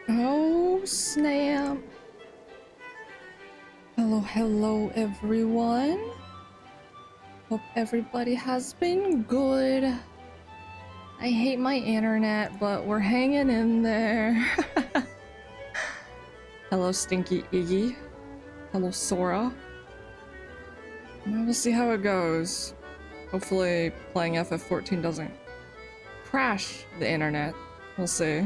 Oh, snap. Hello, everyone. Hope everybody has been good. I hate my internet, but we're hanging in there. Hello, Stinky Iggy. Hello, Sora. We'll see how it goes. Hopefully, playing FF14 doesn't crash the internet. We'll see.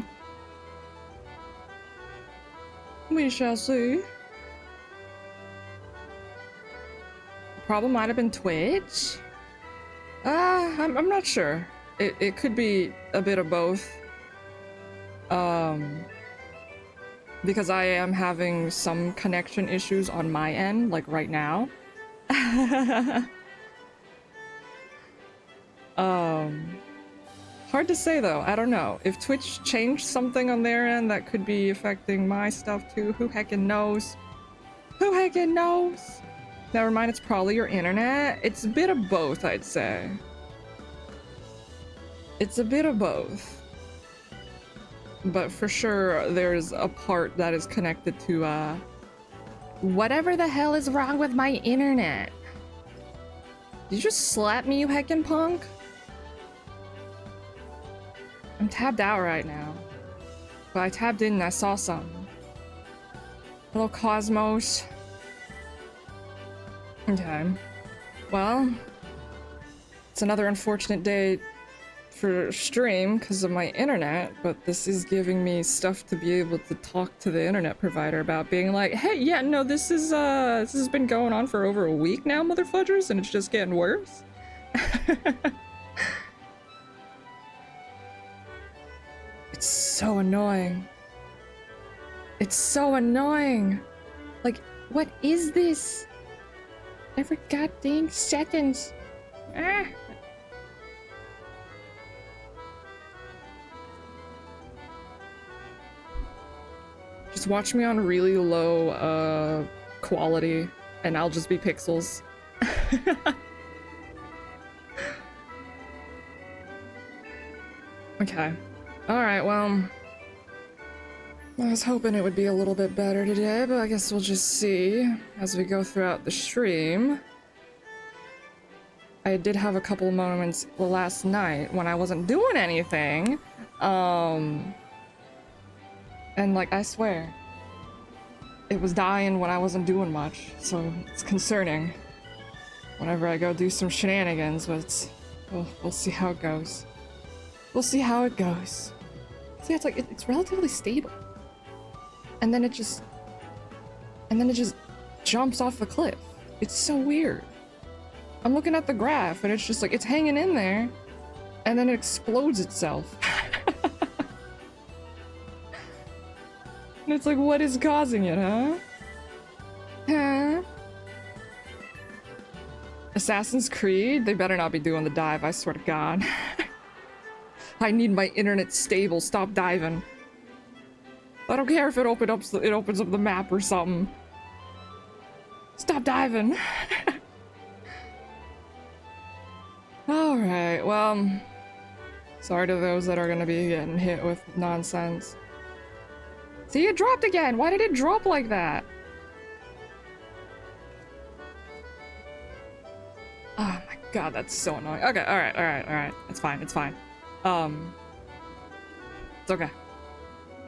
We shall see. Problem might have been Twitch. I'm not sure. It could be a bit of both. Because I am having some connection issues on my end, like right now. Hard to say though, I don't know. If Twitch changed something on their end that could be affecting my stuff too, who heckin' knows? Who heckin' knows? Never mind, it's probably your internet. It's a bit of both, I'd say. It's a bit of both. But for sure, there's a part that is connected to, whatever the hell is wrong with my internet? Did you just slap me, you heckin' punk? I'm tabbed out right now. But I tabbed in and I saw something. Hello, Cosmos. Okay. Well, it's another unfortunate day for stream because of my internet, but this is giving me stuff to be able to talk to the internet provider about, being like, hey, yeah, no, this has been going on for over a week now, motherfudgers, and it's just getting worse. It's so annoying. It's so annoying. Like, what is this? Every goddamn seconds. Ah. Just watch me on really low quality and I'll just be pixels. Okay. Alright, well, I was hoping it would be a little bit better today, but I guess we'll just see as we go throughout the stream. I did have a couple moments last night when I wasn't doing anything, and like, I swear, it was dying when I wasn't doing much, so it's concerning whenever I go do some shenanigans, but we'll see how it goes. We'll see how it goes. See, it's like, it's relatively stable. And then it just jumps off the cliff. It's so weird. I'm looking at the graph and it's just like, it's hanging in there and then it explodes itself. And it's like, what is causing it, huh? Huh? Assassin's Creed? They better not be doing the dive, I swear to God. I need my internet stable. Stop diving. I don't care if it opens up the map or something. Stop diving. Alright, well, sorry to those that are gonna be getting hit with nonsense. See, it dropped again! Why did it drop like that? Oh my god, that's so annoying. Okay, alright. It's fine. It's okay.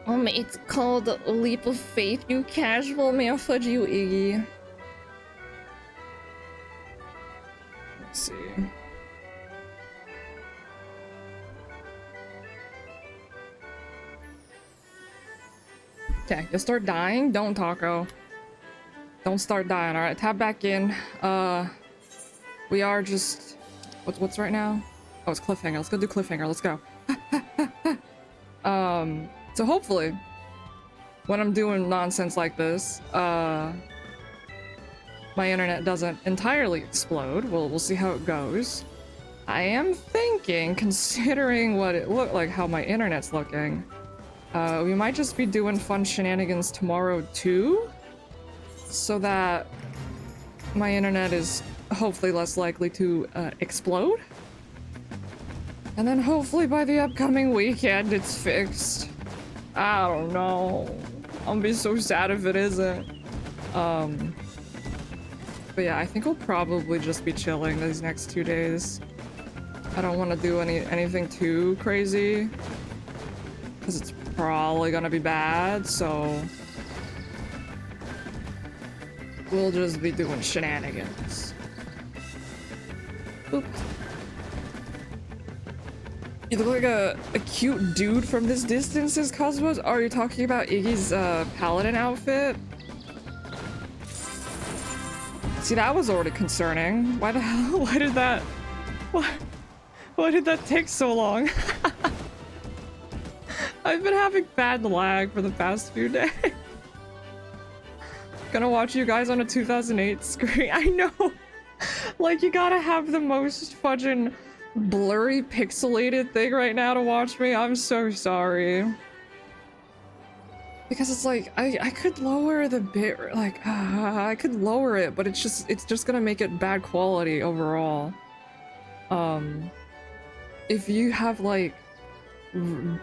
It's called Leap of Faith, you casual man. Fudge you, Iggy. Let's see. Okay, you start dying? Don't, Taco. Don't start dying, alright? Tap back in. We are just... What's right now? Oh, it's cliffhanger. Let's go do cliffhanger. Let's go. So hopefully, when I'm doing nonsense like this, my internet doesn't entirely explode. We'll see how it goes. I am thinking, considering what it looked like, how my internet's looking, we might just be doing fun shenanigans tomorrow too, so that my internet is hopefully less likely to explode. And then hopefully by the upcoming weekend it's fixed. I don't know. I'm gonna be so sad if it isn't. But yeah, I think I'll probably just be chilling these next 2 days. I don't want to do anything too crazy, because it's probably gonna be bad, so we'll just be doing shenanigans. Oop. You look like a cute dude from this distance, says Cosmos. Are you talking about Iggy's paladin outfit? See, that was already concerning. Why the hell? Why did that... Why did that take so long? I've been having bad lag for the past few days. Gonna watch you guys on a 2008 screen. I know. Like, you gotta have the most fudging blurry pixelated thing right now to watch me. I'm so sorry. Because it's like, I could lower the bit, like, I could lower it, but it's just gonna make it bad quality overall. If you have like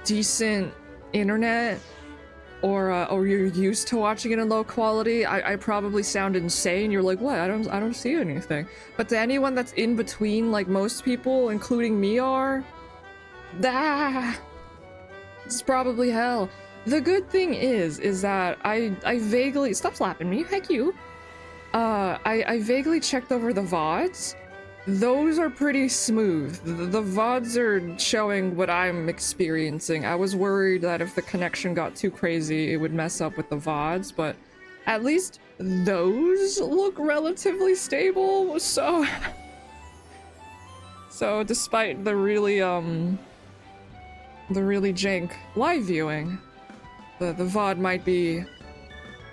decent internet, or you're used to watching it in low quality, I probably sound insane. You're like, what? I don't see anything. But to anyone that's in between, like most people, including me, are, it's probably hell. The good thing is that I vaguely, stop slapping me, heck you. I vaguely checked over the VODs. Those are pretty smooth. The VODs are showing what I'm experiencing. I was worried that if the connection got too crazy, it would mess up with the VODs, but at least those look relatively stable, so... So despite the really jank live viewing, the VOD might be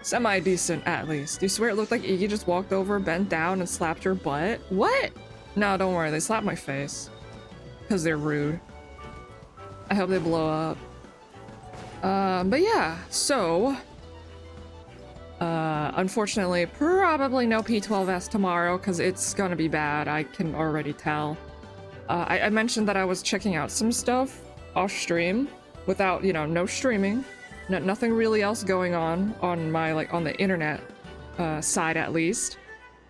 semi-decent at least. You swear it looked like Iggy just walked over, bent down, and slapped her butt? What? No, don't worry, they slapped my face. Because they're rude. I hope they blow up. But yeah, so... unfortunately, probably no P12S tomorrow, because it's gonna be bad, I can already tell. I mentioned that I was checking out some stuff off stream, without, you know, no streaming. Nothing really else going on my, like, on the internet side at least.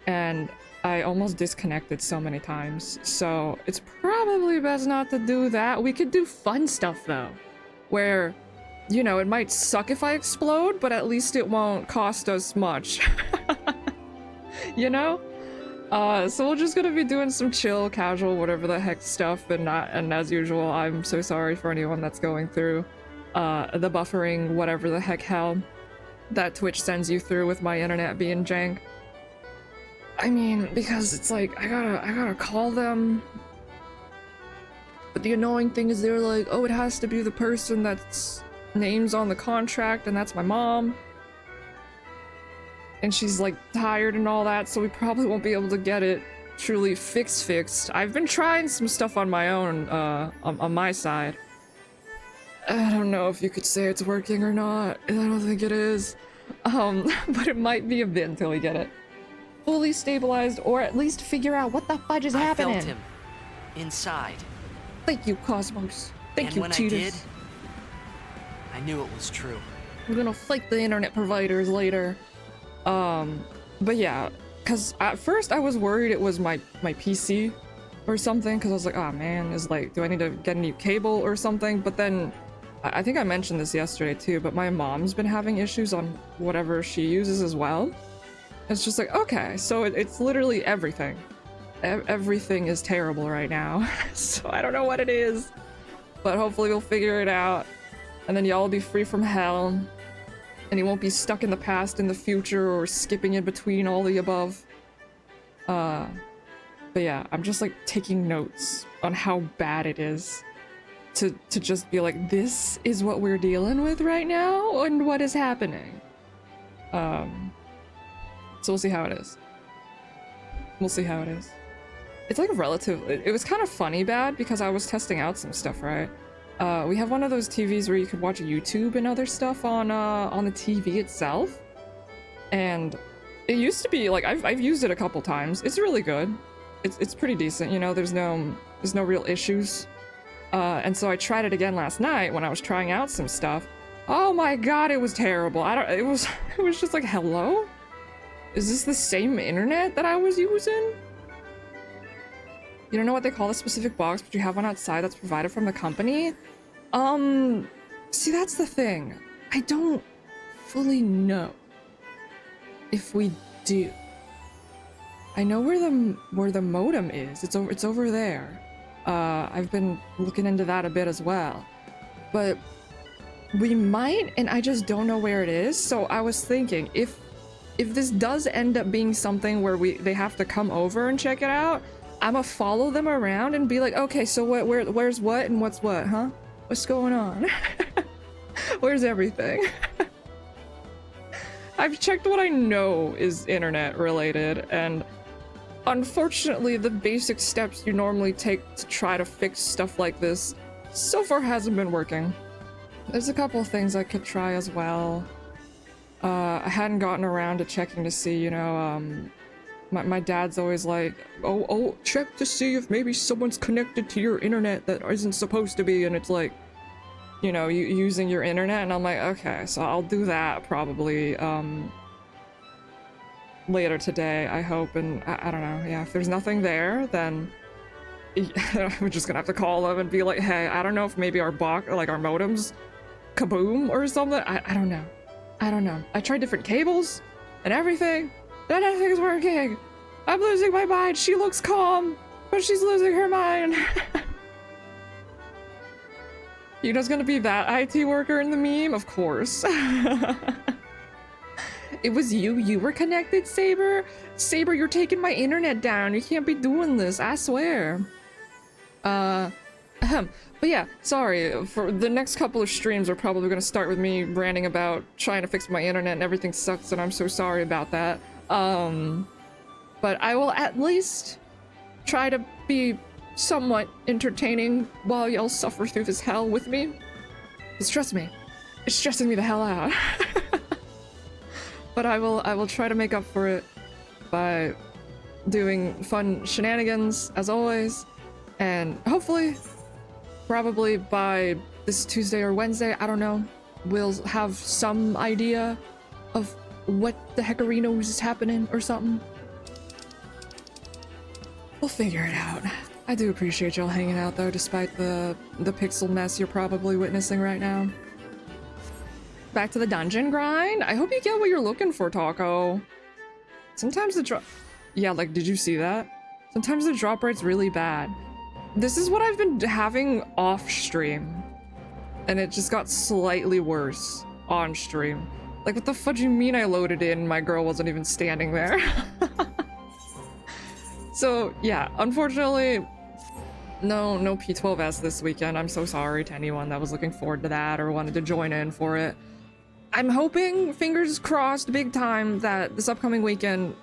And I almost disconnected so many times, so it's probably best not to do that. We could do fun stuff though, where, you know, it might suck if I explode, but at least it won't cost us much. You know? So we're just gonna be doing some chill, casual, whatever the heck stuff, and as usual, I'm so sorry for anyone that's going through the buffering, whatever the heck hell that Twitch sends you through with my internet being jank. I mean, because it's like, I gotta call them. But the annoying thing is they're like, oh, it has to be the person that's name's on the contract, and that's my mom. And she's like tired and all that, so we probably won't be able to get it truly fixed. I've been trying some stuff on my own, on my side. I don't know if you could say it's working or not. I don't think it is. But it might be a bit until we get it fully stabilized, or at least figure out what the fudge is happening. I felt him. Inside. Thank you, Cosmos. Thank you, when Cheetahs. I did, I knew it was true. We're gonna fight the internet providers later. But yeah, because at first I was worried it was my PC or something, because I was like, oh man, do I need to get a new cable or something? But then, I think I mentioned this yesterday too, but my mom's been having issues on whatever she uses as well. It's just like, okay, so it's literally everything. Everything is terrible right now. So I don't know what it is, but hopefully we'll figure it out. And then y'all will be free from hell. And you won't be stuck in the past, in the future, or skipping in between all the above. But yeah, I'm just like taking notes on how bad it is. To just be like, this is what we're dealing with right now, and what is happening. So we'll see how it is. We'll see how it is. It's like it was kind of funny bad, because I was testing out some stuff, right? We have one of those TVs where you could watch YouTube and other stuff on the TV itself. And it used to be, like, I've used it a couple times. It's really good. It's pretty decent, you know, there's no real issues. And so I tried it again last night when I was trying out some stuff. Oh my god, it was terrible. I don't, it was, it was just like, hello? Is this the same internet that I was using? You don't know what they call the specific box, but you have one outside that's provided from the company? See, that's the thing. I don't fully know if we do. I know where the modem is. It's over there. I've been looking into that a bit as well. But we might, and I just don't know where it is. So I was thinking, if this does end up being something where they have to come over and check it out, I'ma follow them around and be like, okay, so where's what and what's what, huh? What's going on? Where's everything? I've checked what I know is internet related, and unfortunately the basic steps you normally take to try to fix stuff like this so far hasn't been working. There's a couple of things I could try as well. I hadn't gotten around to checking to see, you know, my dad's always like, oh, check to see if maybe someone's connected to your internet that isn't supposed to be, and it's like, you know, using your internet, and I'm like, okay, so I'll do that probably, later today, I hope, and I don't know, yeah, if there's nothing there, then I'm just gonna have to call them and be like, hey, I don't know if maybe our box, like our modem's kaboom or something, I don't know. I don't know. I tried different cables and everything. Nothing's working. I'm losing my mind. She looks calm, but she's losing her mind. You know, it's gonna be that IT worker in the meme? Of course. It was you. You were connected, Saber? Saber, you're taking my internet down. You can't be doing this. I swear. But yeah, sorry, for the next couple of streams are probably gonna start with me ranting about trying to fix my internet and everything sucks, and I'm so sorry about that. But I will at least try to be somewhat entertaining while y'all suffer through this hell with me. Because trust me, it's stressing me the hell out. But I will try to make up for it by doing fun shenanigans, as always, and hopefully, probably by this Tuesday or Wednesday, I don't know, we'll have some idea of what the heckerinos is happening or something. We'll figure it out. I do appreciate y'all hanging out though, despite the pixel mess you're probably witnessing right now. Back to the dungeon grind? I hope you get what you're looking for, Taco. Sometimes the drop... Yeah, like, did you see that? Sometimes the drop rate's really bad. This is what I've been having off stream. And it just got slightly worse on stream. Like, what the fudge you mean I loaded in and my girl wasn't even standing there? So, yeah, unfortunately, no P12S this weekend. I'm so sorry to anyone that was looking forward to that or wanted to join in for it. I'm hoping, fingers crossed, big time, that this upcoming weekend,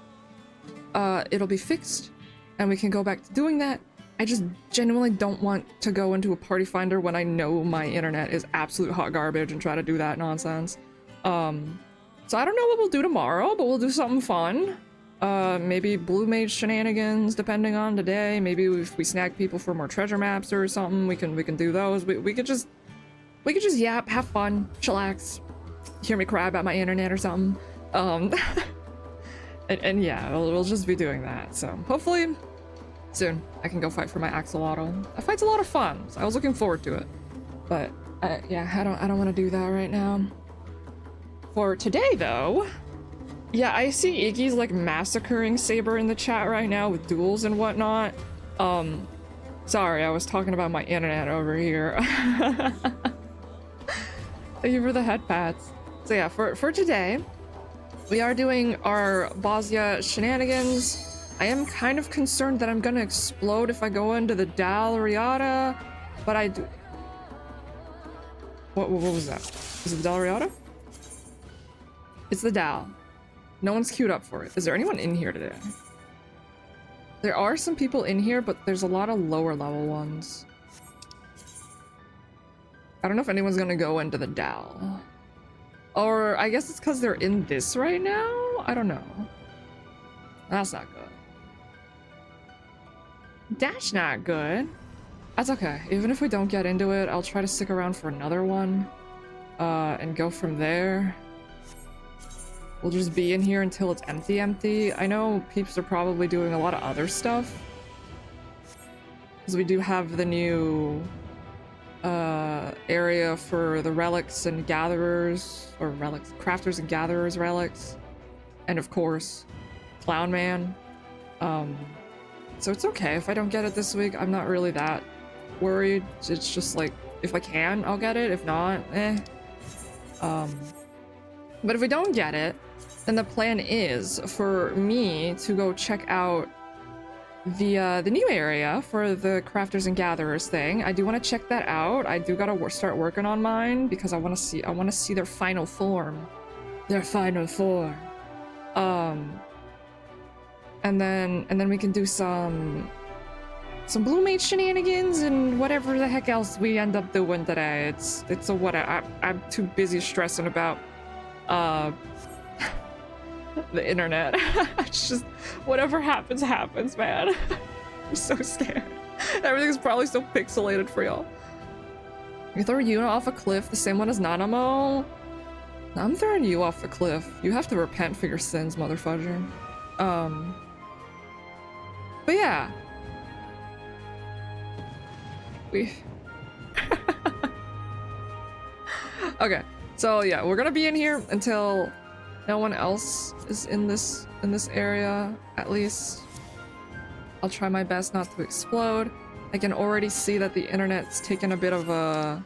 it'll be fixed and we can go back to doing that. I just genuinely don't want to go into a party finder when I know my internet is absolute hot garbage and try to do that nonsense. So I don't know what we'll do tomorrow, but we'll do something fun. Maybe blue mage shenanigans, depending on today. Maybe if we snag people for more treasure maps or something, we can do those. We could just yap, have fun, chillax, hear me cry about my internet or something. And yeah, we'll just be doing that. So hopefully soon I can go fight for my axolotl. That fight's a lot of fun, so I was looking forward to it. But yeah, I don't want to do that right now. For today though, yeah, I see Iggy's like massacring Saber in the chat right now with duels and whatnot. Sorry, I was talking about my internet over here. Thank you for the head pats. So yeah, for today, we are doing our Bozja shenanigans. I am kind of concerned that I'm gonna explode if I go into the Dal Riata, but I do... What was that? Is it the Dal Riata? It's the Dal. No one's queued up for it. Is there anyone in here today? There are some people in here, but there's a lot of lower level ones. I don't know if anyone's gonna go into the Dal. Or I guess it's because they're in this right now? I don't know. That's not good. That's not good. That's okay. Even if we don't get into it, I'll try to stick around for another one. and go from there. We'll just be in here until it's empty. I know peeps are probably doing a lot of other stuff. Because we do have the new area for the relics and gatherers, or relics, crafters and gatherers relics. And of course, Clown Man. So it's okay if I don't get it this week. I'm not really that worried. It's just like, if I can, I'll get it. If not, eh. But if we don't get it, then the plan is for me to go check out the new area for the crafters and gatherers thing. I do want to check that out. I do gotta start working on mine because I want to see their final form. Their final form. And then we can do some Blue Mage shenanigans and whatever the heck else we end up doing today. It's a what I'm too busy stressing about the internet. It's just whatever happens, man. I'm so scared. Everything's probably so pixelated for y'all. You throw Yuna off a cliff, the same one as Nanamo? I'm throwing you off the cliff. You have to repent for your sins, motherfucker. But yeah. Okay, so yeah, we're gonna be in here until no one else is in this area, at least. I'll try my best not to explode. I can already see that the internet's taken a bit of a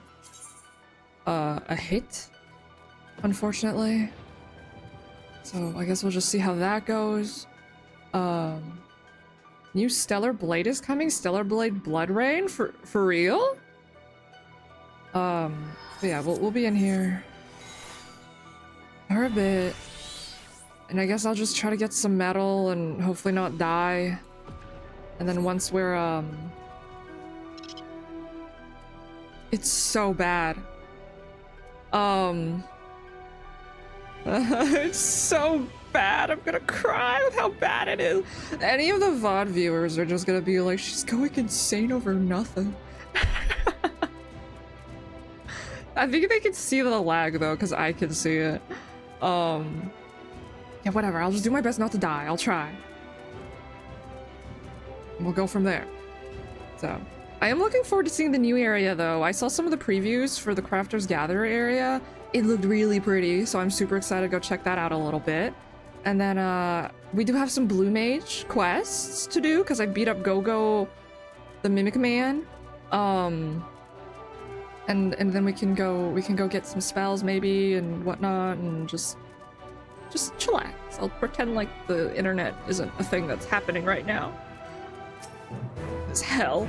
hit, unfortunately. So I guess we'll just see how that goes. New Stellar Blade is coming. Stellar Blade Blood Rain for real? But yeah, we'll be in here for a bit. And I guess I'll just try to get some metal and hopefully not die. And then once we're it's so bad. It's so bad. I'm gonna cry with how bad it is. Any of the VOD viewers are just gonna be like, she's going insane over nothing. I think they can see the lag though, because I can see it. Yeah, whatever. I'll just do my best not to die. I'll try. And we'll go from there. So, I am looking forward to seeing the new area though. I saw some of the previews for the Crafters Gatherer area. It looked really pretty, so I'm super excited to go check that out a little bit. And then we do have some Blue Mage quests to do because I beat up Go-Go the Mimic Man. And then we can go get some spells maybe and whatnot and just chillax. I'll pretend like the internet isn't a thing that's happening right now. It's hell.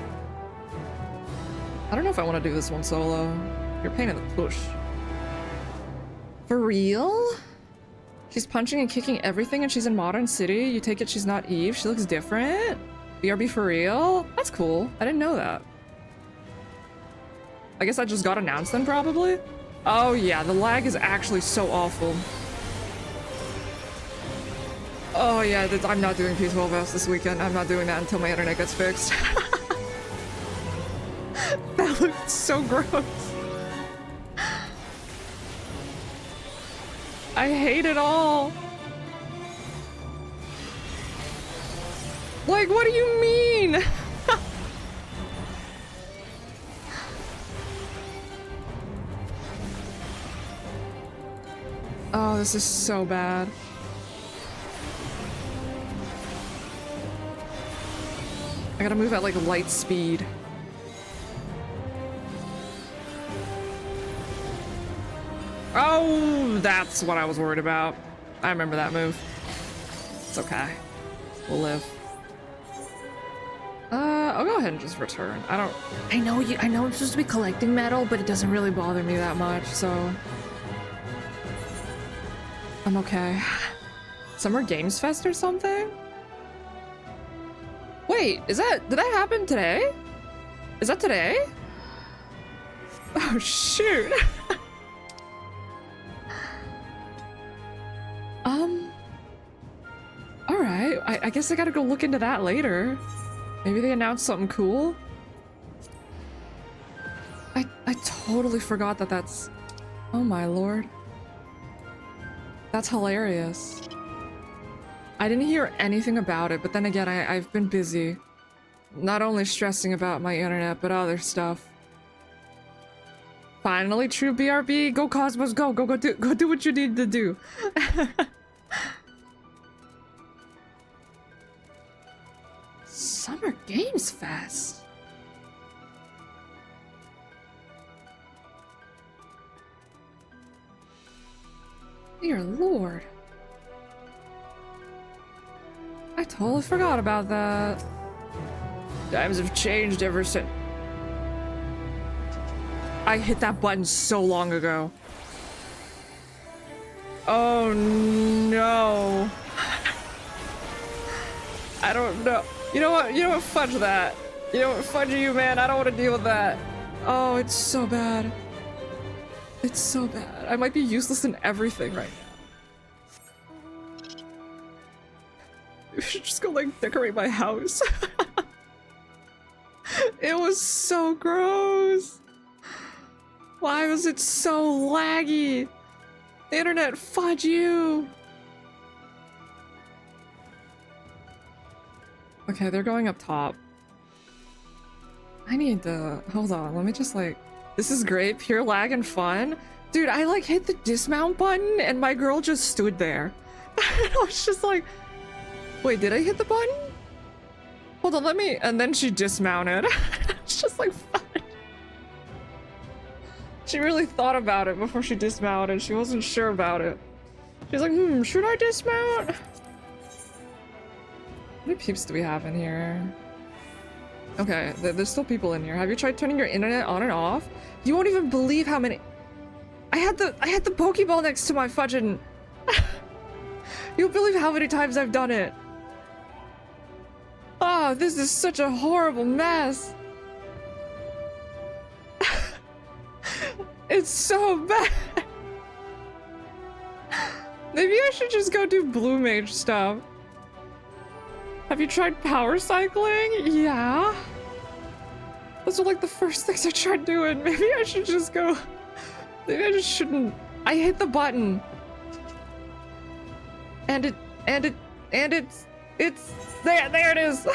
I don't know if I want to do this one solo. You're a pain in the push. For real? She's punching and kicking everything and she's in Modern City. You take it she's not Eve. She looks different. BRB for real? That's cool. I didn't know that. I guess that just got announced then, probably? Oh yeah, the lag is actually so awful. Oh yeah, I'm not doing P12S this weekend. I'm not doing that until my internet gets fixed. That looked so gross. I hate it all. Like, what do you mean? Oh, this is so bad. I gotta move at like light speed. Oh, that's what I was worried about. I remember that move. It's okay. We'll live. I'll go ahead and just return. I know I'm supposed to be collecting metal, but it doesn't really bother me that much, so I'm okay. Summer Games Fest or something? Wait, did that happen today? Is that today? Oh shoot. Alright, I guess I gotta go look into that later. Maybe they announced something cool? I totally forgot that that's Oh my lord. That's hilarious. I didn't hear anything about it, but then again, I've been busy. Not only stressing about my internet, but other stuff. Finally, true BRB. Go Cosmos, go do what you need to do. Summer Games Fest. Dear Lord. I totally forgot about that. Times have changed ever since. I hit that button so long ago. Oh no. I don't know. You know what? You know what? Fudge that. You know what? Fudge you, man. I don't want to deal with that. Oh, it's so bad. It's so bad. I might be useless in everything right now. We should just go, like, decorate my house. It was so gross. Why was it so laggy? The internet, fudge you. Okay, they're going up top. I need to... Hold on, let me just, like... This is great, pure lag and fun. Dude, I, like, hit the dismount button and my girl just stood there. I was just like... Wait, did I hit the button? Hold on, let me... And then she dismounted. It's just like, fun. She really thought about it before she dismounted. She wasn't sure about it. She's like, should I dismount? How many peeps do we have in here? Okay, there's still people in here. Have you tried turning your internet on and off? You won't even believe how many... I had the Pokeball next to my fudging... You'll believe how many times I've done it. Oh, this is such a horrible mess. It's so bad. Maybe I should just go do blue mage stuff. Have you tried power cycling? Yeah. Those are like the first things I tried doing. Maybe I should just go. Maybe I just shouldn't. I hit the button. And it's there it is.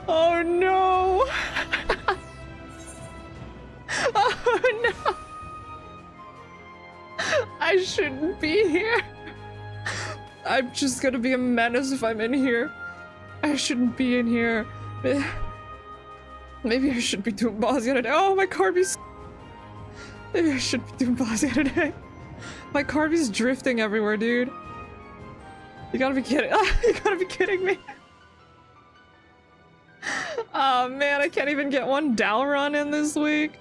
Oh no. Oh no. I shouldn't be here. I'm just gonna be a menace if I'm in here. I shouldn't be in here. Maybe I should be doing Bozja today. Oh, my Carby's... Maybe I should be doing Bozja today. My Carby's drifting everywhere, dude. You gotta be kidding. You gotta be kidding me. Oh man, I can't even get one Dal run in this week.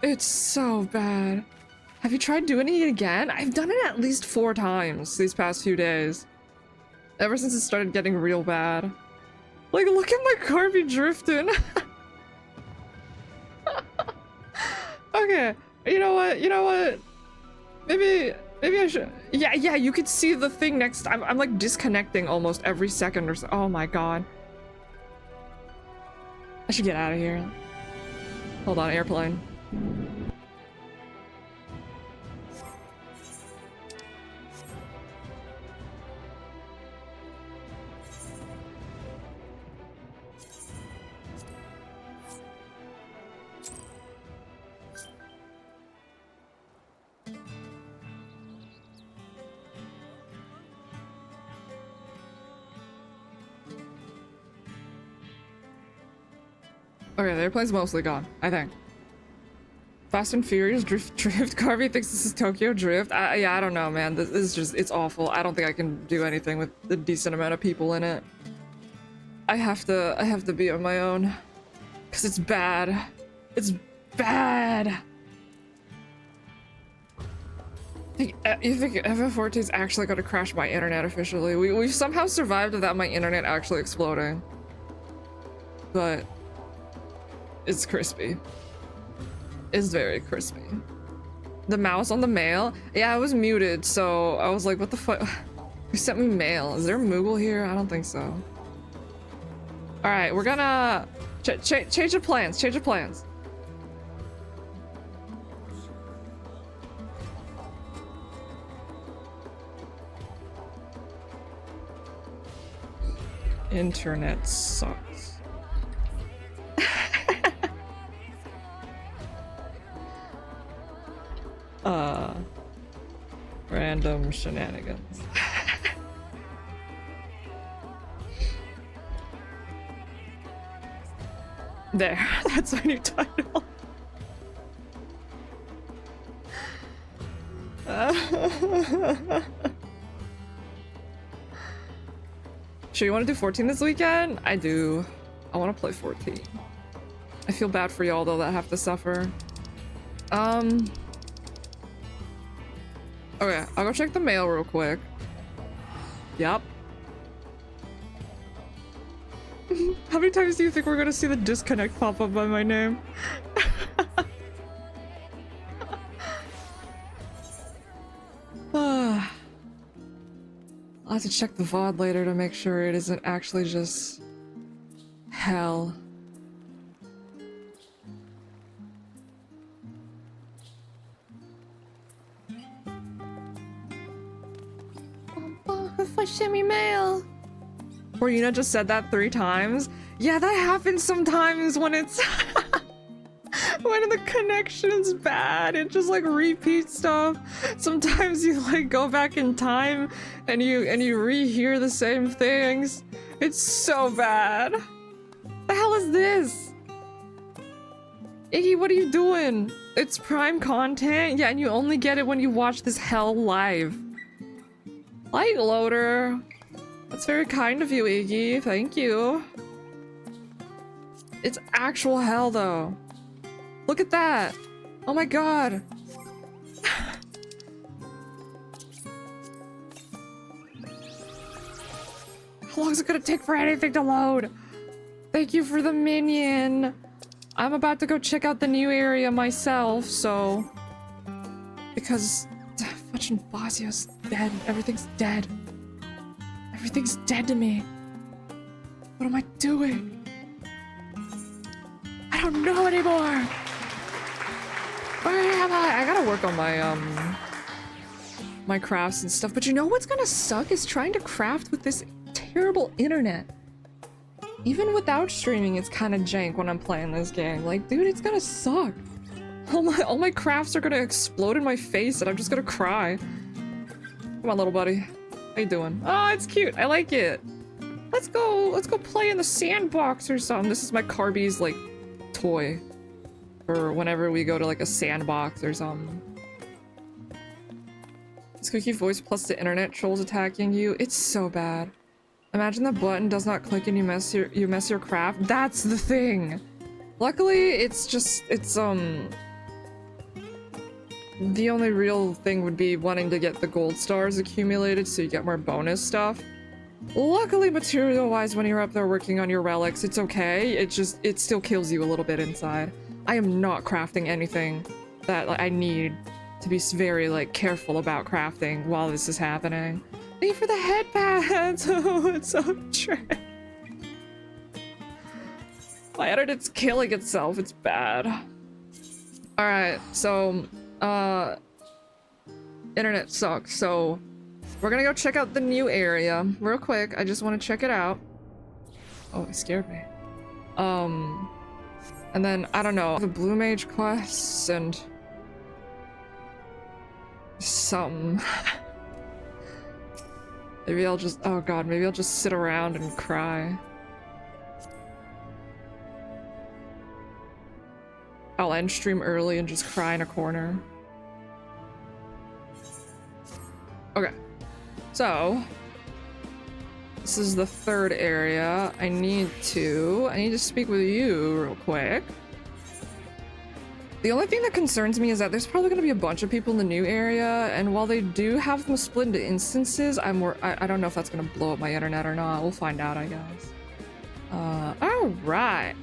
It's so bad. Have you tried doing it again? I've done it at least 4 times these past few days. Ever since it started getting real bad. Like, look at my Carby drifting. Okay, you know what? Maybe I should... Yeah, you could see the thing next... I'm like disconnecting almost every second or so. Oh my god. I should get out of here. Hold on, airplane. Okay, the airplane's mostly gone, I think. Fast and Furious drift. Carby thinks this is Tokyo Drift. Yeah, I don't know, man. This is just, it's awful. I don't think I can do anything with the decent amount of people in it. I have to be on my own. Cause it's bad. It's bad. You think FF14 is actually gonna crash my internet officially? We've somehow survived without my internet actually exploding. But it's crispy. It's very crispy. The mouse on the mail? Yeah, I was muted, so I was like, what the fuck? Who sent me mail? Is there a Moogle here? I don't think so. Alright, we're gonna Change your plans. Change your plans. Internet sucks. Random shenanigans. There, that's my new title. Sure, you want to do 14 this weekend? I do. I want to play 14. I feel bad for y'all though that have to suffer. Okay, I'll go check the mail real quick. Yep. How many times do you think we're gonna see the disconnect pop up by my name? I'll have to check the VOD later to make sure it isn't actually just hell. Send me mail. Corina just said that 3 times. Yeah, that happens sometimes when it's when the connection's bad. It just like repeats stuff. Sometimes you like go back in time and you rehear the same things. It's so bad. The hell is this? Iggy, what are you doing? It's Prime content? Yeah, and you only get it when you watch this hell live. Light loader. That's very kind of you, Iggy. Thank you. It's actual hell, though. Look at that. Oh my god. How long is it gonna take for anything to load? Thank you for the minion. I'm about to go check out the new area myself, so... Because... fucking Bozja's dead. Everything's dead. Everything's dead to me. What am I doing? I don't know anymore. Where am I? I gotta work on my my crafts and stuff. But you know what's gonna suck is trying to craft with this terrible internet. Even without streaming, it's kind of jank when I'm playing this game. Like, dude, it's gonna suck. All my crafts are gonna explode in my face, and I'm just gonna cry. Come on, little buddy. How you doing? Oh, it's cute. I like it. Let's go play in the sandbox or something. This is my Carby's, like, toy. For whenever we go to, like, a sandbox or something. This cookie voice plus the internet trolls attacking you. It's so bad. Imagine the button does not click and you mess your craft. That's the thing. Luckily, it's the only real thing would be wanting to get the gold stars accumulated so you get more bonus stuff. Luckily, material-wise, when you're up there working on your relics, it's okay. It still kills you a little bit inside. I am not crafting anything that like, I need to be very like careful about crafting while this is happening. Thank you for the headbands. Oh, it's so true. My internet's killing itself. It's bad. All right, so internet sucks. So we're gonna go check out the new area real quick. I just want to check it out. Oh, it scared me. And then I don't know the blue mage quests and something. Maybe I'll just, oh god, maybe I'll just sit around and cry. I'll end stream early and just cry in a corner. Okay. So, this is the third area. I need to speak with you real quick. The only thing that concerns me is that there's probably going to be a bunch of people in the new area, and while they do have them split into instances, I don't know if that's going to blow up my internet or not. We'll find out, I guess. Alright.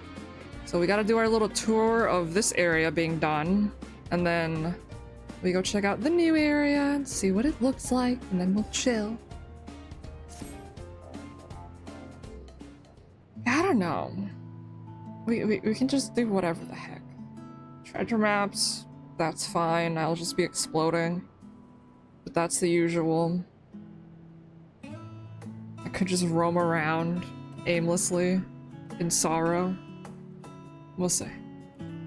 So we got to do our little tour of this area being done, and then we go check out the new area and see what it looks like, and then we'll chill. I don't know. We can just do whatever the heck. Treasure maps, that's fine. I'll just be exploding. But that's the usual. I could just roam around aimlessly in sorrow. We'll see.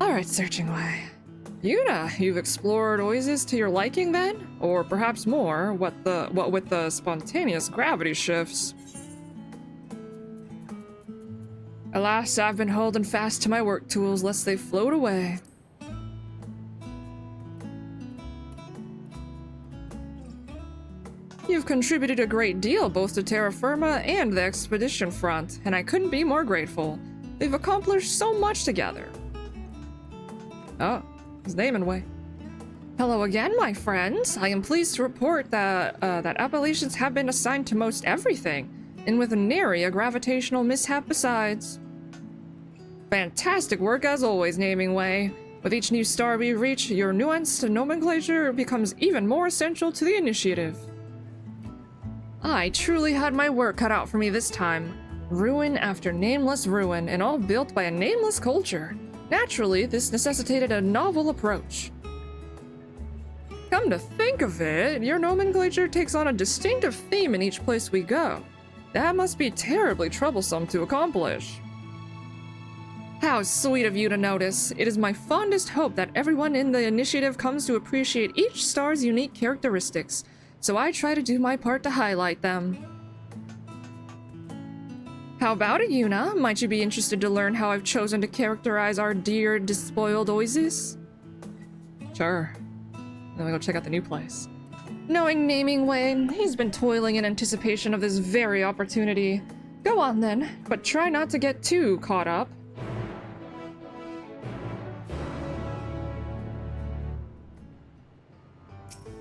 Alright, searching away. Yuna, you've explored oases to your liking then? Or perhaps more, what with the spontaneous gravity shifts? Alas, I've been holding fast to my work tools lest they float away. You've contributed a great deal both to terra firma and the expedition front, and I couldn't be more grateful. We've accomplished so much together. Oh, his name and way. Hello again, my friends. I am pleased to report that appellations have been assigned to most everything, and with nary a gravitational mishap besides. Fantastic work as always, Naming Way. With each new star we reach, your nuanced nomenclature becomes even more essential to the initiative. I truly had my work cut out for me this time. Ruin after nameless ruin, and all built by a nameless culture. Naturally, this necessitated a novel approach. Come to think of it, your nomenclature takes on a distinctive theme in each place we go. That must be terribly troublesome to accomplish. How sweet of you to notice. It is my fondest hope that everyone in the initiative comes to appreciate each star's unique characteristics, so I try to do my part to highlight them. How about it, Yuna? Might you be interested to learn how I've chosen to characterize our dear, despoiled oasis? Sure. Then we go check out the new place. Knowing Naming Way, he's been toiling in anticipation of this very opportunity. Go on then, but try not to get too caught up.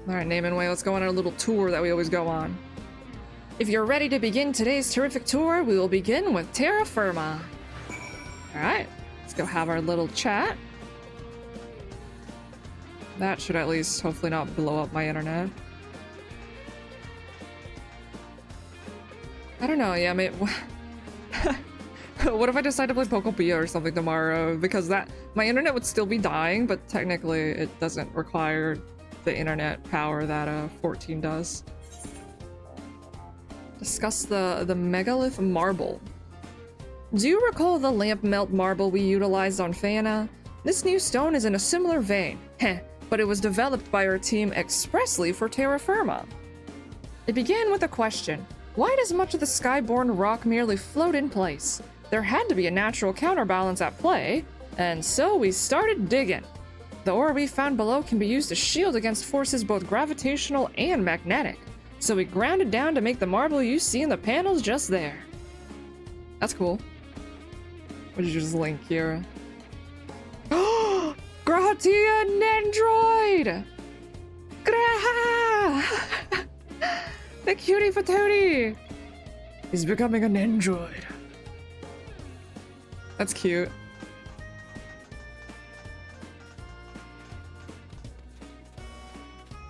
Alright, Naming Way, let's go on our little tour that we always go on. If you're ready to begin today's terrific tour, we will begin with terra firma. Alright, let's go have our little chat. That should at least hopefully not blow up my internet. I don't know, yeah, maybe... What if I decide to play Pokopia or something tomorrow? Because my internet would still be dying, but technically it doesn't require the internet power that 14 does. Discuss the megalith marble. Do you recall the lamp melt marble we utilized on Fana? This new stone is in a similar vein, but it was developed by our team expressly for terra firma. It began with a question. Why does much of the skyborne rock merely float in place? There had to be a natural counterbalance at play, and so we started digging. The ore we found below can be used as shield against forces both gravitational and magnetic, so we ground it down to make the marble you see in the panels just there. That's cool. What did you just link here? Oh! Gratia Nendroid! Graha! The cutie patootie! He's becoming an android. That's cute.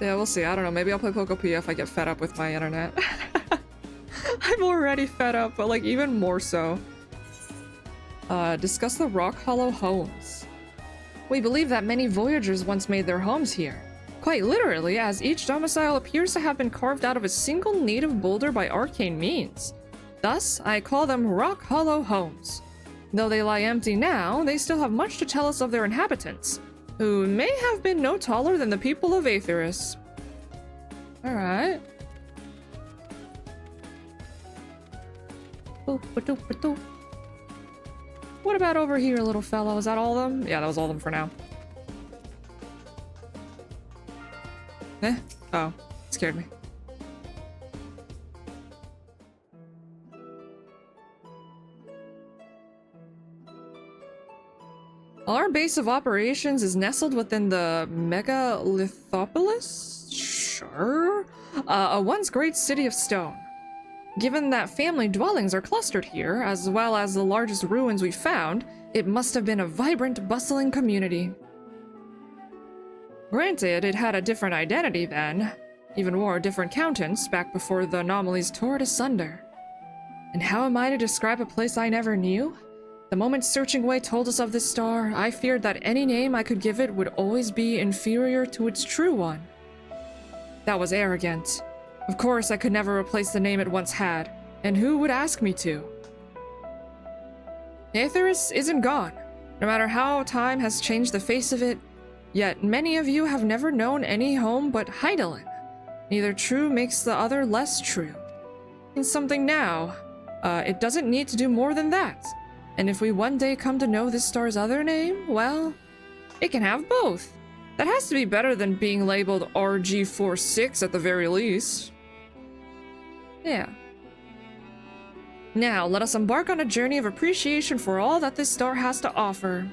Yeah, we'll see. I don't know. Maybe I'll play Pokopia if I get fed up with my internet. I'm already fed up, but like even more so. Discuss the Rock Hollow homes. We believe that many voyagers once made their homes here. Quite literally, as each domicile appears to have been carved out of a single native boulder by arcane means. Thus, I call them Rock Hollow homes. Though they lie empty now, they still have much to tell us of their inhabitants, who may have been no taller than the people of Aetheris. Alright. What about over here, little fellow? Is that all of them? Yeah, that was all of them for now. Oh, scared me. Our base of operations is nestled within the Megalithopolis? Sure. A once great city of stone. Given that family dwellings are clustered here, as well as the largest ruins we found, it must have been a vibrant, bustling community. Granted, it had a different identity then, even wore a different countenance back before the anomalies tore it asunder. And how am I to describe a place I never knew? The moment Searching Way told us of this star, I feared that any name I could give it would always be inferior to its true one. That was arrogant. Of course, I could never replace the name it once had, and who would ask me to? Aetheris isn't gone, no matter how time has changed the face of it, yet many of you have never known any home but Hydaelyn. Neither true makes the other less true. In something now, it doesn't need to do more than that. And if we one day come to know this star's other name, well, it can have both. That has to be better than being labeled RG46 at the very least. Yeah. Now, let us embark on a journey of appreciation for all that this star has to offer.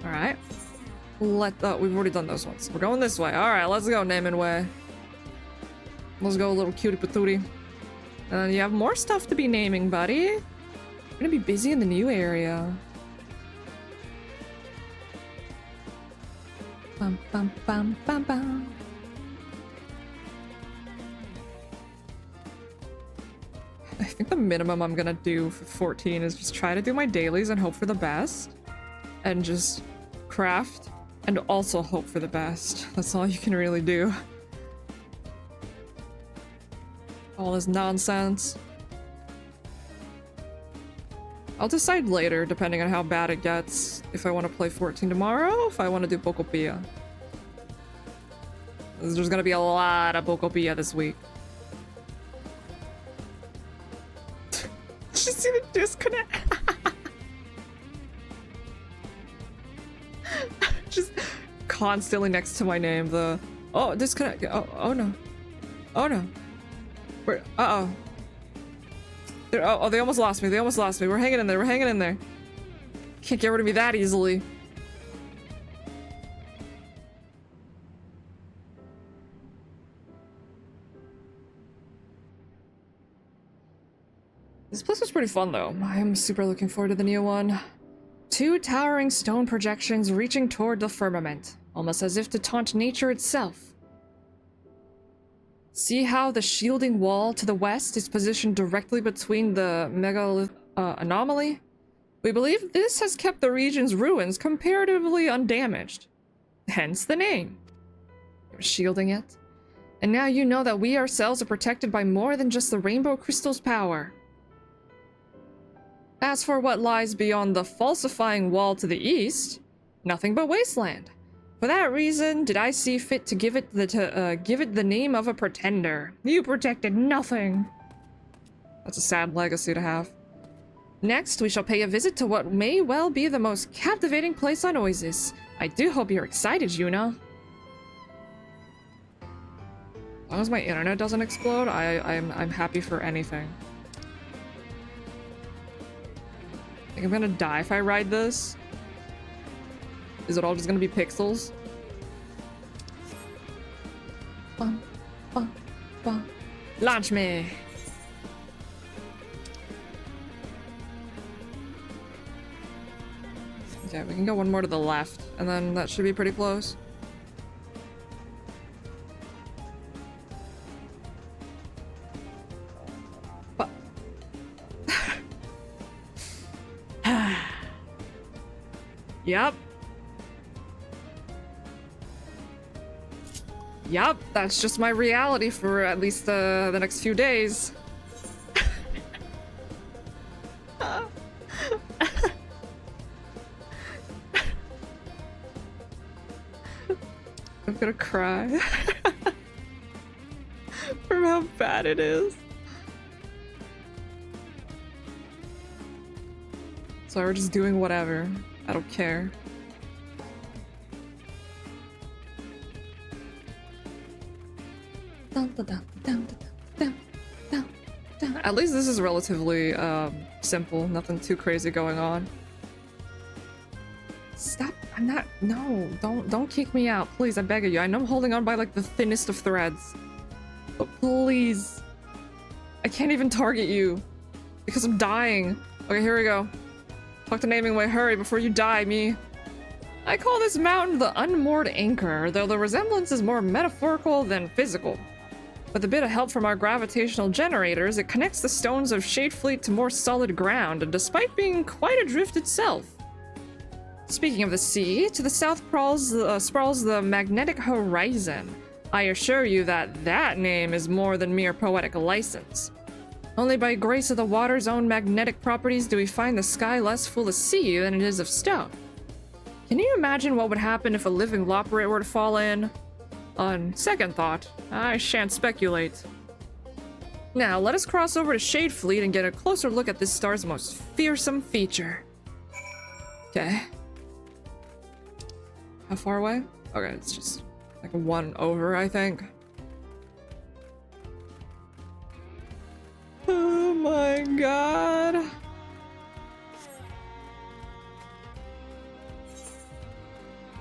Alright. We've already done those ones. We're going this way. Alright, let's go, Naaman Way. Let's go, little cutie patootie. You have more stuff to be naming, buddy. We're gonna be busy in the new area. Bum, bum, bum, bum, bum. I think the minimum I'm gonna do for 14 is just try to do my dailies and hope for the best. And just craft and also hope for the best. That's all you can really do. All this nonsense. I'll decide later, depending on how bad it gets, if I want to play 14 tomorrow, if I want to do Bokopia. There's gonna be a lot of Bokopia this week. Did you see the disconnect? Just constantly next to my name, the... Oh, disconnect. Oh no. Oh no. Where? Uh-oh. Oh, they almost lost me. They almost lost me. We're hanging in there. We're hanging in there. Can't get rid of me that easily. This place was pretty fun, though. I am super looking forward to the new one. 2 towering stone projections reaching toward the firmament, almost as if to taunt nature itself. See how the shielding wall to the west is positioned directly between the megalith anomaly? We believe this has kept the region's ruins comparatively undamaged. Hence the name. You're shielding it. And now you know that we ourselves are protected by more than just the rainbow crystal's power. As for what lies beyond the falsifying wall to the east, nothing but wasteland. For that reason, did I see fit to give it the name of a pretender. You protected nothing. That's a sad legacy to have. Next, we shall pay a visit to what may well be the most captivating place on Oasis. I do hope you're excited, Yuna. As long as my internet doesn't explode, I'm happy for anything. I think I'm gonna die if I ride this. Is it all just gonna be pixels? Bum, bum, bum. Launch me! Okay, we can go one more to the left, and then that should be pretty close. But... Yep. Yup, that's just my reality for at least the next few days. I'm gonna cry from how bad it is. So we're just doing whatever. I don't care. At least this is relatively simple, nothing too crazy going on. Stop, I'm not, no, don't kick me out, please, I beg of you. I know I'm holding on by like the thinnest of threads, but please, I can't even target you because I'm dying. Okay, here we go. Talk to Naming Way, hurry before you die, me. I call this mountain the unmoored anchor, though the resemblance is more metaphorical than physical. With a bit of help from our gravitational generators, it connects the stones of Shadefleet to more solid ground, and despite being quite adrift itself. Speaking of the sea, to the south sprawls the magnetic horizon. I assure you that that name is more than mere poetic license. Only by grace of the water's own magnetic properties do we find the sky less full of sea than it is of stone. Can you imagine what would happen if a living loporate were to fall in? On second thought, I shan't speculate. Now, let us cross over to Shadefleet and get a closer look at this star's most fearsome feature. Okay. How far away? Okay, it's just like one over, I think. Oh my god.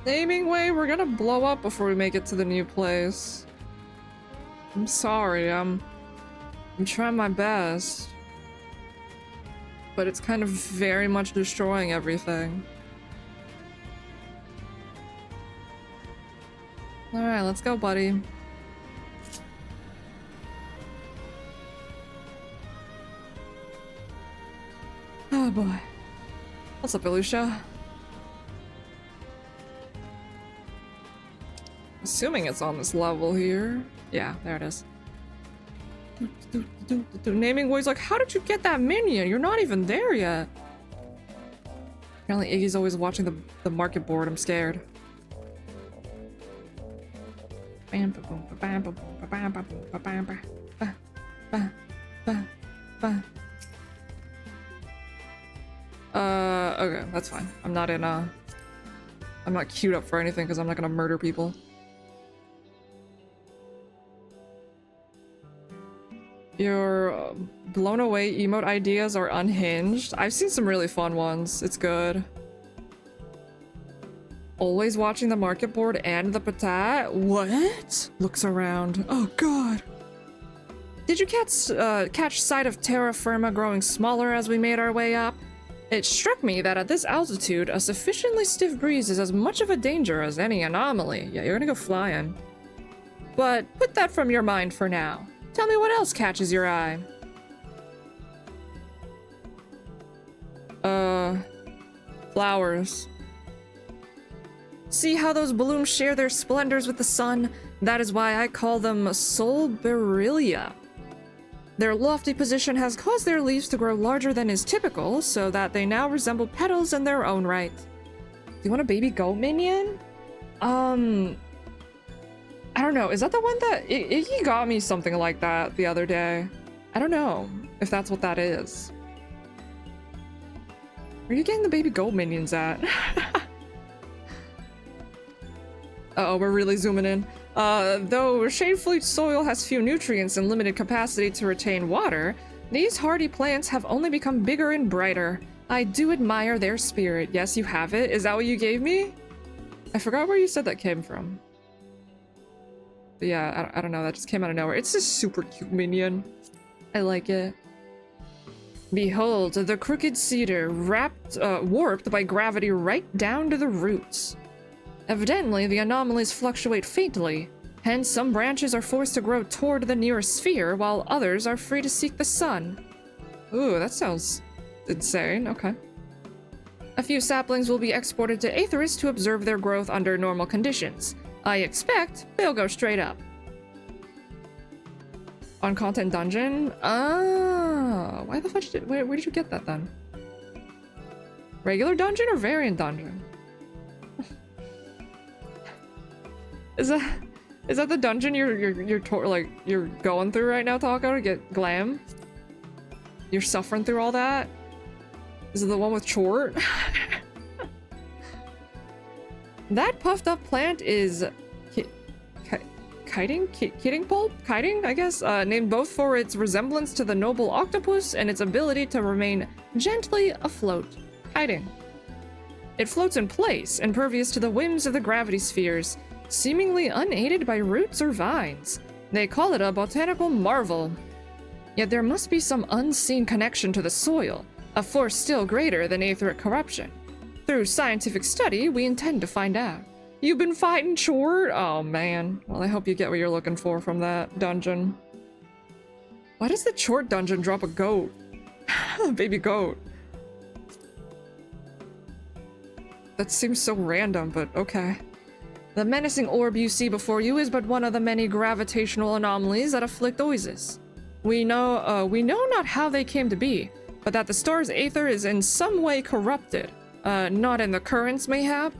Naming way, we're gonna blow up before we make it to the new place. I'm sorry, I'm trying my best. But it's kind of very much destroying everything. Alright, let's go, buddy. Oh boy. What's up, Alicia? Assuming it's on this level here. Yeah, there it is. Naming Way's like, how did you get that minion? You're not even there yet. Apparently Iggy's always watching the market board. I'm scared. Okay, that's fine. I'm not queued up for anything because I'm not gonna murder people. Your blown away emote ideas are unhinged. I've seen some really fun ones. It's good. Always watching the market board and the patat? What? Looks around. Oh god. Did you catch sight of terra firma growing smaller as we made our way up? It struck me that at this altitude, a sufficiently stiff breeze is as much of a danger as any anomaly. Yeah, you're gonna go flying. But put that from your mind for now. Tell me what else catches your eye. Flowers. See how those blooms share their splendors with the sun? That is why I call them Solberilia. Their lofty position has caused their leaves to grow larger than is typical, so that they now resemble petals in their own right. Do you want a baby goat minion? I don't know. Is that the one that... Iggy got me something like that the other day. I don't know if that's what that is. Where are you getting the baby goat minions at? Uh-oh, we're really zooming in. Though Shadefleet's soil has few nutrients and limited capacity to retain water, these hardy plants have only become bigger and brighter. I do admire their spirit. Yes, you have it. Is that what you gave me? I forgot where you said that came from. But yeah, I don't know. That just came out of nowhere. It's a super cute minion. I like it. Behold, the crooked cedar, warped by gravity right down to the roots. Evidently, the anomalies fluctuate faintly. Hence, some branches are forced to grow toward the nearest sphere, while others are free to seek the sun. Ooh, that sounds insane. Okay. A few saplings will be exported to Aetheris to observe their growth under normal conditions. I expect they'll go straight up. On content dungeon? Oh, why the fuck where did you get that then? Regular dungeon or variant dungeon? Is that the dungeon you're going through right now, Taco, to get glam? You're suffering through all that? Is it the one with Chort? That puffed up plant is kiting pulp? Kiting, I guess? Named both for its resemblance to the noble octopus and its ability to remain gently afloat. Kiting. It floats in place, impervious to the whims of the gravity spheres, seemingly unaided by roots or vines. They call it a botanical marvel. Yet there must be some unseen connection to the soil, a force still greater than aetheric corruption. Through scientific study, we intend to find out. You've been fighting Chort? Oh man. Well, I hope you get what you're looking for from that dungeon. Why does the Chort dungeon drop a goat? A baby goat. That seems so random, but okay. The menacing orb you see before you is but one of the many gravitational anomalies that afflict Oasis. We know not how they came to be, but that the star's aether is in some way corrupted. Not in the currents, mayhap?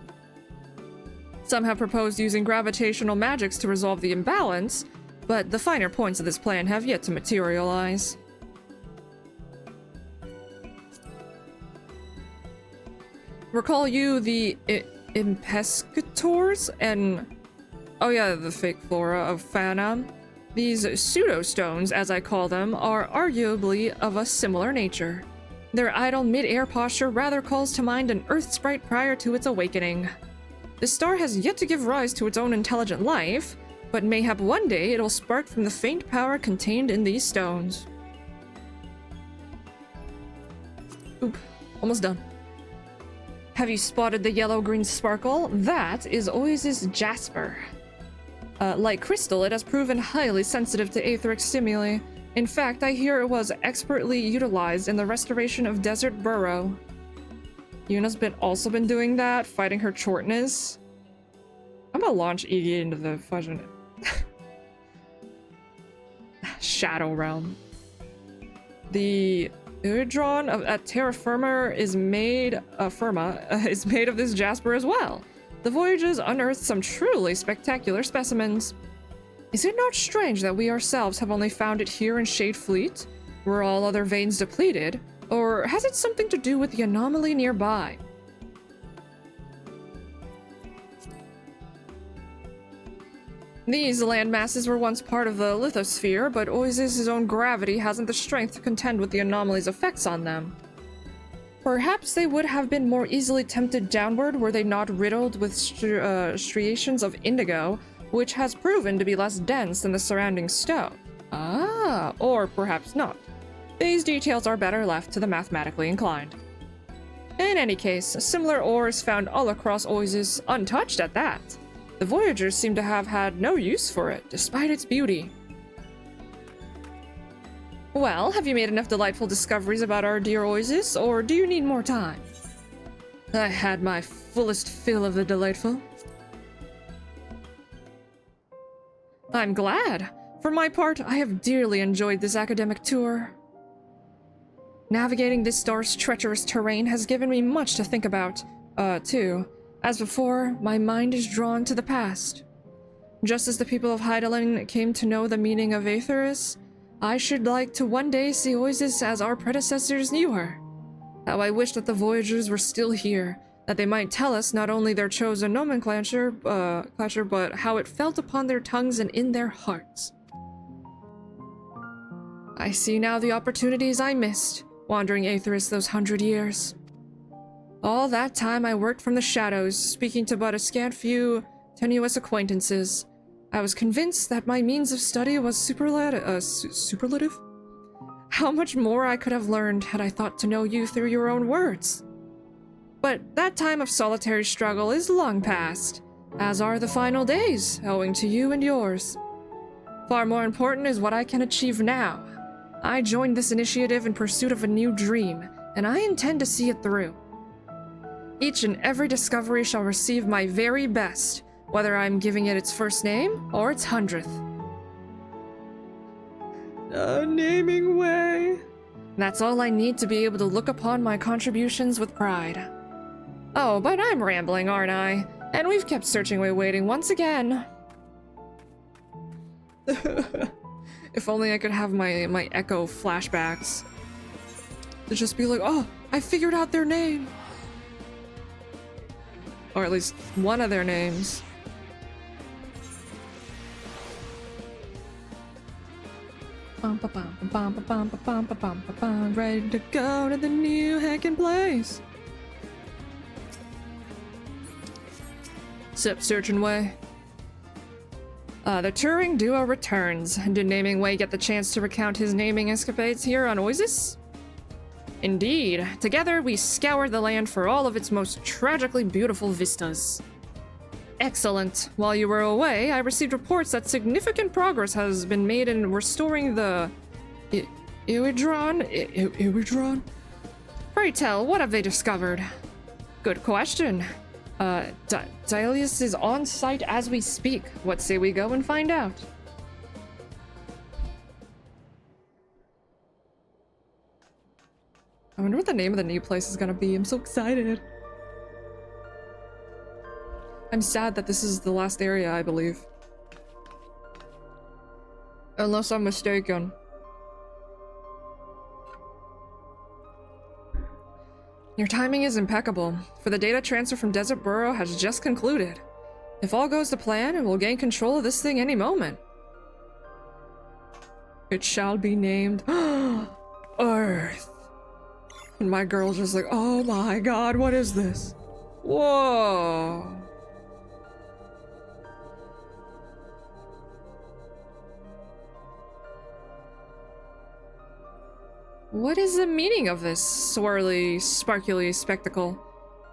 Some have proposed using gravitational magics to resolve the imbalance, but the finer points of this plan have yet to materialize. Recall you the Impescators and... oh yeah, the fake flora of Phantom. These pseudo-stones, as I call them, are arguably of a similar nature. Their idle mid-air posture rather calls to mind an Earth sprite prior to its awakening. The star has yet to give rise to its own intelligent life, but mayhap one day it'll spark from the faint power contained in these stones. Oop, almost done. Have you spotted the yellow-green sparkle? That is Oasis jasper. Like crystal, it has proven highly sensitive to aetheric stimuli. In fact, I hear it was expertly utilized in the restoration of Desert Burrow. Yuna's also been doing that, fighting her shortness. I'm gonna launch Iggy into the fucking Shadow Realm. The Udron at Terra Firma is made of this jasper as well. The voyages unearthed some truly spectacular specimens. Is it not strange that we ourselves have only found it here in Shade Fleet? Were all other veins depleted? Or has it something to do with the anomaly nearby? These landmasses were once part of the lithosphere, but Oasis's own gravity hasn't the strength to contend with the anomaly's effects on them. Perhaps they would have been more easily tempted downward were they not riddled with striations of indigo, which has proven to be less dense than the surrounding stone. Ah, or perhaps not. These details are better left to the mathematically inclined. In any case, similar ore is found all across Oasis, untouched at that. The Voyagers seem to have had no use for it, despite its beauty. Well, have you made enough delightful discoveries about our dear Oasis, or do you need more time? I had my fullest fill of the delightful. I'm glad. For my part, I have dearly enjoyed this academic tour. Navigating this star's treacherous terrain has given me much to think about, too. As before, my mind is drawn to the past. Just as the people of Hydaelyn came to know the meaning of Aetheris, I should like to one day see Oasis as our predecessors knew her. How I wish that the Voyagers were still here, that they might tell us not only their chosen nomenclature, but how it felt upon their tongues and in their hearts. I see now the opportunities I missed, wandering Aetheris those 100 years. All that time I worked from the shadows, speaking to but a scant few tenuous acquaintances. I was convinced that my means of study was superlative? How much more I could have learned had I thought to know you through your own words. But that time of solitary struggle is long past, as are the final days, owing to you and yours. Far more important is what I can achieve now. I joined this initiative in pursuit of a new dream, and I intend to see it through. Each and every discovery shall receive my very best, whether I'm giving it its first name or its 100th. A naming way. That's all I need to be able to look upon my contributions with pride. Oh, but I'm rambling, aren't I? And we've kept searching while waiting once again. If only I could have my Echo flashbacks. To just be like, oh, I figured out their name. Or at least one of their names. Ready to go to the new heckin' place. Sip searching way. The touring duo returns. Did Naming Way get the chance to recount his naming escapades here on Oasis? Indeed. Together, we scoured the land for all of its most tragically beautiful vistas. Excellent. While you were away, I received reports that significant progress has been made in restoring the Iwidron? Pray tell, what have they discovered? Good question. Dilius is on site as we speak. What say we go and find out? I wonder what the name of the new place is gonna be. I'm so excited. I'm sad that this is the last area, I believe. Unless I'm mistaken. Your timing is impeccable, for the data transfer from Desert Burrow has just concluded. If all goes to plan, we'll gain control of this thing any moment. It shall be named Earth. And my girl's just like, oh my god, what is this? Whoa. What is the meaning of this swirly, sparkly spectacle?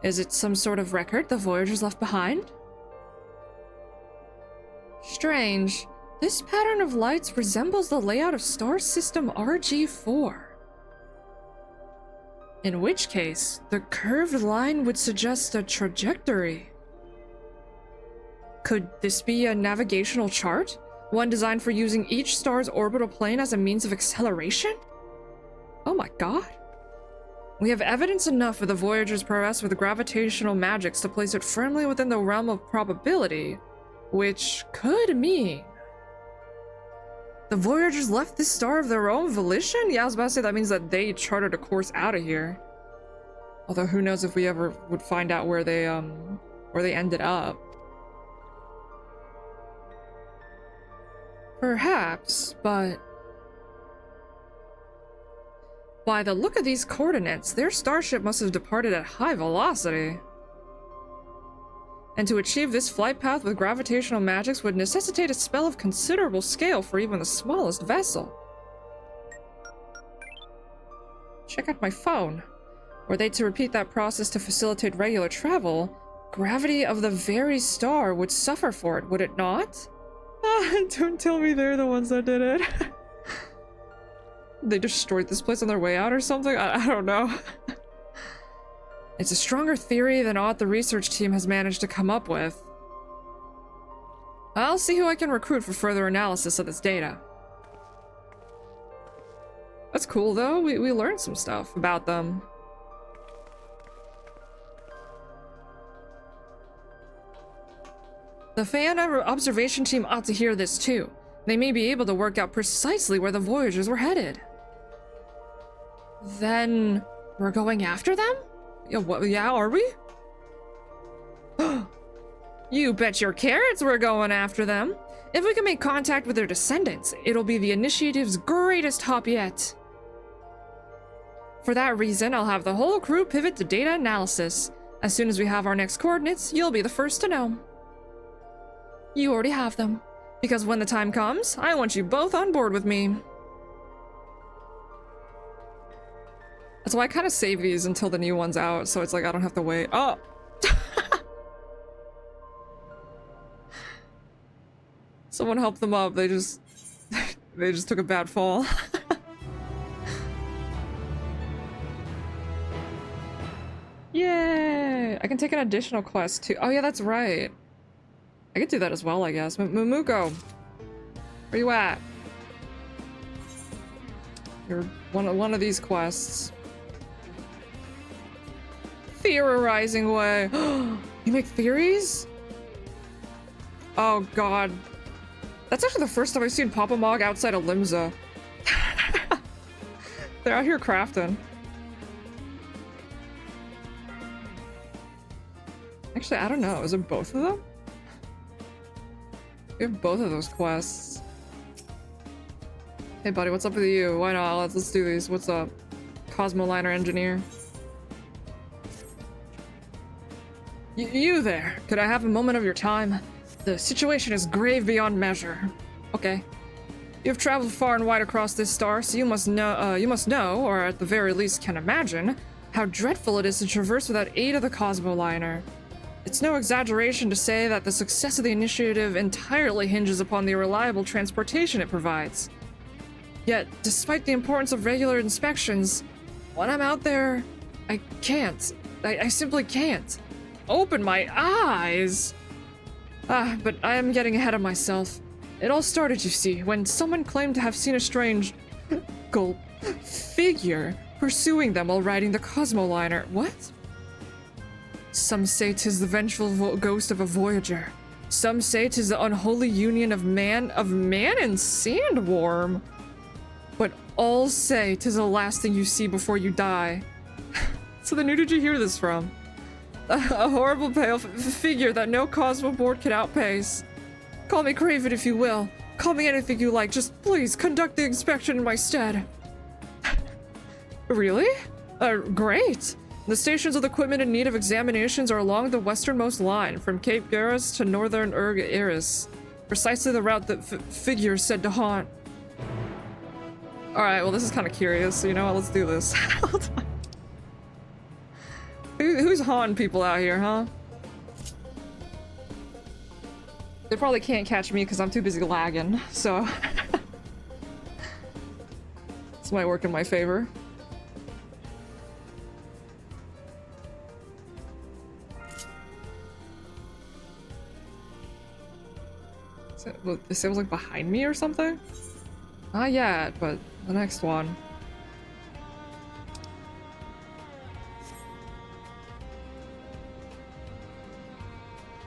Is it some sort of record the Voyagers left behind? Strange. This pattern of lights resembles the layout of star system RG4. In which case, the curved line would suggest a trajectory. Could this be a navigational chart? One designed for using each star's orbital plane as a means of acceleration? Oh my god. We have evidence enough of the Voyager's prowess with gravitational magics to place it firmly within the realm of probability, which could mean the Voyagers left this star of their own volition? Yeah, I was about to say that means that they charted a course out of here. Although who knows if we ever would find out where they ended up. Perhaps, but by the look of these coordinates, their starship must have departed at high velocity. And to achieve this flight path with gravitational magics would necessitate a spell of considerable scale for even the smallest vessel. Check out my phone. Were they to repeat that process to facilitate regular travel, gravity of the very star would suffer for it, would it not? Don't tell me they're the ones that did it. They destroyed this place on their way out or something? I don't know. It's a stronger theory than aught the research team has managed to come up with. I'll see who I can recruit for further analysis of this data. That's cool though, we learned some stuff about them. The fan observation team ought to hear this too. They may be able to work out precisely where the Voyagers were headed. Then we're going after them? Yeah, what, yeah, are we? You bet your carrots we're going after them. If we can make contact with their descendants, it'll be the initiative's greatest hop yet. For that reason, I'll have the whole crew pivot to data analysis. As soon as we have our next coordinates, you'll be the first to know. You already have them, because when the time comes, I want you both on board with me. That's why I kind of save these until the new one's out, so it's like I don't have to wait. Oh! Someone helped them up, they just took a bad fall. Yay! I can take an additional quest too. Oh yeah, that's right. I could do that as well, I guess. Mumuko! Where you at? You're one of these quests. Theorizing way. You make theories? Oh god. That's actually the first time I've seen Papa Mog outside of Limsa. They're out here crafting. Actually, I don't know. Is it both of them? We have both of those quests. Hey buddy, what's up with you? Why not? Let's do these. What's up? Cosmoliner engineer. You there. Could I have a moment of your time? The situation is grave beyond measure. Okay. You've traveled far and wide across this star, so you must know, or at the very least can imagine, how dreadful it is to traverse without aid of the Cosmoliner. It's no exaggeration to say that the success of the initiative entirely hinges upon the reliable transportation it provides. Yet, despite the importance of regular inspections, when I'm out there, I can't. I simply can't. Open my eyes! But I am getting ahead of myself. It all started, you see, when someone claimed to have seen a strange... gulp... figure pursuing them while riding the Cosmoliner. What? Some say 'tis the vengeful ghost of a voyager. Some say 'tis the unholy union of man and sandworm. But all say 'tis the last thing you see before you die. So then who did you hear this from? A horrible pale figure that no Cosmo board can outpace. Call me craven if you will. Call me anything you like. Just please conduct the inspection in my stead. Really? Great. The stations with equipment in need of examinations are along the westernmost line, from Cape Garrus to northern Iris. Precisely the route that figure said to haunt. Alright, well this is kind of curious, so you know what, let's do this. Hold on. Who's haunting people out here, huh? They probably can't catch me because I'm too busy lagging, so... This might work in my favor. This was like behind me or something? Not yet, but the next one.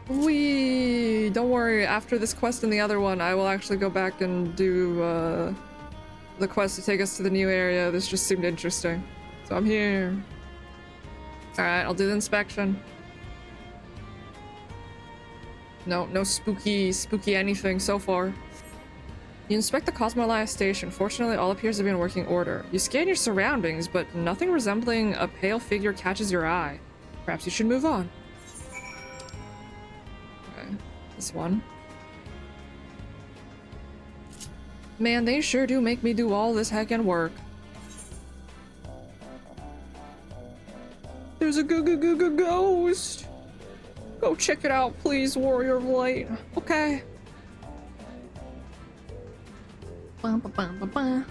Wee! Don't worry, after this quest and the other one, I will actually go back and do the quest to take us to the new area. This just seemed interesting. So I'm here. Alright, I'll do the inspection. No spooky anything so far. You inspect the Cosmolaya station. Fortunately, all appears to be in working order. You scan your surroundings, but nothing resembling a pale figure catches your eye. Perhaps you should move on. Okay, this one. Man, they sure do make me do all this heckin' work. There's a ghost! Go check it out, please, Warrior of Light. Okay. Bum, ba, bum, ba, ba.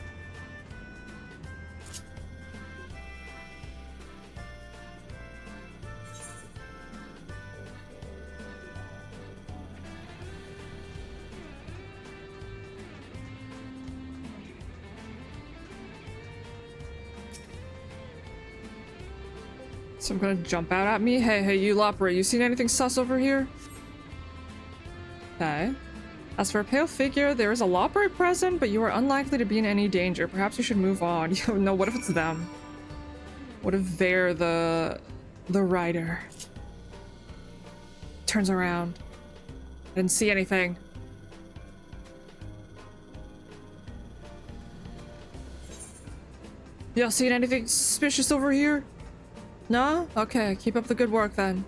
Some gonna jump out at me? Hey, you Lopera, you seen anything sus over here? Okay. As for a pale figure, there is a Lopera present, but you are unlikely to be in any danger. Perhaps you should move on. No, what if it's them? What if they're the rider? Turns around. I didn't see anything. Y'all seen anything suspicious over here? No? Okay, keep up the good work then.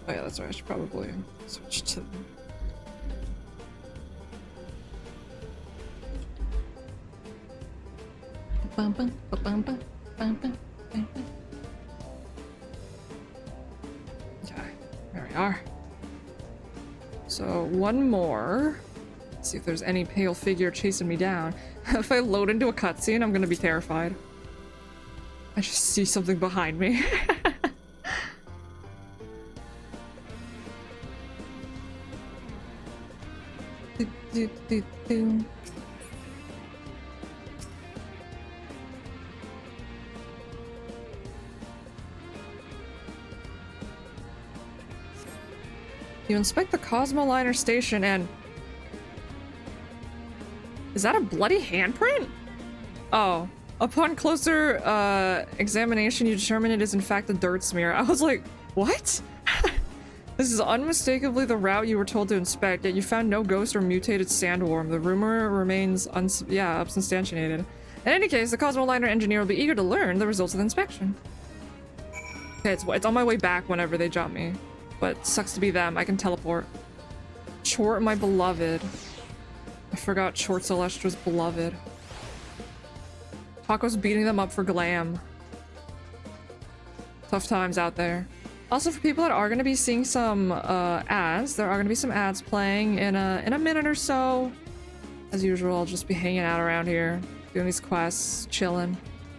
Oh yeah, that's right, I should probably switch to... Okay, there we are. So, one more. Let's see if there's any pale figure chasing me down. If I load into a cutscene, I'm gonna be terrified. I just see something behind me. You inspect the Cosmoliner station and... Is that a bloody handprint? Oh. Upon closer examination, you determine it is in fact a dirt smear. I was like, what? This is unmistakably the route you were told to inspect, yet you found no ghost or mutated sandworm. The rumor remains unsubstantiated. In any case, the Cosmoliner engineer will be eager to learn the results of the inspection. Okay, it's on my way back whenever they jump me. But sucks to be them. I can teleport. Chort, my beloved. I forgot Chort Celestra's beloved. Taco's beating them up for glam. Tough times out there. Also, for people that are going to be seeing some ads, there are going to be some ads playing in a minute or so. As usual, I'll just be hanging out around here, doing these quests, chilling,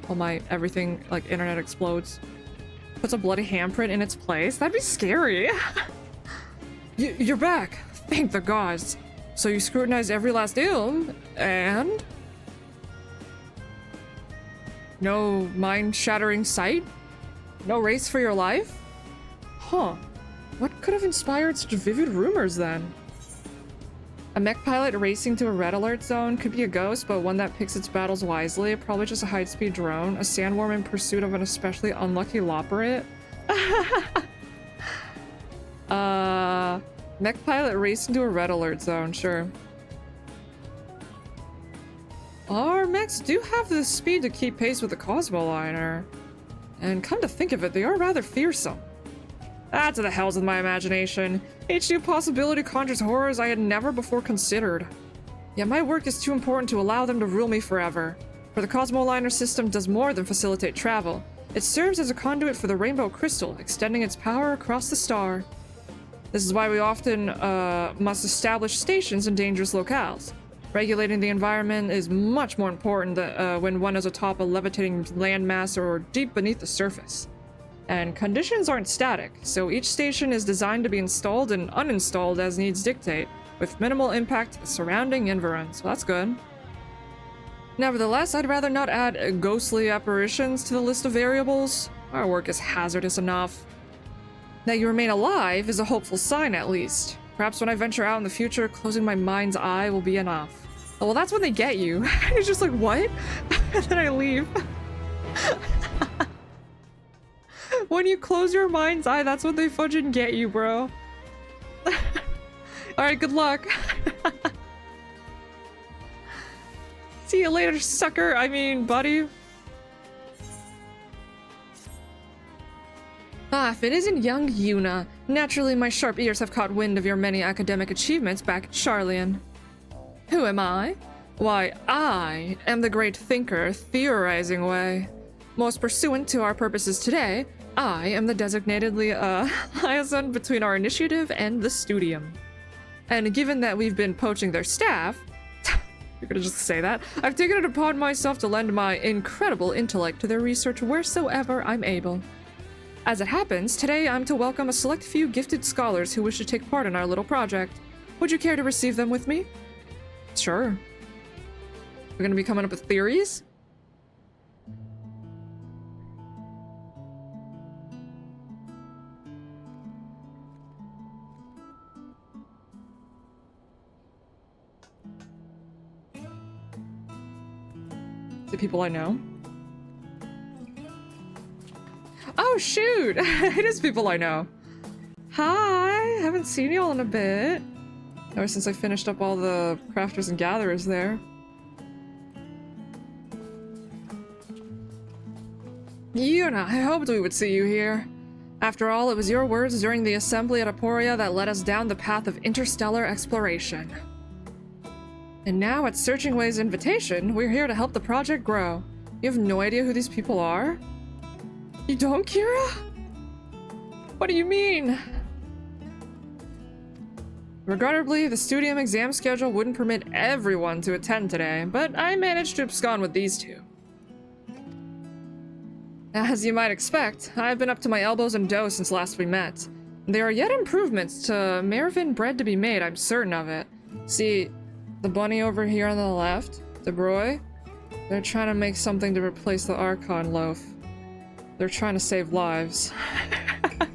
while my everything, like, internet explodes. Puts a bloody handprint in its place? That'd be scary. You're back! Thank the gods! So you scrutinized every last ill, and... no mind-shattering sight? No race for your life? Huh. What could have inspired such vivid rumors then? A mech pilot racing to a red alert zone could be a ghost, but one that picks its battles wisely. Probably just a high-speed drone. A sandworm in pursuit of an especially unlucky loperate. Mech pilot racing to a red alert zone, sure. Our mechs do have the speed to keep pace with the Cosmoliner. And come to think of it, they are rather fearsome. Ah, to the hells with my imagination. Each new possibility conjures horrors I had never before considered. Yet my work is too important to allow them to rule me forever. For the Cosmoliner system does more than facilitate travel. It serves as a conduit for the Rainbow Crystal, extending its power across the star. This is why we often must establish stations in dangerous locales. Regulating the environment is much more important than, when one is atop a levitating landmass or deep beneath the surface. And conditions aren't static, so each station is designed to be installed and uninstalled as needs dictate, with minimal impact to the surrounding environs, so that's good. Nevertheless, I'd rather not add ghostly apparitions to the list of variables. Our work is hazardous enough. That you remain alive is a hopeful sign, at least. Perhaps when I venture out in the future, closing my mind's eye will be enough. Oh, well, that's when they get you. It's just like, what? And then I leave. When you close your mind's eye, that's when they fudging get you, bro. Alright, good luck. See you later, sucker. I mean, buddy. Ah, if it isn't young Yuna. Naturally, my sharp ears have caught wind of your many academic achievements back at Charlian. Who am I? Why, I am the great thinker, theorizing way. Most pursuant to our purposes today, I am the designated liaison between our initiative and the studium. And given that we've been poaching their staff, you're gonna just say that, I've taken it upon myself to lend my incredible intellect to their research wheresoever I'm able. As it happens, today I'm to welcome a select few gifted scholars who wish to take part in our little project. Would you care to receive them with me? Sure. We're gonna be coming up with theories? The people I know. Oh shoot! It is people I know. Hi! Haven't seen y'all in a bit. Ever since I finished up all the crafters and gatherers there. Yuna, I hoped we would see you here. After all, it was your words during the assembly at Aporia that led us down the path of interstellar exploration. And now, at Searching Way's invitation, we're here to help the project grow. You have no idea who these people are? You don't, Kira? What do you mean? Regrettably, the studium exam schedule wouldn't permit everyone to attend today, but I managed to abscond with these two. As you might expect, I've been up to my elbows in dough since last we met. There are yet improvements to Mervin bread to be made, I'm certain of it. See, the bunny over here on the left, De Broy, they're trying to make something to replace the Archon loaf. They're trying to save lives. They're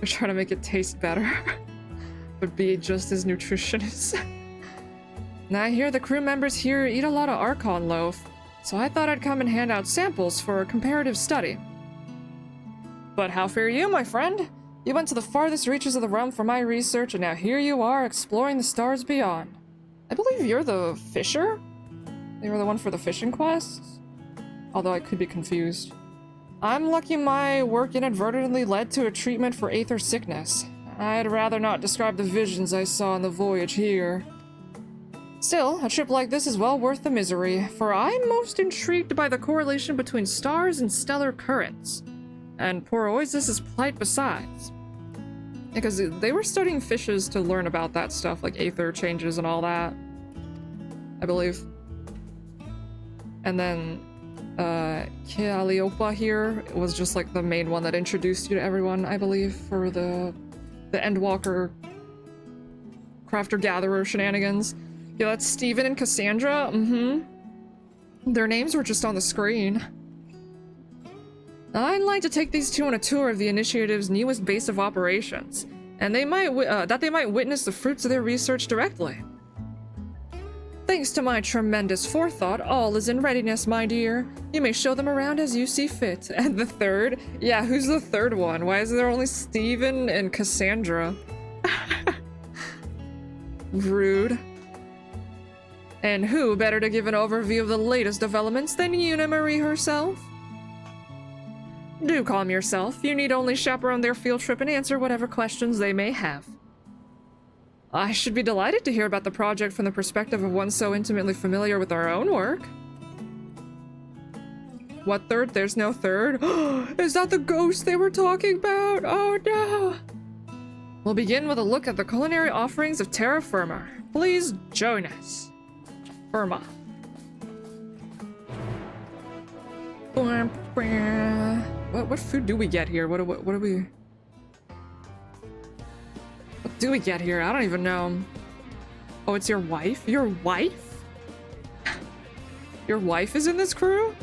trying to make it taste better, but be just as nutritious. Now I hear the crew members here eat a lot of Archon loaf, so I thought I'd come and hand out samples for a comparative study. But how fare you, my friend? You went to the farthest reaches of the realm for my research, and now here you are, exploring the stars beyond. I believe you're the fisher? You were the one for the fishing quests? Although I could be confused. I'm lucky my work inadvertently led to a treatment for aether sickness. I'd rather not describe the visions I saw on the voyage here. Still, a trip like this is well worth the misery, for I'm most intrigued by the correlation between stars and stellar currents. and poor Oasis' plight besides. Because they were studying fishes to learn about that stuff, like aether changes and all that, I believe. And then Calliope here was just like the main one that introduced you to everyone, I believe, for the Endwalker crafter-gatherer shenanigans. Yeah, that's Steven and Cassandra. Their names were just on the screen. I'd like to take these two on a tour of the initiative's newest base of operations, and they might witness the fruits of their research directly. Thanks to my tremendous forethought, all is in readiness, my dear. You may show them around as you see fit. And the third? Yeah, who's the third one? Why is there only Steven and Cassandra? Rude. And who better to give an overview of the latest developments than Una Marie herself? Do calm yourself. You need only chaperone their field trip and answer whatever questions they may have. I should be delighted to hear about the project from the perspective of one so intimately familiar with our own work. What third? There's no third? Is that the ghost they were talking about? Oh no! We'll begin with a look at the culinary offerings of terra firma. Please join us. Firma. What food do we get here? What do we get here? I don't even know. Oh, it's your wife? Your wife? Your wife is in this crew?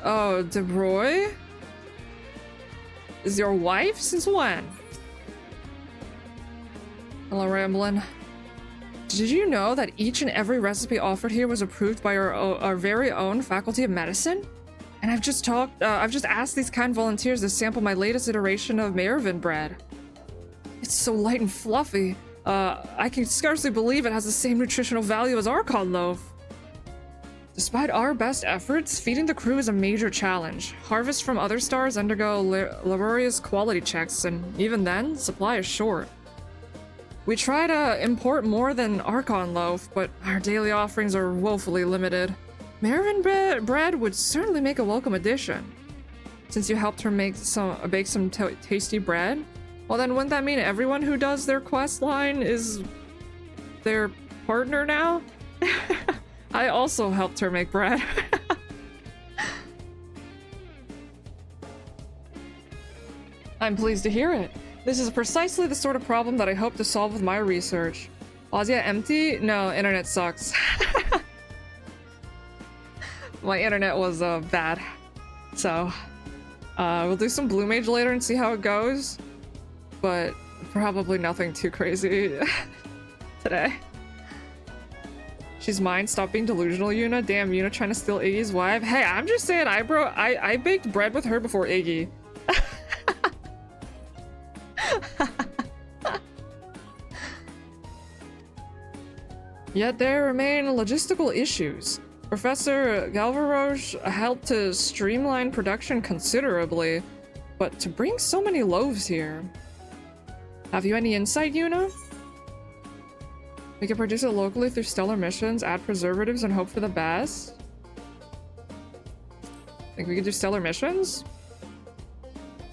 Oh, DeBroy? Is your wife? Since when? Hello, Ramblin'. Did you know that each and every recipe offered here was approved by our very own Faculty of Medicine? And I've just asked these kind volunteers to sample my latest iteration of Mervyn bread. It's so light and fluffy. I can scarcely believe it has the same nutritional value as Archon loaf. Despite our best efforts, feeding the crew is a major challenge. Harvests from other stars undergo laborious quality checks, and even then, supply is short. We try to import more than Archon loaf, but our daily offerings are woefully limited. Mervyn bread would certainly make a welcome addition. Since you helped her bake some tasty bread, well then wouldn't that mean everyone who does their quest line is their partner now? I also helped her make bread. I'm pleased to hear it. This is precisely the sort of problem that I hope to solve with my research. Bozja empty? No, internet sucks. My internet was bad. So, we'll do some Blue Mage later and see how it goes. But probably nothing too crazy today. She's mine. Stop being delusional, Una. Damn, Una trying to steal Iggy's wife. Hey, I'm just saying, I baked bread with her before Iggy. Yet there remain logistical issues. Professor Galvaroche helped to streamline production considerably, but to bring so many loaves here. Have you any insight, Una? We can produce it locally through stellar missions, add preservatives, and hope for the best. Think we could do stellar missions?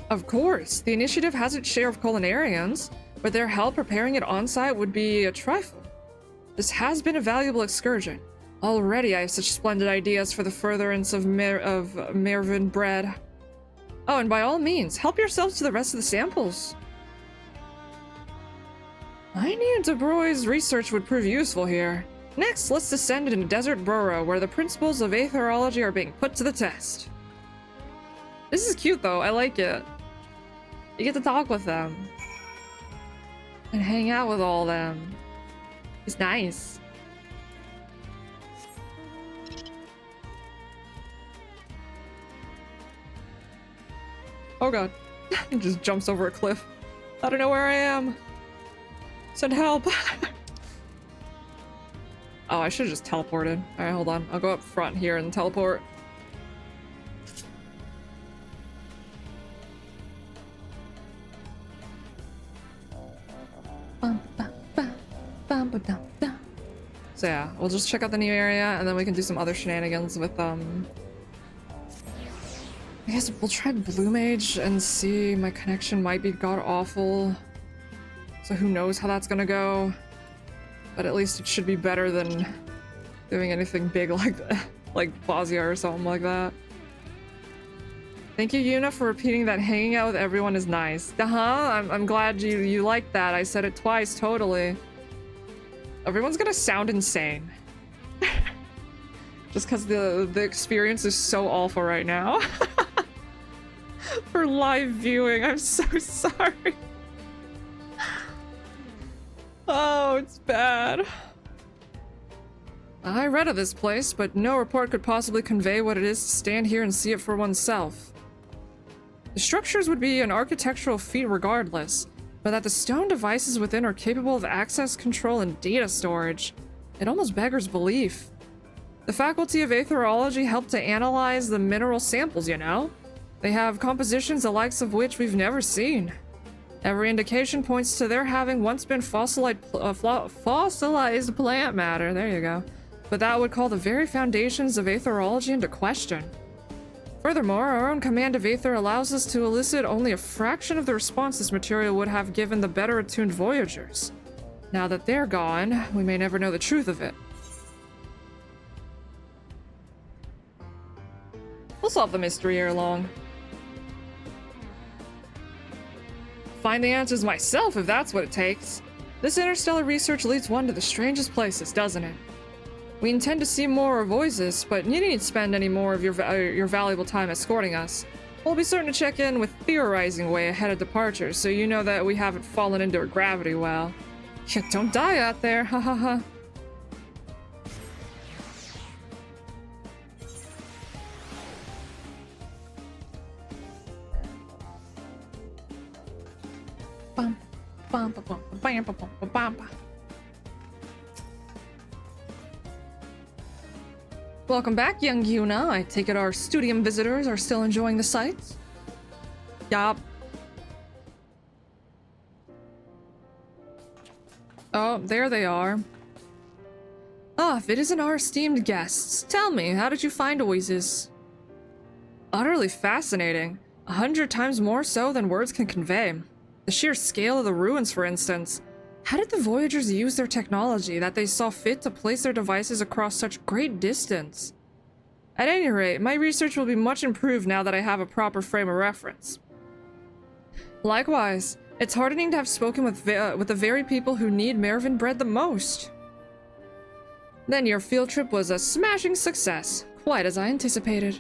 Of course, the initiative has its share of culinarians, but their help preparing it on-site would be a trifle. This has been a valuable excursion. Already I have such splendid ideas for the furtherance of Mervyn bread. Oh, and by all means, help yourselves to the rest of the samples. I knew De Broy's research would prove useful here. Next, let's descend into Desert Burrow, where the principles of aetherology are being put to the test. This is cute, though. I like it. You get to talk with them. And hang out with all them. It's nice. Oh god. He just jumps over a cliff. I don't know where I am. Send help. Oh, I should have just teleported. Alright, hold on. I'll go up front here and teleport. So yeah, we'll just check out the new area and then we can do some other shenanigans with, I guess we'll try Blue Mage and see. My connection might be god-awful. So who knows how that's gonna go. But at least it should be better than doing anything big like that, like Bozja or something like that. Thank you, Yuna, for repeating that hanging out with everyone is nice. I'm glad you liked that. I said it twice, totally. Everyone's gonna sound insane. Just because the experience is so awful right now. For live viewing, I'm so sorry. Oh, it's bad. I read of this place, but no report could possibly convey what it is to stand here and see it for oneself. The structures would be an architectural feat regardless, but that the stone devices within are capable of access control and data storage, it almost beggars belief. The Faculty of Aetherology helped to analyze the mineral samples, you know? They have compositions the likes of which we've never seen. Every indication points to there having once been fossilized plant matter, there you go. But that would call the very foundations of aetherology into question. Furthermore, our own command of Aether allows us to elicit only a fraction of the response this material would have given the better attuned Voyagers. Now that they're gone, we may never know the truth of it. We'll solve the mystery ere long. Find the answers myself if that's what it takes. This interstellar research leads one to the strangest places, doesn't it? We intend to see more of Oasis, but you needn't spend any more of your valuable time escorting us. We'll be certain to check in with theorizing way ahead of departure, so you know that we haven't fallen into a gravity well. Yeah, don't die out there, ha ha ha. Bum, bum, bum, bum, bam, bum, bum, bum, bum. Welcome back, young Yuna. I take it our studium visitors are still enjoying the sights? Yup. Oh, there they are. Ah, if it isn't our esteemed guests, tell me, how did you find Oasis? Utterly fascinating. 100 times more so than words can convey. The sheer scale of the ruins, for instance. How did the Voyagers use their technology that they saw fit to place their devices across such great distance? At any rate, my research will be much improved now that I have a proper frame of reference. Likewise, it's heartening to have spoken with the very people who need Mervyn bread the most. Then your field trip was a smashing success, quite as I anticipated.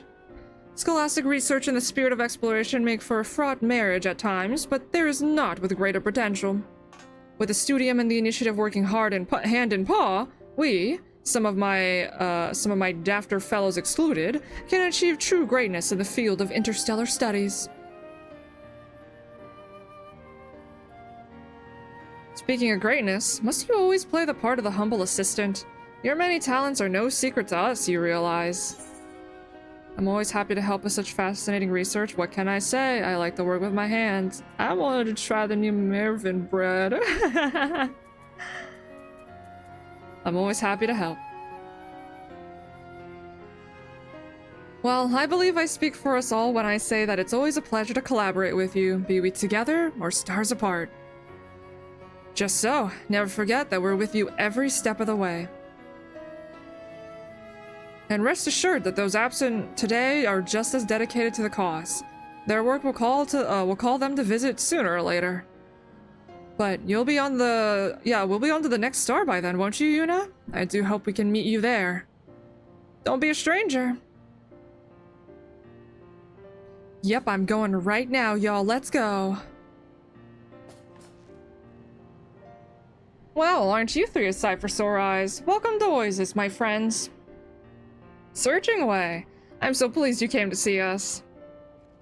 Scholastic research and the spirit of exploration make for a fraught marriage at times, but there is naught with greater potential. With the studium and the initiative working hard and hand in paw, we, some of my dafter fellows excluded, can achieve true greatness in the field of interstellar studies. Speaking of greatness, must you always play the part of the humble assistant? Your many talents are no secret to us, you realize. I'm always happy to help with such fascinating research. What can I say? I like to work with my hands. I wanted to try the new Mervyn bread. I'm always happy to help. Well, I believe I speak for us all when I say that it's always a pleasure to collaborate with you, be we together or stars apart. Just so, never forget that we're with you every step of the way. And rest assured that those absent today are just as dedicated to the cause. Their work will call them to visit sooner or later. But you'll be on the... yeah, we'll be on to the next star by then, won't you, Yuna? I do hope we can meet you there. Don't be a stranger. Yep, I'm going right now, y'all. Let's go. Well, aren't you three a sight for sore eyes? Welcome to Oasis, my friends. Searching away. I'm so pleased you came to see us.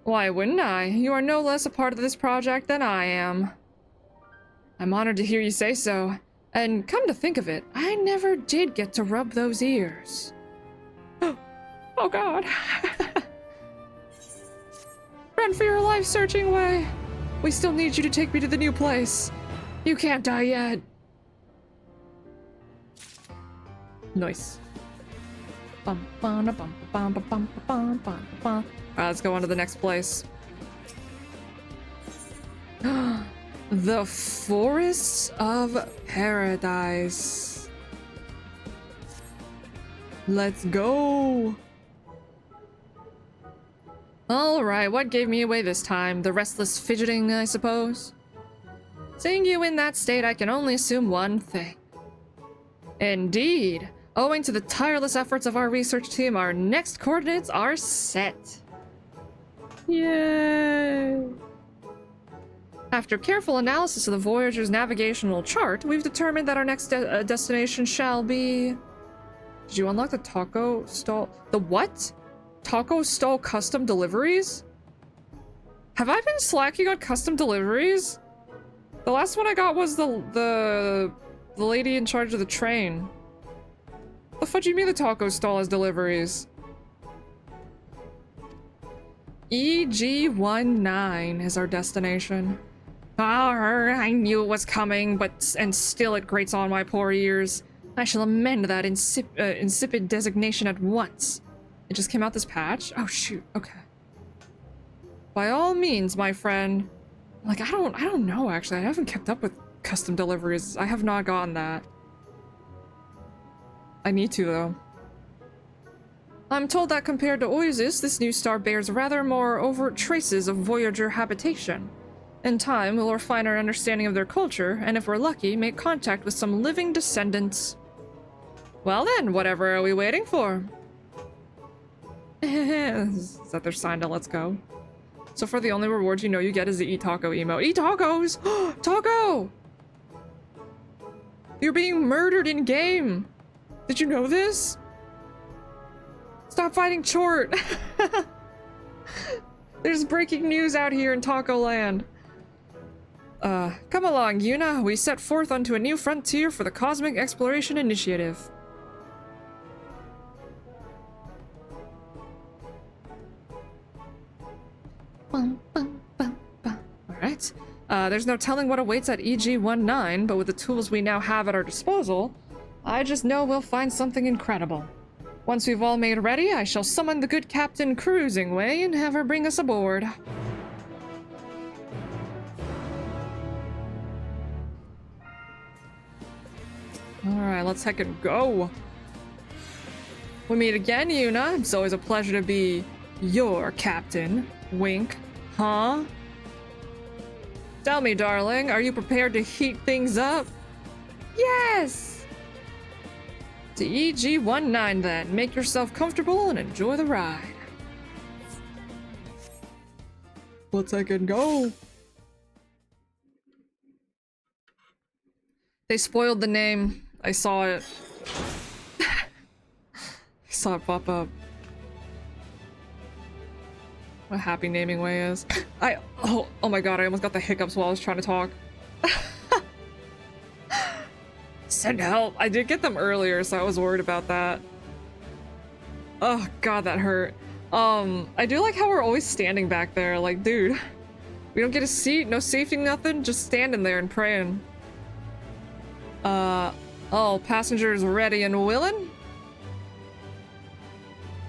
Why wouldn't I? You are no less a part of this project than I am. I'm honored to hear you say so. And come to think of it, I never did get to rub those ears. Oh god. Run for your life, searching away. We still need you to take me to the new place. You can't die yet. Nice. Bum, bum, bum, bum, bum, bum, bum, bum, bum. Alright, let's go on to the next place. The Forests of Paradise. Let's go. Alright, what gave me away this time? The restless fidgeting, I suppose? Seeing you in that state, I can only assume one thing. Indeed. Owing to the tireless efforts of our research team, our next coordinates are set. Yay! After careful analysis of the Voyager's navigational chart, we've determined that our next destination shall be... Did you unlock the taco stall? The what? Taco stall custom deliveries? Have I been slacking on custom deliveries? The last one I got was the lady in charge of the train. The fuck do you mean the taco stall has deliveries? EG-19 is our destination. I knew it was coming, and still it grates on my poor ears. I shall amend that insipid designation at once. It just came out this patch? Oh shoot, okay. By all means, my friend. Like, I don't know actually. I haven't kept up with custom deliveries. I have not gotten that. I need to though. I'm told that compared to Oasis, this new star bears rather more overt traces of Voyager habitation. In time, we'll refine our understanding of their culture, and if we're lucky, make contact with some living descendants. Well then, whatever are we waiting for? Is that their sign to let's go? So far the only reward you know you get is the Eat Taco emote. Eat tacos! Taco! You're being murdered in game! Did you know this? Stop fighting Chort! There's breaking news out here in Taco Land. Come along, Yuna. We set forth onto a new frontier for the Cosmic Exploration Initiative. Alright. There's no telling what awaits at EG-19, but with the tools we now have at our disposal, I just know we'll find something incredible. Once we've all made ready, I shall summon the good Captain Cruising Way and have her bring us aboard. Alright, let's heck and go. We meet again, Yuna. It's always a pleasure to be your captain. Wink. Huh? Tell me, darling, are you prepared to heat things up? Yes! To EG-19 then. Make yourself comfortable and enjoy the ride. Let's heck and go. They spoiled the name. I saw it. I saw it pop up. What a happy naming way is. Oh my god, I almost got the hiccups while I was trying to talk. Send help. I did get them earlier, so I was worried about that. Oh god, that hurt. I do like how we're always standing back there. Like, dude, we don't get a seat, no safety, nothing, just standing there and praying. All passengers ready and willing?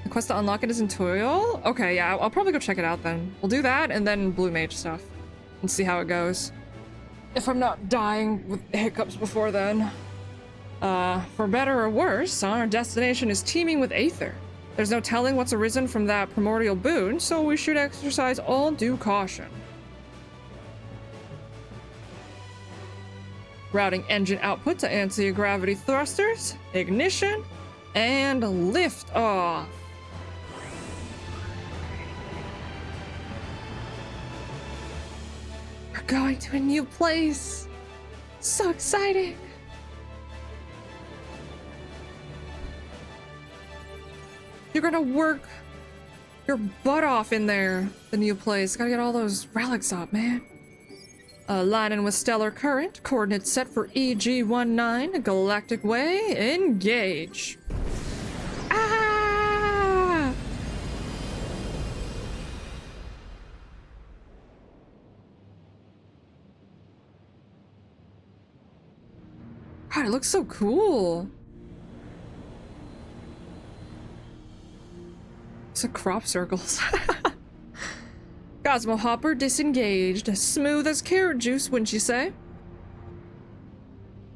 The quest to unlock it is in tutorial? Okay, yeah, I'll probably go check it out then. We'll do that and then Blue Mage stuff. And see how it goes. If I'm not dying with hiccups before then. For better or worse, our destination is teeming with aether. There's no telling what's arisen from that primordial boon, so we should exercise all due caution. Routing engine output to anti-gravity thrusters, ignition, and lift off. We're going to a new place. So exciting. You're gonna work your butt off in there, the new place. Gotta get all those relics up, man. Lining with stellar current, coordinates set for EG-19, Galactic Way, engage. Ah! God, it looks so cool. to crop circles. Cosmo Hopper disengaged. Smooth as carrot juice, wouldn't you say?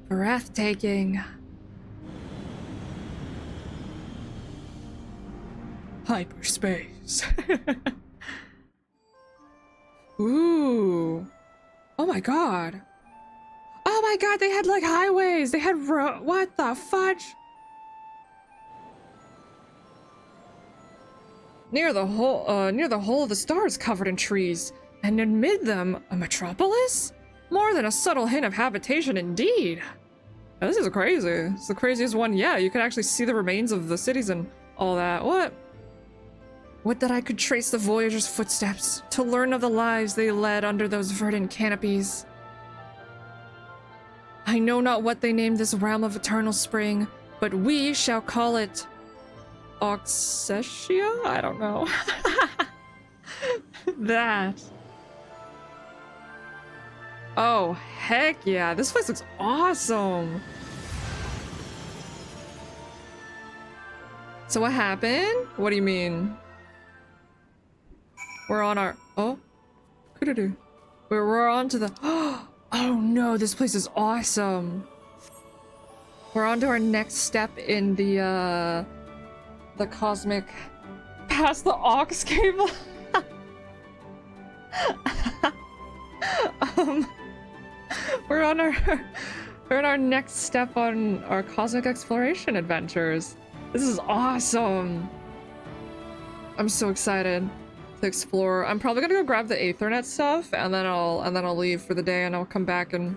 Breathtaking. Hyperspace. Ooh. Oh my god. Oh my god, they had like highways. They had what the fudge? Near the hole of the stars covered in trees, and amid them, a metropolis? More than a subtle hint of habitation indeed. Now, this is crazy. It's the craziest one yet. You can actually see the remains of the cities and all that. What? Would that I could trace the Voyager's footsteps, to learn of the lives they led under those verdant canopies. I know not what they named this realm of eternal spring, but we shall call it Oxetia? I don't know. That. Oh, heck yeah. This place looks awesome. So what happened? What do you mean? We're on our... Oh? Could-do. We're on to the... Oh no, this place is awesome. We're on to our next step in the cosmic... Past the aux cable. We're on our next step on our cosmic exploration adventures. This is awesome. I'm so excited to explore. I'm probably gonna go grab the Aethernet stuff, and then I'll leave for the day, and I'll come back and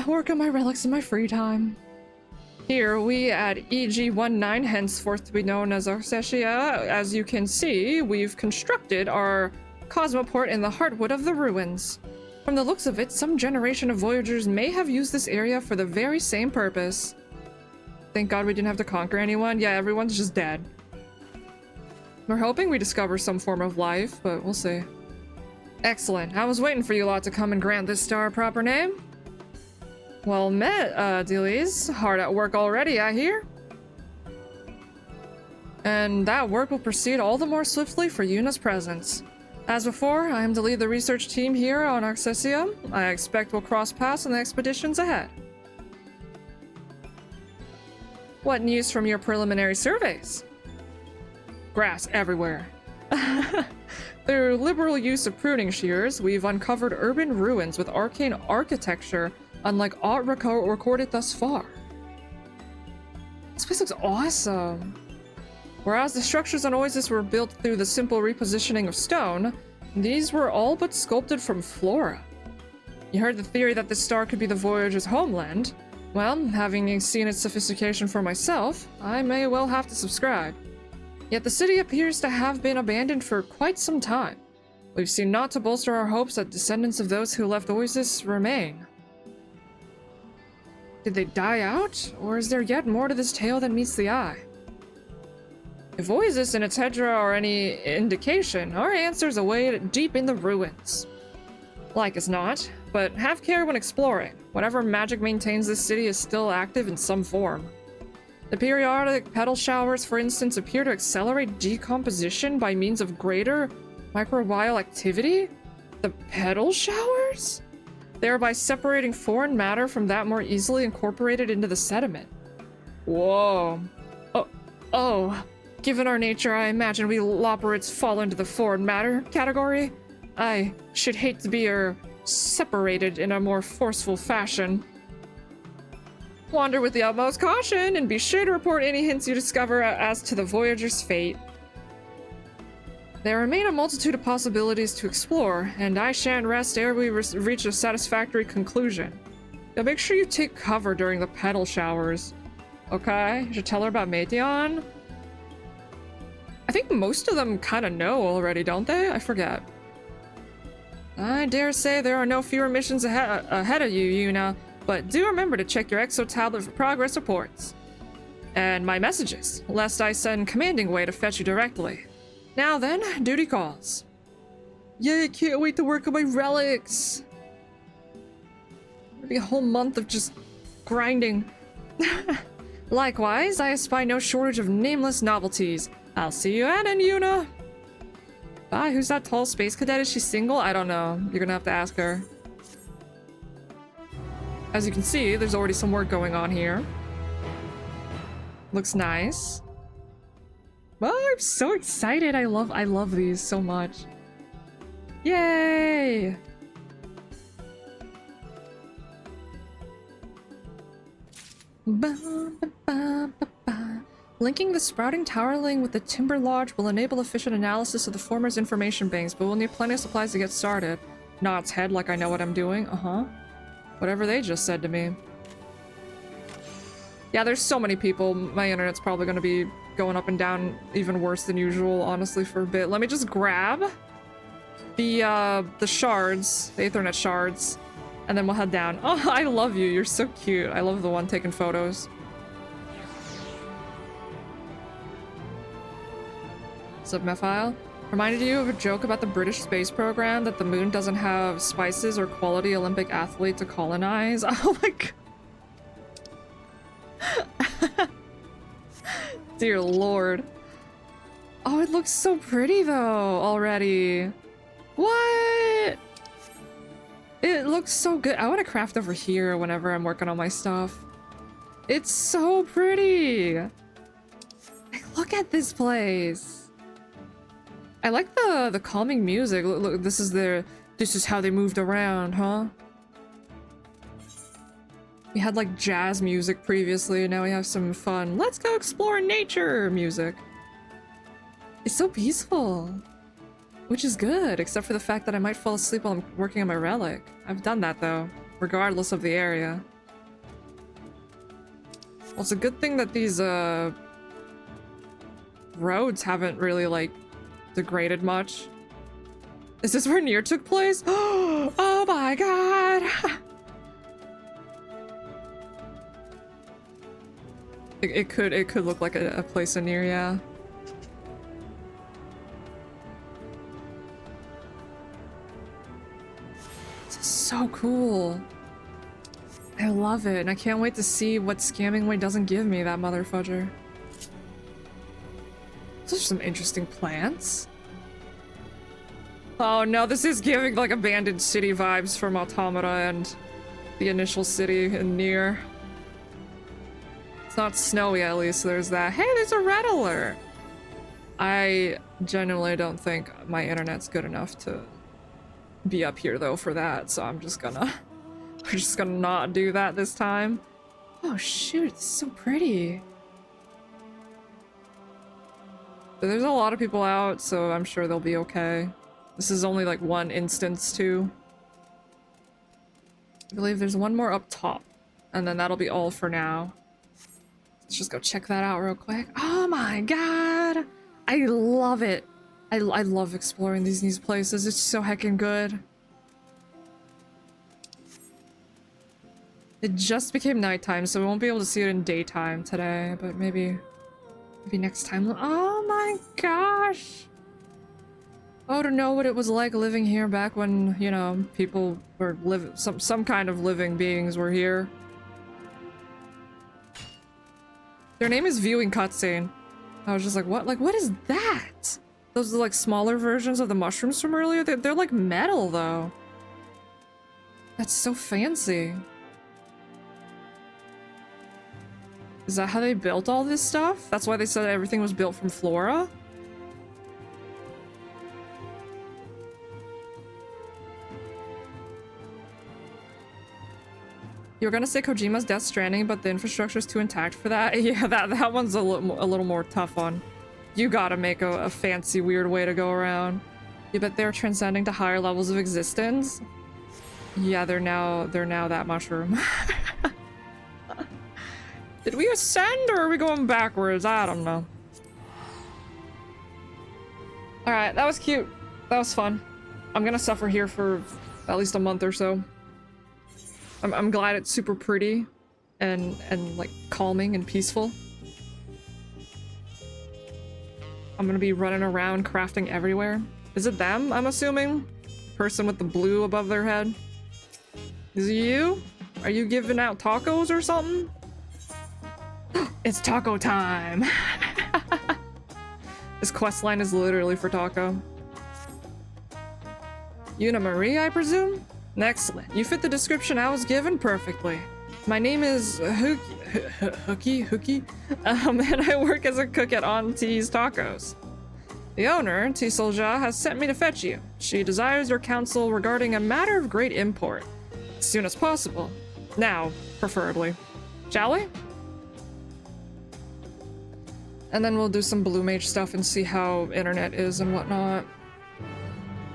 work on my relics in my free time. Here we at EG-19, henceforth to be known as Oxetia. As you can see, we've constructed our cosmoport in the heartwood of the ruins. From the looks of it, some generation of Voyagers may have used this area for the very same purpose. Thank God we didn't have to conquer anyone. Yeah, everyone's just dead. We're hoping we discover some form of life, but we'll see. Excellent. I was waiting for you lot to come and grant this star a proper name. Well met, dealies. Hard at work already, I hear. And that work will proceed all the more swiftly for Yuna's presence. As before, I am to lead the research team here on Oxetia. I expect we'll cross paths in the expeditions ahead. What news from your preliminary surveys? Grass everywhere. Through liberal use of pruning shears, we've uncovered urban ruins with arcane architecture unlike aught recorded thus far. This place looks awesome. Whereas the structures on Oasis were built through the simple repositioning of stone, these were all but sculpted from flora. You heard the theory that this star could be the Voyager's homeland. Well, having seen its sophistication for myself, I may well have to subscribe. Yet the city appears to have been abandoned for quite some time. We've seen naught to bolster our hopes that descendants of those who left Oasis remain. Did they die out? Or is there yet more to this tale than meets the eye? If Oasis and its hedgerow are any indication, our answer's away deep in the ruins. Like as not, but have care when exploring. Whatever magic maintains this city is still active in some form. The periodic petal showers, for instance, appear to accelerate decomposition by means of greater microbial activity? The petal showers? Thereby separating foreign matter from that more easily incorporated into the sediment. Whoa. Oh. Given our nature, I imagine we loperids fall into the foreign matter category. I should hate to be separated in a more forceful fashion. Wander with the utmost caution, and be sure to report any hints you discover as to the Voyager's fate. There remain a multitude of possibilities to explore, and I shan't rest ere we reach a satisfactory conclusion. Now make sure you take cover during the petal showers. Okay? You should tell her about Meteon. I think most of them kind of know already, don't they? I forget. I dare say there are no fewer missions ahead of you, Yuna, but do remember to check your exo tablet for progress reports. And my messages, lest I send commanding way to fetch you directly. Now then, duty calls. Yay, can't wait to work on my relics! It'll be a whole month of just grinding. Likewise, I espy no shortage of nameless novelties. I'll see you at it, Yuna. Bye. Who's that tall space cadet? Is she single? I don't know. You're gonna have to ask her. As you can see, there's already some work going on here. Looks nice. Oh, I'm so excited. I love these so much. Yay! Linking the sprouting towerling with the timber lodge will enable efficient analysis of the former's information banks, but we'll need plenty of supplies to get started. Nods head like I know what I'm doing. Whatever they just said to me. Yeah, there's so many people. My internet's probably gonna be going up and down even worse than usual, honestly, for a bit. Let me just grab the shards, the Ethernet shards, and then we'll head down. Oh, I love you. You're so cute. I love the one taking photos. What's up, Mephile? Reminded you of a joke about the British space program that the moon doesn't have spices or quality Olympic athlete to colonize. Oh my god. Dear lord. Oh, it looks so pretty though already. What? It looks so good. I want to craft over here whenever I'm working on my stuff. It's so pretty. Like, look at this place. I like the calming music. Look, this is how they moved around, huh? We had like jazz music previously, and now we have some fun let's go explore nature music. It's so peaceful. Which is good, except for the fact that I might fall asleep while I'm working on my relic. I've done that though, regardless of the area. Well, it's a good thing that these roads haven't really like degraded much. Is this where Nier took place? Oh my god! It could look like a place in Nier, yeah. This is so cool. I love it, and I can't wait to see what Scamming Way doesn't give me, that mother fudger. Those are some interesting plants. Oh no, this is giving like abandoned city vibes from Automata and the initial city in Nier. It's not snowy, at least there's that. Hey, there's a red alert! I genuinely don't think my internet's good enough to be up here though for that, so I'm just gonna we're just gonna not do that this time. Oh shoot, it's so pretty. There's a lot of people out, so I'm sure they'll be okay. This is only like one instance too. I believe there's one more up top, and then that'll be all for now. Let's just go check that out real quick. Oh my god! I love it. I love exploring these places. It's so heckin' good. It just became nighttime, so we won't be able to see it in daytime today, but maybe next time. Oh my gosh! Oh, to know what it was like living here back when, you know, people were some kind of living beings were here. Their name is Viewing Cutscene. I was just like, what? Like, what is that? Those are like smaller versions of the mushrooms from earlier? They're like metal, though. That's so fancy. Is that how they built all this stuff? That's why they said everything was built from flora? You were gonna say Kojima's Death Stranding, but the infrastructure is too intact for that. Yeah, that one's a little more tough one. You gotta make a fancy, weird way to go around. You bet they're transcending to higher levels of existence? Yeah, they're now that mushroom. Did we ascend or are we going backwards? I don't know. Alright, that was cute. That was fun. I'm gonna suffer here for at least a month or so. I'm glad it's super pretty and like calming and peaceful. I'm gonna be running around crafting everywhere. Is it them, I'm assuming? Person with the blue above their head? Is it you? Are you giving out tacos or something? It's taco time! This questline is literally for Taco. Una Marie, I presume? Excellent. You fit the description I was given perfectly. My name is Hookie, and I work as a cook at Auntie's Tacos. The owner, T. Solja, has sent me to fetch you. She desires your counsel regarding a matter of great import. As soon as possible. Now, preferably. Shall we? And then we'll do some Blue Mage stuff and see how internet is and whatnot.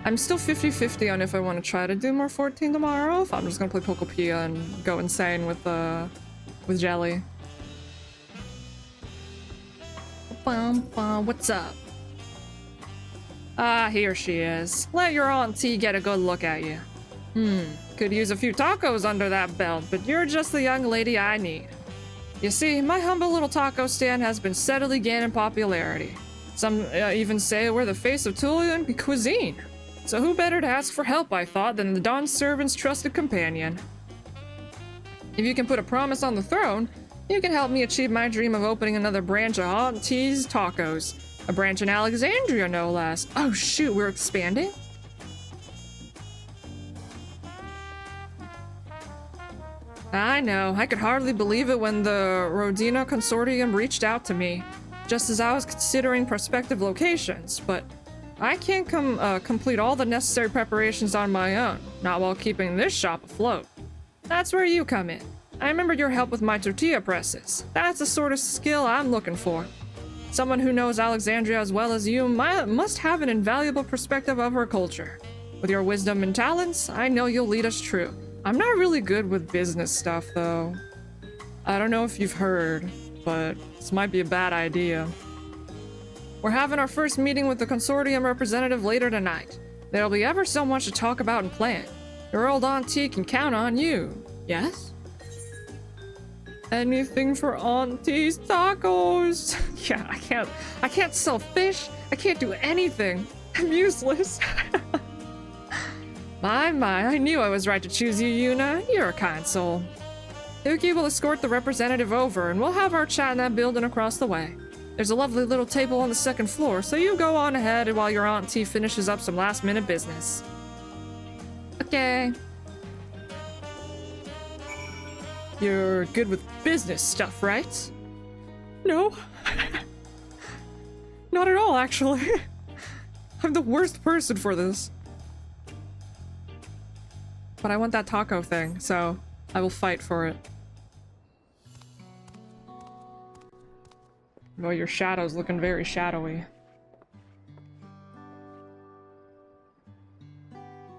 I'm still 50-50 on if I want to try to do more 14 tomorrow, if I'm just gonna play Pokopia and go insane with Jelly. What's up? Ah, here she is. Let your auntie get a good look at you. Could use a few tacos under that belt, but you're just the young lady I need. You see, my humble little taco stand has been steadily gaining popularity. Some even say we're the face of Tulian cuisine. So who better to ask for help, I thought, than the Dawn Servant's trusted companion. If you can put a promise on the throne, you can help me achieve my dream of opening another branch of Auntie's Tacos. A branch in Alexandria, no less. Oh shoot, we're expanding? I know, I could hardly believe it when the Rodina Consortium reached out to me, just as I was considering prospective locations, but I can't complete all the necessary preparations on my own, not while keeping this shop afloat. That's where you come in. I remembered your help with my tortilla presses. That's the sort of skill I'm looking for. Someone who knows Alexandria as well as you must have an invaluable perspective of her culture. With your wisdom and talents, I know you'll lead us true. I'm not really good with business stuff, though. I don't know if you've heard, but this might be a bad idea. We're having our first meeting with the consortium representative later tonight. There'll be ever so much to talk about and plan. Your old auntie can count on you. Yes? Anything for Auntie's Tacos. Yeah, I can't sell fish. I can't do anything. I'm useless. My, I knew I was right to choose you, Una. You're a kind soul. Uki will escort the representative over, and we'll have our chat in that building across the way. There's a lovely little table on the second floor, so you go on ahead while your auntie finishes up some last-minute business. Okay. You're good with business stuff, right? No. Not at all, actually. I'm the worst person for this. But I want that taco thing, so I will fight for it. Oh, your shadow's looking very shadowy.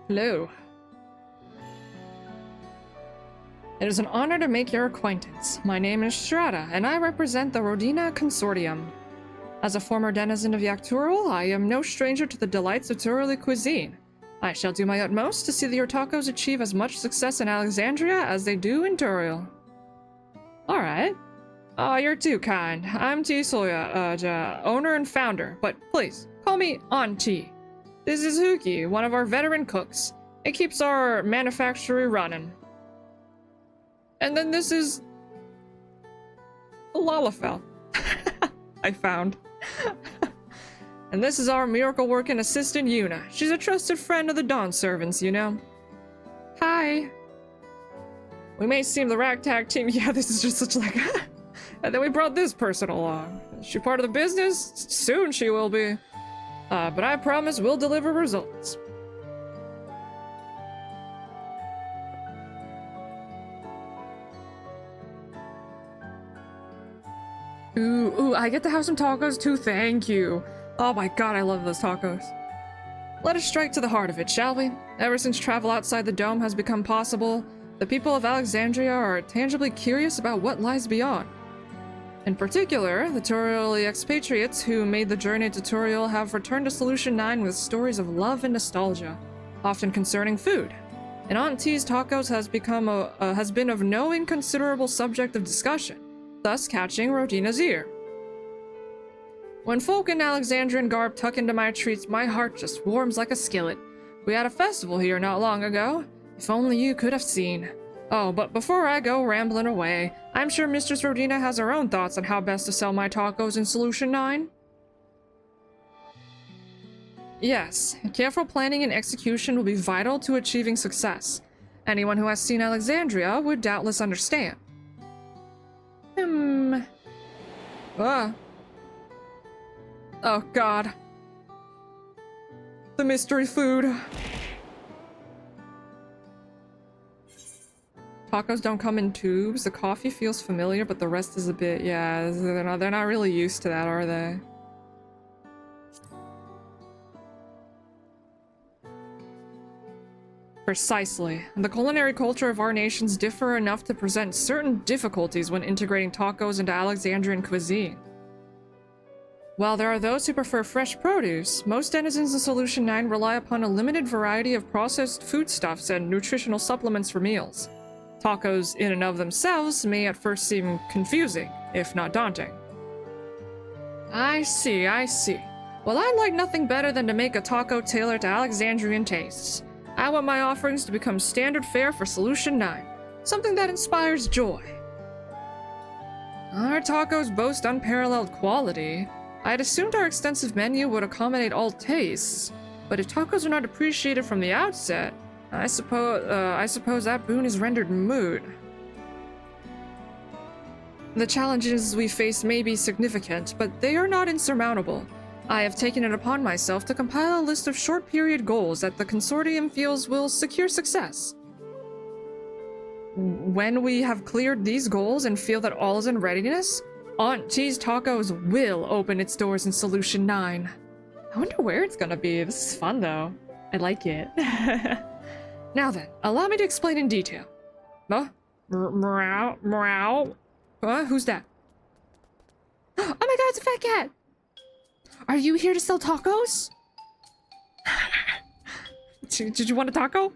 Hello. It is an honor to make your acquaintance. My name is Strata, and I represent the Rodina Consortium. As a former denizen of Yakturul, I am no stranger to the delights of Turuli cuisine. I shall do my utmost to see that your tacos achieve as much success in Alexandria as they do in Turil. Alright. Oh, you're too kind. I'm T. Soya, owner and founder, but please, call me Auntie. This is Huki, one of our veteran cooks. It keeps our manufactory running. And then this is... Lalafell. I found. And this is our miracle-working assistant, Una. She's a trusted friend of the Dawn Servants, you know. Hi. We may seem the ragtag team. Yeah, this is just such like... And then we brought this person along. Is she part of the business? Soon she will be. But I promise we'll deliver results. Ooh, I get to have some tacos too, thank you. Oh my god, I love those tacos. Let us strike to the heart of it, shall we? Ever since travel outside the dome has become possible, the people of Alexandria are tangibly curious about what lies beyond. In particular, the Turili expatriates who made the journey to Turil have returned to Solution 9 with stories of love and nostalgia, often concerning food. And Auntie's Tacos has been of no inconsiderable subject of discussion, thus catching Rodina's ear. When folk in Alexandrian garb tuck into my treats, my heart just warms like a skillet. We had a festival here not long ago. If only you could have seen. Oh, but before I go rambling away, I'm sure Mistress Rodina has her own thoughts on how best to sell my tacos in Solution 9. Yes, careful planning and execution will be vital to achieving success. Anyone who has seen Alexandria would doubtless understand. Ah. Oh god. The mystery food. Tacos don't come in tubes. The coffee feels familiar, but the rest is a bit... Yeah, they're not really used to that, are they? Precisely. The culinary culture of our nations differ enough to present certain difficulties when integrating tacos into Alexandrian cuisine. While there are those who prefer fresh produce, most denizens of Solution 9 rely upon a limited variety of processed foodstuffs and nutritional supplements for meals. Tacos in and of themselves may at first seem confusing, if not daunting. I see. Well, I'd like nothing better than to make a taco tailored to Alexandrian tastes. I want my offerings to become standard fare for Solution 9, something that inspires joy. Our tacos boast unparalleled quality. I'd assumed our extensive menu would accommodate all tastes, but if tacos are not appreciated from the outset, I suppose that boon is rendered moot. The challenges we face may be significant, but they are not insurmountable. I have taken it upon myself to compile a list of short-period goals that the consortium feels will secure success. When we have cleared these goals and feel that all is in readiness, Aunt T's Tacos will open its doors in Solution 9. I wonder where it's gonna be. This is fun, though. I like it. Now then, allow me to explain in detail. Meow. Who's that? Oh my god, it's a fat cat! Are you here to sell tacos? Did you want a taco?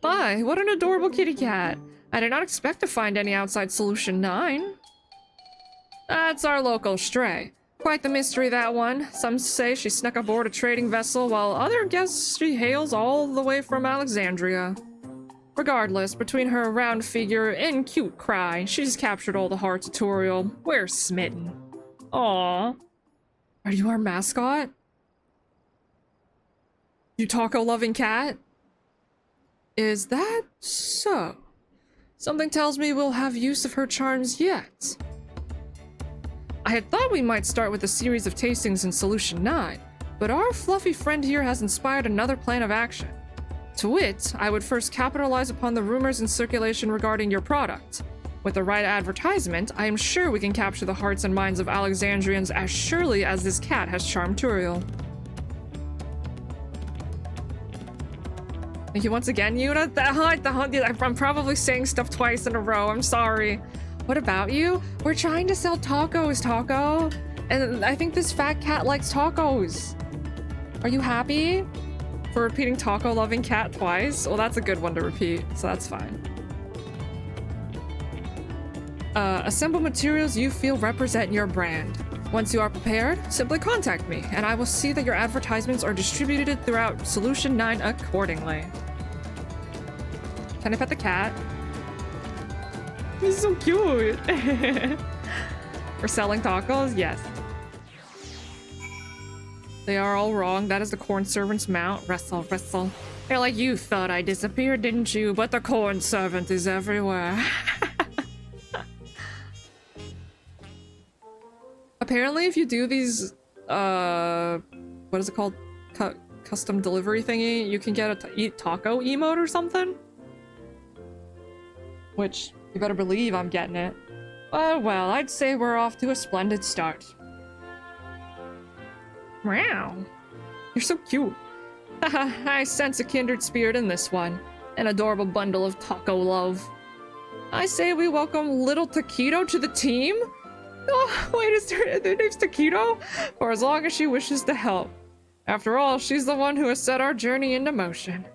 My, what an adorable kitty cat. I did not expect to find any outside Solution 9. That's our local stray. Quite the mystery, that one. Some say she snuck aboard a trading vessel, while others guess she hails all the way from Alexandria. Regardless, between her round figure and cute cry, she's captured all the hearts of Toriel. We're smitten. Aww. Are you our mascot? You taco-loving cat? Is that so? Something tells me we'll have use of her charms yet. I had thought we might start with a series of tastings in Solution 9, but our fluffy friend here has inspired another plan of action. To wit, I would first capitalize upon the rumors in circulation regarding your product. With the right advertisement, I am sure we can capture the hearts and minds of Alexandrians as surely as this cat has charmed Turiel. Thank you once again, Yuna. I'm probably saying stuff twice in a row. I'm sorry. What about you? We're trying to sell tacos, Taco. And I think this fat cat likes tacos. Are you happy for repeating taco-loving cat twice? Well, that's a good one to repeat, so that's fine. Assemble materials you feel represent your brand. Once you are prepared, simply contact me, and I will see that your advertisements are distributed throughout Solution 9 accordingly. Can I pet the cat? He's so cute! We're selling tacos? Yes. They are all wrong. That is the corn servant's mount. Wrestle. They're like, you thought I disappeared, didn't you? But the corn servant is everywhere. Apparently, if you do these, what is it called? Custom delivery thingy, you can get a eat taco emote or something. Which, you better believe I'm getting it. Well, I'd say we're off to a splendid start. Wow. You're so cute. I sense a kindred spirit in this one. An adorable bundle of taco love. I say we welcome little Taquito to the team? Oh, wait, is their name's Taquito? For as long as she wishes to help. After all, she's the one who has set our journey into motion.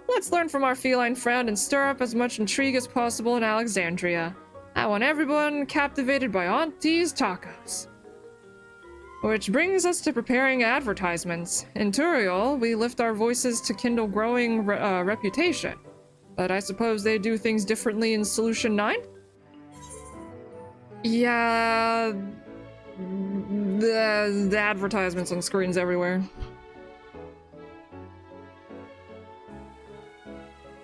Let's learn from our feline friend and stir up as much intrigue as possible in Alexandria. I want everyone captivated by Aunt T's tacos. Which brings us to preparing advertisements. In Turiel, we lift our voices to kindle growing reputation. But I suppose they do things differently in Solution 9? Yeah... The advertisements on screens everywhere.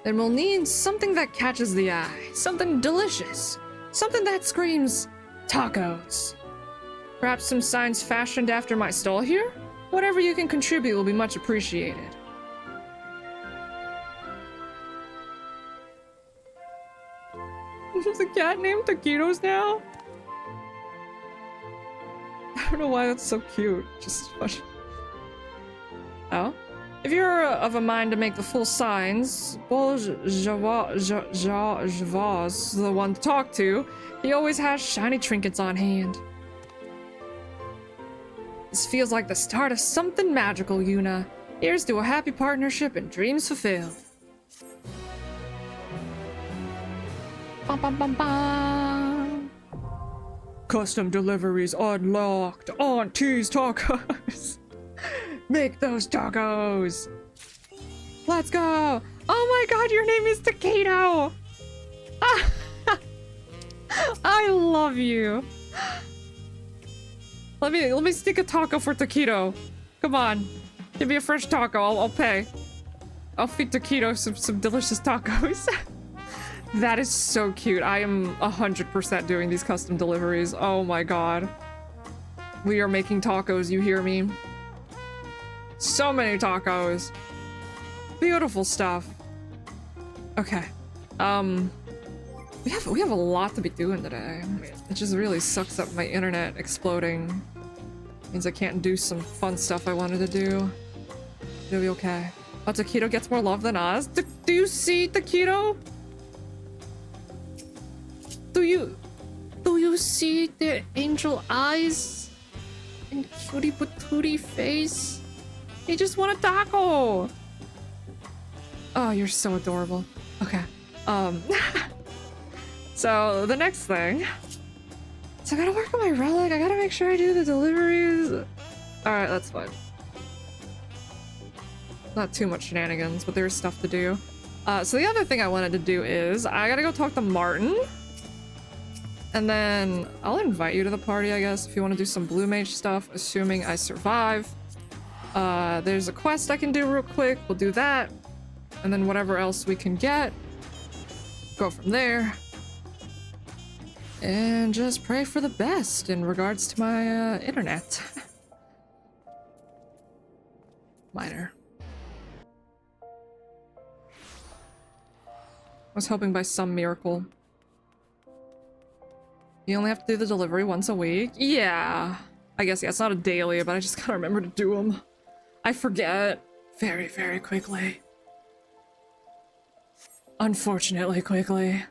then we'll need something that catches the eye, something delicious, something that screams tacos. Perhaps some signs fashioned after my stall here? Whatever you can contribute will be much appreciated. There's a cat named Taquitos now? I don't know why that's so cute. Just funny. Oh? If you're of a mind to make the full signs, Bozja's the one to talk to. He always has shiny trinkets on hand. This feels like the start of something magical, Yuna. Here's to a happy partnership and dreams fulfilled. Bum, bum, bum, bum. Custom deliveries unlocked. Auntie's tacos. Make those tacos. Let's go. Oh my god, your name is Taquito. I love you. Let me stick a taco for Taquito. Come on. Give me a fresh taco. I'll pay. I'll feed Taquito some delicious tacos. That is so cute. I am 100% doing these custom deliveries. Oh my god. We are making tacos, you hear me? So many tacos. Beautiful stuff. Okay. We have a lot to be doing today. It just really sucks up my internet exploding. Means I can't do some fun stuff I wanted to do. It'll be okay. Oh, Taquito gets more love than us? Do you see Taquito? Do you see their angel eyes? And cutie patootie face? They just want a taco! Oh, you're so adorable. Okay. So, the next thing... So I gotta work on my relic, I gotta make sure I do the deliveries. Alright, that's fine. Not too much shenanigans, but there's stuff to do. So the other thing I wanted to do is, I gotta go talk to Martin. And then, I'll invite you to the party, I guess, if you want to do some Blue Mage stuff, assuming I survive. There's a quest I can do real quick, we'll do that. And then whatever else we can get, go from there. And just pray for the best in regards to my internet. Minor. I was hoping by some miracle. You only have to do the delivery once a week? Yeah. I guess, yeah, it's not a daily, but I just gotta remember to do them. I forget very, very quickly. Unfortunately quickly.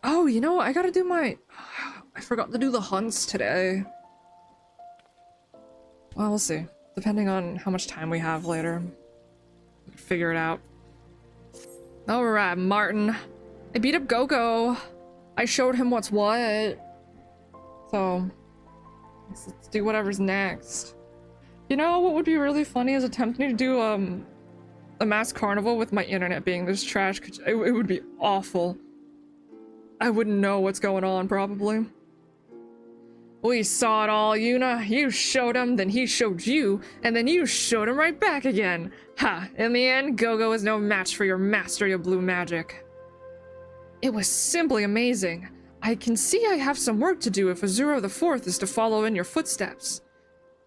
Oh, you know, I gotta do my... I forgot to do the hunts today. Well, we'll see. Depending on how much time we have later. We can figure it out. Alright, Martin. I beat up Go-Go. I showed him what's what. So, let's do whatever's next. You know what would be really funny is attempting to do a mass carnival with my internet being this trash. It would be awful. I wouldn't know what's going on, probably. We saw it all, Yuna. You showed him, then he showed you, and then you showed him right back again. Ha! In the end, Go-Go is no match for your mastery of blue magic. It was simply amazing. I can see I have some work to do if Azuro the Fourth is to follow in your footsteps.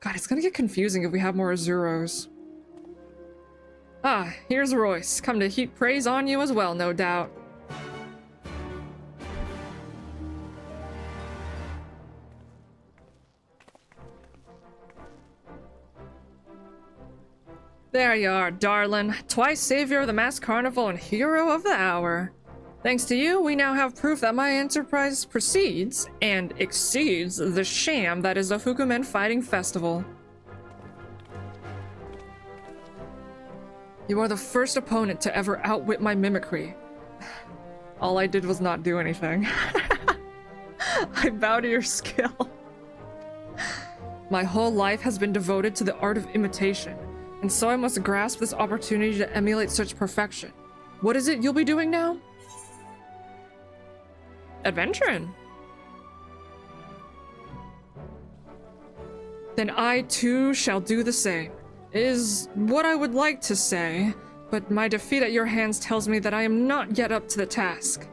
God, it's gonna get confusing if we have more Azuros. Ah, here's Royce, come to heap praise on you as well, no doubt. There you are, darling. Twice savior of the mass carnival and hero of the hour. Thanks to you, we now have proof that my enterprise precedes and exceeds the sham that is the Fukumen Fighting Festival. You are the first opponent to ever outwit my mimicry. All I did was not do anything. I bow to your skill. My whole life has been devoted to the art of imitation, and so I must grasp this opportunity to emulate such perfection. What is it you'll be doing now? Adventuring. Then I too shall do the same. Is what I would like to say, but my defeat at your hands tells me that I am not yet up to the task.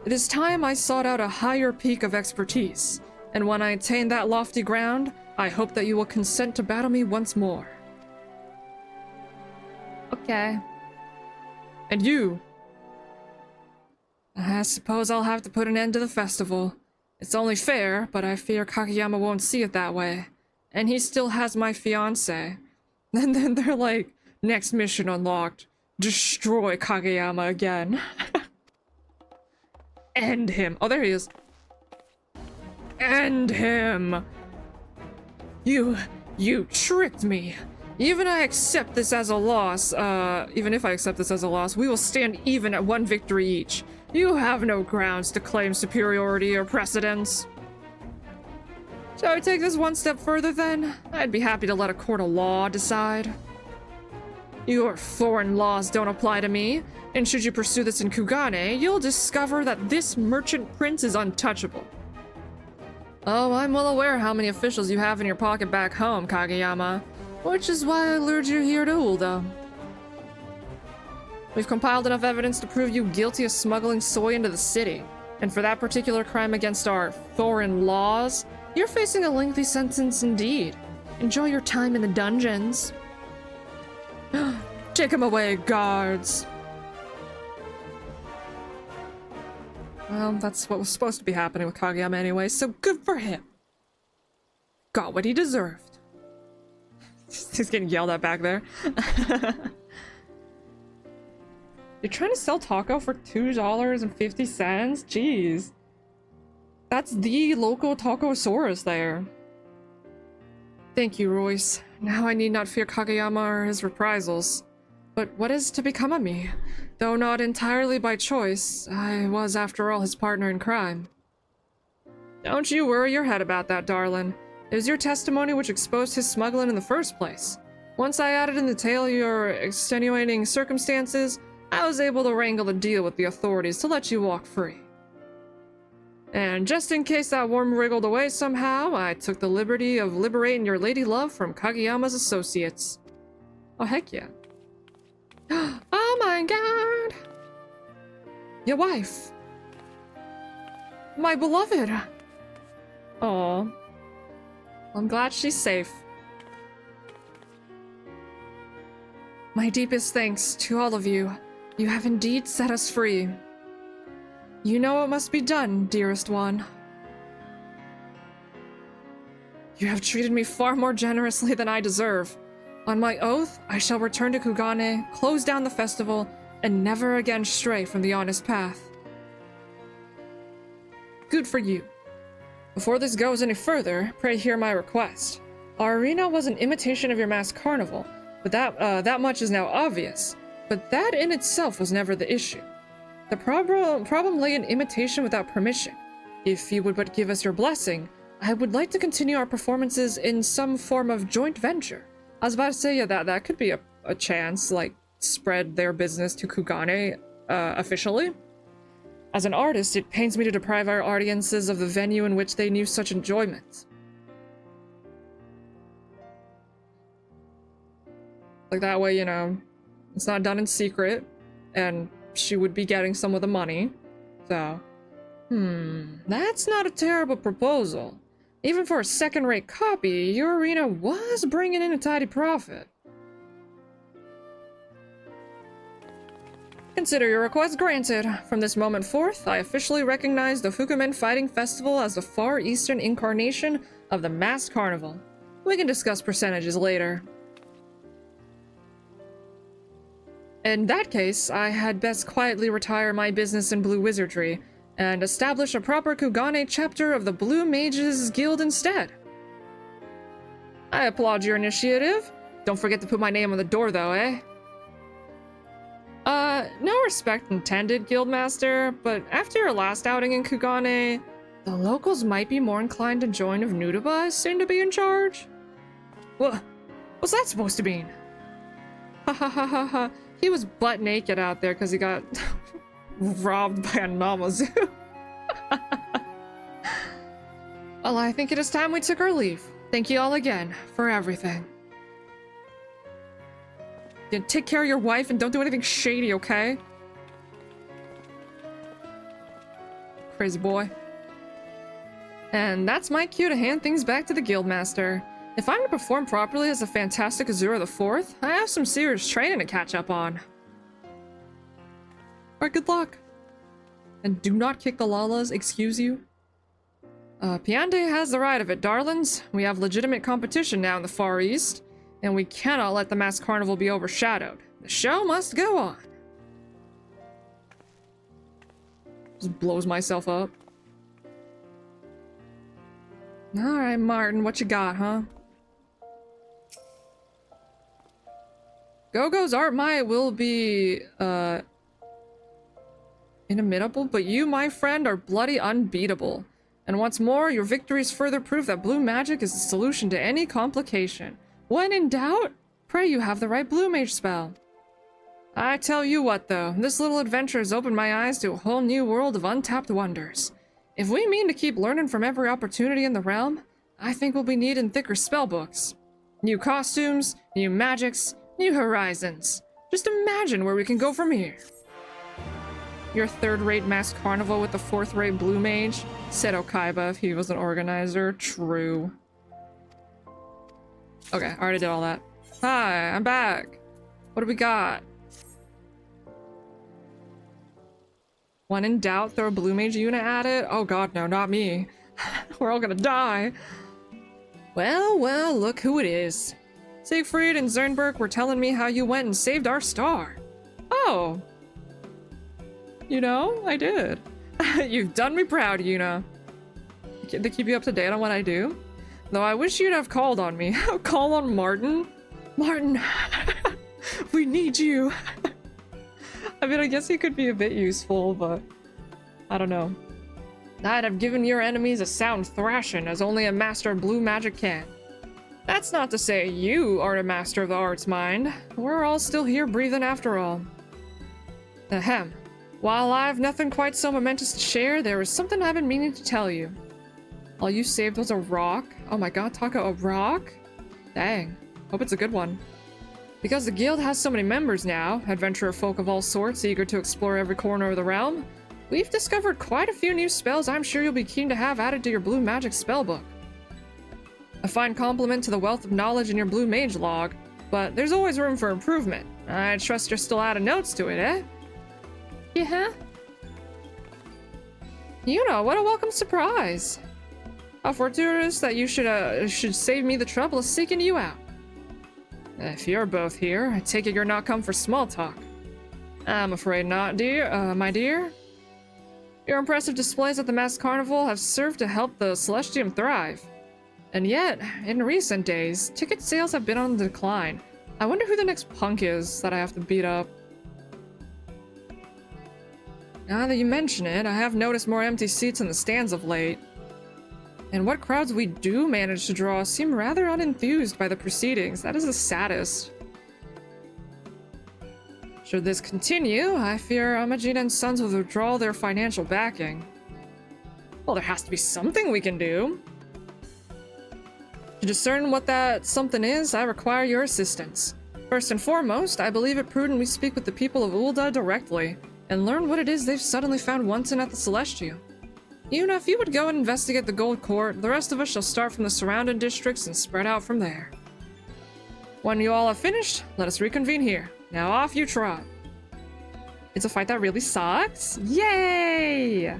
It is time I sought out a higher peak of expertise, and when I attain that lofty ground, I hope that you will consent to battle me once more. Okay. And you? I suppose I'll have to put an end to the festival. It's only fair, but I fear Kageyama won't see it that way. And he still has my fiancé. And then they're like, next mission unlocked. Destroy Kageyama again. End him. Oh, there he is. End him. You tricked me. Even if I accept this as a loss, we will stand even at one victory each. You have no grounds to claim superiority or precedence. Shall we take this one step further then? I'd be happy to let a court of law decide. Your foreign laws don't apply to me, and should you pursue this in Kugane, you'll discover that this merchant prince is untouchable. Oh, I'm well aware how many officials you have in your pocket back home, Kageyama, which is why I lured you here to Ulda. We've compiled enough evidence to prove you guilty of smuggling soy into the city, and for that particular crime against our foreign laws, you're facing a lengthy sentence indeed. Enjoy your time in the dungeons. Take him away, guards. Well, that's what was supposed to be happening with Kageyama anyway, so good for him. Got what he deserved. He's getting yelled at back there. You're trying to sell taco for $2.50? Jeez. That's the local tacosaurus there. Thank you, Royce. Now I need not fear Kageyama or his reprisals. But what is to become of me? Though not entirely by choice, I was, after all, his partner in crime. Don't you worry your head about that, darling. It was your testimony which exposed his smuggling in the first place. Once I added in the tale your extenuating circumstances, I was able to wrangle a deal with the authorities to let you walk free. And just in case that worm wriggled away somehow, I took the liberty of liberating your lady love from Kageyama's associates. Oh, heck yeah. Oh my god! Your wife! My beloved! Aw. I'm glad she's safe. My deepest thanks to all of you. You have indeed set us free. You know what must be done, dearest one. You have treated me far more generously than I deserve. On my oath, I shall return to Kugane, close down the festival, and never again stray from the honest path. Good for you. Before this goes any further, pray hear my request. Our arena was an imitation of your masked carnival, but that much is now obvious. But that in itself was never the issue. The problem lay in imitation without permission. If you would but give us your blessing, I would like to continue our performances in some form of joint venture. I was about to say, yeah, that could be a chance, like, spread their business to Kugane, officially. As an artist, it pains me to deprive our audiences of the venue in which they knew such enjoyment. Like, that way, you know, it's not done in secret, and she would be getting some of the money. So, that's not a terrible proposal. Even for a second-rate copy, your arena was bringing in a tidy profit. Consider your request granted. From this moment forth, I officially recognize the Fukumen Fighting Festival as the Far Eastern incarnation of the Masked Carnival. We can discuss percentages later. In that case, I had best quietly retire my business in Blue Wizardry and establish a proper Kugane chapter of the Blue Mages Guild instead. I applaud your initiative. Don't forget to put my name on the door though, eh? No respect intended, Guildmaster, but after your last outing in Kugane, the locals might be more inclined to join if Nudaba is soon to be in charge. What's that supposed to mean? Ha ha ha ha ha. He was butt naked out there because he got robbed by a Namazu. Well, I think it is time we took our leave. Thank you all again for everything. Take care of your wife and don't do anything shady, okay? Crazy boy. And that's my cue to hand things back to the Guildmaster. If I'm to perform properly as a fantastic Azura IV, I have some serious training to catch up on. Alright, good luck. And do not kick the Lalas, excuse you. Piande has the right of it, darlings. We have legitimate competition now in the Far East, and we cannot let the Masked Carnival be overshadowed. The show must go on. Just blows myself up. Alright, Martin, what you got, huh? Gogo's art might will be, inimitable, but you, my friend, are bloody unbeatable. And what's more, your victories further prove that blue magic is the solution to any complication. When in doubt, pray you have the right blue mage spell. I tell you what, though, this little adventure has opened my eyes to a whole new world of untapped wonders. If we mean to keep learning from every opportunity in the realm, I think we'll be needing thicker spellbooks. New costumes, new magics, new horizons. Just imagine where we can go from here. Your third-rate Masked Carnival with the fourth-rate blue mage, said Okaiba if he was an organizer. True. Okay, I already did all that. Hi, I'm back. What do we got? When in doubt, throw a blue mage unit at it? Oh god, no, not me. We're all gonna die. Well, well, look who it is. Siegfried and Zernberg were telling me how you went and saved our star. Oh. You know, I did. You've done me proud, Yuna. They keep you up to date on what I do. Though I wish you'd have called on me. Call on Martin? Martin, we need you. I mean, I guess he could be a bit useful, but I don't know. I'd have given your enemies a sound thrashing as only a master of blue magic can. That's not to say you are a master of the arts, mind. We're all still here breathing after all. Ahem. While I've nothing quite so momentous to share, there is something I've been meaning to tell you. All you saved was a rock? Oh my god, Taka, a rock? Dang. Hope it's a good one. Because the guild has so many members now, adventurer folk of all sorts eager to explore every corner of the realm, we've discovered quite a few new spells I'm sure you'll be keen to have added to your blue magic spellbook. A fine compliment to the wealth of knowledge in your blue mage log, but there's always room for improvement. I trust you're still adding notes to it, eh? Yeah? You know, what a welcome surprise. How fortuitous that you should save me the trouble of seeking you out. If you're both here, I take it you're not come for small talk. I'm afraid not, my dear. Your impressive displays at the Masked Carnival have served to help the Celestium thrive. And yet, in recent days, ticket sales have been on the decline. I wonder who the next punk is that I have to beat up. Now that you mention it, I have noticed more empty seats in the stands of late. And what crowds we do manage to draw seem rather unenthused by the proceedings. That is the saddest. Should this continue, I fear Amajin and Sons will withdraw their financial backing. Well, there has to be something we can do. To discern what that something is, I require your assistance. First and foremost, I believe it prudent we speak with the people of Ul'dah directly, and learn what it is they've suddenly found wanton at the Celestial. Yuna, if you would go and investigate the Gold Court, the rest of us shall start from the surrounding districts and spread out from there. When you all have finished, let us reconvene here. Now off you trot. It's a fight that really sucks? Yay!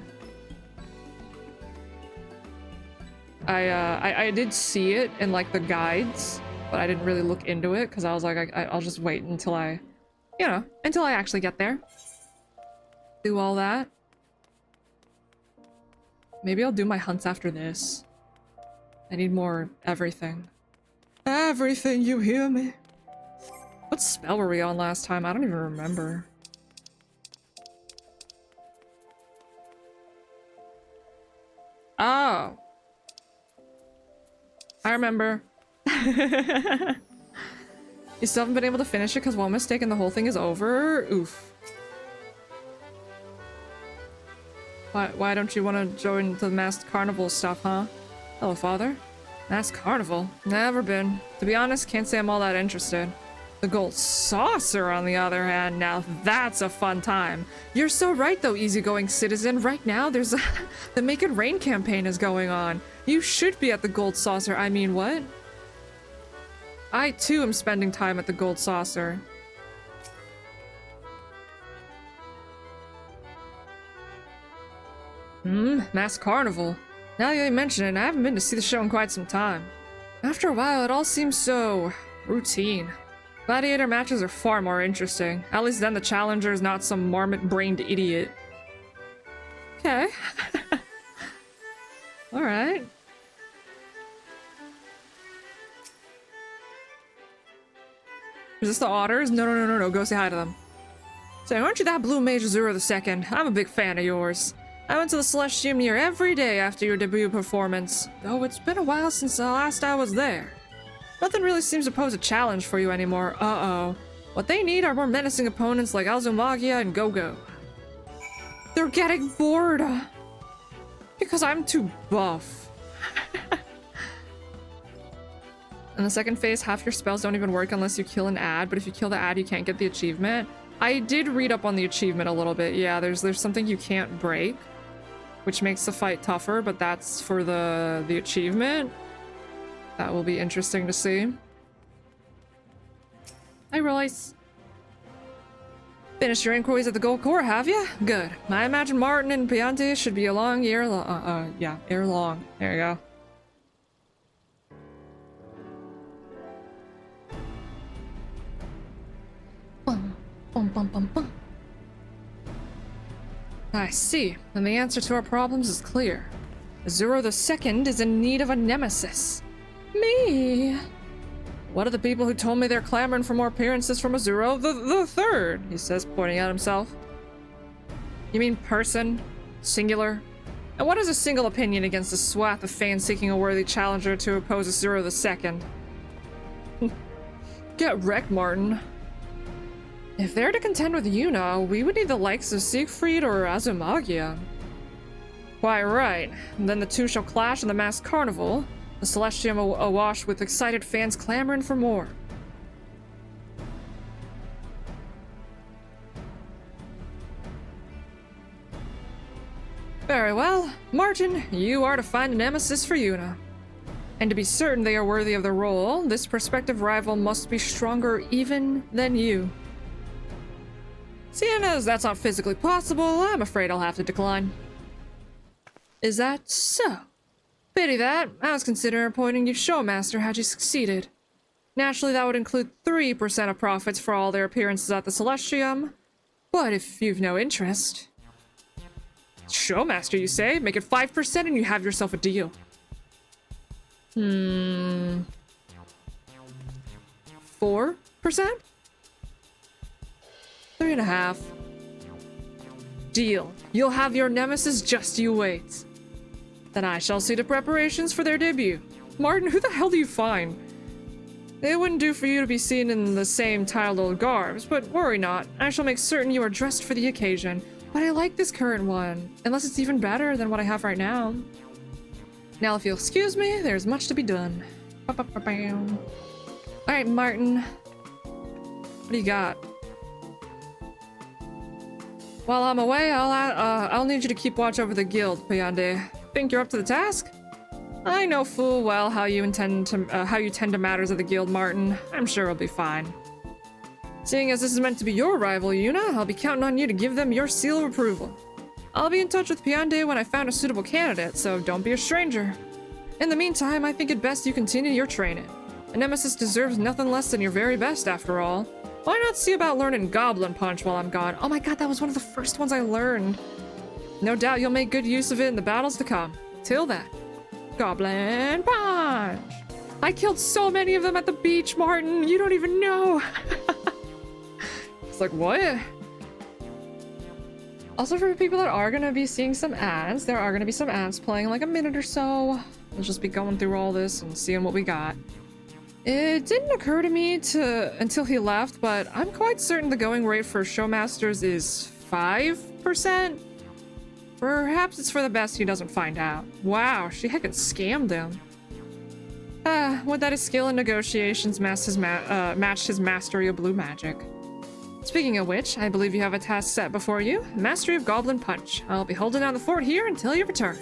I did see it in like the guides, but I didn't really look into it because I was like, I'll just wait until until I actually get there. Do all that. Maybe I'll do my hunts after this. I need more everything. Everything, you hear me? What spell were we on last time? I don't even remember. Oh. I remember. You still haven't been able to finish it because one mistake and the whole thing is over? Oof. Why don't you want to join the Masked Carnival stuff, huh? Hello, father. Masked Carnival? Never been. To be honest, can't say I'm all that interested. The gold saucer, on the other hand, now that's a fun time. You're so right, though, easygoing citizen. Right now, there's the Make It Rain campaign is going on. You should be at the gold saucer. I mean, what? I, too, am spending time at the gold saucer. Mass Carnival. Now that you mention it, I haven't been to see the show in quite some time. After a while, it all seems so routine. Gladiator matches are far more interesting. At least then the challenger is not some marmot-brained idiot. Okay. Alright. Is this the otters? No. Go say hi to them. Say, aren't you that blue mage Azura II? I'm a big fan of yours. I went to the Celestium near every day after your debut performance, though it's been a while since the last I was there. Nothing really seems to pose a challenge for you anymore. Uh-oh. What they need are more menacing opponents like Alzumagia and Go-Go. They're getting bored. Because I'm too buff. In the second phase, half your spells don't even work unless you kill an ad, but if you kill the ad, you can't get the achievement. I did read up on the achievement a little bit. Yeah, there's something you can't break, which makes the fight tougher, but that's for the achievement. That will be interesting to see. Hi, Royce. Finished your inquiries at the Gold Core, have you? Good. I imagine Martin and Piante should be along ere long. There you go. Bum, bum, bum, bum, bum. I see. And the answer to our problems is clear. Azura II is in need of a nemesis. Me? What are the people who told me they're clamoring for more appearances from Azura the third? He says, pointing at himself. You mean person? Singular? And what is a single opinion against a swath of fans seeking a worthy challenger to oppose Azura II? Get wrecked, Martin. If they're to contend with Yuna, we would need the likes of Siegfried or Azumagia. Quite right. Then the two shall clash in the masked carnival. The Celestium awash with excited fans clamoring for more. Very well. Martin, you are to find a nemesis for Yuna. And to be certain they are worthy of the role, this prospective rival must be stronger even than you. Seeing as that's not physically possible, I'm afraid I'll have to decline. Is that so? Pity that. I was considering appointing you showmaster had you succeeded. Naturally, that would include 3% of profits for all their appearances at the Celestium. But if you've no interest... Showmaster, you say? Make it 5% and you have yourself a deal. 4%? $3.5. Deal. You'll have your nemesis, just you wait. Then I shall see to preparations for their debut. Martin, who the hell do you find? It wouldn't do for you to be seen in the same tiled old garbs, but worry not. I shall make certain you are dressed for the occasion. But I like this current one, unless it's even better than what I have right now. Now, if you'll excuse me, there's much to be done. Alright, Martin. What do you got? While I'm away, I'll need you to keep watch over the guild, Piande. Think you're up to the task? I know full well how you tend to matters of the guild, Martin. I'm sure it'll be fine. Seeing as this is meant to be your rival, Yuna, I'll be counting on you to give them your seal of approval. I'll be in touch with Piande when I found a suitable candidate, so don't be a stranger. In the meantime, I think it best you continue your training. A nemesis deserves nothing less than your very best, after all. Why not see about learning Goblin Punch while I'm gone? Oh my god, that was one of the first ones I learned. No doubt you'll make good use of it in the battles to come. Till then, Goblin Punch! I killed so many of them at the beach, Martin! You don't even know! It's like, what? Also, for people that are gonna be seeing some ads, there are gonna be some ads playing like a minute or so. We'll just be going through all this and seeing what we got. It didn't occur to me until he left, but I'm quite certain the going rate for showmasters is 5%. Perhaps it's for the best he doesn't find out. Wow, she heckin' scammed him. Would that his skill in negotiations matched his mastery of blue magic. Speaking of which, I believe you have a task set before you. Mastery of Goblin Punch. I'll be holding down the fort here until you return.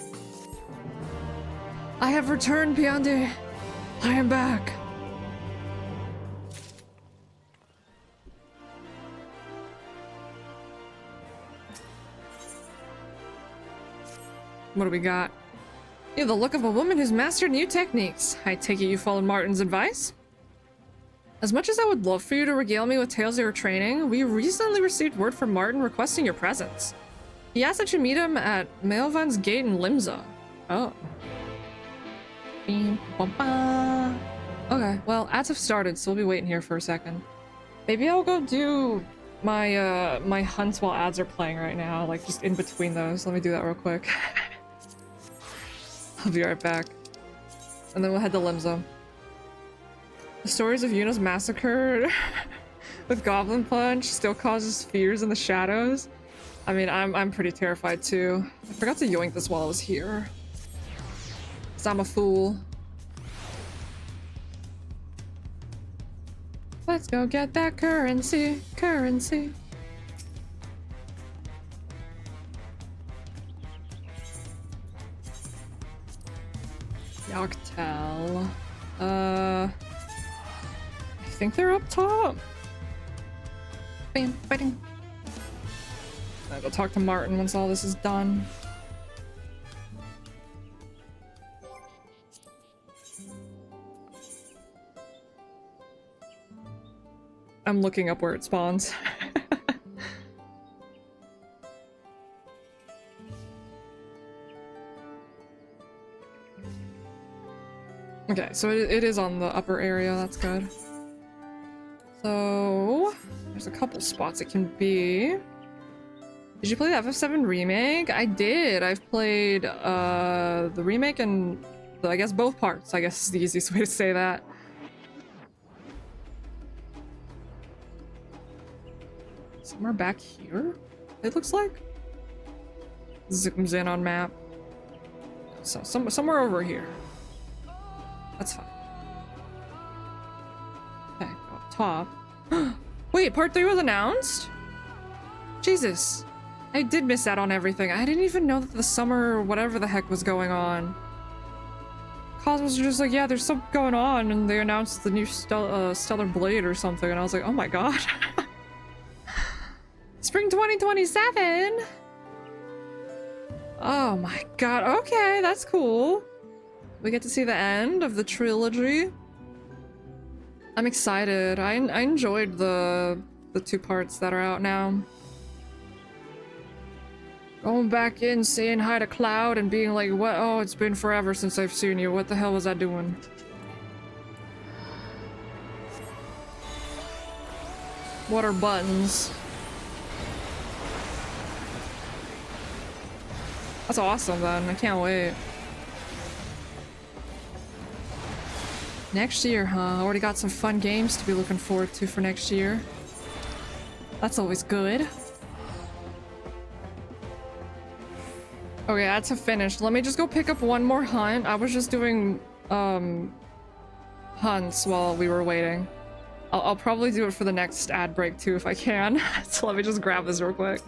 I have returned, Piande. I am back. What do we got? You have the look of a woman who's mastered new techniques. I take it you followed Martin's advice? As much as I would love for you to regale me with tales of your training, we recently received word from Martin requesting your presence. He asked that you meet him at Maelvan's Gate in Limsa. Oh. Okay, well, ads have started, so we'll be waiting here for a second. Maybe I'll go do my my hunts while ads are playing right now, like just in between those. Let me do that real quick. I'll be right back. And then we'll head to Limsa. The stories of Yuna's massacre with Goblin Punch still causes fears in the shadows. I mean, I'm pretty terrified too. I forgot to yoink this while I was here. 'Cause I'm a fool. Let's go get that currency. Currency. Yoctel. I think they're up top. Bam, fighting. I'll go talk to Martin once all this is done. I'm looking up where it spawns. Okay, so it is on the upper area, that's good. So, there's a couple spots it can be. Did you play the FF7 remake? I did. I've played the remake and I guess both parts, I guess is the easiest way to say that. Somewhere back here, it looks like? Zooms in on map. So, somewhere over here. That's fine. Okay, go up top. Wait, part 3 was announced? Jesus. I did miss out on everything. I didn't even know that the summer whatever the heck was going on. Cosmos were just like, yeah, there's something going on, and they announced the new Stellar Blade or something, and I was like, oh my god. Spring 2027? Oh my god, okay, that's cool. We get to see the end of the trilogy. I'm excited. I enjoyed the 2 parts that are out now. Going back in, saying hi to Cloud and being like, what? Oh, it's been forever since I've seen you. What the hell was I doing? What are buttons? That's awesome then. I can't wait. Next year, huh? Already got some fun games to be looking forward to for next year. That's always good. Okay, that's finished. Let me just go pick up one more hunt. I was just doing hunts while we were waiting. I'll probably do it for the next ad break too if I can. So let me just grab this real quick.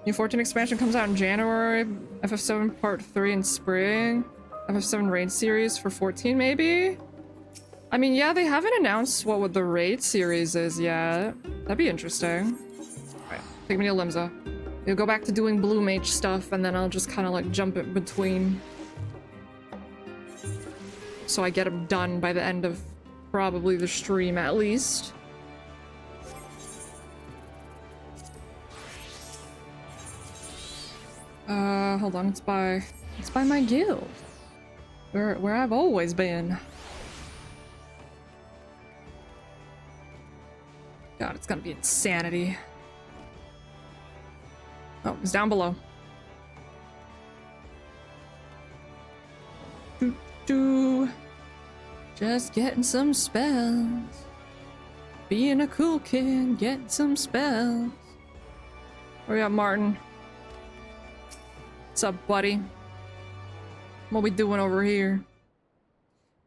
New Fortune expansion comes out in January. FF7 Part 3 in spring. FF7 raid series for 14 maybe? I mean, yeah, they haven't announced what the raid series is yet. That'd be interesting. Alright, take me to Limsa. You'll go back to doing blue mage stuff and then I'll just kind of like jump in between. So I get them done by the end of probably the stream at least. Hold on, it's by my guild. Where I've always been. God, it's gonna be insanity. Oh, it's down below. Just getting some spells. Being a cool kid, getting some spells. Where we got Martin? What's up, buddy? What we doing over here?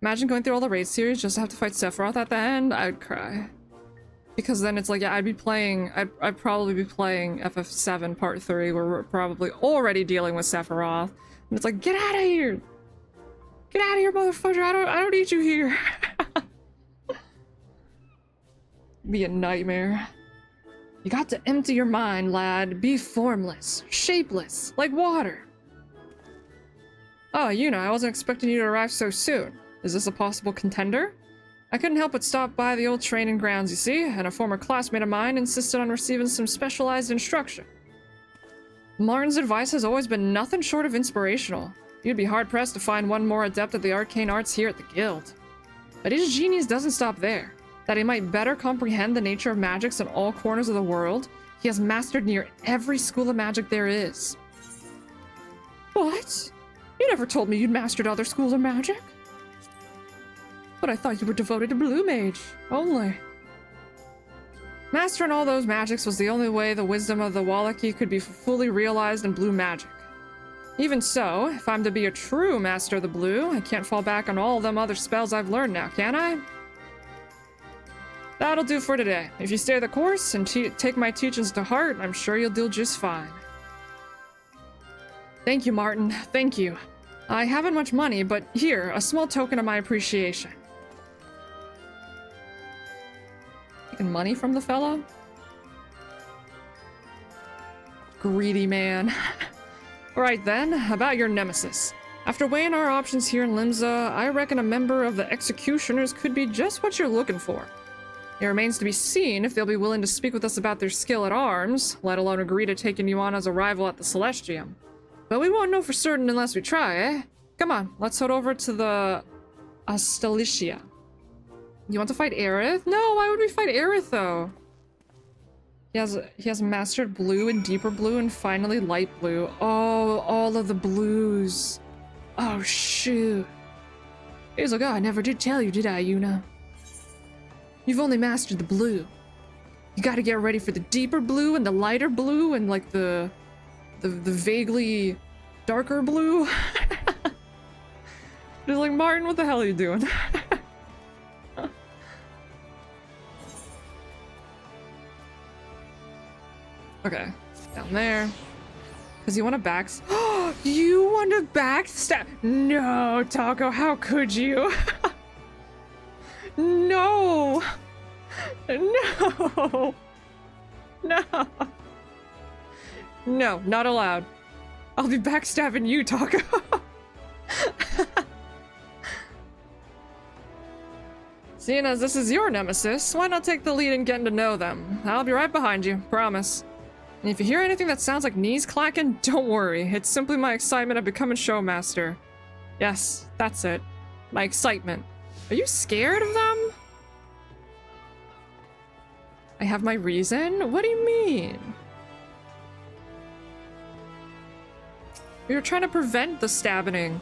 Imagine going through all the raid series just to have to fight Sephiroth at the end. I'd cry. Because then it's like, yeah, I'd probably be playing FF7 Part 3, where we're probably already dealing with Sephiroth. And it's like, get out of here! Get out of here, motherfucker! I don't need you here! Be a nightmare. You got to empty your mind, lad. Be formless, shapeless, like water. Oh, Yuna, I wasn't expecting you to arrive so soon. Is this a possible contender? I couldn't help but stop by the old training grounds, you see, and a former classmate of mine insisted on receiving some specialized instruction. Martin's advice has always been nothing short of inspirational. You'd be hard-pressed to find one more adept at the arcane arts here at the guild. But his genius doesn't stop there. That he might better comprehend the nature of magics in all corners of the world, he has mastered near every school of magic there is. What? You never told me you'd mastered other schools of magic? But I thought you were devoted to Blue Mage, only. Mastering all those magics was the only way the wisdom of the Wallachie could be fully realized in blue magic. Even so, if I'm to be a true master of the blue, I can't fall back on all them other spells I've learned now, can I? That'll do for today. If you stay the course and take my teachings to heart, I'm sure you'll do just fine. Thank you, Martin. Thank you. I haven't much money, but here, a small token of my appreciation. Taking money from the fellow? Greedy man. Right then, about your nemesis. After weighing our options here in Limsa, I reckon a member of the Executioners could be just what you're looking for. It remains to be seen if they'll be willing to speak with us about their skill at arms, let alone agree to taking you on as a rival at the Celestium. But we won't know for certain unless we try, eh? Come on, let's head over to the Astalicia. You want to fight Aerith? No, why would we fight Aerith, though? He has mastered blue and deeper blue and finally light blue. Oh, all of the blues. Oh, shoot. He's like, oh, I never did tell you, did I, Yuna? You've only mastered the blue. You gotta get ready for the deeper blue and the lighter blue and like the vaguely darker blue. Just like, Martin, what the hell are you doing? Okay, down there. Cause you want to you want to backstab? No, Taco, how could you? No! No! No! No, not allowed. I'll be backstabbing you, Taco. Seeing as this is your nemesis, why not take the lead in getting to know them? I'll be right behind you, promise. And if you hear anything that sounds like knees clacking, don't worry. It's simply my excitement of becoming showmaster. Yes, that's it. My excitement. Are you scared of them? I have my reason? What do you mean? We were trying to prevent the stabbing.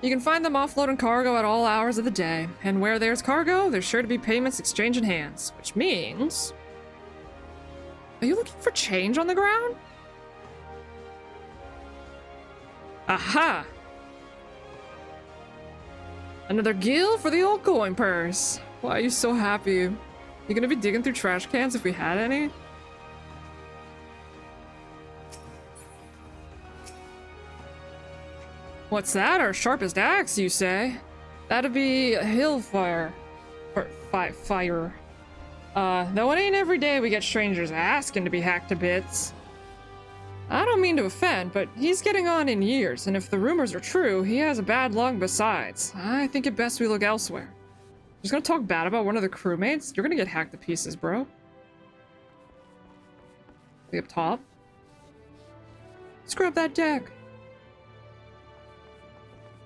You can find them offloading cargo at all hours of the day. And where there's cargo, there's sure to be payments exchanging hands. Which means... Are you looking for change on the ground? Aha! Another gill for the old coin purse. Why are you so happy? You gonna be digging through trash cans if we had any? What's that? Our sharpest axe, you say? That'd be a hillfire. Or fire. Though it ain't every day we get strangers asking to be hacked to bits. I don't mean to offend, but he's getting on in years, and if the rumors are true, he has a bad lung besides. I think it best we look elsewhere. Just gonna talk bad about one of the crewmates? You're gonna get hacked to pieces, bro. Be up top. Scrub that deck.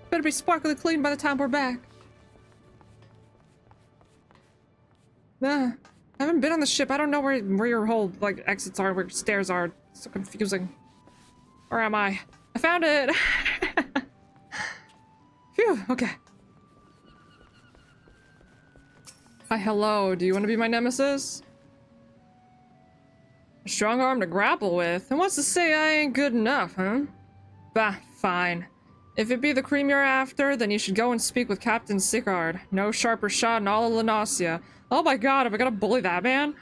Better be sparkly clean by the time we're back. Nah, I haven't been on the ship. I don't know where your whole, like, exits are, where stairs are. It's so confusing. Where am I? I found it! Phew, okay. Hi, hello. Do you want to be my nemesis? A strong arm to grapple with? And what's to say I ain't good enough, huh? Bah, fine. If it be the cream you're after, then you should go and speak with Captain Sickard. No sharper shot in all of Lanasia. Oh my god, have I gotta bully that man?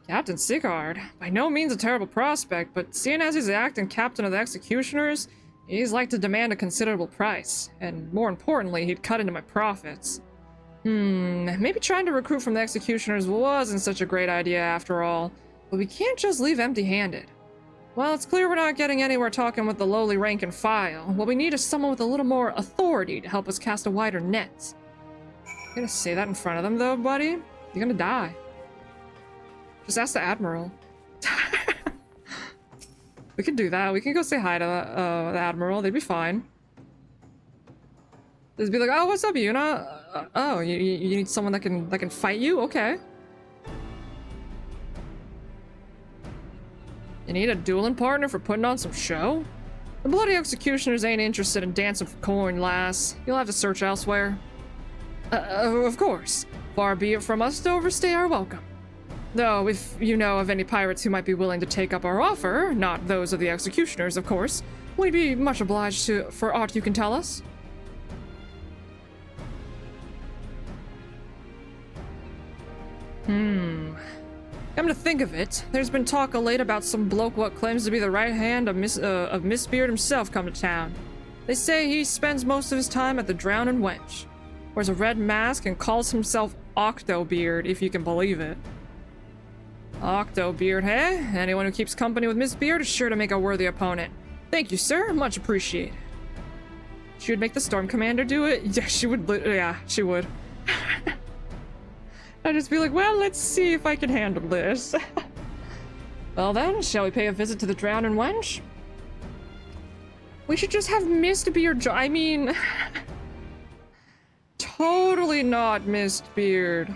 Captain Sickard? By no means a terrible prospect, but seeing as he's the acting captain of the executioners, he's like to demand a considerable price. And more importantly, he'd cut into my profits. Maybe trying to recruit from the executioners wasn't such a great idea after all. But we can't just leave empty-handed. Well, it's clear we're not getting anywhere talking with the lowly rank and file. What we need is someone with a little more authority to help us cast a wider net. You're gonna say that in front of them, though, buddy? You're gonna die. Just ask the Admiral. We can do that. We can go say hi to the Admiral. They'd be fine. Just be like, oh, what's up, Yuna? Oh, you need someone that can fight you? Okay. You need a dueling partner for putting on some show? The bloody executioners ain't interested in dancing for coin, lass. You'll have to search elsewhere. Of course. Far be it from us to overstay our welcome. Though, if you know of any pirates who might be willing to take up our offer, not those of the executioners, of course, we'd be much obliged for aught you can tell us. Come to think of it, there's been talk of late about some bloke what claims to be the right hand of Miss Beard himself come to town. They say he spends most of his time at the Drowning Wench, wears a red mask and calls himself Octobeard, if you can believe it. Octobeard, hey? Anyone who keeps company with Miss Beard is sure to make a worthy opponent. Thank you, sir. Much appreciated. She would make the Storm Commander do it? Yeah, she would. Yeah, she would. I'd just be like, well, let's see if I can handle this. Well then, shall we pay a visit to the Drowning Wench? We should just have Mist Beard I mean... totally not Mist Beard.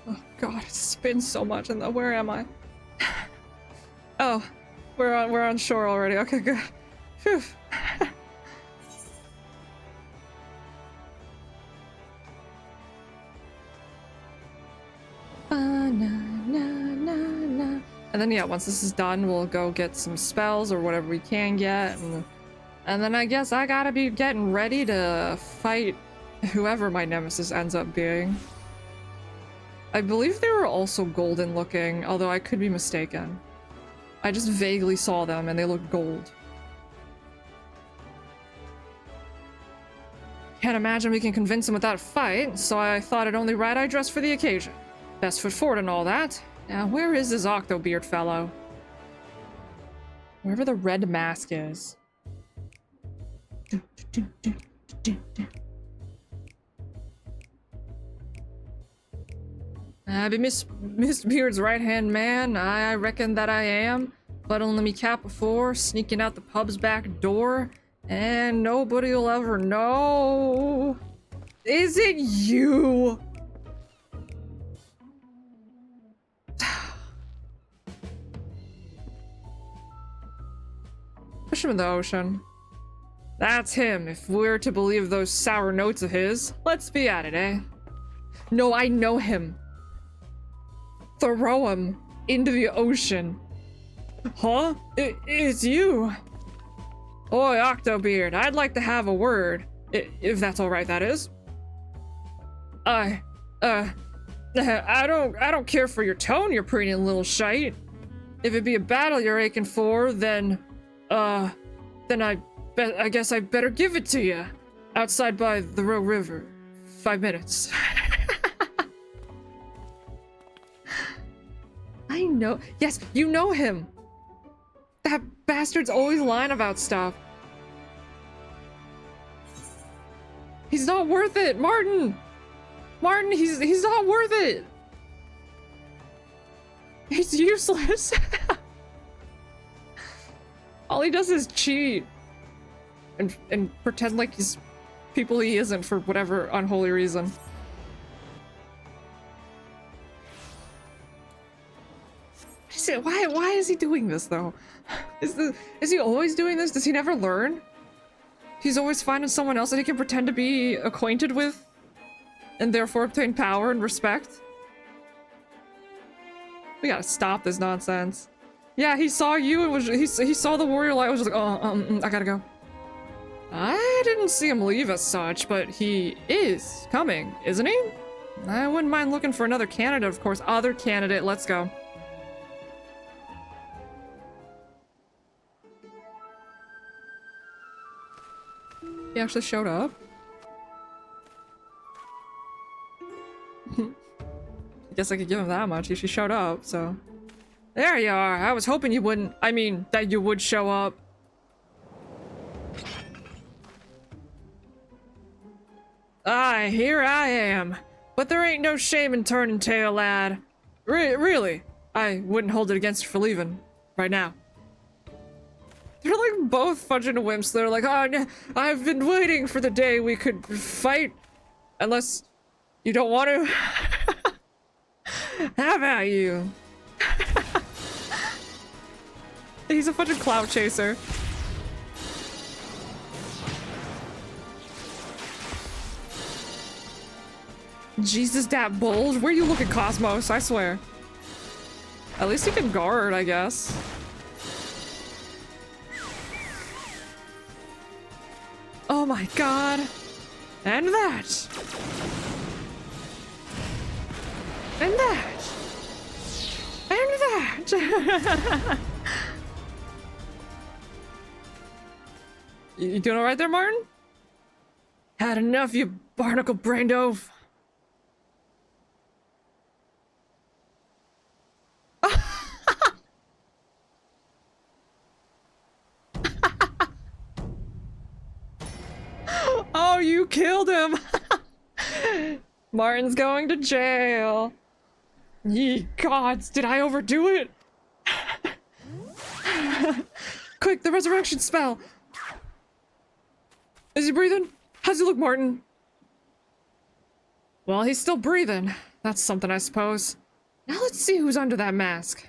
Oh god, it's been so much in the... Where am I? Oh, we're on shore already. Okay, good. Phew. And then yeah, once this is done, we'll go get some spells or whatever we can get, and then I guess I gotta be getting ready to fight whoever my nemesis ends up being. I believe they were also golden looking, although I could be mistaken. I just vaguely saw them and they looked gold. Can't imagine we can convince him without a fight, so I thought it only right I dressed for the occasion. Best foot forward and all that. Now, where is this Octobeard fellow? Wherever the red mask is. I be Miss Beard's right-hand man, I reckon that I am. Fuddling me cap before, sneaking out the pub's back door, and nobody'll ever know. Is it you? Push him in the ocean. That's him, if we're to believe those sour notes of his. Let's be at it, eh? No, I know him. Throw him into the ocean. Huh? It's you. Oi, Octobeard, I'd like to have a word. If that's alright, that is. I don't care for your tone, you pretty little shite. If it be a battle you're aching for, then I guess I better give it to you. Outside by the Rogue River. 5 minutes. I know. Yes, you know him. That bastard's always lying about stuff. He's not worth it, Martin. Martin, he's not worth it. He's useless. All he does is cheat and pretend like he's people he isn't for whatever unholy reason. Why is he doing this though? Is he always doing this? Does he never learn? He's always finding someone else that he can pretend to be acquainted with, and therefore obtain power and respect. We gotta stop this nonsense. Yeah, he saw you and was he saw the warrior light, was just like, oh, I gotta go. I didn't see him leave as such, but he is coming, isn't he? I wouldn't mind looking for another candidate, of course. Other candidate, let's go. He actually showed up. I guess I could give him that much if he showed up, so. There you are. I was hoping you wouldn't. I mean, that you would show up. Aye, here I am. But there ain't no shame in turning tail, lad. Really, I wouldn't hold it against you for leaving. Right now. They're like both fudging wimps. They're like, oh, I've been waiting for the day we could fight. Unless you don't want to. How about you? He's a fucking cloud chaser. Jesus, that bulge. Where you looking, Cosmos? I swear. At least he can guard, I guess. Oh my god. And that. And that. And that. You doing alright there, Martin? Had enough, you barnacle-brained oaf. Oh, you killed him! Martin's going to jail. Ye gods, did I overdo it? Quick, the resurrection spell! Is he breathing? How's he look, Martin? Well, he's still breathing. That's something, I suppose. Now let's see who's under that mask.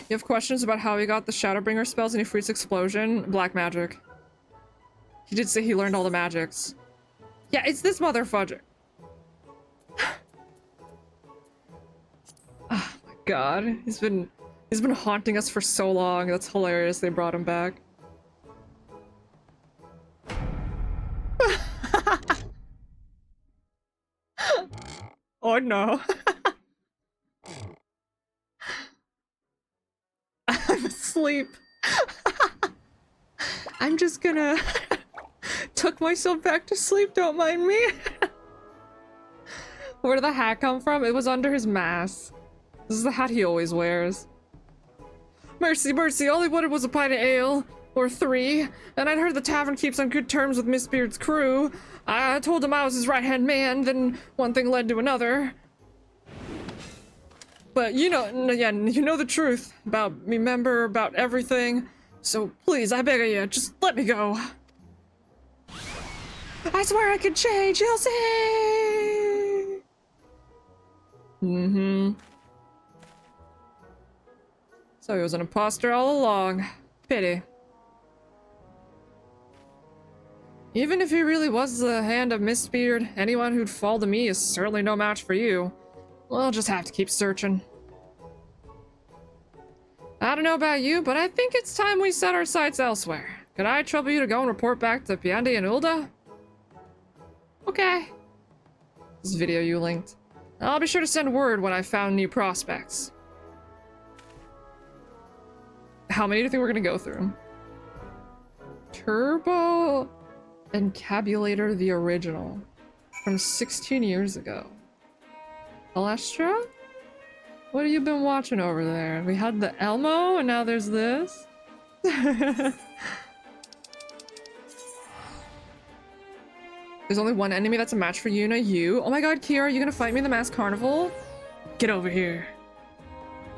You have questions about how he got the Shadowbringer spells and Ifrit's explosion? Black magic. He did say he learned all the magics. Yeah, it's this motherfudger. Oh my god. He's been haunting us for so long. That's hilarious they brought him back. Oh no. I'm asleep. I'm just gonna tuck myself back to sleep, don't mind me. Where did the hat come from? It was under his mask. This is the hat he always wears. Mercy, mercy, all he wanted was a pint of ale. Or 3. And I'd heard the tavern keeps on good terms with Miss Beard's crew. I told him I was his right-hand man, then one thing led to another. But you know, yeah, you know the truth about me, member, about everything. So please, I beg of you, just let me go. I swear I can change, you'll see! Mm-hmm. So he was an imposter all along. Pity. Even if he really was the hand of Miss Beard, anyone who'd fall to me is certainly no match for you. We'll just have to keep searching. I don't know about you, but I think it's time we set our sights elsewhere. Could I trouble you to go and report back to Piandi and Ulda? Okay. This video you linked. I'll be sure to send word when I've found new prospects. How many do you think we're gonna go through? Turbo Encabulator the original. From 16 years ago. Alestra? What have you been watching over there? We had the Elmo, and now there's this? There's only one enemy that's a match for Yuna. You. Oh my god, Kira, are you gonna fight me in the Masked Carnival? Get over here.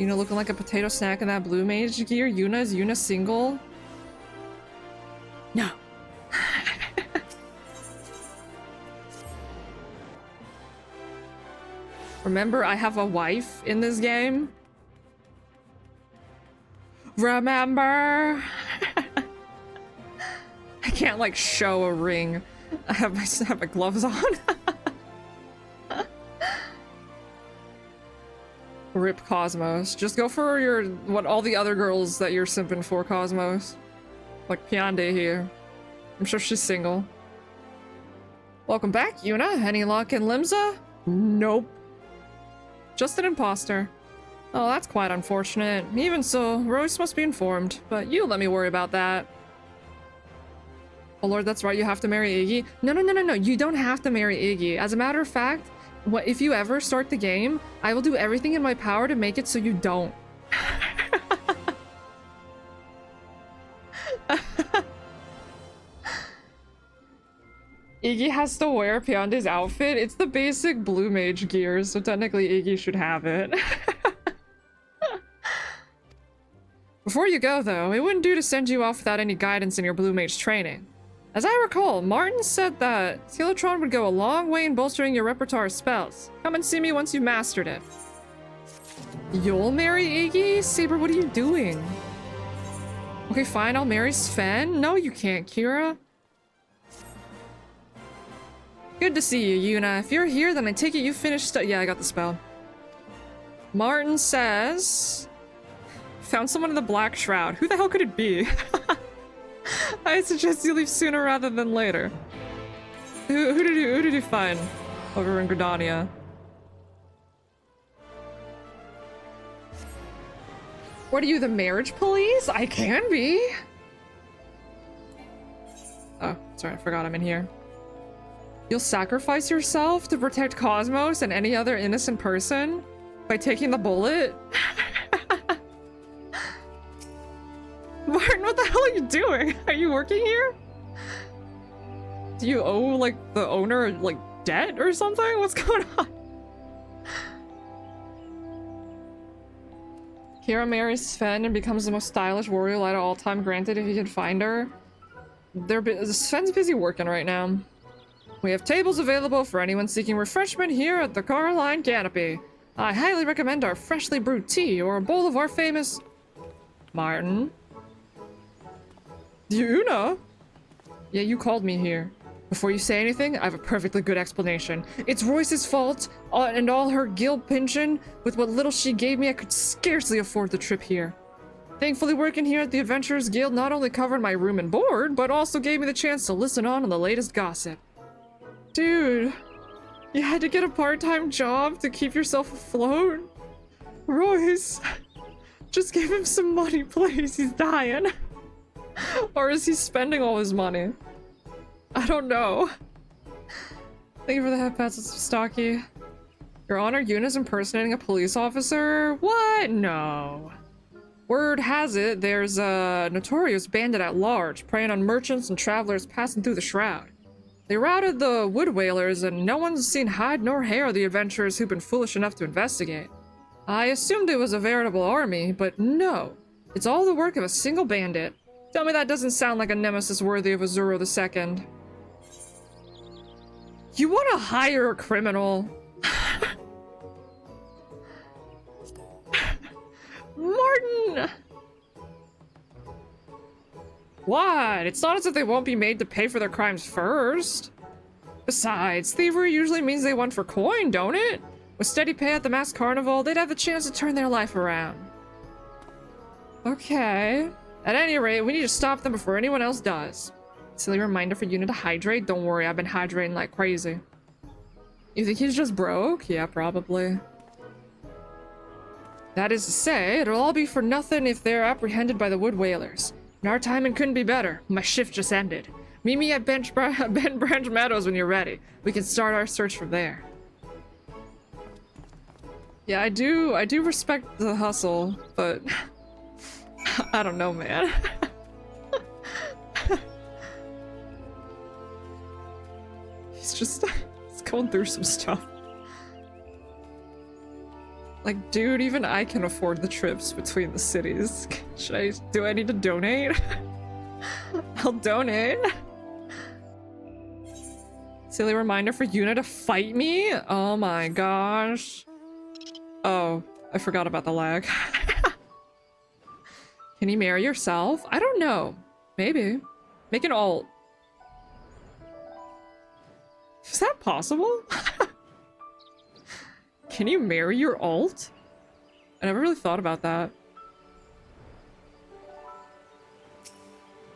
Yuna looking like a potato snack in that blue mage gear. Yuna, is Yuna single? No. Remember, I have a wife in this game? Remember? can't like show a ring. I have my gloves on. Rip Cosmos. Just go for your what all the other girls that you're simping for, Cosmos. Like Piande here. I'm sure she's single. Welcome back, Yuna. Any luck in Limsa? Nope. Just an imposter. Oh, that's quite unfortunate. Even so, Royce must be informed, but you let me worry about that. Oh lord, that's right, you have to marry Iggy. No, you don't have to marry Iggy. As a matter of fact, if you ever start the game, I will do everything in my power to make it so you don't. Iggy has to wear Piande's outfit. It's the basic blue mage gear, so technically Iggy should have it. Before you go, though, it wouldn't do to send you off without any guidance in your blue mage training. As I recall, Martin said that Teletron would go a long way in bolstering your repertoire of spells. Come and see me once you've mastered it. You'll marry Iggy? Saber, what are you doing? Okay, fine, I'll marry Sven. No, you can't, Kira. Good to see you, Yuna. If you're here, then I take it you finished yeah, I got the spell. Martin says... Found someone in the Black Shroud. Who the hell could it be? I suggest you leave sooner rather than later. Who did you find over in Gridania? What are you, the marriage police? I can be. Oh, sorry, I forgot I'm in here. You'll sacrifice yourself to protect Cosmos and any other innocent person by taking the bullet? Martin, what the hell are you doing? Are you working here? Do you owe, like, the owner, like, debt or something? What's going on? Kira marries Sven and becomes the most stylish warrior light of all time, granted if you can find her. Sven's busy working right now. We have tables available for anyone seeking refreshment here at the Caroline Canopy. I highly recommend our freshly brewed tea or a bowl of our famous... Martin? Yuna? Yeah, you called me here. Before you say anything, I have a perfectly good explanation. It's Royce's fault, and all her guild pension. With what little she gave me, I could scarcely afford the trip here. Thankfully, working here at the Adventurers Guild not only covered my room and board, but also gave me the chance to listen on the latest gossip. Dude, you had to get a part-time job to keep yourself afloat? Royce, just give him some money, please. He's dying. Or is he spending all his money? I don't know. Thank you for the head pats, it's stocky. Your Honor, Yuna's impersonating a police officer? What? No. Word has it, there's a notorious bandit at large, preying on merchants and travelers passing through the Shroud. They routed the Wood Whalers, and no one's seen hide nor hair of the adventurers who've been foolish enough to investigate. I assumed it was a veritable army, but no. It's all the work of a single bandit. Tell me that doesn't sound like a nemesis worthy of Azuro II. You want to hire a criminal? Martin! What? It's not as if they won't be made to pay for their crimes first. Besides, thievery usually means they want for coin, don't it? With steady pay at the mass carnival, they'd have the chance to turn their life around. Okay. At any rate, we need to stop them before anyone else does. Silly reminder for Yuna to hydrate. Don't worry, I've been hydrating like crazy. You think he's just broke? Yeah, probably. That is to say, it'll all be for nothing if they're apprehended by the Wood Whalers. And our timing couldn't be better. My shift just ended. Meet me at Ben Branch Meadows when you're ready. We can start our search from there. Yeah, I do respect the hustle, but I don't know, man. He's going through some stuff. Like, dude, even I can afford the trips between the cities. Do I need to donate? I'll donate. Silly reminder for Yuna to fight me? Oh my gosh. Oh, I forgot about the lag. Can you marry yourself? I don't know. Maybe. Make an alt. Is that possible? Can you marry your alt? I never really thought about that.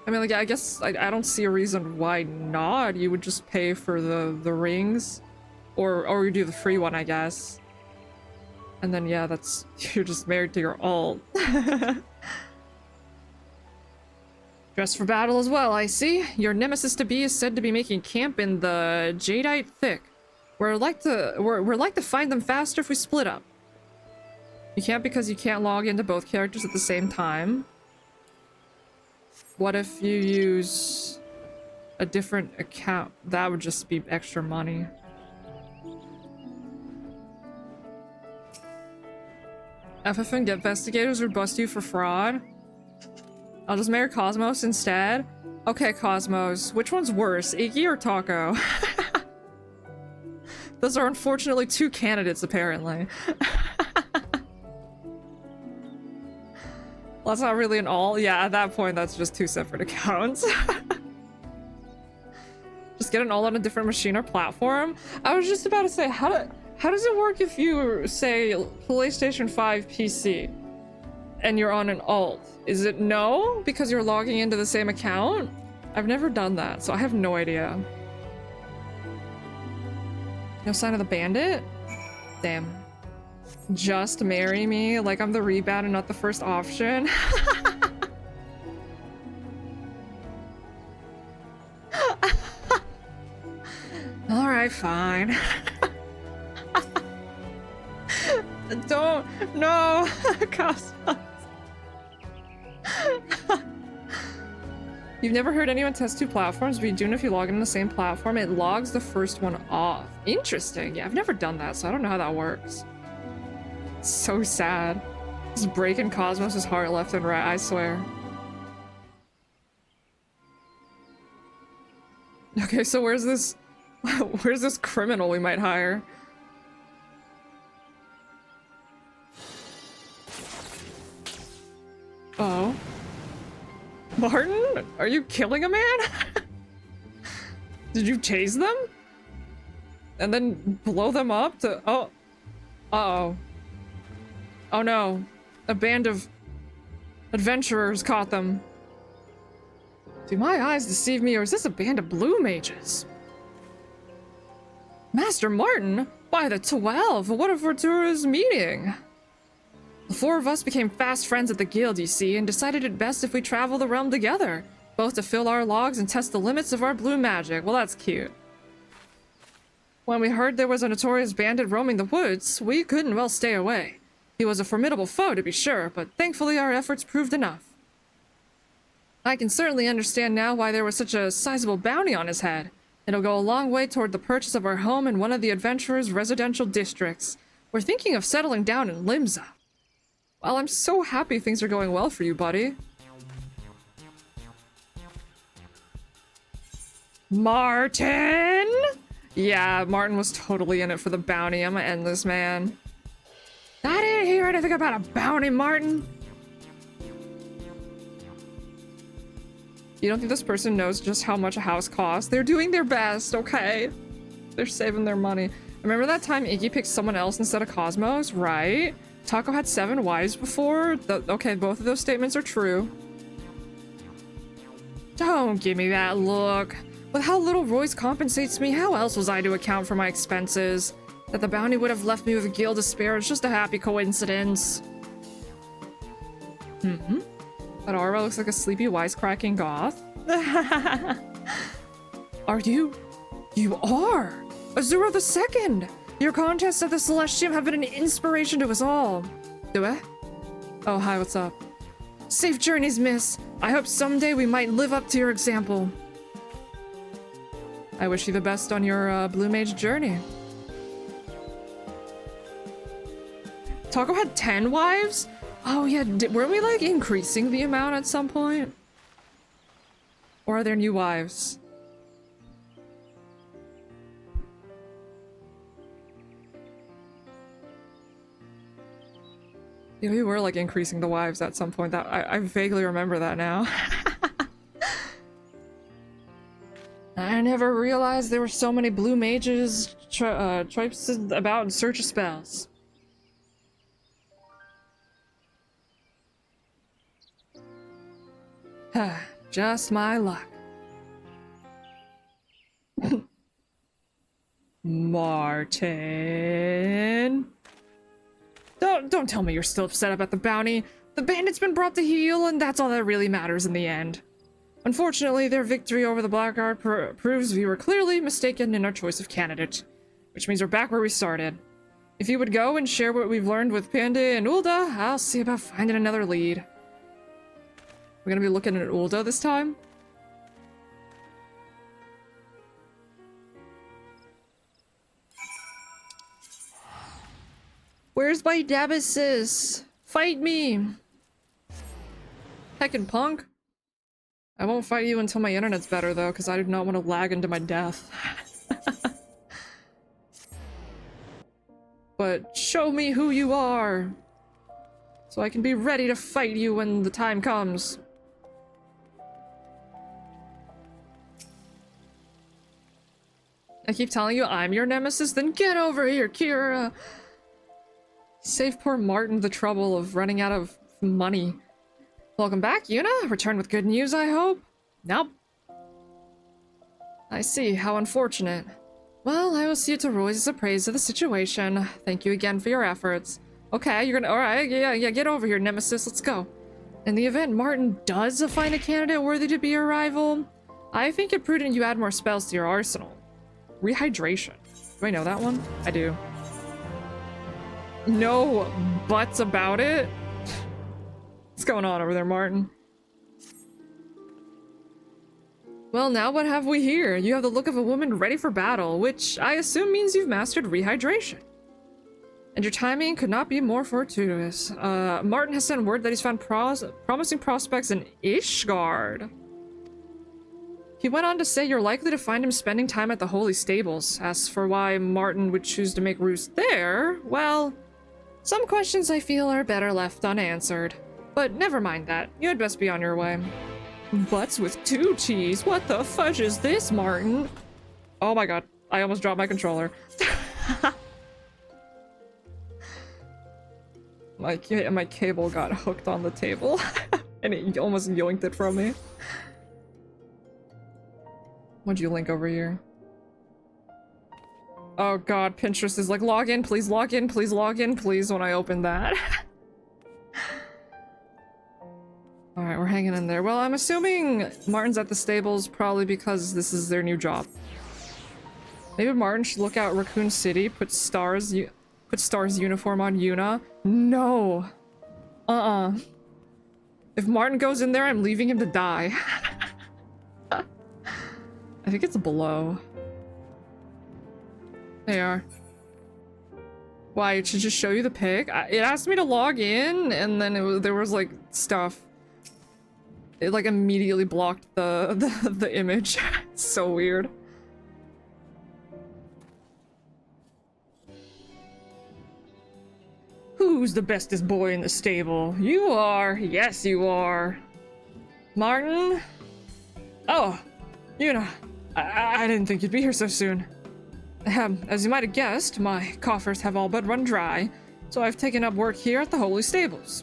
I mean, like, I guess I don't see a reason why not. You would just pay for the rings, or you do the free one, I guess. And then yeah, that's you're just married to your alt. Dressed for battle as well, I see. Your nemesis to be is said to be making camp in the Jadeite Thick. We're like to find them faster if we split up. You can't because you can't log into both characters at the same time. What if you use a different account? That would just be extra money. FFN investigators would bust you for fraud. I'll just marry Cosmos instead. Okay, Cosmos. Which one's worse, Iggy or Taco? Those are unfortunately two candidates, apparently. Well, that's not really an all. Yeah, at that point, that's just two separate accounts. Just get an all on a different machine or platform. I was just about to say, how does it work if you say PlayStation 5 PC and you're on an alt? Is it no because you're logging into the same account? I've never done that, so I have no idea. No sign of the bandit? Damn. Just marry me like I'm the rebound and not the first option. All right, fine. Don't, no, Cosmos. You've never heard anyone test two platforms, but you do know if you log in on the same platform, it logs the first one off. Interesting. Yeah, I've never done that, so I don't know how that works. It's so sad. Just breaking Cosmos' heart left and right, I swear. Okay, so where's this criminal we might hire? Oh. Martin? Are you killing a man? Did you chase them? And then blow them up to... Oh. Uh-oh. Oh no. A band of adventurers caught them. Do my eyes deceive me, or is this a band of blue mages? Master Martin? Why, the 12! What a fortuitous meeting! The four of us became fast friends at the guild, you see, and decided it best if we travel the realm together, both to fill our logs and test the limits of our blue magic. Well, that's cute. When we heard there was a notorious bandit roaming the woods, we couldn't well stay away. He was a formidable foe, to be sure, but thankfully our efforts proved enough. I can certainly understand now why there was such a sizable bounty on his head. It'll go a long way toward the purchase of our home in one of the adventurers' residential districts. We're thinking of settling down in Limsa. Well, I'm so happy things are going well for you, buddy. Martin? Yeah, Martin was totally in it for the bounty. I'm gonna end this, man. I didn't hear anything about a bounty, Martin. You don't think this person knows just how much a house costs? They're doing their best, okay? They're saving their money. Remember that time Iggy picked someone else instead of Cosmos, right? Taco had 7 wives before? Okay, both of those statements are true. Don't give me that look. With how little Royce compensates me, how else was I to account for my expenses? That the bounty would have left me with a guild to spare is just a happy coincidence. Mm-hmm. That Aura looks like a sleepy, wisecracking goth. Are you? You are! Azura II! Your contests at the Celestium have been an inspiration to us all. Do I? Oh, hi, what's up? Safe journeys, miss. I hope someday we might live up to your example. I wish you the best on your Blue Mage journey. Taco had 10 wives? Oh yeah, weren't we like increasing the amount at some point? Or are there new wives? Yeah, we were like increasing the wives at some point. That I vaguely remember that now. I never realized there were so many blue mages traipsing about in search of spells. Just my luck. Martin. Don't tell me you're still upset about the bounty. The bandit's been brought to heel, and that's all that really matters in the end. Unfortunately, their victory over the Blackguard proves we were clearly mistaken in our choice of candidate, which means we're back where we started. If you would go and share what we've learned with Panda and Ulda, I'll see about finding another lead. We're gonna be looking at Ulda this time? Where's my nemesis? Fight me! Heckin' punk. I won't fight you until my internet's better, though, because I do not want to lag into my death. But show me who you are, so I can be ready to fight you when the time comes. I keep telling you I'm your nemesis, then get over here, Kira! Save poor Martin the trouble of running out of money. Welcome back, Yuna. Returned with good news, I hope? Nope. I see. How unfortunate. Well, I will see you to Roy's appraise of the situation. Thank you again for your efforts. Okay, you're gonna- alright, yeah, get over here, Nemesis, let's go. In the event Martin does find a candidate worthy to be your rival, I think it prudent you add more spells to your arsenal. Rehydration. Do I know that one? I do. No buts about it? What's going on over there, Martin? Well, now what have we here? You have the look of a woman ready for battle, which I assume means you've mastered rehydration. And your timing could not be more fortuitous. Martin has sent word that he's found promising prospects in Ishgard. He went on to say you're likely to find him spending time at the Holy Stables. As for why Martin would choose to make roost there, well, some questions I feel are better left unanswered. But never mind that. You had best be on your way. Butts with 2 cheese? What the fudge is this, Martin? Oh my god. I almost dropped my controller. my cable got hooked on the table. And it almost yoinked it from me. What'd you link over here? Oh god, Pinterest is like, log in, please log in, please log in, please, when I open that. Alright, we're hanging in there. Well, I'm assuming Martin's at the stables probably because this is their new job. Maybe Martin should look out Raccoon City, put Star's uniform on Yuna. No! If Martin goes in there, I'm leaving him to die. I think it's below. They are. Why, it should just show you the pic? It asked me to log in, and then there was like stuff. It like immediately blocked the image. It's so weird. Who's the bestest boy in the stable? You are. Yes, you are. Martin? Oh, Yuna. I didn't think you'd be here so soon. As you might have guessed, my coffers have all but run dry, so I've taken up work here at the Holy Stables.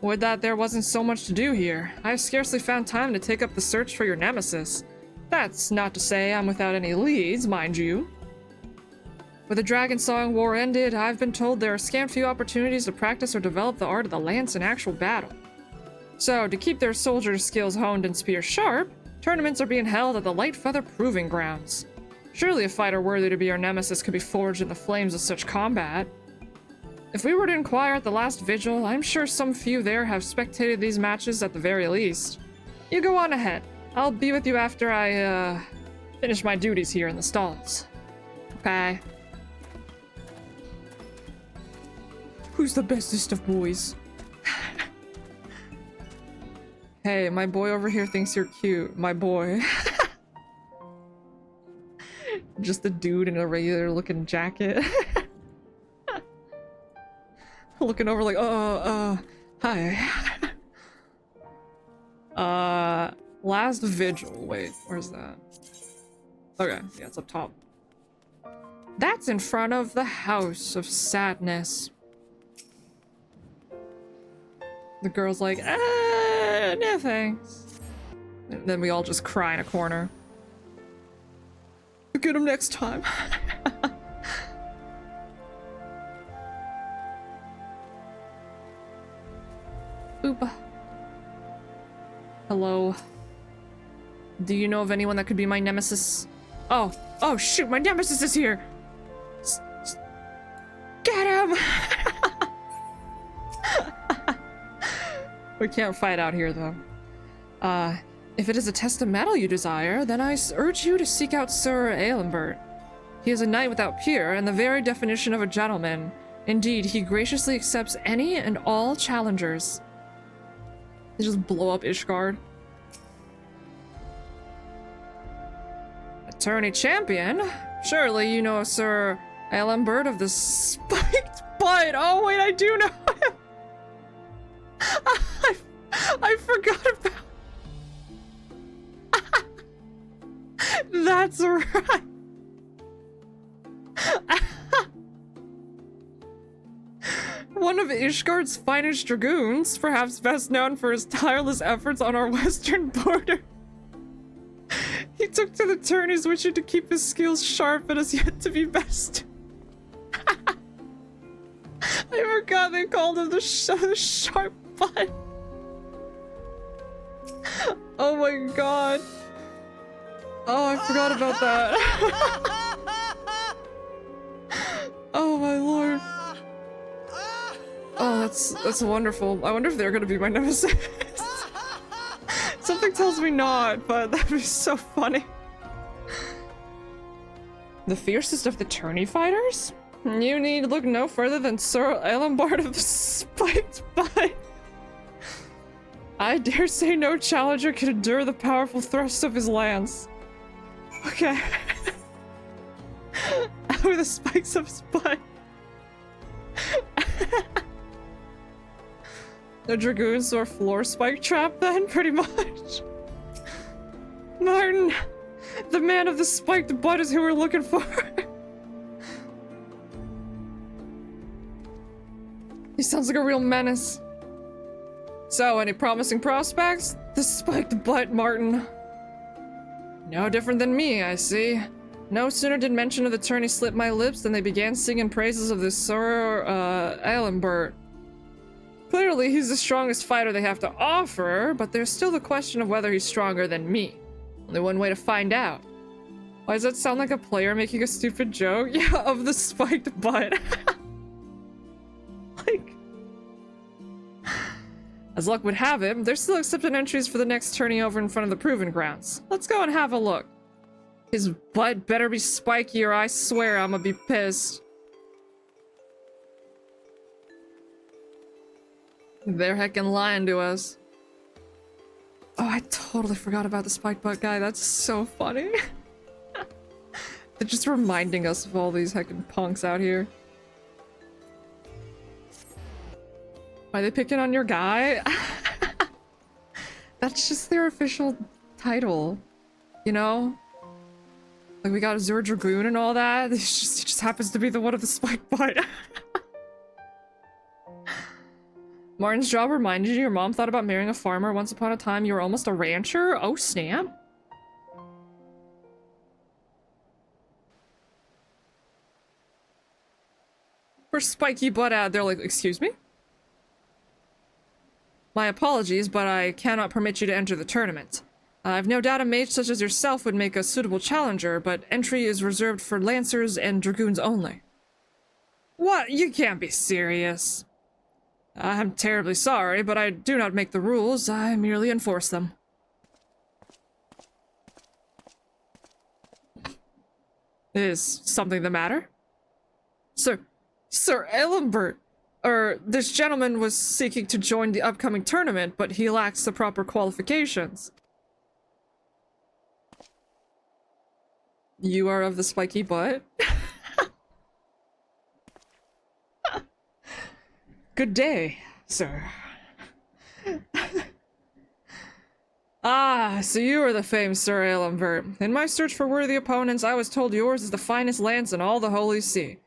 Would that there wasn't so much to do here. I've scarcely found time to take up the search for your nemesis. That's not to say I'm without any leads, mind you. With the Dragon Song War ended, I've been told there are scant few opportunities to practice or develop the art of the lance in actual battle. So, to keep their soldier skills honed and spear sharp, tournaments are being held at the Light Feather Proving Grounds. Surely a fighter worthy to be our nemesis could be forged in the flames of such combat. If we were to inquire at the last vigil, I'm sure some few there have spectated these matches at the very least. You go on ahead. I'll be with you after I, finish my duties here in the stalls. Okay. Who's the bestest of boys? Hey, my boy over here thinks you're cute. My boy. Just a dude in a regular looking jacket. Looking over like, hi. Last vigil. Wait, where's that? Okay, yeah, it's up top. That's in front of the House of Sadness. The girl's like, no thanks. And then we all just cry in a corner. We'll get him next time. Boop. Hello. Do you know of anyone that could be my nemesis? Oh shoot, my nemesis is here! Get him! We can't fight out here, though. If it is a test of metal you desire, then I urge you to seek out Sir Aelambert. He is a knight without peer, and the very definition of a gentleman. Indeed, he graciously accepts any and all challengers. They just blow up Ishgard. Attorney Champion? Surely you know Sir Aelambert of the Spiked Butt. Oh wait, I do know him. I forgot about. That's right. One of Ishgard's finest dragoons, perhaps best known for his tireless efforts on our western border. He took to the tourneys wishing to keep his skills sharp and has yet to be best. I forgot they called him the sharp butt. Oh my god. Oh, I forgot about that. Oh my lord. Oh, that's wonderful. I wonder if they're gonna be my nemesis. Something tells me not, but that'd be so funny. The fiercest of the tourney fighters? You need look no further than Sir Aelambert of the Spiked Butt. I dare say no challenger can endure the powerful thrust of his lance. Okay. With the spikes of his butt. The dragoons or floor spike trap then, pretty much. Martin, the man of the spiked butt is who we're looking for. He sounds like a real menace. So, any promising prospects? The spiked butt, Martin. No different than me, I see. No sooner did mention of the tourney slip my lips than they began singing praises of this Sir Aelambert. Clearly, he's the strongest fighter they have to offer, but there's still the question of whether he's stronger than me. Only one way to find out. Why does that sound like a player making a stupid joke? Yeah, of the spiked butt. Like... As luck would have it, there's still accepted entries for the next tourney over in front of the Proving Grounds. Let's go and have a look. His butt better be spiky or I swear I'm gonna be pissed. They're heckin' lying to us. Oh, I totally forgot about the spike butt guy. That's so funny. They're just reminding us of all these heckin' punks out here. Are they picking on your guy? That's just their official title, you know? Like, we got Azure Dragoon and all that. He just happens to be the one of the spike butt. Martin's job reminded you your mom thought about marrying a farmer. Once upon a time, you were almost a rancher? Oh, snap. For spiky butt ad, they're like, excuse me? My apologies, but I cannot permit you to enter the tournament. I've no doubt a mage such as yourself would make a suitable challenger, but entry is reserved for lancers and dragoons only. What? You can't be serious. I'm terribly sorry, but I do not make the rules, I merely enforce them. Is something the matter? Sir Aelambert! This gentleman was seeking to join the upcoming tournament, but he lacks the proper qualifications. You are of the spiky butt? Good day, sir. Ah, so you are the famed Sir Aelambert. In my search for worthy opponents, I was told yours is the finest lance in all the Holy See.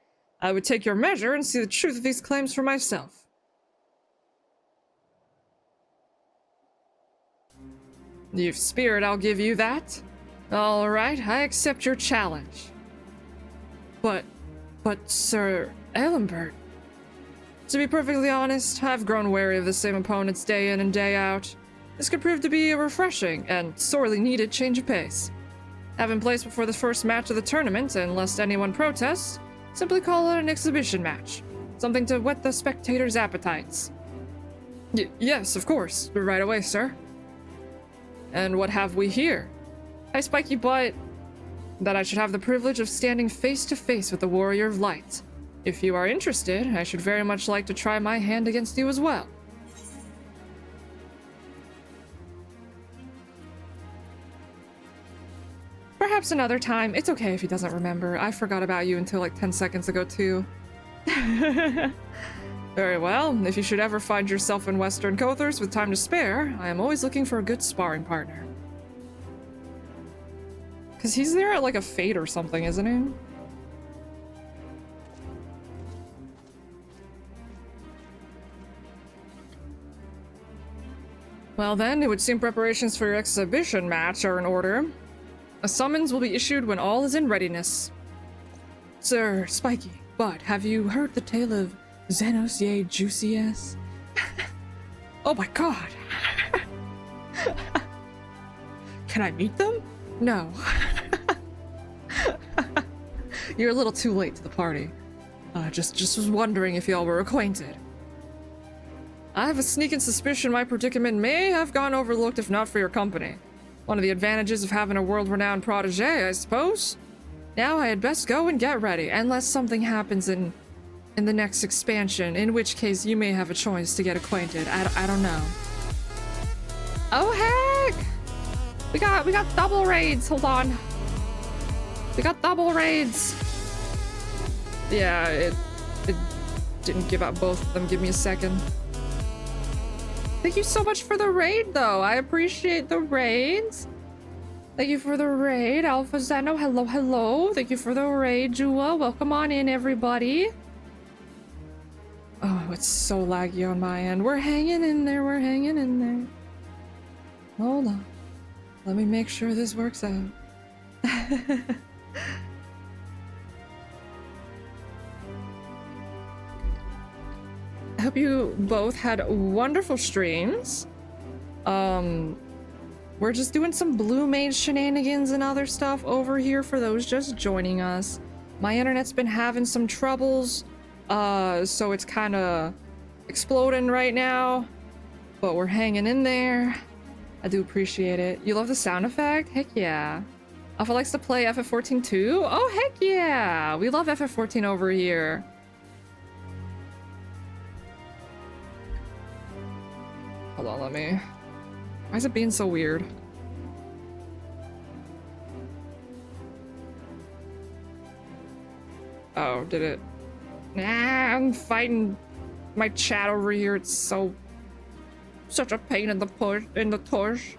I would take your measure and see the truth of these claims for myself. You've spirit, I'll give you that. Alright, I accept your challenge. But Sir Aelambert, to be perfectly honest, I've grown wary of the same opponents day in and day out. This could prove to be a refreshing and sorely needed change of pace. Have in place before the first match of the tournament, and lest anyone protests, simply call it an exhibition match. Something to whet the spectators' appetites. Yes, of course. Right away, sir. And what have we here? Hi, Spiky Butt. That I should have the privilege of standing face to face with the Warrior of Light. If you are interested, I should very much like to try my hand against you as well. Perhaps another time. It's okay if he doesn't remember. I forgot about you until like 10 seconds ago, too. Very well. If you should ever find yourself in Western Cothers with time to spare, I am always looking for a good sparring partner. Because he's there at like a fete or something, isn't he? Well then, it would seem preparations for your exhibition match are in order. A summons will be issued when all is in readiness. Sir Spiky, Bud, have you heard the tale of Xenos Ye Juicius? Oh my god! Can I meet them? No. You're a little too late to the party. Just was wondering if y'all were acquainted. I have a sneaking suspicion my predicament may have gone overlooked if not for your company. One of the advantages of having a world-renowned protege, I suppose. Now I had best go and get ready, unless something happens in the next expansion, in which case you may have a choice to get acquainted. I don't know. Oh heck! We got double raids, hold on. We got double raids. Yeah, it didn't give out both of them. Give me a second. Thank you so much for the raid, though. I appreciate the raids. Thank you for the raid, Alpha Zeno. Hello, hello. Thank you for the raid, Jua. Welcome on in, everybody. Oh, it's so laggy on my end. We're hanging in there. We're hanging in there. Hold on. Let me make sure this works out. I hope you both had wonderful streams. We're just doing some Blue Mage shenanigans and other stuff over here for those just joining us. My internet's been having some troubles, so it's kind of exploding right now, but we're hanging in there. I do appreciate it. You love the sound effect? Heck yeah. Alpha likes to play FF14 too? Oh, heck yeah! We love FF14 over here. Hold on, let me... Why is it being so weird? Oh, did it? Nah, I'm fighting my chat over here. It's such a pain in the tush.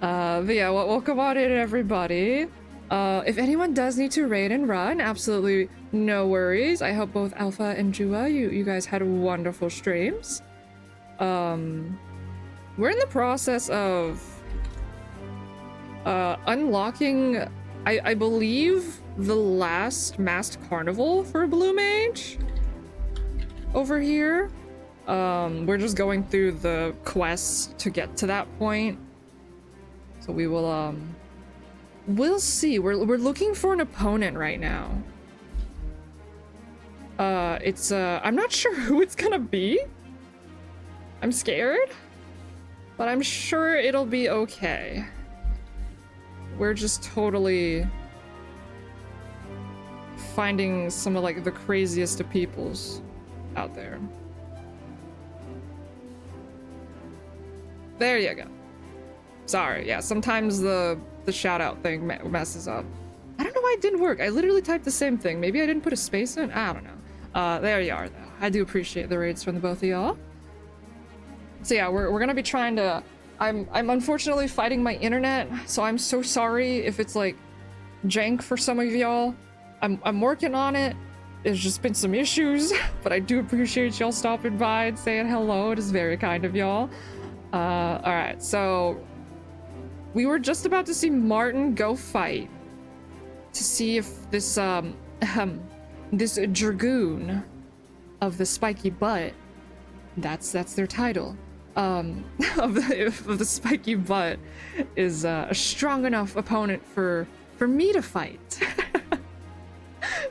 But yeah, welcome on in, everybody. If anyone does need to raid and run, absolutely no worries. I hope both Alpha and Jua, you guys had wonderful streams. We're in the process of unlocking, I believe, the last masked carnival for Blue Mage over here. We're just going through the quests to get to that point. So we will, we'll see. We're looking for an opponent right now. I'm not sure who it's gonna be. I'm scared, but I'm sure it'll be okay. We're just totally finding some of like the craziest of peoples out there. There you go. Sorry, yeah, sometimes the shout out thing messes up. I don't know why it didn't work. I literally typed the same thing. Maybe I didn't put a space in? I don't know. There you are though. I do appreciate the raids from the both of y'all. So yeah, we're gonna be trying to I'm unfortunately fighting my internet, so I'm so sorry if it's like jank for some of y'all. I'm working on it. There's just been some issues, but I do appreciate y'all stopping by and saying hello. It is very kind of y'all. Alright, so we were just about to see Martin go fight to see if this this dragoon of the spiky butt, that's their title, of the spiky butt is a strong enough opponent for me to fight.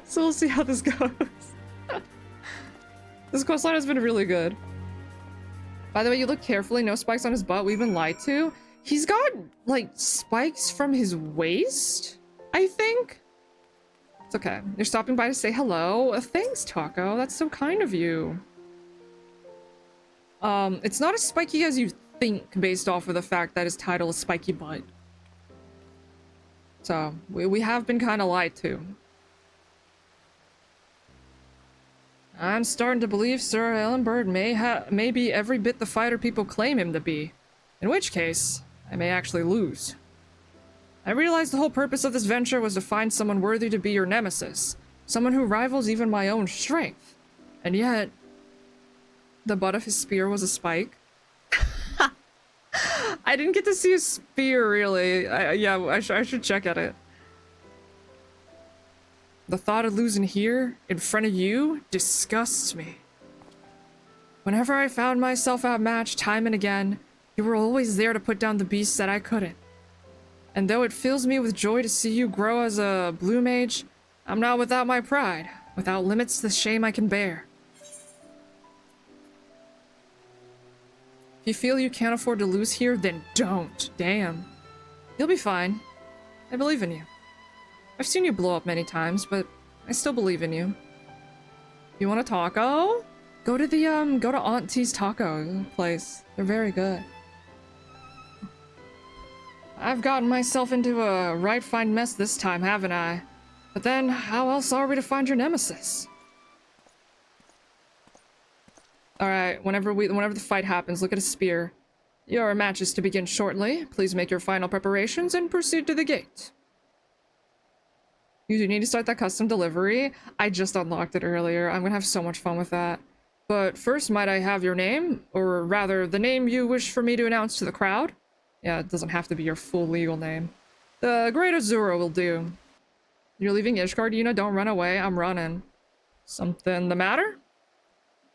So we'll see how this goes. This questline has been really good. By the way, you look carefully, no spikes on his butt. We've been lied to. He's got like spikes from his waist, I think. It's okay. You're stopping by to say hello. Thanks, Taco. That's so kind of you. It's not as spiky as you think based off of the fact that his title is Spiky Butt. So, we have been kind of lied to. I'm starting to believe Sir Ellenberg may be every bit the fighter people claim him to be. In which case, I may actually lose. I realized the whole purpose of this venture was to find someone worthy to be your nemesis. Someone who rivals even my own strength. And yet, the butt of his spear was a spike. I didn't get to see his spear, really. I should check at it. The thought of losing here, in front of you, disgusts me. Whenever I found myself outmatched time and again, you were always there to put down the beasts that I couldn't. And though it fills me with joy to see you grow as a blue mage, I'm not without my pride, without limits to the shame I can bear. If you feel you can't afford to lose here, then don't. Damn. You'll be fine. I believe in you. I've seen you blow up many times, but I still believe in you. You want a taco? Go to Aunt T's taco place. They're very good. I've gotten myself into a right fine mess this time, haven't I? But then, how else are we to find your nemesis? Alright, whenever the fight happens, look at a spear. Your match is to begin shortly. Please make your final preparations and proceed to the gate. You do need to start that custom delivery. I just unlocked it earlier. I'm gonna have so much fun with that. But first, might I have your name? Or rather, the name you wish for me to announce to the crowd? Yeah, it doesn't have to be your full legal name. The Great Azura will do. You're leaving Ishgard, Yuna? Don't run away. I'm running. Something the matter?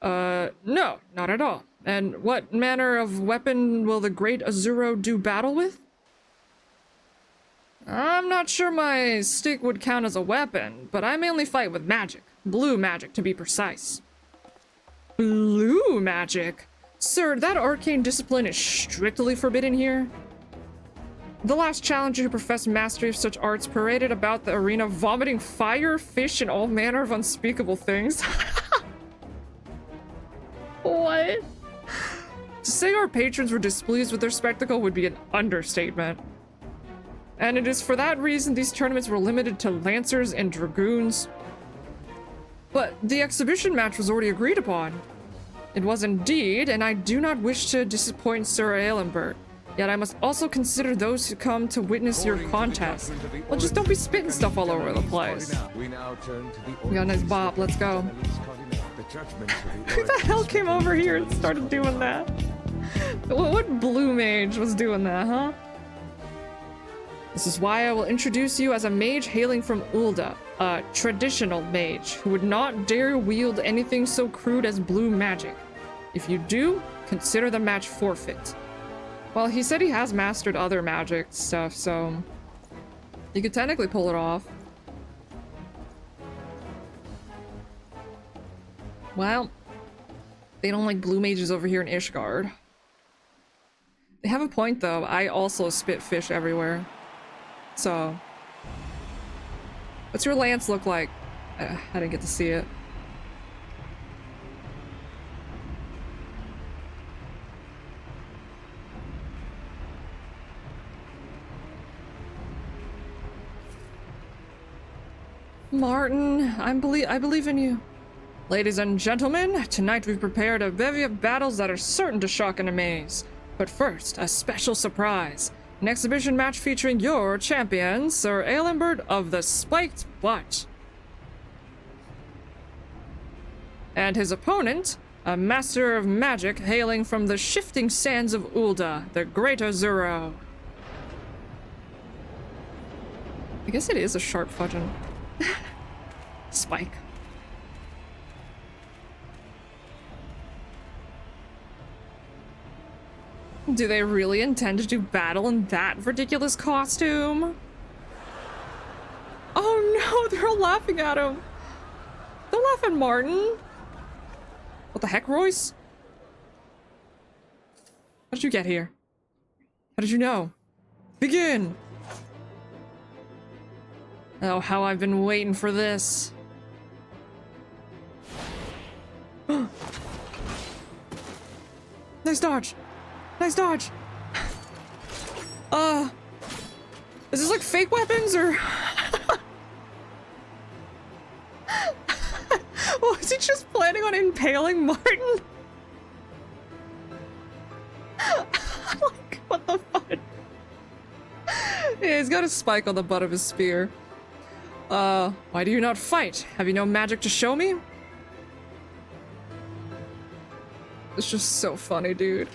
No, not at all. And what manner of weapon will the Great Azuro do battle with? I'm not sure my stick would count as a weapon, but I mainly fight with magic. Blue magic, to be precise. Blue magic? Sir, that arcane discipline is strictly forbidden here. The last challenger who professed mastery of such arts paraded about the arena vomiting fire, fish, and all manner of unspeakable things. What? To say our patrons were displeased with their spectacle would be an understatement. And it is for that reason these tournaments were limited to lancers and dragoons. But the exhibition match was already agreed upon. It was indeed, and I do not wish to disappoint Sir Eilenberg. Yet I must also consider those who come to witness your contest. Well, just don't be spitting stuff all over the place. We got a nice bop, let's go. Who the hell came over here and started doing that? What blue mage was doing that, huh? This is why I will introduce you as a mage hailing from Ulda, a traditional mage who would not dare wield anything so crude as blue magic. If you do, consider the match forfeit. Well, he said he has mastered other magic stuff, so he could technically pull it off. Well, they don't like blue mages over here in Ishgard. They have a point, though. I also spit fish everywhere. So, what's your lance look like? I didn't get to see it. Martin, I believe in you. Ladies and gentlemen, tonight we've prepared a bevy of battles that are certain to shock and amaze. But first, a special surprise. An exhibition match featuring your champion, Sir Aelambert of the Spiked Butt. And his opponent, a master of magic hailing from the shifting sands of Ulda, the Great Azuro. I guess it is a sharp fudgeon. Spike. Do they really intend to do battle in that ridiculous costume? Oh no, they're all laughing at him. Don't laugh at Martin. What the heck, Royce? How did you get here? How did you know? Begin! Oh, how I've been waiting for this. Nice dodge! Nice dodge! Is this like fake weapons or? Was he just planning on impaling Martin? Like, what the fuck? Yeah, he's got a spike on the butt of his spear. Why do you not fight? Have you no magic to show me? It's just so funny, dude.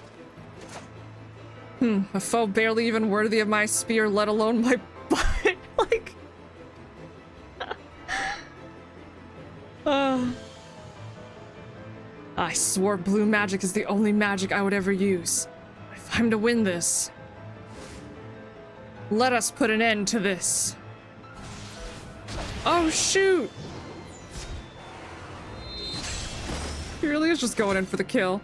A foe barely even worthy of my spear, let alone my butt. Like... I swore blue magic is the only magic I would ever use. If I'm to win this, let us put an end to this. Oh, shoot! He really is just going in for the kill.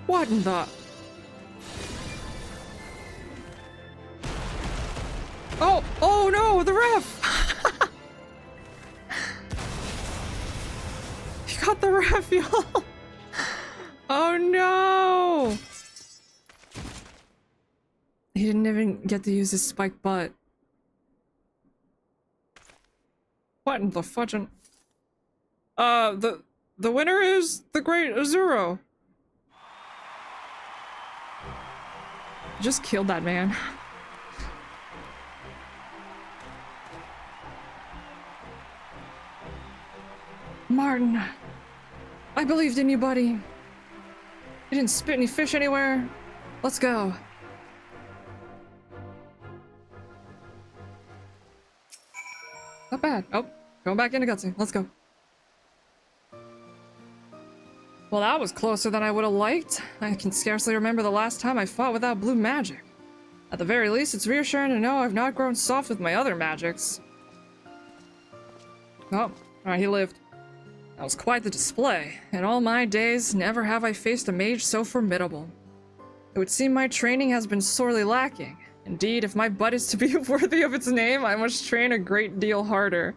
What in the... Oh! Oh no! The ref! He got the ref, y'all! Oh no! He didn't even get to use his spiked butt. What in the fudgin'? The winner is the Great Azuro. Just killed that man. Martin, I believed in you, buddy. You didn't spit any fish anywhere. Let's go. Not bad. Oh, going back into Gutsy. Let's go. Well, that was closer than I would have liked. I can scarcely remember the last time I fought without blue magic. At the very least, it's reassuring to know I've not grown soft with my other magics. Oh, alright, he lived. That was quite the display. In all my days, never have I faced a mage so formidable. It would seem my training has been sorely lacking. Indeed, if my butt is to be worthy of its name, I must train a great deal harder.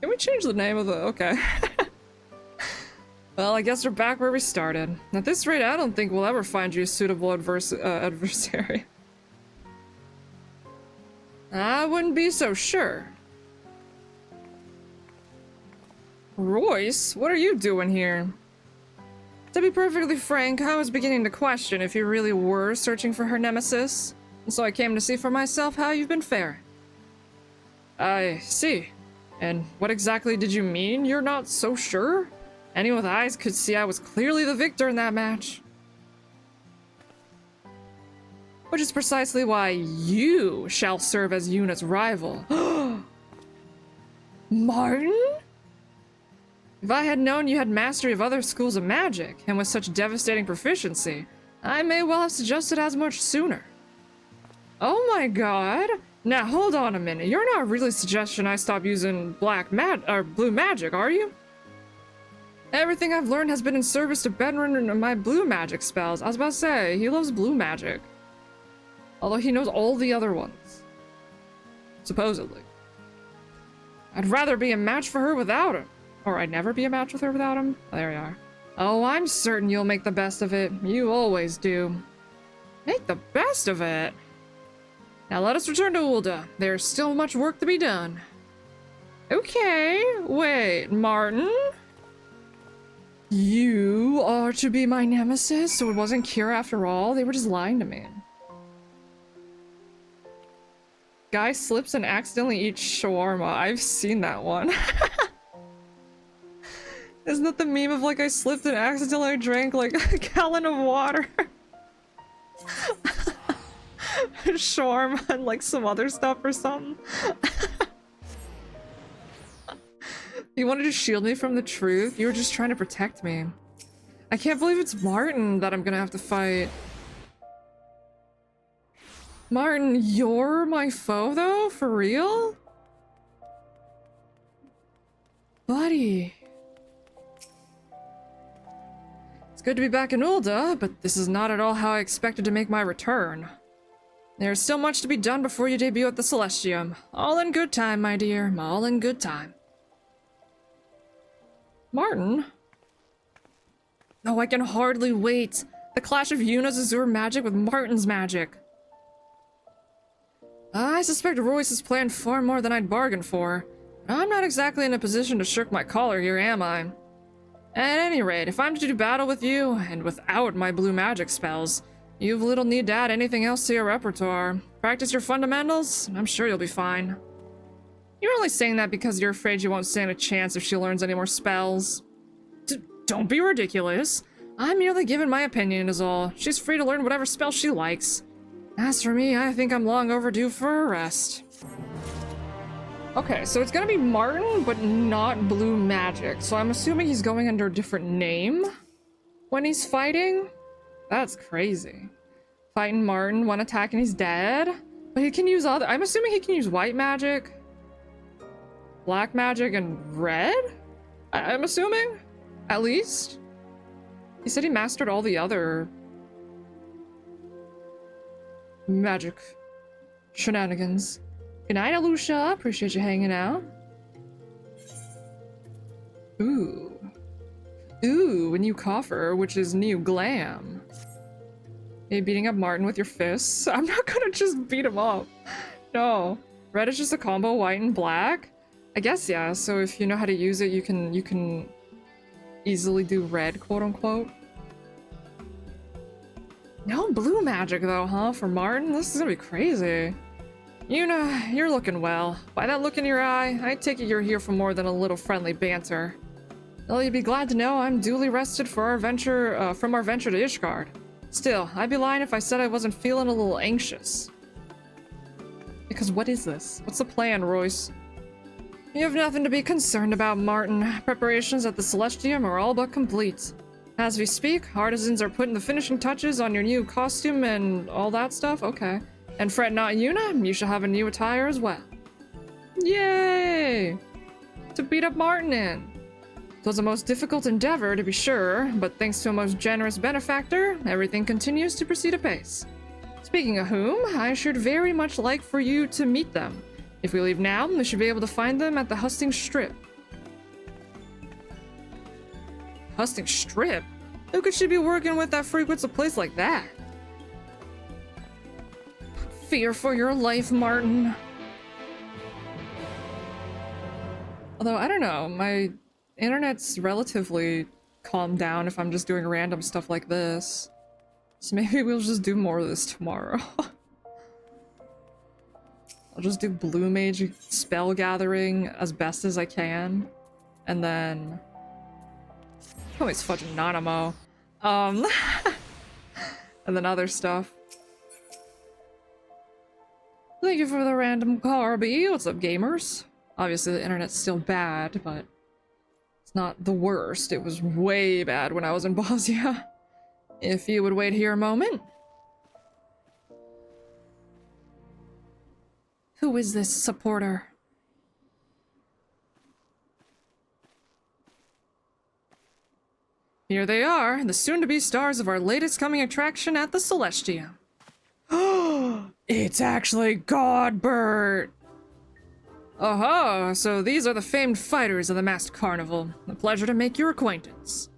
Can we change the name of the... Okay. Well, I guess we're back where we started. At this rate, I don't think we'll ever find you a suitable adversary. I wouldn't be so sure. Royce, what are you doing here? To be perfectly frank, I was beginning to question if you really were searching for her nemesis, and so I came to see for myself how you've been faring. I see. And what exactly did you mean you're not so sure? Anyone with eyes could see I was clearly the victor in that match. Which is precisely why you shall serve as Yuna's rival. Martin? If I had known you had mastery of other schools of magic, and with such devastating proficiency, I may well have suggested as much sooner. Oh my god! Now hold on a minute, you're not really suggesting I stop using blue magic, are you? Everything I've learned has been in service to bettering my blue magic spells. I was about to say, he loves blue magic. Although he knows all the other ones. Supposedly. I'd rather be a match for her without him. Or I'd never be a match with her without him. There we are. Oh, I'm certain you'll make the best of it. You always do. Make the best of it. Now let us return to Ulda. There's still much work to be done. Okay, wait, Martin? You are to be my nemesis, so it wasn't Kira after all? They were just lying to me. Guy slips and accidentally eats shawarma. I've seen that one. Isn't that the meme of like I slipped and accidentally drank like a gallon of water? Shawarma and like some other stuff or something. You wanted to shield me from the truth? You were just trying to protect me. I can't believe it's Martin that I'm gonna have to fight. Martin, you're my foe though? For real? Buddy. It's good to be back in Ulda, but this is not at all how I expected to make my return. There's still much to be done before you debut at the Celestium. All in good time, my dear. All in good time. Martin? Oh, I can hardly wait. The clash of Yuna's Azure magic with Martin's magic. I suspect Royce has planned far more than I'd bargained for. I'm not exactly in a position to shirk my collar here, am I? At any rate, if I'm to do battle with you, and without my blue magic spells, you've little need to add anything else to your repertoire. Practice your fundamentals, and I'm sure you'll be fine. You're only saying that because you're afraid you won't stand a chance if she learns any more spells. Don't be ridiculous. I'm merely giving my opinion is all. She's free to learn whatever spell she likes. As for me, I think I'm long overdue for a rest. Okay, so it's gonna be Martin, but not blue magic. So I'm assuming he's going under a different name when he's fighting? That's crazy. Fighting Martin, one attack and he's dead? But he can use other- I'm assuming he can use white magic, black magic, and red? I'm assuming? At least? He said he mastered all the other magic shenanigans. Good night, Alusha. Appreciate you hanging out. Ooh. Ooh, a new coffer, which is new glam. Hey, beating up Martin with your fists? I'm not gonna just beat him up. No. Red is just a combo, white and black? I guess, yeah. So if you know how to use it, you can easily do red, quote unquote. No blue magic though, huh? For Martin? This is gonna be crazy. Yuna, you're looking well. By that look in your eye, I take it you're here for more than a little friendly banter. Well, you'd be glad to know I'm duly rested for our venture, from our venture to Ishgard. Still, I'd be lying if I said I wasn't feeling a little anxious. Because what is this? What's the plan, Royce? You have nothing to be concerned about, Martin. Preparations at the Celestium are all but complete. As we speak, artisans are putting the finishing touches on your new costume and all that stuff. Okay. And fret not, Yuna, you shall have a new attire as well. Yay! To beat up Martin in. It was a most difficult endeavor, to be sure, but thanks to a most generous benefactor, everything continues to proceed apace. Speaking of whom, I should very much like for you to meet them. If we leave now, we should be able to find them at the Husting Strip. Husting Strip? Who could she be working with that frequents a place like that? Fear for your life, Martin. Although, I don't know, my internet's relatively calmed down if I'm just doing random stuff like this. So maybe we'll just do more of this tomorrow. I'll just do blue mage spell gathering as best as I can. And then... oh, it's fudging Nanamo. And then other stuff. Thank you for the random Carby. What's up, gamers? Obviously, the internet's still bad, but it's not the worst. It was way bad when I was in Bozja. If you would wait here a moment. Who is this supporter? Here they are, the soon-to-be stars of our latest coming attraction at the Celestium. It's actually Godbert! Oh-ho, so these are the famed fighters of the masked carnival. A pleasure to make your acquaintance.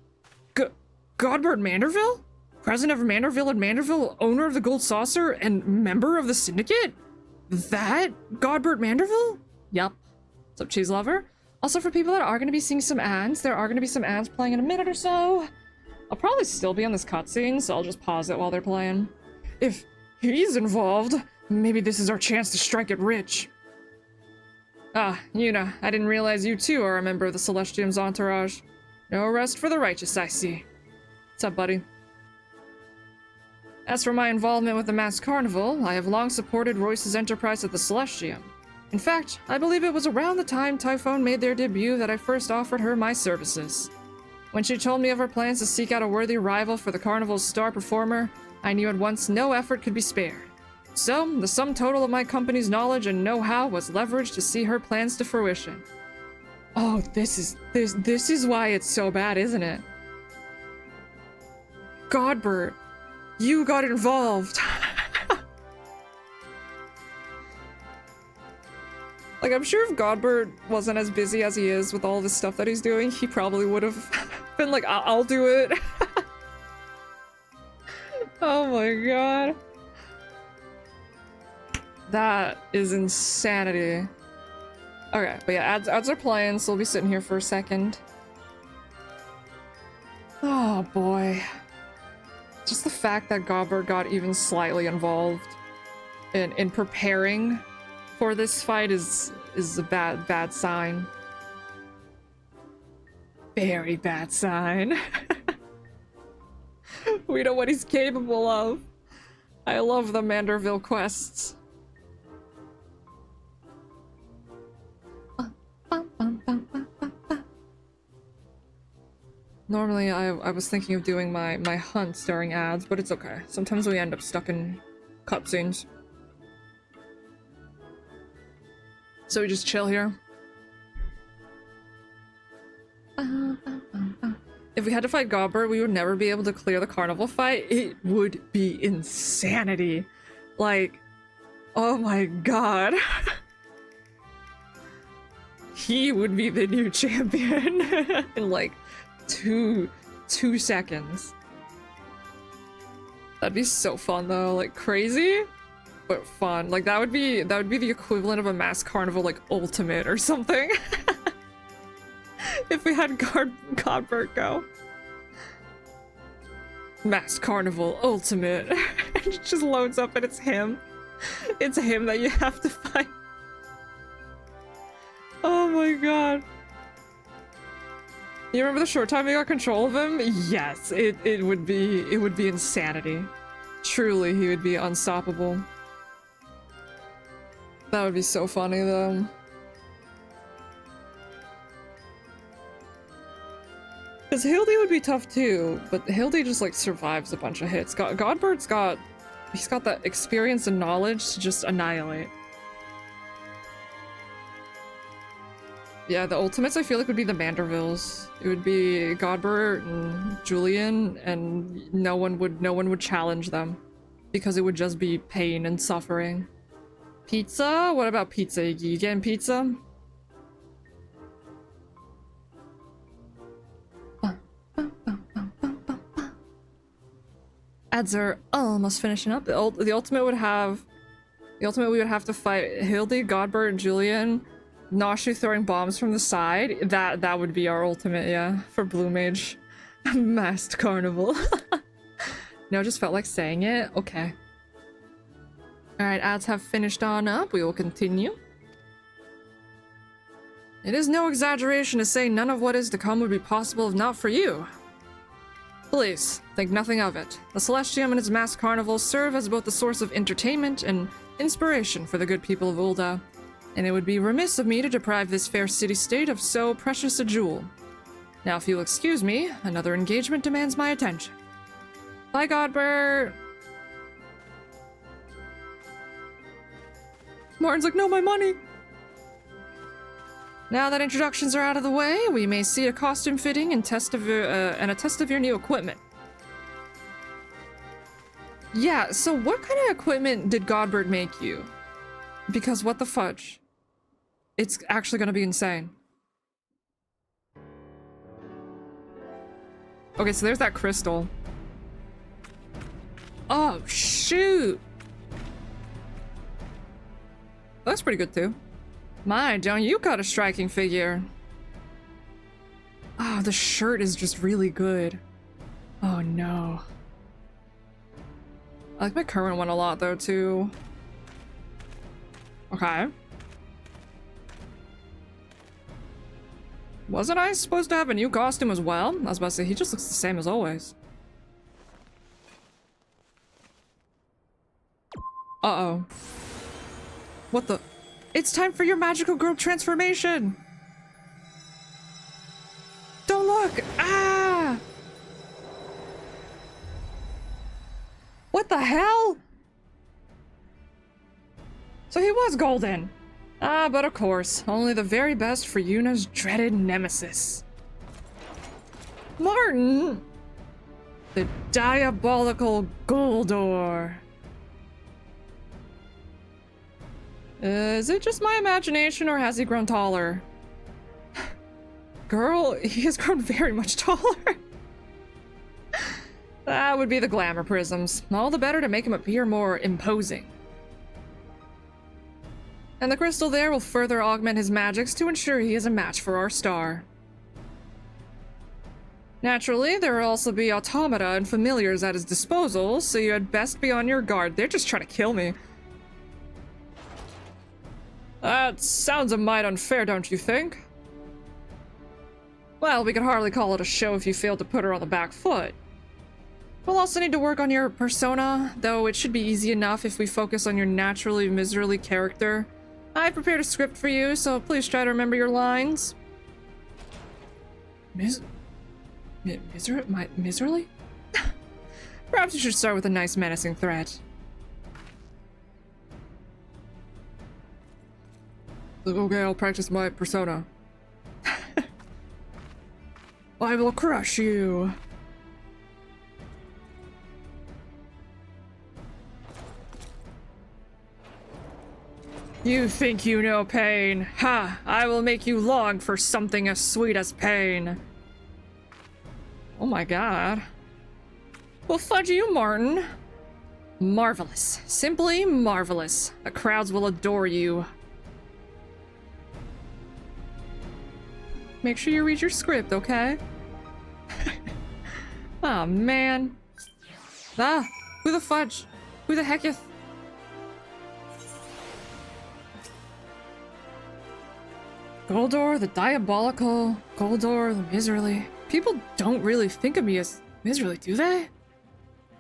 Godbert Manderville? President of Manderville and Manderville, owner of the Gold Saucer, and member of the Syndicate? That Godbert Manderville? Yup. What's up, cheese lover? Also, for people that are going to be seeing some ads, there are going to be some ads playing in a minute or so. I'll probably still be on this cutscene, so I'll just pause it while they're playing. If he's involved, maybe this is our chance to strike it rich. Ah, Yuna, I didn't realize you too are a member of the Celestium's entourage. No rest for the righteous, I see. What's up, buddy? As for my involvement with the Masked Carnival, I have long supported Royce's enterprise at the Celestium. In fact, I believe it was around the time Typhon made their debut that I first offered her my services. When she told me of her plans to seek out a worthy rival for the Carnival's star performer, I knew at once no effort could be spared. So, the sum total of my company's knowledge and know-how was leveraged to see her plans to fruition. Oh, this is why it's so bad, isn't it? Godbert, you got involved. Like, I'm sure if Godbert wasn't as busy as he is with all this stuff that he's doing, he probably would have been like, I'll do it. Oh my god. That is insanity. Okay, but yeah, ads are playing, so we'll be sitting here for a second. Oh boy. Just the fact that Godbert got even slightly involved in preparing for this fight is a bad sign. Very bad sign. We know what he's capable of. I love the Manderville quests. Normally I was thinking of doing my hunts during ads, but it's okay. Sometimes we end up stuck in cutscenes. So we just chill here. If we had to fight Godbert, we would never be able to clear the carnival fight. It would be insanity. Like, oh my god. He would be the new champion in like two seconds. That'd be so fun though, like crazy. But fun. Like that would be the equivalent of a Masked Carnival like ultimate or something. If we had Godbert go. Masked Carnival ultimate. It just loads up and it's him. It's him that you have to fight. Oh my god. You remember the short time we got control of him? Yes, it would be insanity. Truly, he would be unstoppable. That would be so funny, though. Because Hildy would be tough, too. But Hildy just, like, survives a bunch of hits. Godbert's got... He's got that experience and knowledge to just annihilate. Yeah, the ultimates, I feel like, would be the Mandervilles. It would be Godbert and Julian, and no one would challenge them. Because it would just be pain and suffering. Pizza? What about pizza, Iggy? You getting pizza? Ads are almost finishing up. The ultimate would have... The ultimate we would have to fight Hildy, Godbert, and Julian. Noshu throwing bombs from the side. That would be our ultimate, yeah. For Blue Mage. Masked Carnival. No, just felt like saying it. Okay. Alright, ads have finished on up. We will continue. It is no exaggeration to say none of what is to come would be possible if not for you. Please, think nothing of it. The Celestium and its Masked Carnival serve as both the source of entertainment and inspiration for the good people of Ul'dah, and it would be remiss of me to deprive this fair city-state of so precious a jewel. Now, if you'll excuse me, another engagement demands my attention. Bye, Godbert! Martin's like, no, my money! Now that introductions are out of the way, we may see a costume fitting and a test of your new equipment. Yeah, so what kind of equipment did Godbert make you? Because what the fudge? It's actually gonna be insane. Okay, so there's that crystal. Oh, shoot! That's pretty good, too. My, don't you got a striking figure. Oh, the shirt is just really good. Oh, no. I like my current one a lot, though, too. Okay. Wasn't I supposed to have a new costume as well? I was about to say, he just looks the same as always. Uh-oh. What the? It's time for your magical girl transformation! Don't look! Ah! What the hell? So he was golden. Ah, but of course, only the very best for Yuna's dreaded nemesis. Martin! The diabolical Goldor. Is it just my imagination, or has he grown taller? Girl, he has grown very much taller. That would be the glamour prisms. All the better to make him appear more imposing. And the crystal there will further augment his magics to ensure he is a match for our star. Naturally, there will also be automata and familiars at his disposal, so you had best be on your guard. They're just trying to kill me. That sounds a mite unfair, don't you think? Well, we could hardly call it a show if you failed to put her on the back foot. We'll also need to work on your persona, though it should be easy enough if we focus on your naturally miserly character. I prepared a script for you, so please try to remember your lines. Miserly? Perhaps you should start with a nice menacing threat. Okay, I'll practice my persona. I will crush you. You think you know pain? Ha! I will make you long for something as sweet as pain. Oh my god. Well, fudge you, Martin. Marvelous. Simply marvelous. The crowds will adore you. Make sure you read your script, okay? Oh, man. Ah! Who the fudge? Who the hecketh? Goldor, the diabolical. Goldor, the miserly. People don't really think of me as miserly, do they?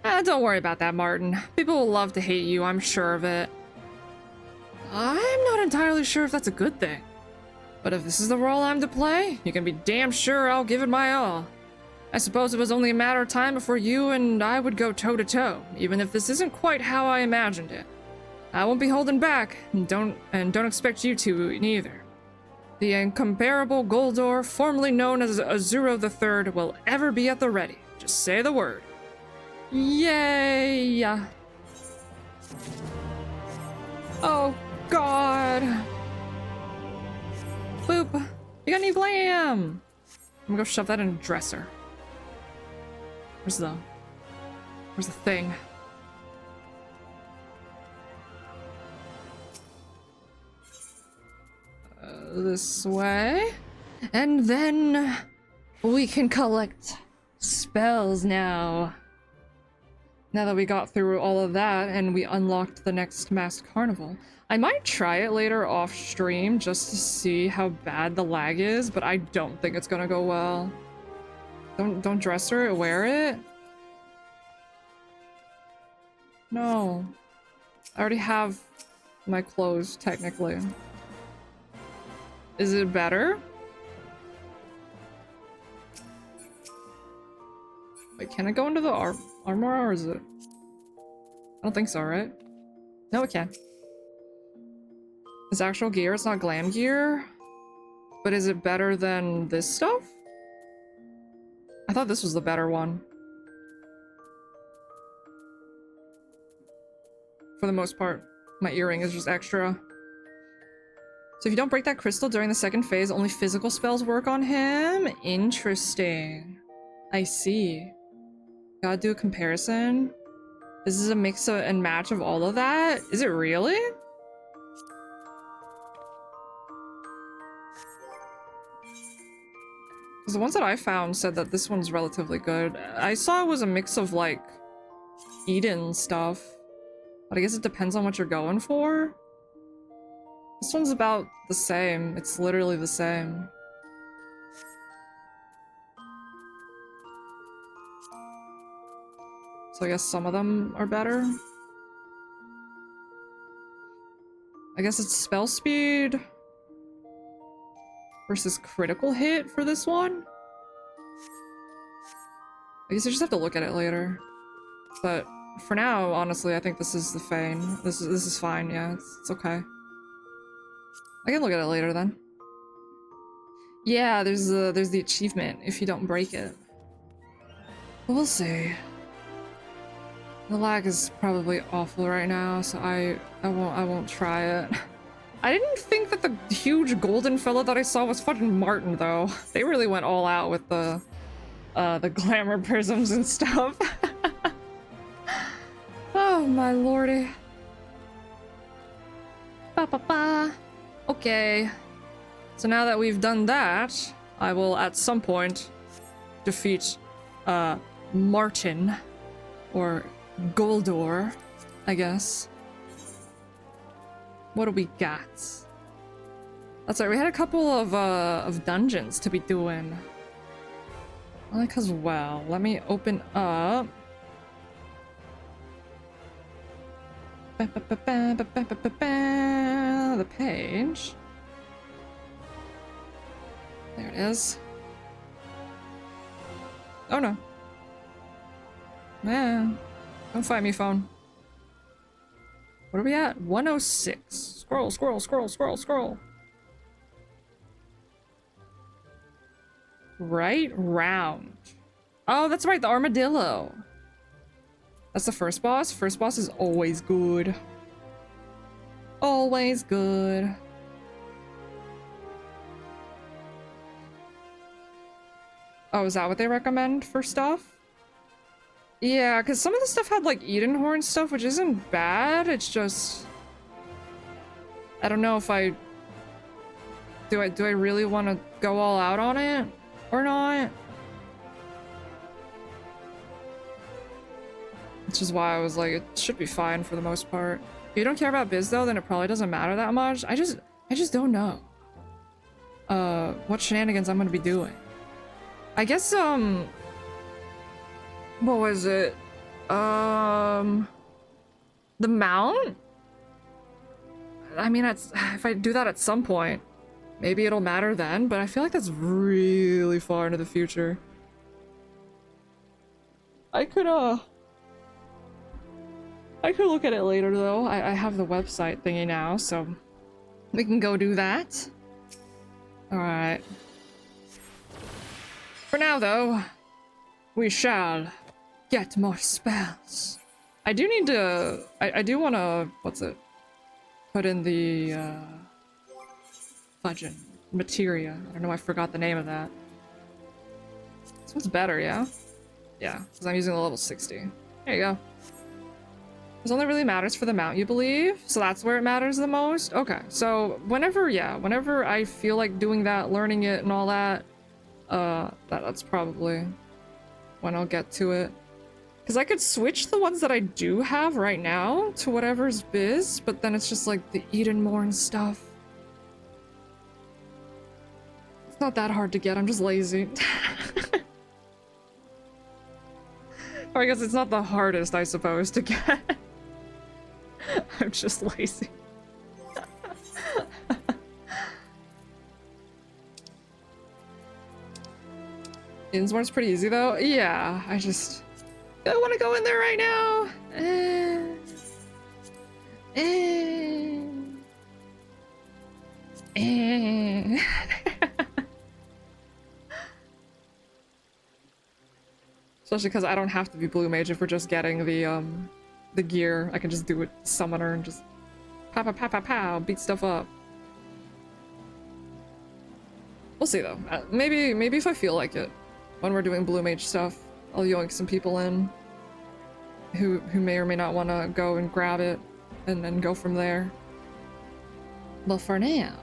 Don't worry about that, Martin. People will love to hate you, I'm sure of it. I'm not entirely sure if that's a good thing. But if this is the role I'm to play, you can be damn sure I'll give it my all. I suppose it was only a matter of time before you and I would go toe-to-toe, even if this isn't quite how I imagined it. I won't be holding back, and don't expect you to neither. The incomparable Goldor, formerly known as Azuro III, will ever be at the ready. Just say the word. Yay! Oh, God. Boop. You got any blam? I'm gonna go shove that in a dresser. Where's the thing? This way. And then we can collect spells now. Now that we got through all of that and we unlocked the next masked carnival. I might try it later off stream just to see how bad the lag is, but I don't think it's gonna go well. Don't dress her, wear it? No. I already have my clothes, technically. Is it better? Wait, can it go into the armor, or is it? I don't think so, right? No, it can. It's actual gear, it's not glam gear. But is it better than this stuff? I thought this was the better one. For the most part, my earring is just extra. So if you don't break that crystal during the second phase, only physical spells work on him? Interesting. I see. Gotta do a comparison. This is a mix and match of all of that? Is it really? Because the ones that I found said that this one's relatively good. I saw it was a mix of, like, Eden stuff. But I guess it depends on what you're going for. This one's about the same. It's literally the same. So I guess some of them are better. I guess it's spell speed versus critical hit for this one. I guess I just have to look at it later. But for now, honestly, I think this is the Fane. This is fine, yeah, it's okay. I can look at it later then. Yeah, there's the achievement if you don't break it. But we'll see. The lag is probably awful right now, so I won't try it. I didn't think that the huge golden fella that I saw was fucking Martin though. They really went all out with the glamour prisms and stuff. Oh my lordy. Ba ba ba. Okay. So now that we've done that, I will at some point defeat Martin or Goldor, I guess. What do we got? That's right, we had a couple of dungeons to be doing. Only cause, well, let me open up the page. There it is. Oh no. Man. Don't fight me, phone. What are we at? 106. Scroll, scroll, scroll, scroll, scroll. Right round. Oh, that's right, the armadillo. That's the first boss. First boss is always good. Always good. Oh, is that what they recommend for stuff? Yeah, because some of the stuff had like Eden Horn stuff, which isn't bad. It's just, I don't know if I do I really want to go all out on it or not. Which is why I was like, it should be fine for the most part. If you don't care about biz though, then it probably doesn't matter that much. I just don't know what shenanigans I'm gonna be doing. I guess what was it? The mount? I mean, if I do that at some point, maybe it'll matter then, but I feel like that's really far into the future. I could look at it later though. I have the website thingy now, so we can go do that. Alright. For now though, we shall get more spells. I do need to, I do want to, what's it? Put in the, fudging. Materia. I don't know, I forgot the name of that. This one's better, yeah? Yeah, because I'm using the level 60. There you go. This only really matters for the mount, you believe? So that's where it matters the most? Okay, so whenever I feel like doing that, learning it and all that, that's probably when I'll get to it. Because I could switch the ones that I do have right now to whatever's biz, but then it's just like the Edenmorn stuff. It's not that hard to get, I'm just lazy. Or I guess it's not the hardest, I suppose, to get. I'm just lazy. Edenmorn's pretty easy though. Yeah, I want to go in there right now. Especially because I don't have to be blue mage if we're just getting the gear. I can just do it summoner and just pow pow pow pow pow, beat stuff up. We'll see though. Maybe if I feel like it, when we're doing blue mage stuff, I'll yoink some people in. who may or may not want to go and grab it and then go from there. But for now,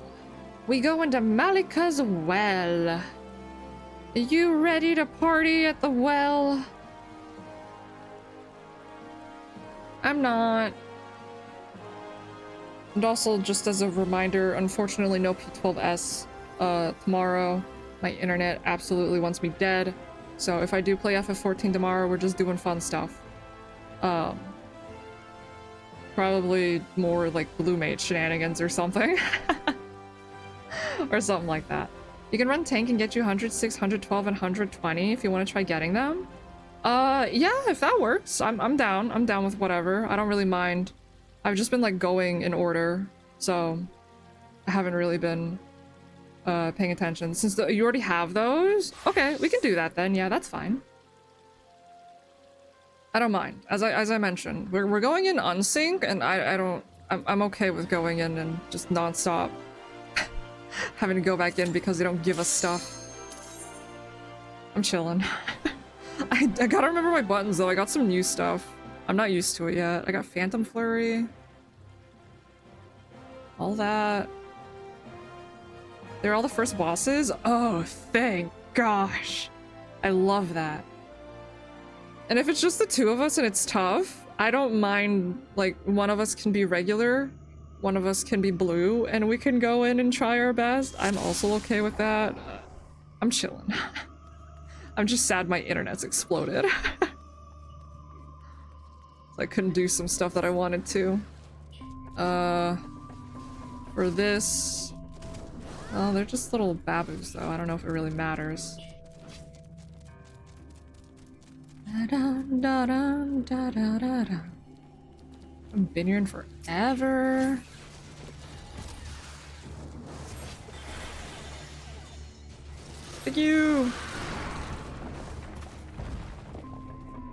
we go into Malika's well. Are you ready to party at the well? I'm not. And also, just as a reminder, unfortunately no P12S tomorrow. My internet absolutely wants me dead. So if I do play FF14 tomorrow, we're just doing fun stuff. Probably more like Blue Mage shenanigans or something. Or something like that. You can run tank and get you 106, 112, and 120 if you want to try getting them. Yeah, if that works. I'm down. I'm down with whatever. I don't really mind. I've just been like going in order, so I haven't really been paying attention. Since you already have those, okay, we can do that then. Yeah, that's fine. I don't mind. As I mentioned, we're going in unsync, and I'm okay with going in and just non-stop having to go back in because they don't give us stuff. I'm chilling. I gotta remember my buttons though. I got some new stuff. I'm not used to it yet. I got Phantom Flurry. All that. They're all the first bosses? Oh, thank gosh. I love that. And if it's just the two of us and it's tough, I don't mind, like, one of us can be regular, one of us can be blue, and we can go in and try our best. I'm also okay with that. I'm chilling. I'm just sad my internet's exploded. I couldn't do some stuff that I wanted to. For this... Oh, they're just little babus, though. I don't know if it really matters. I've been here forever. Thank you!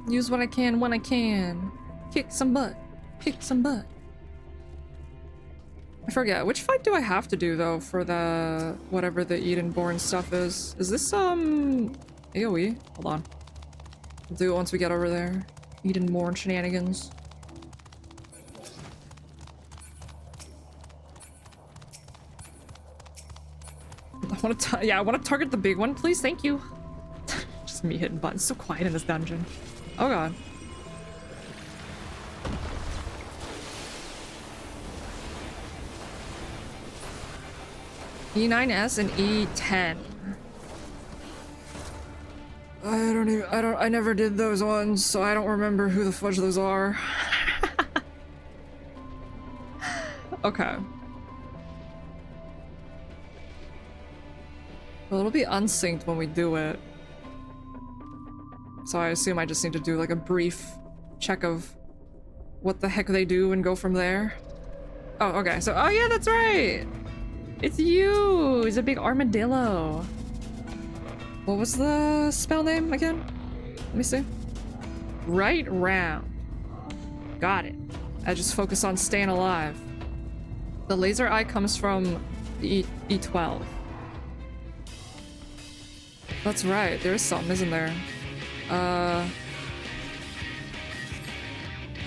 Use what I can when I can. Kick some butt. Kick some butt. I forget. Which fight do I have to do, though, for the... whatever the Edenborn stuff is? Is this, AoE? Hold on. We'll do it once we get over there. Edenborn shenanigans. I want to... yeah, I want to target the big one, please. Thank you. Just me hitting buttons. So quiet in this dungeon. Oh, God. E9S and E10. I never did those ones, so I don't remember who the fudge those are. Okay. Well, it'll be unsynced when we do it. So I assume I just need to do like a brief check of what the heck they do and go from there. Oh, okay. So, oh yeah, that's right! It's you! It's a big armadillo. What was the spell name again? Let me see. Right round. Got it. I just focus on staying alive. The laser eye comes from the E12. That's right. There's something, isn't there? I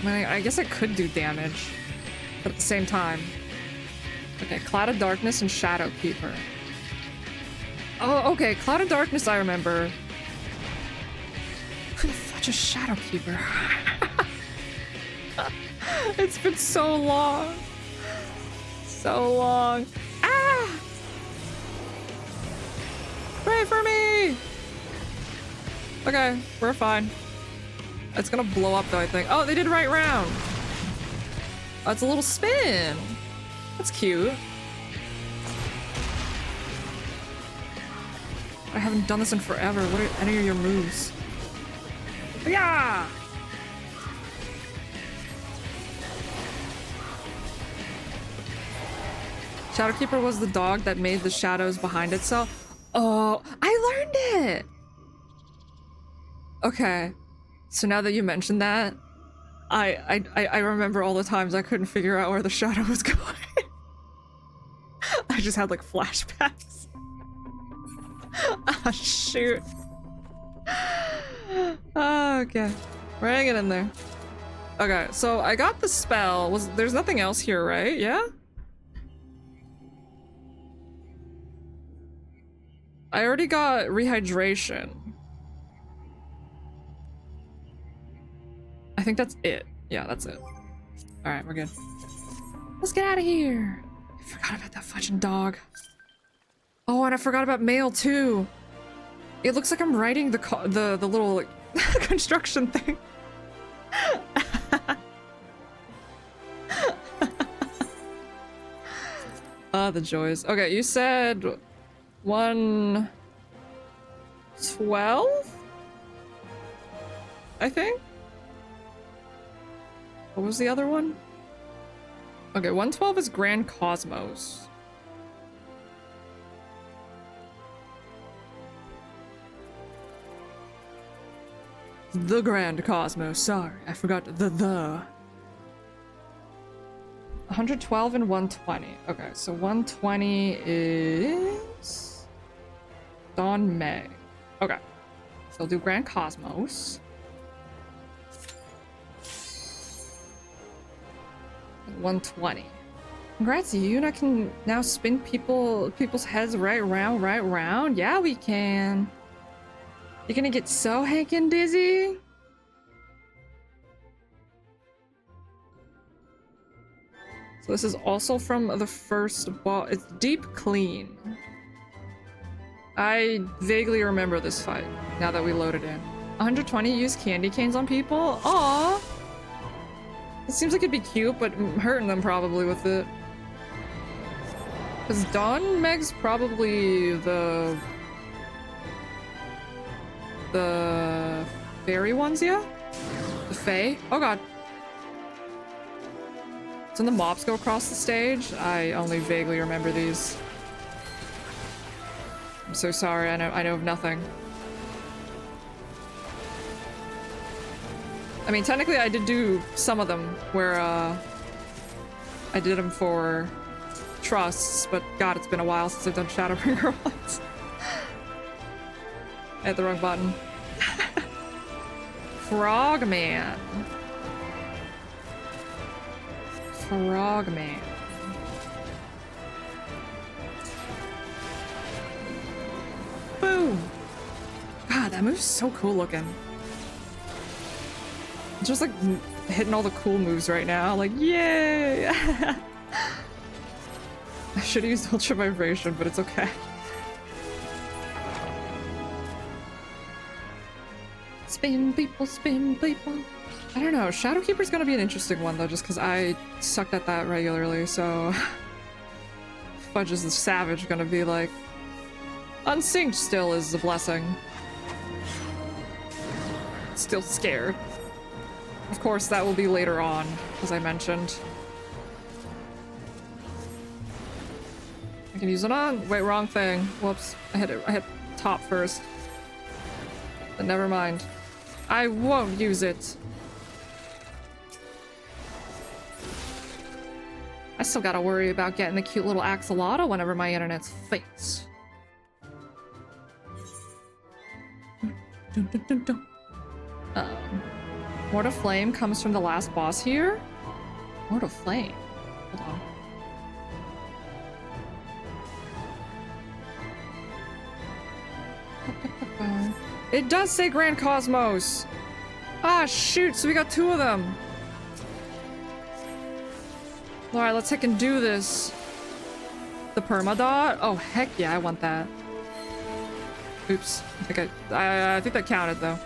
mean, I guess I could do damage, but at the same time. Okay, Cloud of Darkness and Shadow Keeper. Oh, okay, Cloud of Darkness I remember. Who the fuck is Shadow Keeper? It's been so long. So long. Ah! Pray for me! Okay, we're fine. It's gonna blow up though, I think. Oh, they did right round. Oh, it's a little spin. That's cute. I haven't done this in forever. What are any of your moves? Yeah! Shadowkeeper was the dog that made the shadows behind itself. Oh, I learned it! Okay. So now that you mentioned that, I remember all the times I couldn't figure out where the shadow was going. I just had like flashbacks. Ah, shoot. Oh, okay. We're hanging in there. Okay, so I got the spell. There's nothing else here, right? Yeah? I already got rehydration. I think that's it. Yeah, that's it. Alright, we're good. Let's get out of here. I forgot about that fucking dog. Oh, and I forgot about mail too. It looks like I'm riding the little like, construction thing. Ah, the joys. Okay, you said 112? I think? What was the other one? Okay, 112 is Grand Cosmos. The Grand Cosmos, sorry, I forgot the. 112 and 120. Okay, so 120 is Dawn May. Okay, so I'll do Grand Cosmos. 120. Congrats, Yuna can now spin people's heads right round. Yeah, we can. You're gonna get so hankin' dizzy. So this is also from the first boss. It's Deep Clean. I vaguely remember this fight now that we loaded in. 120 use candy canes on people. Aww. It seems like it'd be cute, but hurting them probably with it. Because Dawn Meg's probably the fairy ones, yeah? The Fae? Oh god. So when the mobs go across the stage, I only vaguely remember these. I'm so sorry, I know of nothing. I mean, technically I did do some of them where I did them for trusts, but god, it's been a while since I've done Shadowbringer ones. I hit the wrong button. Frogman. Frogman. Boom! God, that move's so cool looking. Just like hitting all the cool moves right now. Like, yay! I should have used Ultra Vibration, but it's okay. Spin people, spin people. I don't know. Shadowkeeper's gonna be an interesting one though, just because I sucked at that regularly, so Fudge is the Savage gonna be like unsynced still is a blessing. Still scared. Of course, that will be later on, as I mentioned. I can use it on. Wait, wrong thing. Whoops. I hit top first. But never mind. I won't use it. I still gotta worry about getting the cute little axolotl whenever my internet's fixed. Mortal Flame comes from the last boss here? Mortal Flame? Hold on. It does say Grand Cosmos! Ah, shoot, so we got two of them! Alright, let's heck and do this. The permadot? Oh, heck yeah, I want that. Oops. I think that counted, though.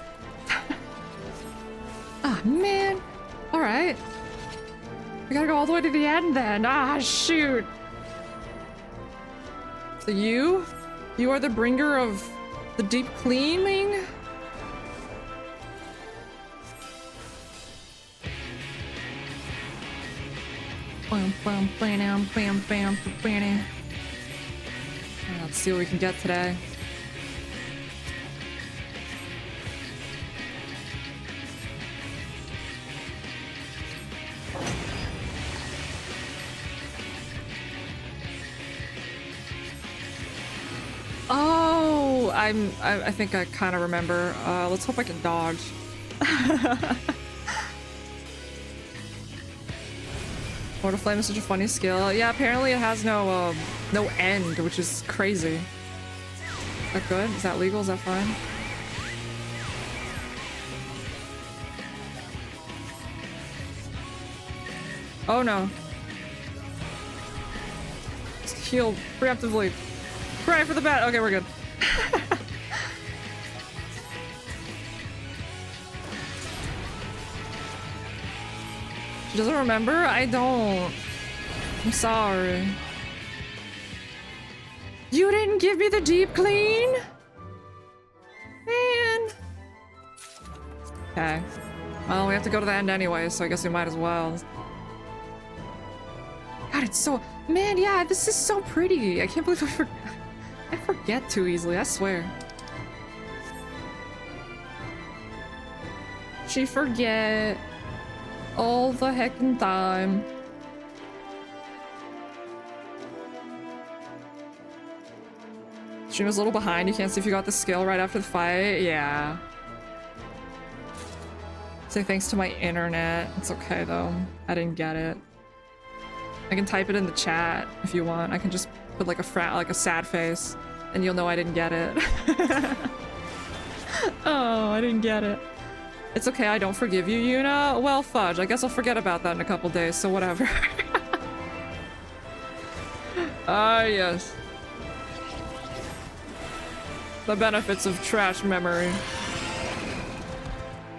Ah, man. Alright. We gotta go all the way to the end, then. Ah, shoot. So you are the bringer of the deep cleaning? Let's see what we can get today. Oh, I think I kind of remember. Let's hope I can dodge. Mortal Flame is such a funny skill. Yeah, apparently it has no end, which is crazy. Is that good? Is that legal? Is that fine? Oh no. Just heal preemptively. Pray for the bat. Okay, we're good. She doesn't remember? I don't. I'm sorry. You didn't give me the deep clean? Man. Okay. Well, we have to go to the end anyway, so I guess we might as well. God, it's so... Man, yeah, this is so pretty. I can't believe I forget too easily, I swear. She forget all the heckin' time. Stream was a little behind. You can't see if you got the skill right after the fight. Yeah. Say thanks to my internet. It's okay though. I didn't get it. I can type it in the chat if you want. I can just put like a sad face, and you'll know I didn't get it. Oh, I didn't get it. It's okay, I don't forgive you, Yuna. Well, fudge. I guess I'll forget about that in a couple days, so whatever. Ah, yes. The benefits of trash memory.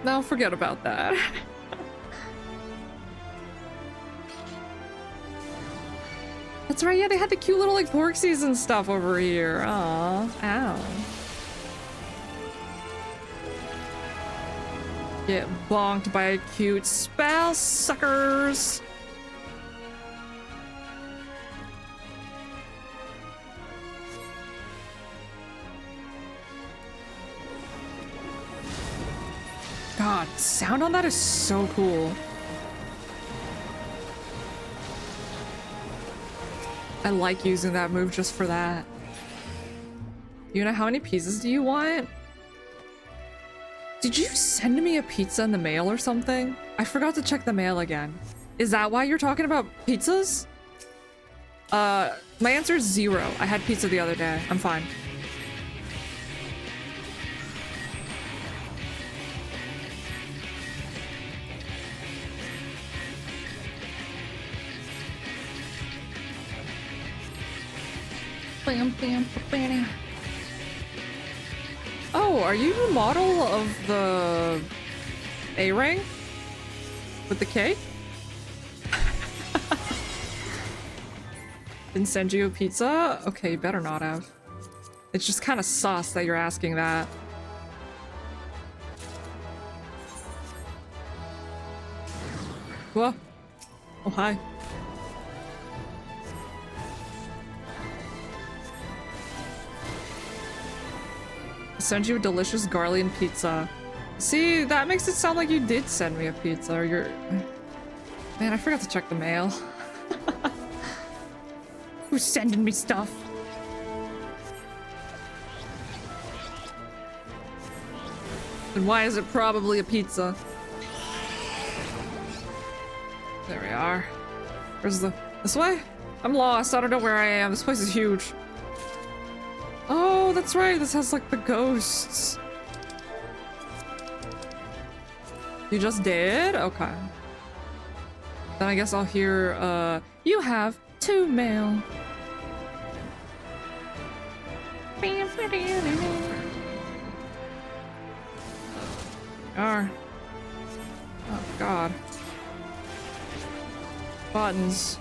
Now forget about that. That's right, yeah, they had the cute little like porksies and stuff over here. Aw, ow. Get bonked by a cute spell, suckers! God, sound on that is so cool. I like using that move just for that. You know, how many pizzas do you want? Did you send me a pizza in the mail or something? I forgot to check the mail again. Is that why you're talking about pizzas? My answer is 0. I had pizza the other day. I'm fine. Bam, bam, bam. Oh, are you the model of the A-ring? With the cake? Didn't send you a pizza? Okay, you better not have. It's just kind of sus that you're asking that. Whoa. Oh, hi. Send you a delicious Garlian pizza. See, that makes it sound like you did send me a pizza, or you're... Man, I forgot to check the mail. Who's sending me stuff? And why is it probably a pizza? There we are. Where's the... This way? I'm lost. I don't know where I am. This place is huge. Oh, that's right. This has like the ghosts. You just did? Okay. Then I guess I'll hear, you have 2 mail. Oh, God. Buttons.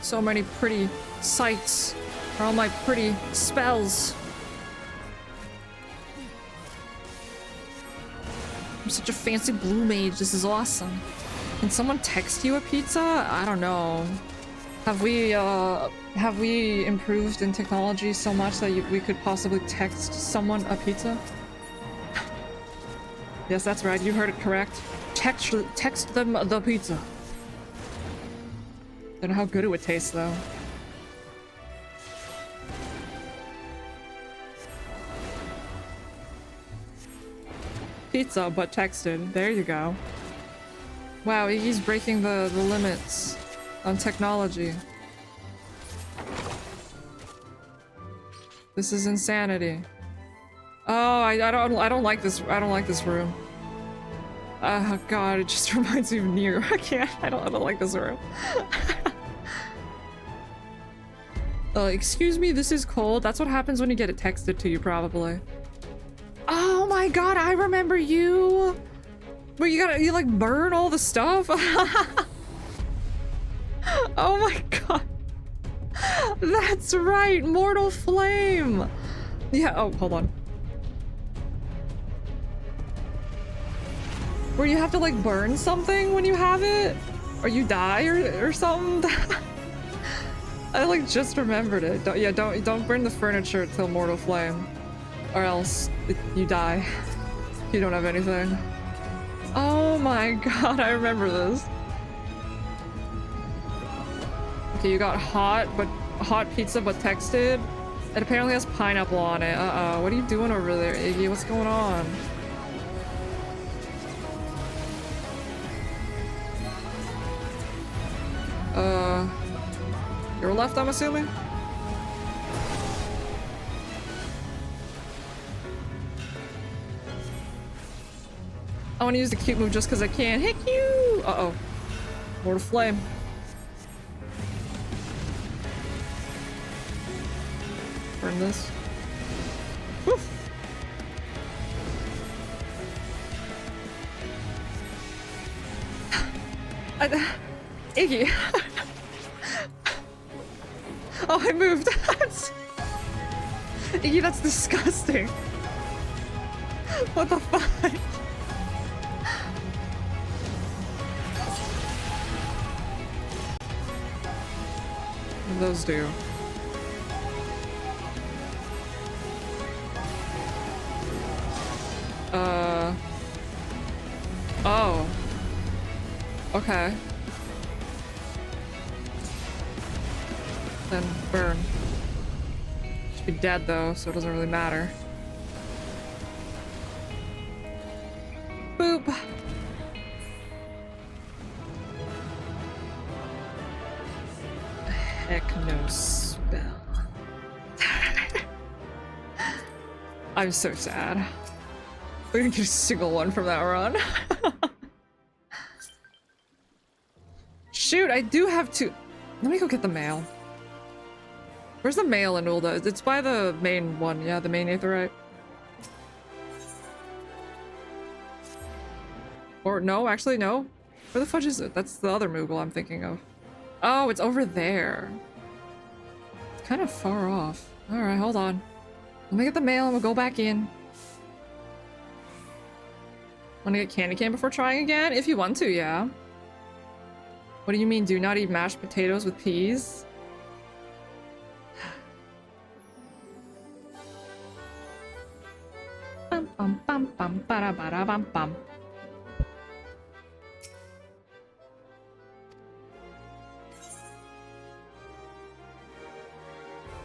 So many pretty sights for all my pretty spells. I'm such a fancy blue mage. This is awesome. Can someone text you a pizza? I don't know. Have we improved in technology so much that we could possibly text someone a pizza? Yes, that's right. You heard it correct. Text them the pizza. Don't know how good it would taste, though. Pizza, but texted. There you go. Wow, Iggy's breaking the limits on technology. This is insanity. Oh, I don't like this. I don't like this room. Oh god, it just reminds me of Nier. I don't like this room. Excuse me, this is cold. That's what happens when you get it texted to you, probably. Oh my god, I remember you! Where you like burn all the stuff? Oh my god. That's right, Mortal Flame! Yeah, oh, hold on. Where you have to like burn something when you have it? Or you die or something? I like just remembered it. Don't burn the furniture till Mortal Flame. Or else you die. You don't have anything. Oh my god, I remember this. Okay, you got hot pizza but texted. It apparently has pineapple on it. Uh-oh, what are you doing over there, Iggy? What's going on? Your left, I'm assuming? I want to use the cute move just because I can. Hey, cute! Uh-oh. Mortal Flame. Burn this. Woof! Iggy. Oh, I moved. Iggy, that's disgusting. What the fuck? What do those do? Oh. Okay. Then burn. Should be dead though, so it doesn't really matter. Boop. Heck no spell. I'm so sad. We didn't get a single one from that run. Shoot, I do have to. Let me go get the mail. Where's the mail in Ulda? It's by the main one. Yeah, the main Aetherite. Or no, actually no. Where the fudge is it? That's the other Moogle I'm thinking of. Oh, it's over there. It's kind of far off. Alright, hold on. Let me get the mail and we'll go back in. Wanna get candy cane before trying again? If you want to, yeah. What do you mean, do not eat mashed potatoes with peas? Bum bum bum bum bada bada bum bum.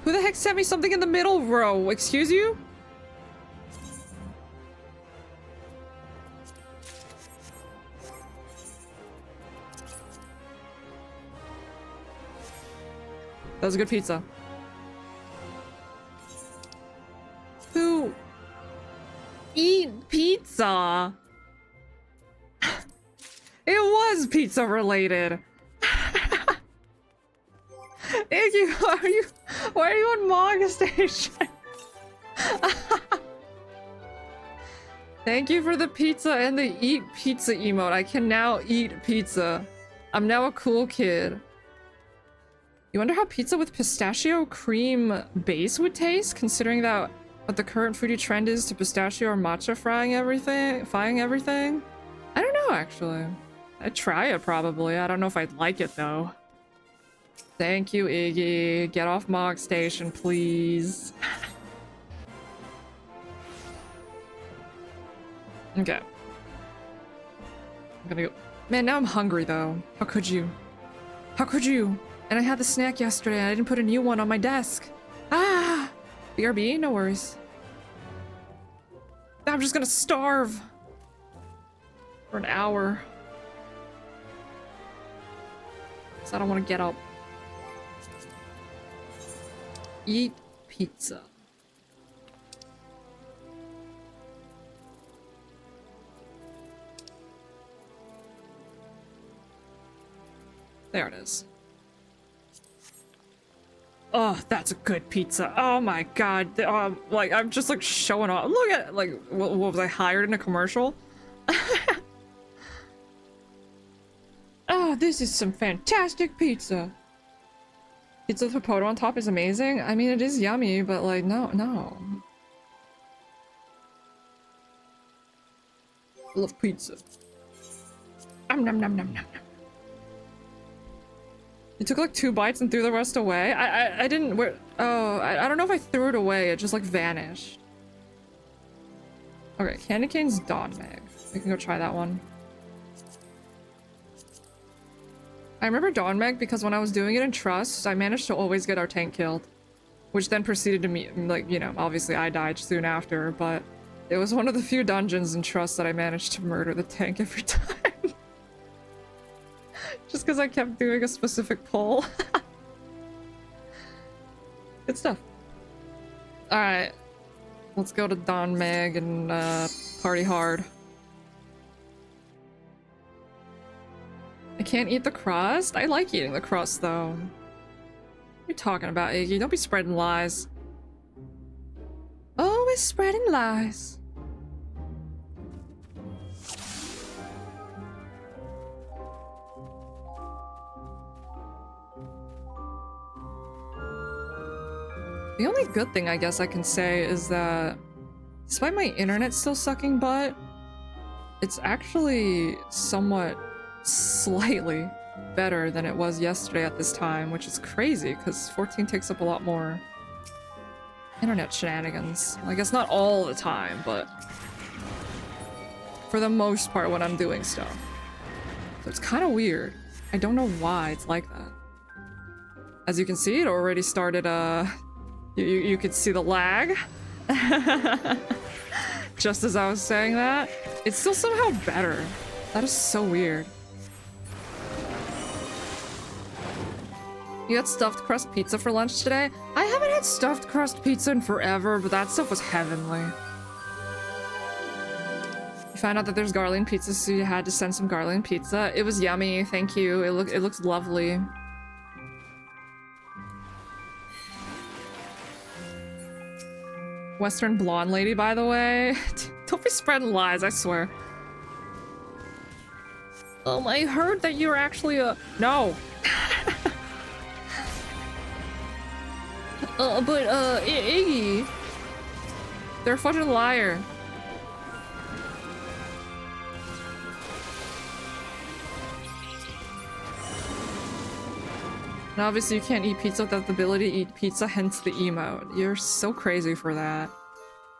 Who the heck sent me something in the middle row? Excuse you? That was a good pizza. Who eat pizza? It was pizza related. Iggy, why are you on Mog Station? Thank you for the pizza and the eat pizza emote. I can now eat pizza. I'm now a cool kid. You wonder how pizza with pistachio cream base would taste, considering that what the current foodie trend is to pistachio or matcha frying everything? I don't know, actually. I'd try it, probably. I don't know if I'd like it, though. Thank you, Iggy. Get off Mog Station, please. Okay. I'm gonna go. Man, now I'm hungry, though. How could you? How could you? And I had the snack yesterday and I didn't put a new one on my desk. Ah! BRB? No worries. I'm just gonna starve. For an hour. because I don't want to get up. Eat pizza. There it is. Oh, that's a good pizza. Oh my god. Like, I'm just like showing off. Look at, like, what was I hired in a commercial? Oh, this is some fantastic pizza. Pizza with potato on top is amazing. I mean, it is yummy, but like, no. I love pizza. Nom nom nom nom nom. You took like 2 bites and threw the rest away? I didn't, where, oh, I don't know if I threw it away, it just like vanished. Okay, Candy Cane's Dawn Meg. We can go try that one. I remember Dawn Meg because when I was doing it in Trust, I managed to always get our tank killed. Which then proceeded to me, like, you know, obviously I died soon after, but it was one of the few dungeons in Trust that I managed to murder the tank every time. Just because I kept doing a specific pull. Good stuff. Alright. Let's go to Dawn Meg and party hard. I can't eat the crust? I like eating the crust though. What are you talking about, Iggy? Don't be spreading lies. Always spreading lies. The only good thing I guess I can say is that despite my internet still sucking butt, it's actually somewhat slightly better than it was yesterday at this time, which is crazy because 14 takes up a lot more internet shenanigans. I guess not all the time, but for the most part when I'm doing stuff. So it's kind of weird. I don't know why it's like that. As you can see, it already started, you could see the lag. Just as I was saying that. It's still somehow better. That is so weird. You had stuffed crust pizza for lunch today? I haven't had stuffed crust pizza in forever, but that stuff was heavenly. You found out that there's garlic pizza, so you had to send some garlic pizza. It was yummy, thank you. It looks lovely. Western blonde lady, by the way. Don't be spreading lies, I swear. I heard that you're actually a... No! Iggy... They're a fucking liar. And obviously you can't eat pizza without the ability to eat pizza, hence the emote. You're so crazy for that.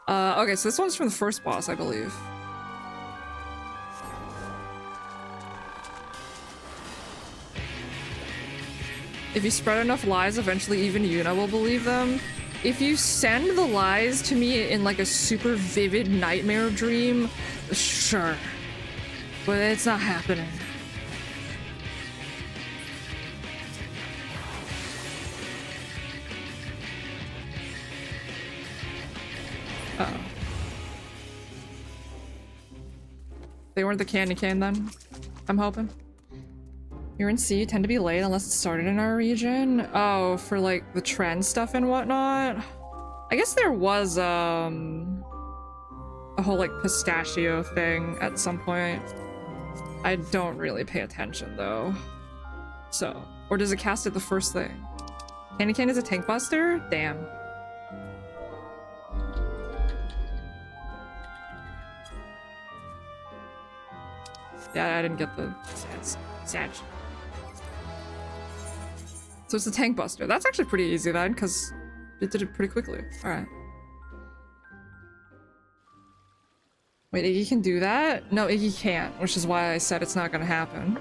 Okay, so this one's from the first boss, I believe. If you spread enough lies, eventually even Yuna will believe them. If you send the lies to me in like a super vivid nightmare dream, sure. But it's not happening. Uh-oh. They weren't the candy cane then? I'm hoping. You're in C, tend to be late unless it started in our region. Oh, for like the trend stuff and whatnot. I guess there was a whole like pistachio thing at some point. I don't really pay attention though. So, or does it cast it the first thing? Candy cane is a tank buster? Damn. Yeah, I didn't get the sad. So it's a tank buster. That's actually pretty easy then, because it did it pretty quickly. Alright. Wait, Iggy can do that? No, Iggy can't, which is why I said it's not gonna happen.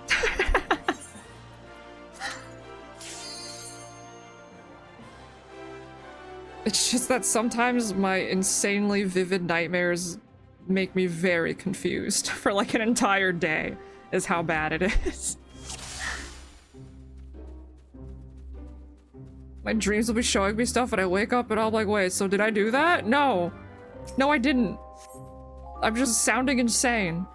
It's just that sometimes my insanely vivid nightmares make me very confused for like an entire day, is how bad it is. My dreams will be showing me stuff and I wake up and I'm like, wait, so did I do that? No. No, I didn't. I'm just sounding insane.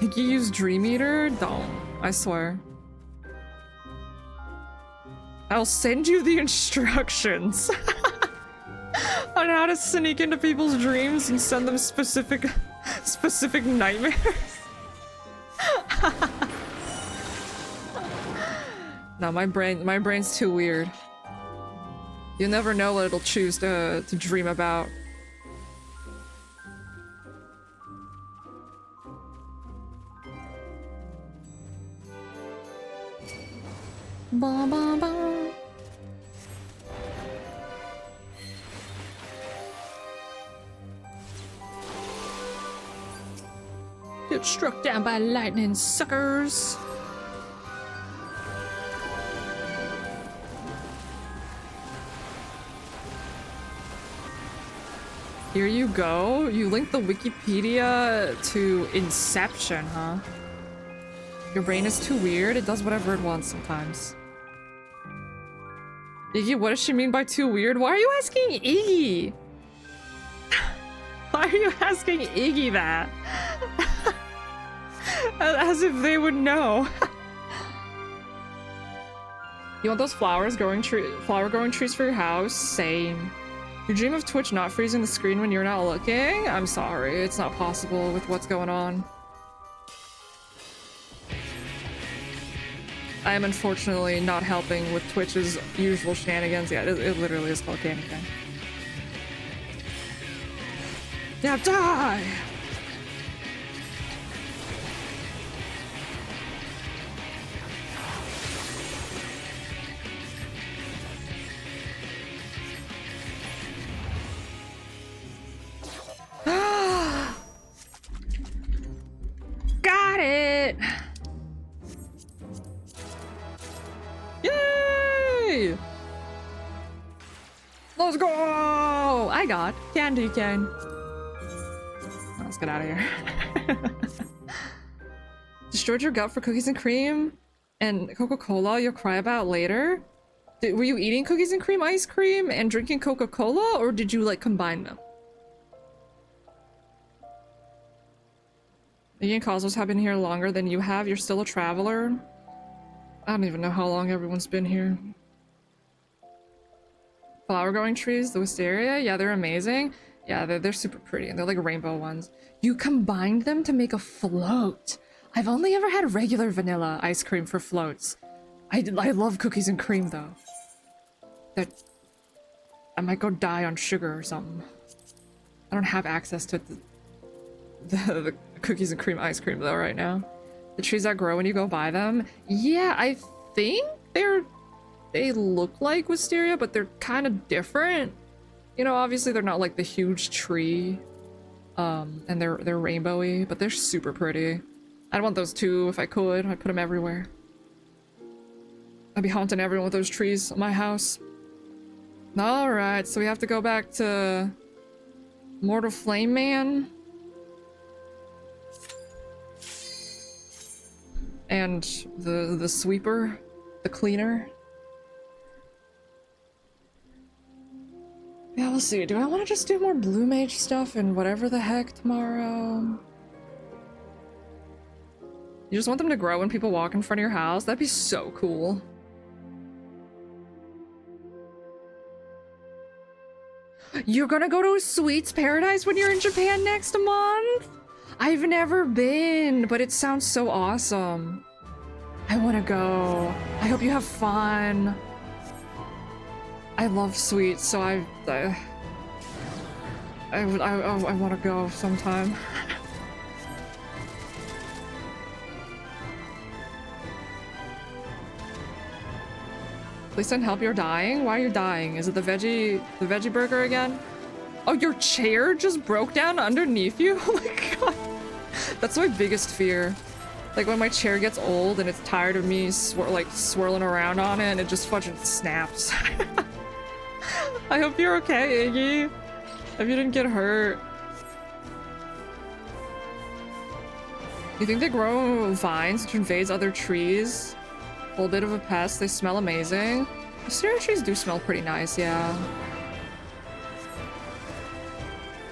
Think you use Dream Eater? Don't. I swear. I'll send you the instructions on how to sneak into people's dreams and send them specific nightmares. No, my brain's too weird. You never know what it'll choose to dream about. Ba ba ba. Get struck down by lightning, suckers. Here you go. You linked the Wikipedia to Inception, huh? Your brain is too weird. It does whatever it wants sometimes. Iggy, what does she mean by too weird? Why are you asking Iggy? Why are you asking Iggy that? As if they would know. You want those flower growing trees for your house? Same. You dream of Twitch not freezing the screen when you're not looking? I'm sorry, it's not possible with what's going on. I am unfortunately not helping with Twitch's usual shenanigans. Yeah, it literally is called Candy Cane. Now die! Got it! Yay! Let's go! I got candy cane. Let's get out of here. Destroyed your gut for cookies and cream and Coca-Cola you'll cry about later? Were you eating cookies and cream ice cream and drinking Coca-Cola, or did you like combine them? The Cosmos have been here longer than you have. You're still a traveler. I don't even know how long everyone's been here. Flower growing trees, the wisteria, yeah, they're amazing. Yeah, they're super pretty and they're like rainbow ones. You combined them to make a float. I've only ever had regular vanilla ice cream for floats. I love cookies and cream though. I might go die on sugar or something. I don't have access to the cookies and cream ice cream though right now. The trees that grow when you go buy them. Yeah, I think they look like wisteria, but they're kind of different. You know, obviously they're not like the huge tree. And they're rainbowy, but they're super pretty. I'd want those too if I could. I'd put them everywhere. I'd be haunting everyone with those trees at my house. Alright, so we have to go back to Mortal Flame Man. And the sweeper, the cleaner. Yeah, we'll see. Do I want to just do more Blue Mage stuff and whatever the heck tomorrow? You just want them to grow when people walk in front of your house? That'd be so cool. You're gonna go to a Sweets Paradise when you're in Japan next month? I've never been, but it sounds so awesome. I want to go. I hope you have fun. I love sweets, so I want to go sometime. Please send help, you're dying? Why are you dying? Is it the veggie burger again? Oh, your chair just broke down underneath you? Oh my god. That's my biggest fear. Like when my chair gets old and it's tired of me swirling around on it and it just fucking snaps. I hope you're okay, Iggy. Hope you didn't get hurt. You think they grow vines which invades other trees? A little bit of a pest. They smell amazing. Wisteria trees do smell pretty nice, yeah.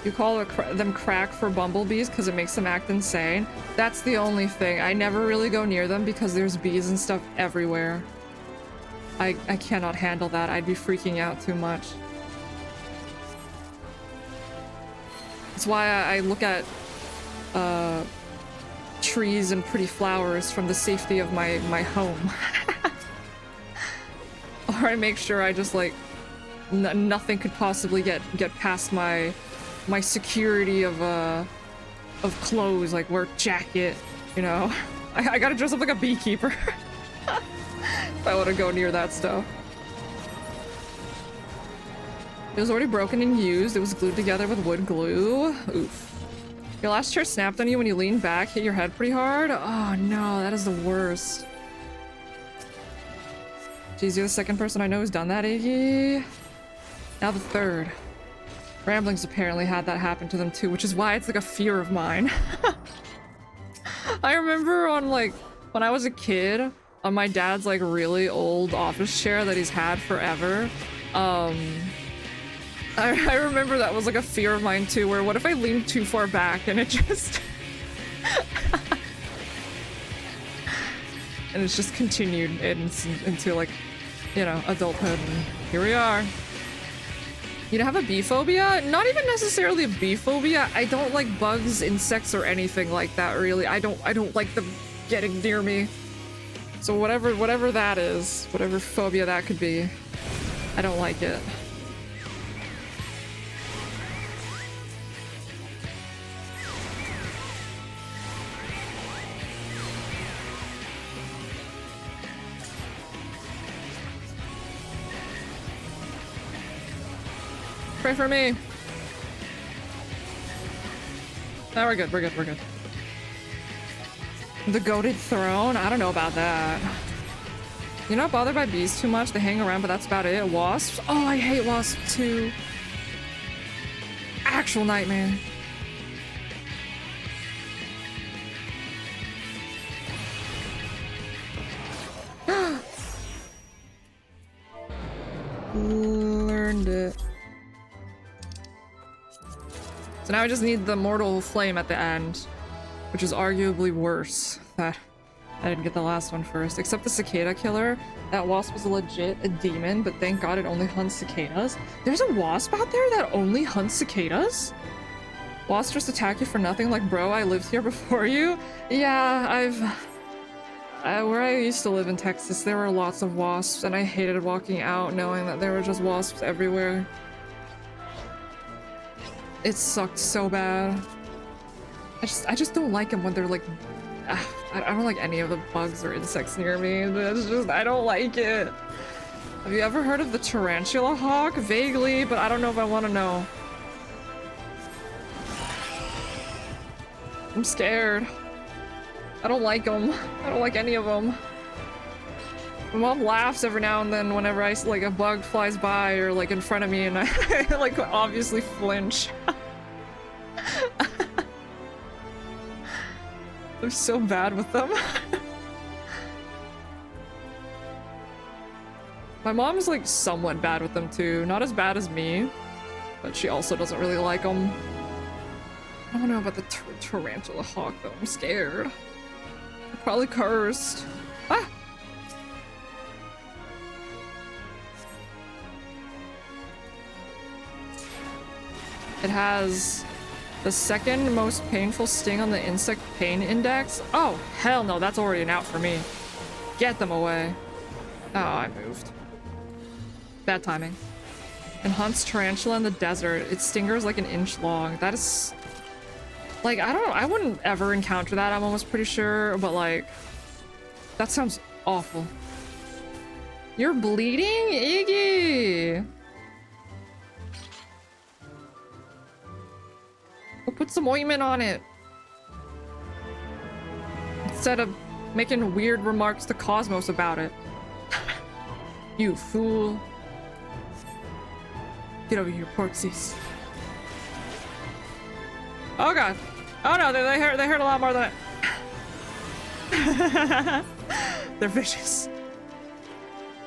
You call them crack for bumblebees because it makes them act insane. That's the only thing. I never really go near them because there's bees and stuff everywhere. I cannot handle that. I'd be freaking out too much. That's why I look at trees and pretty flowers from the safety of my home. Or I make sure I just like nothing could possibly get past my security of clothes, like wear jacket, you know. I gotta dress up like a beekeeper if I want to go near that stuff. It was already broken and used. It was glued together with wood glue. Oof. Your last chair snapped on you when you leaned back, hit your head pretty hard. Oh no, that is the worst. Jeez, you're the second person I know who's done that, Iggy. Now the third. Ramblings apparently had that happen to them too, which is why it's like a fear of mine. I remember on like, when I was a kid, on my dad's like really old office chair that he's had forever, I remember that was like a fear of mine too, where what if I leaned too far back and it just... and it's just continued into like, you know, adulthood, and here we are. You don't have a bee phobia? Not even necessarily a bee phobia. I don't like bugs, insects, or anything like that, really. I don't like them getting near me. So whatever that is, whatever phobia that could be, I don't like it. Pray for me. No, we're good, we're good, we're good. The goated throne? I don't know about that. You're not bothered by bees too much. They hang around, but that's about it. Wasps? Oh, I hate wasps too. Actual nightmare. Learned it. So now I just need the mortal flame at the end, which is arguably worse. That I didn't get the last one first. Except the cicada killer. That wasp was legit a demon, but thank God it only hunts cicadas. There's a wasp out there that only hunts cicadas? Wasps just attack you for nothing, like, bro, I lived here before you? Yeah, where I used to live in Texas, there were lots of wasps, and I hated walking out knowing that there were just wasps everywhere. It sucked so bad. I just don't like them when they're like... I don't like any of the bugs or insects near me. It's just, I don't like it. Have you ever heard of the tarantula hawk? Vaguely, but I don't know if I want to know. I'm scared. I don't like them. I don't like any of them. My mom laughs every now and then whenever like a bug flies by or like in front of me and I like obviously flinch. I'm so bad with them. My mom's like somewhat bad with them too. Not as bad as me, but she also doesn't really like them. I don't know about the tarantula hawk though. I'm scared. I'm probably cursed. Ah! It has the second most painful sting on the insect pain index. Oh, hell no, that's already an out for me. Get them away. Oh, I moved. Bad timing. And hunts tarantula in the desert. Its stinger is like an inch long. That is... like, I don't know, I wouldn't ever encounter that, I'm almost pretty sure, but like... that sounds awful. You're bleeding? Iggy! We'll put some ointment on it. Instead of making weird remarks to Cosmos about it. You fool. Get over here, Porksies. Oh god. Oh no, they hurt a lot more than I... They're vicious.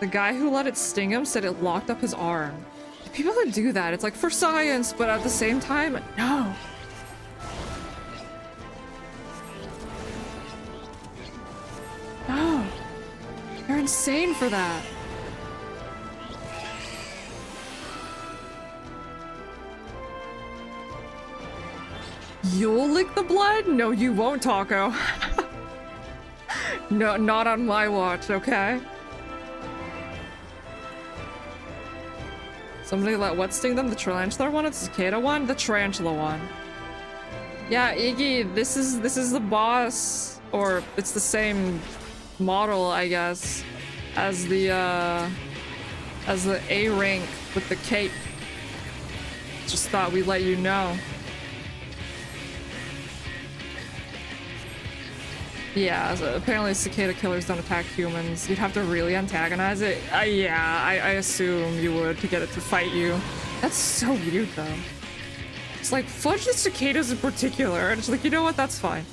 The guy who let it sting him said it locked up his arm. The people that do that, it's like for science, but at the same time, no. No. You're insane for that. You'll lick the blood? No, you won't, Taco. No, not on my watch, okay? Somebody let what sting them? The tarantula one or the cicada one? The tarantula one. Yeah, Iggy, this is the boss, or it's the same model, I guess, as the A rank with the cape. Just thought we'd let you know. Yeah, so apparently cicada killers don't attack humans. You'd have to really antagonize it. Yeah, I assume you would to get it to fight you. That's so weird, though. It's like, fudge the cicadas in particular. And it's like, you know what? That's fine.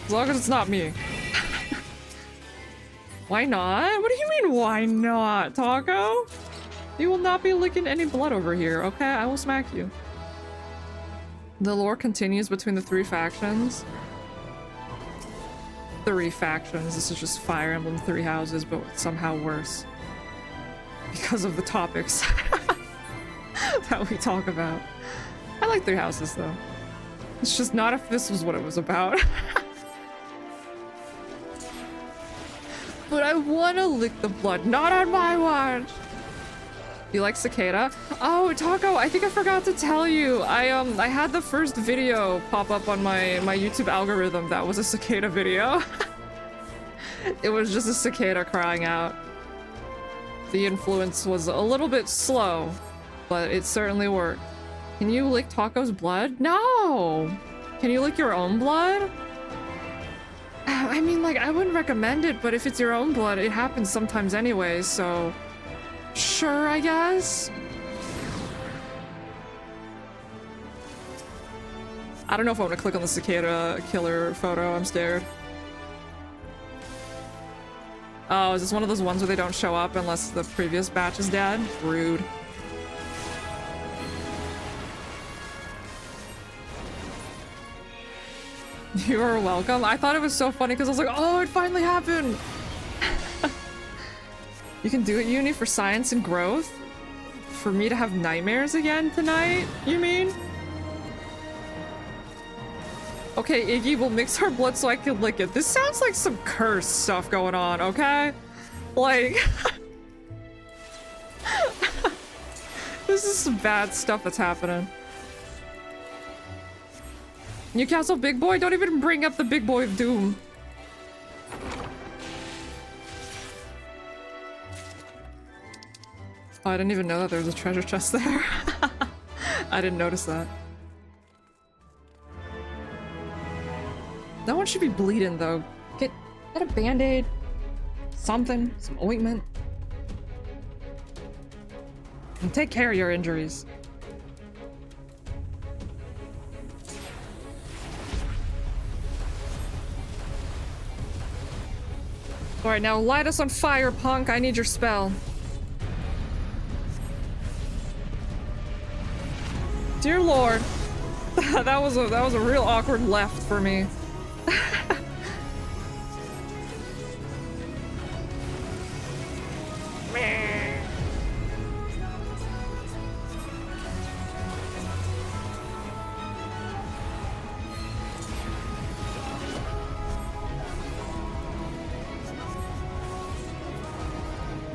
As long as it's not me. Why not? What do you mean, why not, Taco? You will not be licking any blood over here, okay? I will smack you. The lore continues between the three factions. Three factions. This is just Fire Emblem Three Houses, but somehow worse. Because of the topics that we talk about. I like Three Houses, though. It's just not if this was what it was about. But I want to lick the blood. Not on my watch! You like cicada? Oh, Taco, I think I forgot to tell you. I had the first video pop up on my YouTube algorithm that was a cicada video. It was just a cicada crying out. The influence was a little bit slow, but it certainly worked. Can you lick Taco's blood? No! Can you lick your own blood? I mean, like, I wouldn't recommend it, but if it's your own blood, it happens sometimes anyway, so... Sure, I guess. I don't know if I want to click on the cicada killer photo. I'm scared. Oh, is this one of those ones where they don't show up unless the previous batch is dead? Rude. You are welcome. I thought it was so funny because I was like, oh, it finally happened. You can do it, Uni, for science and growth? For me to have nightmares again tonight, you mean? Okay, Iggy, we'll mix her blood so I can lick it. This sounds like some cursed stuff going on, okay? Like... This is some bad stuff that's happening. Newcastle Big Boy? Don't even bring up the Big Boy of Doom. Oh, I didn't even know that there was a treasure chest there. I didn't notice that. No one should be bleeding, though. Get a band-aid. Something. Some ointment. And take care of your injuries. Alright, now light us on fire, punk. I need your spell. Dear Lord, that was a real awkward left for me.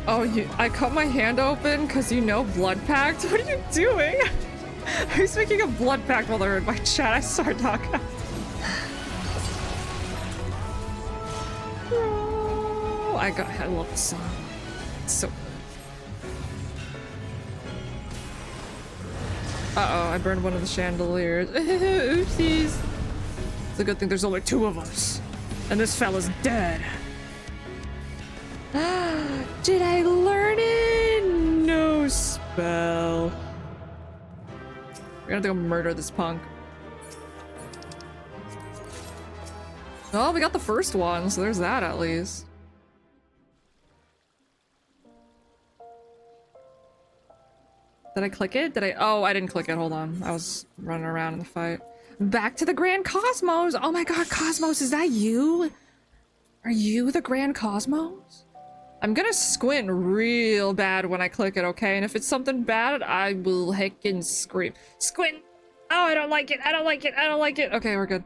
Oh, I cut my hand open because you know blood pact? What are you doing? Who's making a blood pact while they're in my chat? I start talking. Oh, I love the song. It's so good. Uh-oh, I burned one of the chandeliers. Oopsies. It's a good thing there's only two of us. And this fella's dead. Did I learn it? No spell. We're gonna have to go murder this punk. Oh, we got the first one, so there's that at least. Did I click it? Did I? Oh, I didn't click it. Hold on. I was running around in the fight. Back to the Grand Cosmos. Oh my god, Cosmos, is that you? Are you the Grand Cosmos? I'm gonna squint real bad when I click it, okay? And if it's something bad, I will heckin' scream. Squint! Oh, I don't like it. I don't like it. I don't like it. Okay, we're good.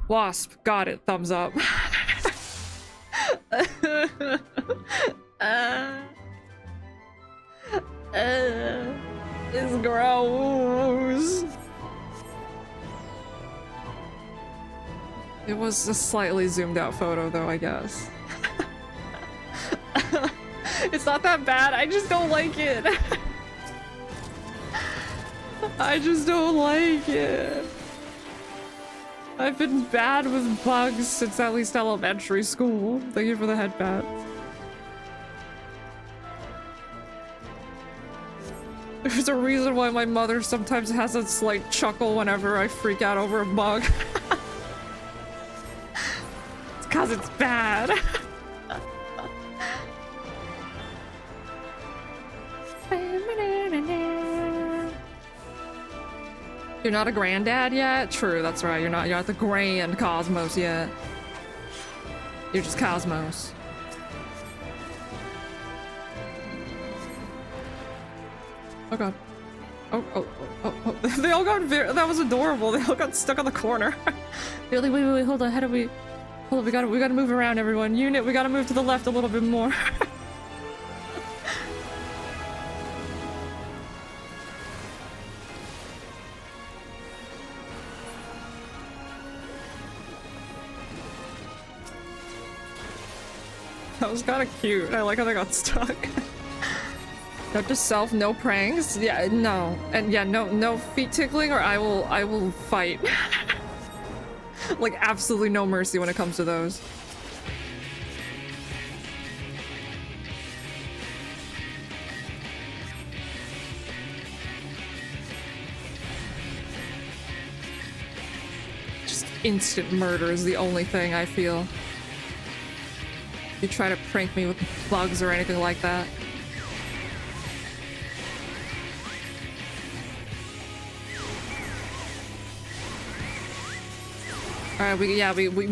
Wasp. Got it. Thumbs up. It's gross. It was a slightly zoomed out photo though, I guess. It's not that bad, I just don't like it. I just don't like it. I've been bad with bugs since at least elementary school. Thank you for the headband. There's a reason why my mother sometimes has a slight chuckle whenever I freak out over a bug. It's 'cause it's bad. You're not a granddad yet? True, that's right. You're not the Grand Cosmos yet. You're just Cosmos. Oh god. Oh. They all got that was adorable. They all got stuck on the corner. They're like, wait, hold on. How do we... Hold on, we gotta move around, everyone. Unit, we gotta move to the left a little bit more. That was kind of cute. I like how they got stuck. Note to self, no pranks. Yeah, no. And yeah, no feet tickling or I will fight. Like absolutely no mercy when it comes to those. Just instant murder is the only thing I feel. You try to prank me with bugs or anything like that. Alright, we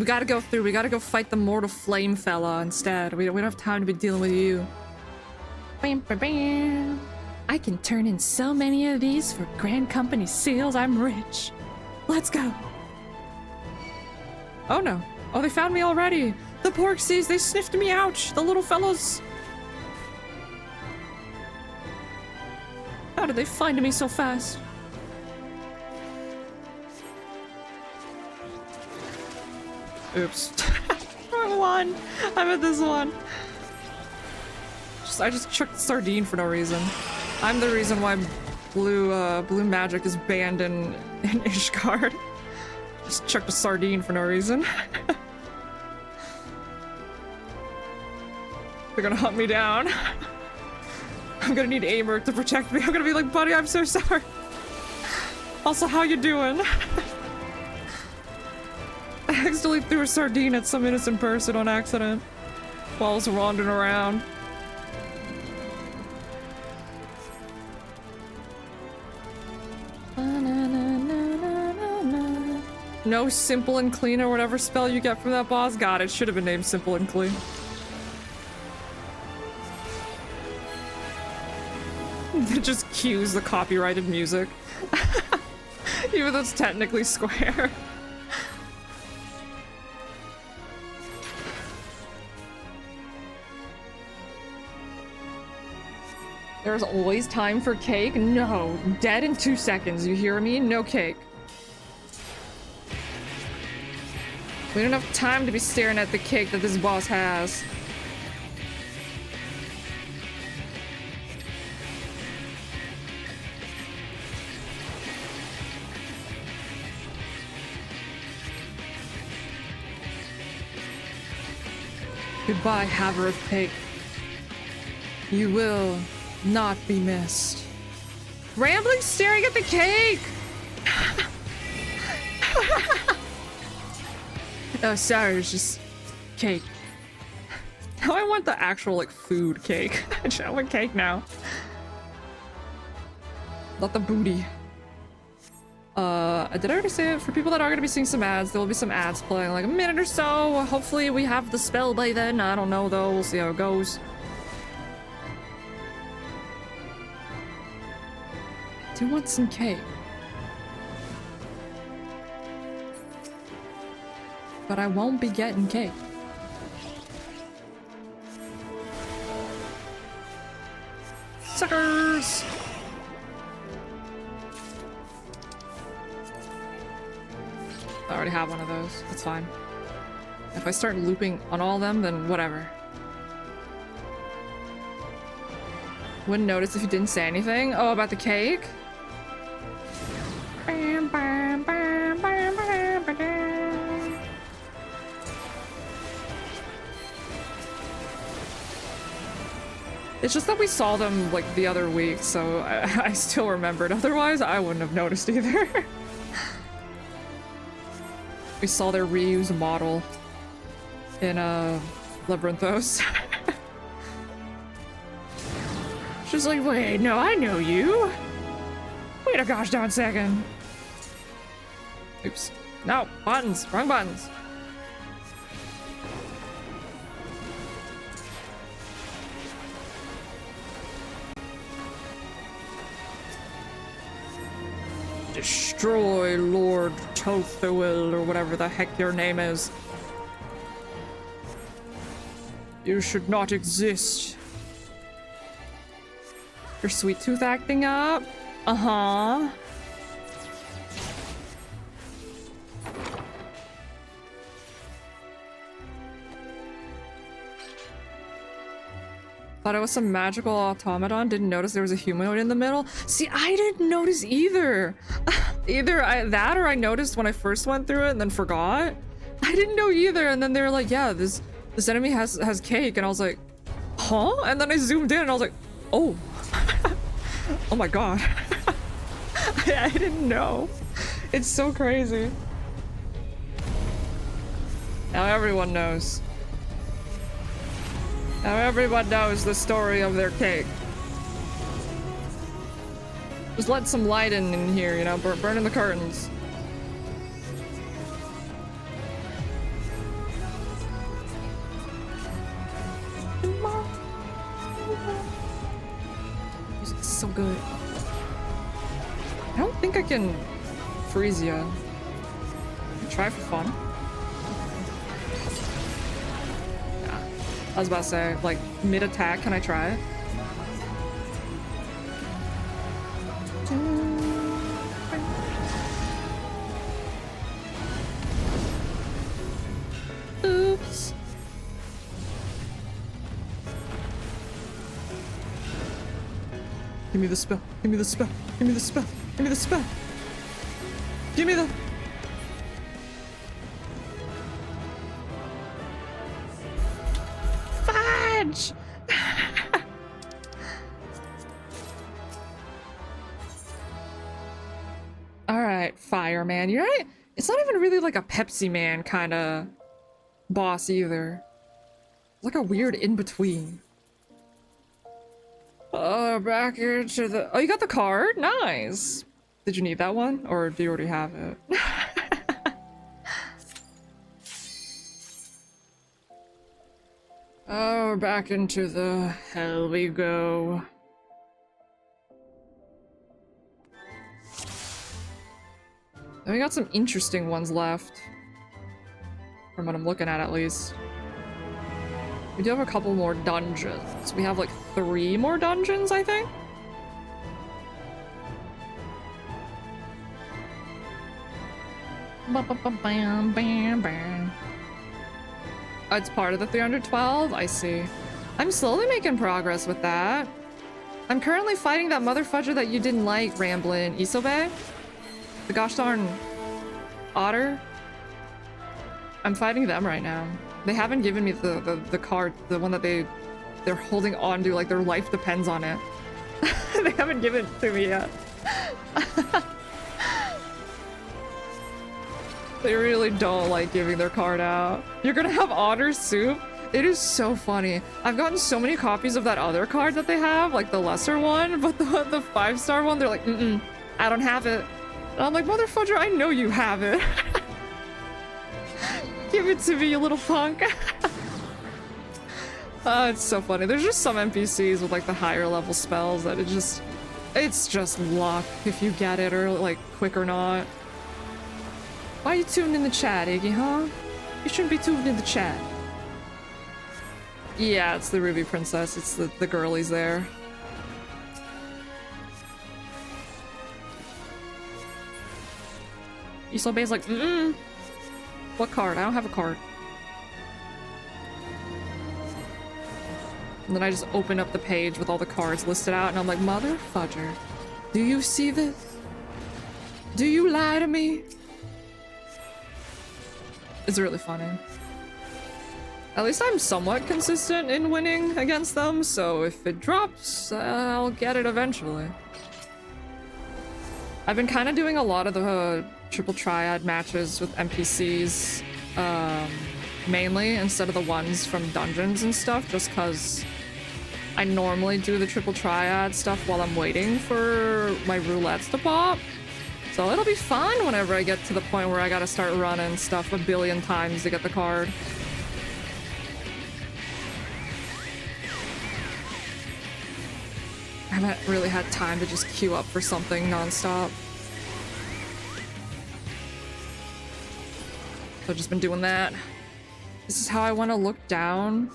gotta go through. We gotta go fight the Mortal Flame fella instead. We don't have time to be dealing with you. Bam, bam, bam. I can turn in so many of these for Grand Company seals. I'm rich. Let's go. Oh no. Oh, they found me already. The Porksies, they sniffed me out. The little fellows. How did they find me so fast? Oops. Wrong one. I'm at this one. I just chucked sardine for no reason. I'm the reason why blue magic is banned in Ishgard. Just chucked a sardine for no reason. They're gonna hunt me down. I'm gonna need Amer to protect me. I'm gonna be like, buddy, I'm so sorry. Also, how you doing? I accidentally threw a sardine at some innocent person on accident while I was wandering around. No simple and clean or whatever spell you get from that boss. God, it should have been named Simple and Clean. It just cues the copyrighted music. Even though it's technically square. There's always time for cake? No. Dead in 2 seconds, you hear me? No cake. We don't have time to be staring at the cake that this boss has. Goodbye, haver of cake. You will not be missed. Rambling staring at the cake! Oh, sorry, it's just cake. Now I want the actual, like, food cake. I want cake now. Not the booty. Did I already say it? For people that are gonna be seeing some ads, there will be some ads playing like a minute or so. Hopefully we have the spell by then. I don't know though. We'll see how it goes. I do want some cake. But I won't be getting cake. Suckers! I already have one of those. It's fine. If I start looping on all of them, then whatever. Wouldn't notice if you didn't say anything. Oh, about the cake? Bam, bam, bam, bam, bam, bam, bam. It's just that we saw them like the other week, so I still remembered. Otherwise, I wouldn't have noticed either. We saw their reused model in Labyrinthos. She's like, wait, no, I know you. Wait a gosh darn second. Oops. No, buttons, wrong buttons. Destroy Lord Tothuil, or whatever the heck your name is. You should not exist. Your sweet tooth acting up? Uh-huh. Thought it was some magical automaton. Didn't notice there was a humanoid in the middle. See, I didn't notice either. Either that or I noticed when I first went through it and then forgot. I didn't know either. And then they were like, yeah, this enemy has cake. And I was like, huh? And then I zoomed in and I was like, oh. Oh my god. I didn't know. It's so crazy. Now everyone knows. Now everyone knows the story of their cake. Just let some light in here, you know, burning the curtains. Music's so good. I don't think I can freeze you. Try for fun. I was about to say, like, mid-attack, can I try it? Oops. Give me the spell. Give me the spell. Give me the spell. Give me the spell. Give me the... Fudge! Alright, Fireman. You're right. It's not even really like a Pepsi Man kind of boss either. It's like a weird in-between. Back into the... Oh, you got the card? Nice! Did you need that one? Or do you already have it? Oh, back into the hell we go. And we got some interesting ones left. From what I'm looking at least. We do have a couple more dungeons. We have like 3 more dungeons, I think? Bam, bam, bam. Oh, it's part of the 312? I see. I'm slowly making progress with that. I'm currently fighting that motherfudger that you didn't like, Ramblin' Isobe. The gosh darn otter. I'm fighting them right now. They haven't given me the card, the one that they're holding on to, like their life depends on it. They haven't given it to me yet. They really don't like giving their card out. You're gonna have otter soup? It is so funny. I've gotten so many copies of that other card that they have, like the lesser one, but the 5-star one, they're like, I don't have it. And I'm like, motherfucker, I know you have it. Give it to me, you little punk. It's so funny. There's just some NPCs with like the higher level spells that it's just luck if you get it or like quick or not. Why are you tuned in the chat, Iggy, huh? You shouldn't be tuned in the chat. Yeah, it's the Ruby Princess. It's the girlies there. Isobe's like, What card? I don't have a card. And then I just open up the page with all the cards listed out, and I'm like, mother fudger. Do you see this? Do you lie to me? It's really funny. At least I'm somewhat consistent in winning against them, so if it drops, I'll get it eventually. I've been kind of doing a lot of the triple triad matches with NPCs, mainly, instead of the ones from dungeons and stuff, just because I normally do the triple triad stuff while I'm waiting for my roulettes to pop. So it'll be fun whenever I get to the point where I gotta start running stuff a billion times to get the card. I haven't really had time to just queue up for something non-stop. So I've just been doing that. This is how I want to look down.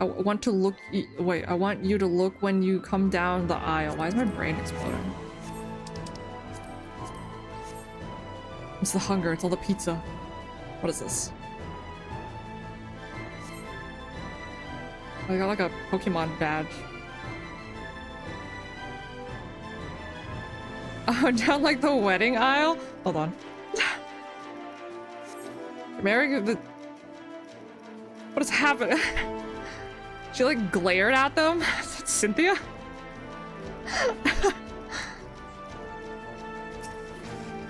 I want to look... Wait, I want you to look when you come down the aisle. Why is my brain exploding? It's the hunger. It's all the pizza. What is this? I got like a Pokemon badge. Oh, down like the wedding aisle? Hold on. Mary, what is happening? She like glared at them? Cynthia?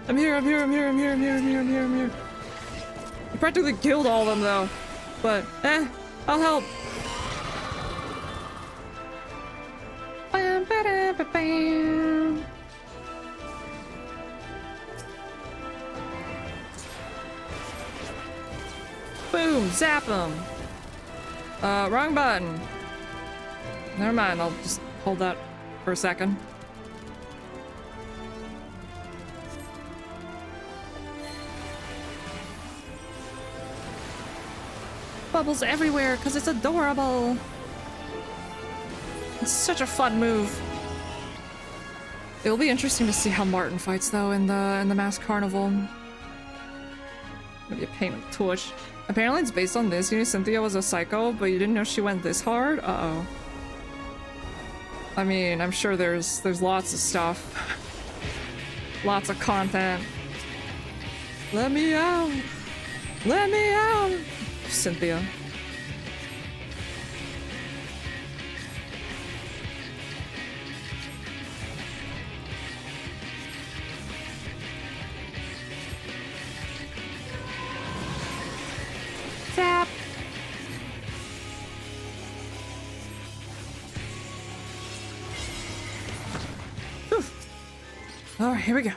I'm here. You practically killed all of them though. But, I'll help. Bam, ba-da, ba-bam. Boom! Zap him! Wrong button. Never mind, I'll just hold that for a second. Bubbles everywhere, because it's adorable! It's such a fun move. It'll be interesting to see how Martin fights, though, in the Masked Carnival. Maybe a pain in the tush. Apparently it's based on this. You knew Cynthia was a psycho, but you didn't know she went this hard? Uh-oh. I mean, I'm sure there's lots of stuff. Lots of content. Let me out! Let me out! Cynthia. Zap! Alright, here we go.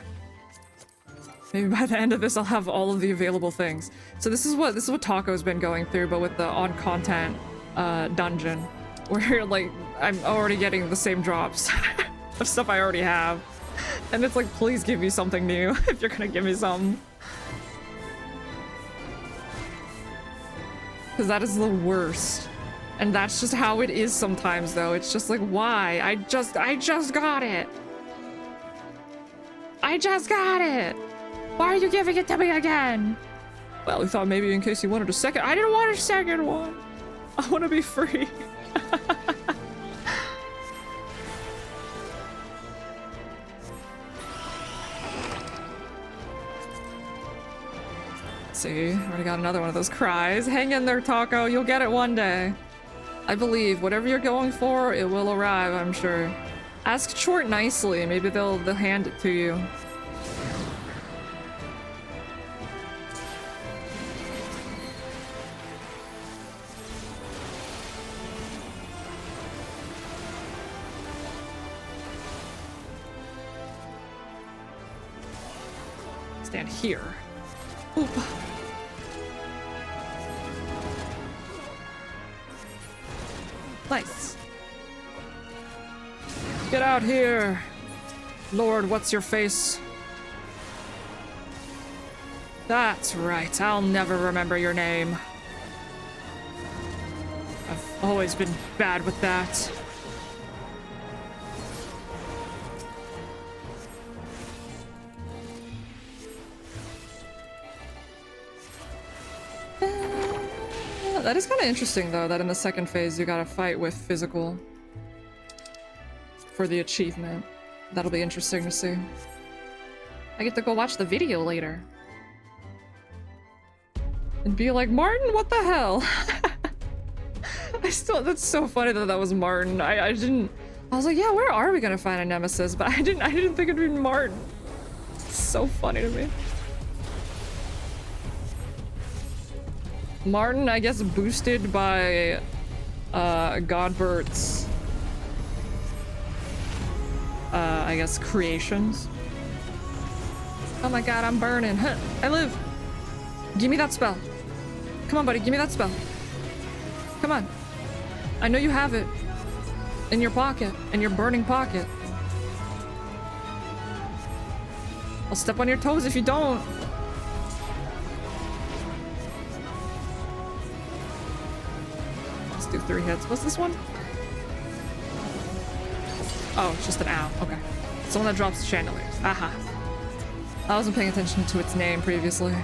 Maybe by the end of this I'll have all of the available things. So this is what Taco's been going through, but with the on content dungeon. Where like I'm already getting the same drops of stuff I already have. And it's like, please give me something new if you're gonna give me something. Because that is the worst. And that's just how it is sometimes though. It's just like, why? I just got it. I just got it. Why are you giving it to me again? Well, we thought maybe in case you wanted a second. I didn't want a second one. I want to be free. See, already got another one of those cries. Hang in there, Taco. You'll get it one day. I believe whatever you're going for, it will arrive, I'm sure. Ask Short nicely. Maybe they'll hand it to you. stand here. Oop. Nice. Get out here. Lord, what's your face? That's right, I'll never remember your name. I've always been bad with that. That is kind of interesting, though, that in the second phase you gotta fight with physical for the achievement. That'll be interesting to see. I get to go watch the video later. And be like, Martin, what the hell? That's so funny that that was Martin. I was like, yeah, where are we gonna find a nemesis? But I didn't think it'd be Martin. It's so funny to me. Martin, I guess, boosted by Godbert's I guess creations. Oh my god, I'm burning. Huh, I live. Give me that spell. Come on, buddy, give me that spell. Come on. I know you have it in your pocket, in your burning pocket. I'll step on your toes if you don't. Let's do 3 hits. What's this one? Oh, it's just an owl. Okay. It's the one that drops chandeliers. Aha. I wasn't paying attention to its name previously.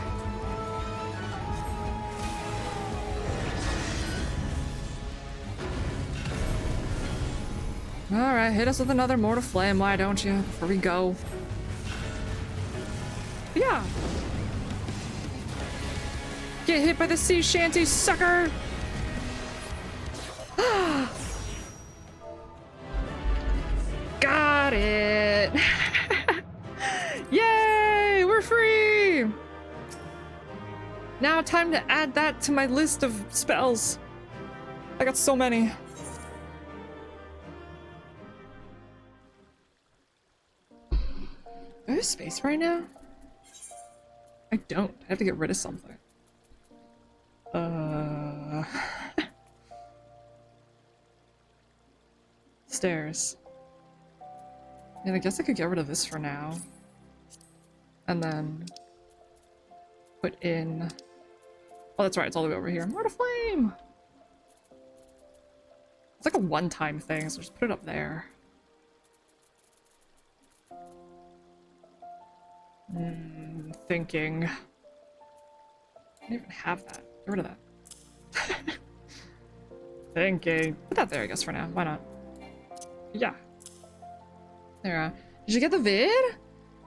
Alright, hit us with another mortal flame, why don't you? Before we go. Yeah. Get hit by the sea shanty, sucker! Got it! Yay! We're free! Now time to add that to my list of spells. I got so many. Do I have space right now? I don't. I have to get rid of something. Stairs. And I guess I could get rid of this for now. And then put in... Oh, that's right, it's all the way over here. Mortal Flame! It's like a one-time thing, so just put it up there. Thinking. I don't even have that. Get rid of that. Thinking. Put that there, I guess, for now. Why not? Yeah. There. Did you get the vid?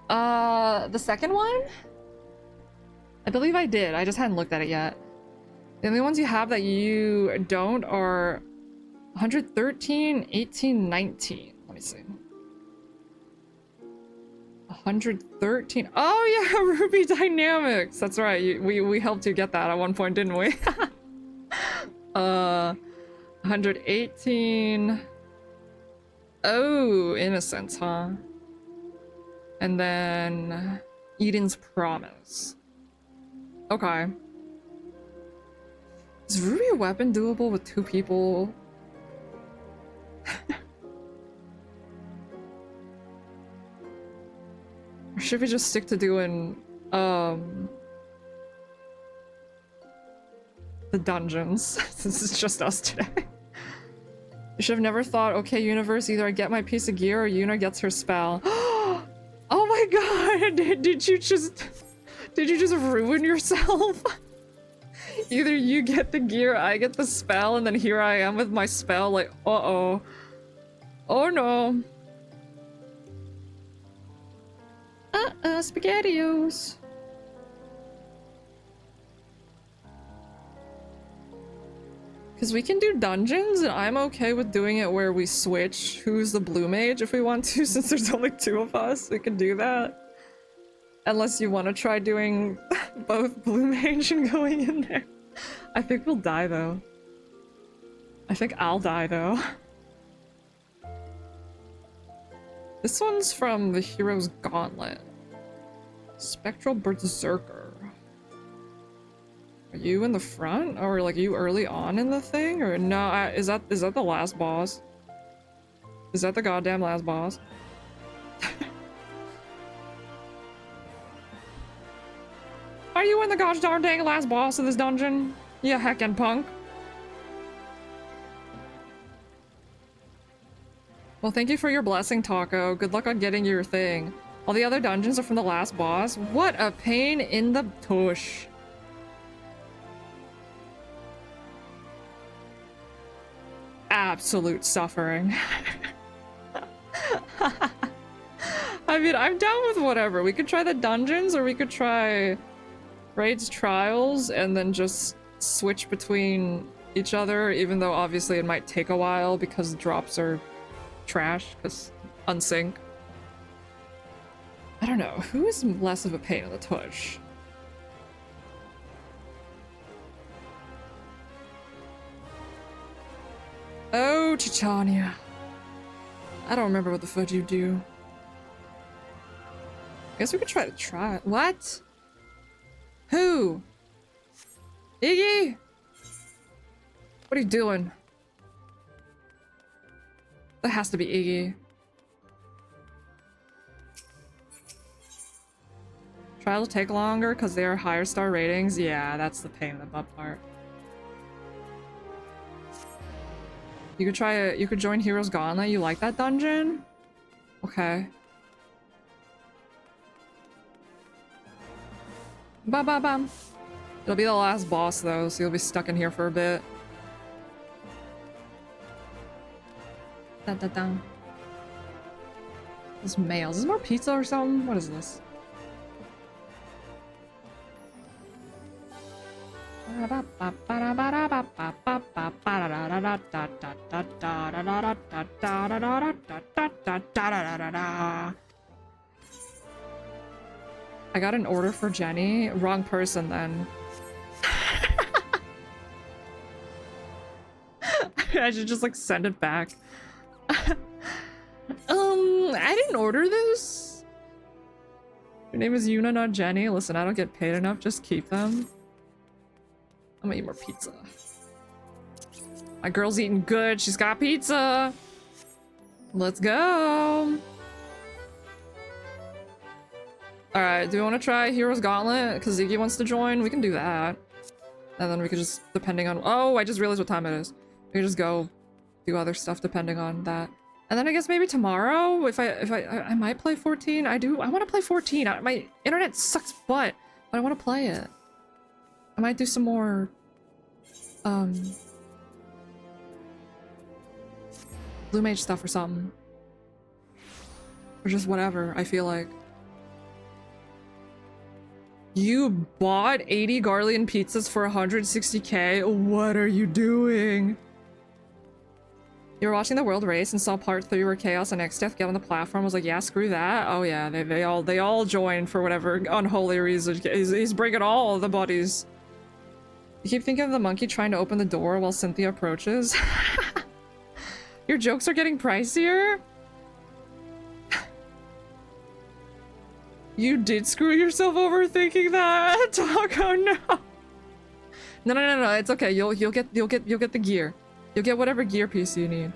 The second one? I believe I did. I just hadn't looked at it yet. The only ones you have that you don't are 113, 18, 19. Let me see. 113. Oh yeah, Ruby Dynamics. That's right. We helped you get that at one point, didn't we? 118. Oh, Innocence, huh? And then Eden's Promise. Okay. Is Ruby a weapon doable with 2 people? Or should we just stick to doing the dungeons since it's just us today? You should have never thought, okay, universe, either I get my piece of gear or Yuna gets her spell. Oh my god, did you just ruin yourself? Either you get the gear, I get the spell, and then here I am with my spell, like, uh-oh. Oh no. SpaghettiOs. Because we can do dungeons, and I'm okay with doing it where we switch who's the blue mage if we want to, since there's only 2 of us. We can do that. Unless you want to try doing both blue mage and going in there. I think we'll die, though. I think I'll die, though. This one's from the Hero's Gauntlet. Spectral Berserker. Are you in the front? Or like you early on in the thing? Or no, is that the last boss? Is that the goddamn last boss? Are you in the gosh darn dang last boss of this dungeon? You heckin' punk. Well, thank you for your blessing, Taco. Good luck on getting your thing. All the other dungeons are from the last boss. What a pain in the tush. Absolute suffering. I mean, I'm down with whatever. We could try the dungeons, or we could try Raids Trials, and then just switch between each other, even though obviously it might take a while because drops are trash, because unsync. I don't know. Who is less of a pain in the tush? Oh, Titania. I don't remember what the fudge you do. Guess we could try to try it. What? Who? Iggy? What are you doing? That has to be Iggy. Trials take longer because they are higher star ratings. Yeah, that's the pain in the butt part. You could try it. You could join Heroes Gauntlet. You like that dungeon? Okay. Ba ba bam. It'll be the last boss though, so you'll be stuck in here for a bit. Da da da. This mail. Is this more pizza or something? What is this? I got an order for Jenny. Wrong person then. I should just like send it back. I didn't order this. Your name is Yuna, not Jenny. Listen, I don't get paid enough. Just keep them. I'm gonna eat more pizza. My girl's eating good. She's got pizza. Let's go. Alright, do we want to try Heroes Gauntlet? Because Ziggy wants to join? We can do that. And then we could just, depending on... Oh, I just realized what time it is. We could just go do other stuff depending on that. And then I guess maybe tomorrow, if I might play 14. I want to play 14. My internet sucks butt, but I want to play it. I might do some more, Blue Mage stuff or something. Or just whatever, I feel like. You bought 80 Garlean pizzas for 160k? What are you doing? You were watching the world race and saw part 3 where Chaos and Xdeath get on the platform. Was like, yeah, screw that. Oh yeah, they all joined for whatever unholy reason. He's bringing all the buddies. You keep thinking of the monkey trying to open the door while Cynthia approaches. Your jokes are getting pricier? You did screw yourself over thinking that? Taco, no. No, it's okay. You'll get the gear. You'll get whatever gear piece you need.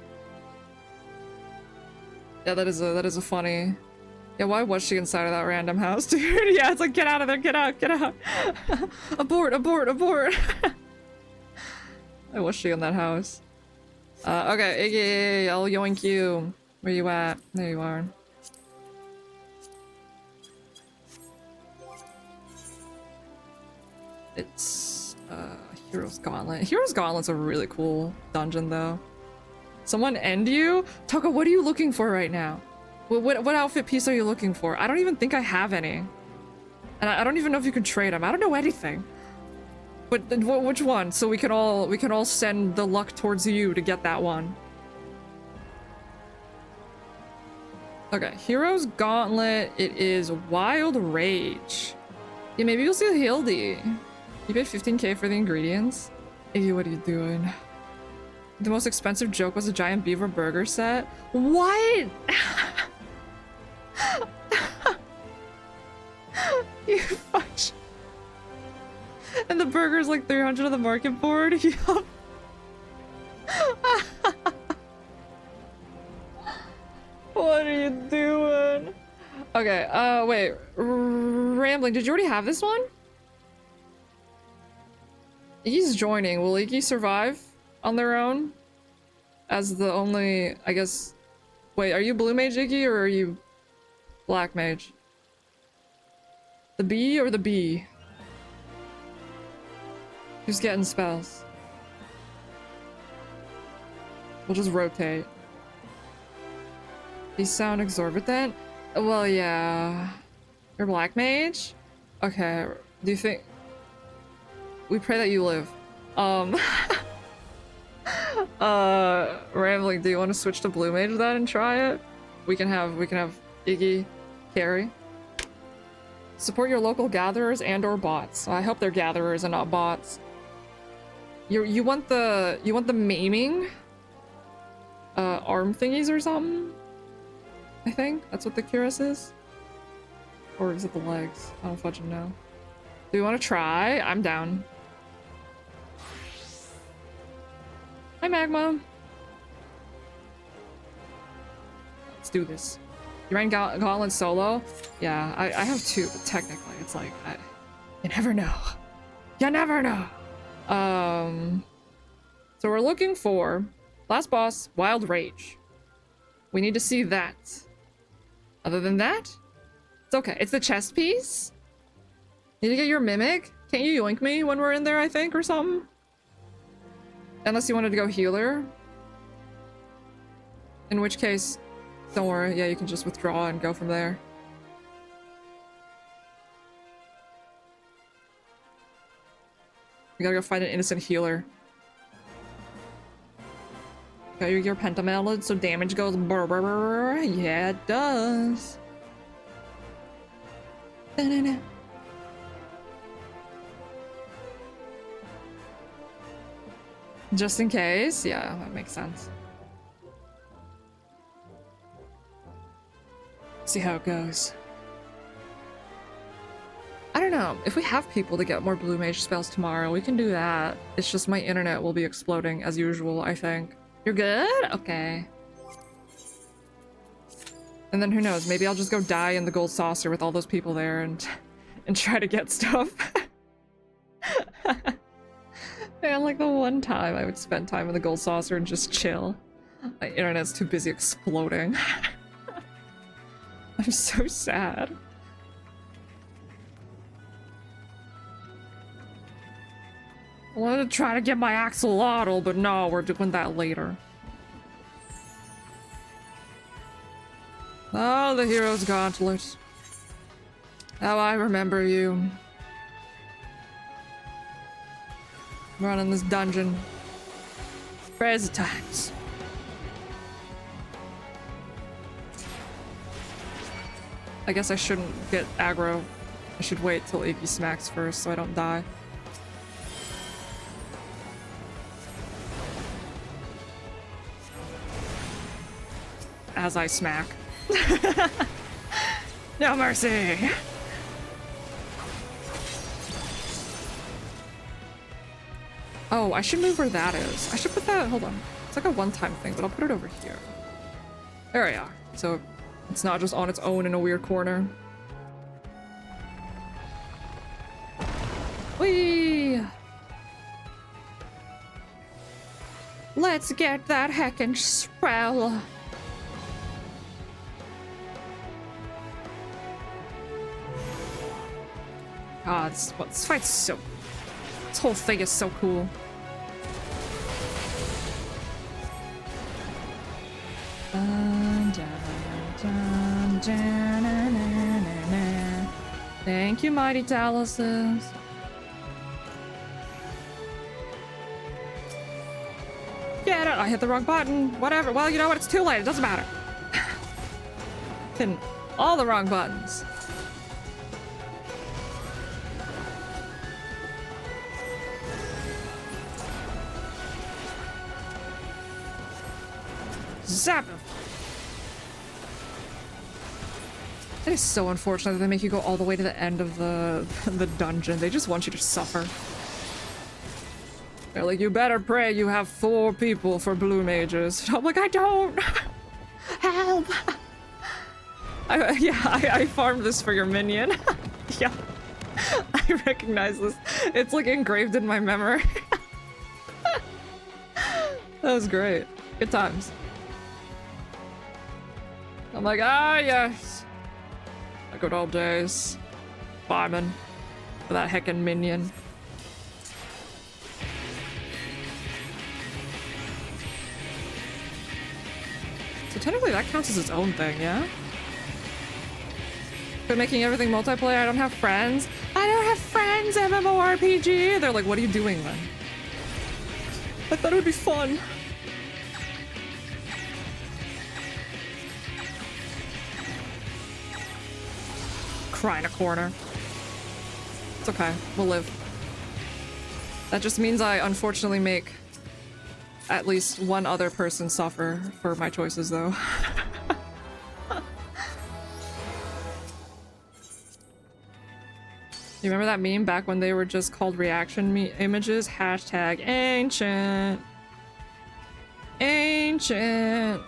Yeah, that is a funny. Yeah, why was she inside of that random house, dude? Yeah, it's like, get out of there, get out. Abort. Why was she in that house? Okay, Iggy, I'll yoink you. Where you at? There you are. It's, Heroes Gauntlet. Heroes Gauntlet's a really cool dungeon, though. Someone end you? Taka, what are you looking for right now? What outfit piece are you looking for? I don't even think I have any. And I don't even know if you can trade them. I don't know anything. But which one? So we can all send the luck towards you to get that one. Okay, Heroes Gauntlet. It is Wild Rage. Yeah, maybe you'll see Hildy. You paid 15k for the ingredients? Iggy, what are you doing? The most expensive joke was a giant beaver burger set. What? You fudge. And the burger's like 300 on the market board. Yup. What are you doing? Okay, wait. Rambling, did you already have this one? Iggy's joining. Will Iggy survive on their own? As the only, I guess... Wait, are you blue mage, Iggy, or are you black mage? The B or the B? Who's getting spells? We'll just rotate. These sound exorbitant? Well, yeah. You're black mage? Okay, do you think... We pray that you live. Rambling, do you want to switch to blue mage then and try it? We can have Iggy carry. Support your local gatherers and or bots. I hope they're gatherers and not bots. You want the maiming arm thingies or something? I think that's what the cuirass is. Or is it the legs? I don't fucking know. Do you want to try? I'm down. Hi, Magma. Let's do this. You ran Gauntlet solo? Yeah, I have two, but technically it's like, you never know. You never know. So we're looking for last boss, Wild Rage. We need to see that. Other than that, it's okay. It's the chest piece. Need to get your mimic. Can't you yoink me when we're in there, I think, or something? Unless you wanted to go healer. In which case, don't worry. Yeah, you can just withdraw and go from there. We gotta go find an innocent healer. Got your pentamelid, so damage goes brr, brr, brr. Yeah, it does. Da-da-da. Just in case? Yeah, that makes sense. See how it goes. I don't know. If we have people to get more blue mage spells tomorrow, we can do that. It's just my internet will be exploding as usual, I think. You're good? Okay. And then who knows? Maybe I'll just go die in the gold saucer with all those people there and try to get stuff. Man, like the one time I would spend time in the gold saucer and just chill. My internet's too busy exploding. I'm so sad. I wanted to try to get my axolotl, but no, we're doing that later. Oh, the hero's gauntlet. How I remember you. Running this dungeon. Crazy times. I guess I shouldn't get aggro. I should wait till Iggy smacks first so I don't die. As I smack. No mercy! Oh, I should move where that is. I should put that, hold on. It's like a one-time thing, but I'll put it over here. There we are. So it's not just on its own in a weird corner. Whee! Let's get that heckin' spell. God, this fight's so... This whole thing is so cool. Thank you, Mighty Taluses. Get it! I hit the wrong button. Whatever. Well, you know what? It's too late. It doesn't matter. Hitting all the wrong buttons. Zap him. It is so unfortunate that they make you go all the way to the end of the dungeon. They just want you to suffer. They're like, you better pray you have 4 people for blue mages. And I'm like, I don't! Help! I farmed this for your minion. Yeah. I recognize this. It's like engraved in my memory. That was great. Good times. I'm like, ah, yes. The good old days. Farming for that heckin' minion. So technically that counts as its own thing, yeah? But making everything multiplayer, I don't have friends. I don't have friends, MMORPG! They're like, what are you doing then? I thought it would be fun. Cry in a corner. It's okay, we'll live. That just means I unfortunately make at least one other person suffer for my choices, though. You remember that meme back when they were just called reaction images? Hashtag ancient. Ancient.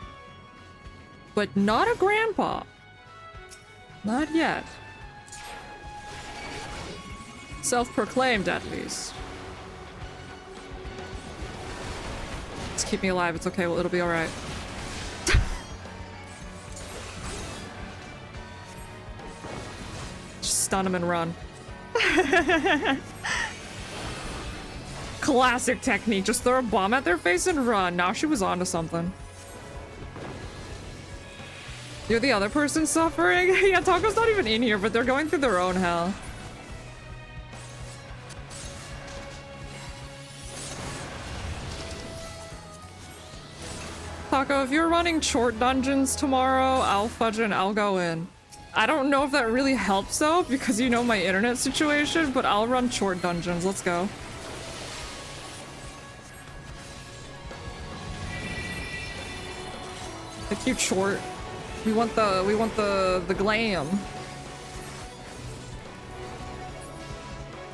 But not a grandpa. Not yet. Self-proclaimed, at least. Just keep me alive. It's okay. Well, it'll be alright. Just stun him and run. Classic technique. Just throw a bomb at their face and run. Now she was onto something. You're the other person suffering? Yeah, Taco's not even in here, but they're going through their own hell. Taco, if you're running short dungeons tomorrow, I'll fudge and I'll go in. I don't know if that really helps though, because you know my internet situation, but I'll run short dungeons. Let's go. They keep short. We want the glam.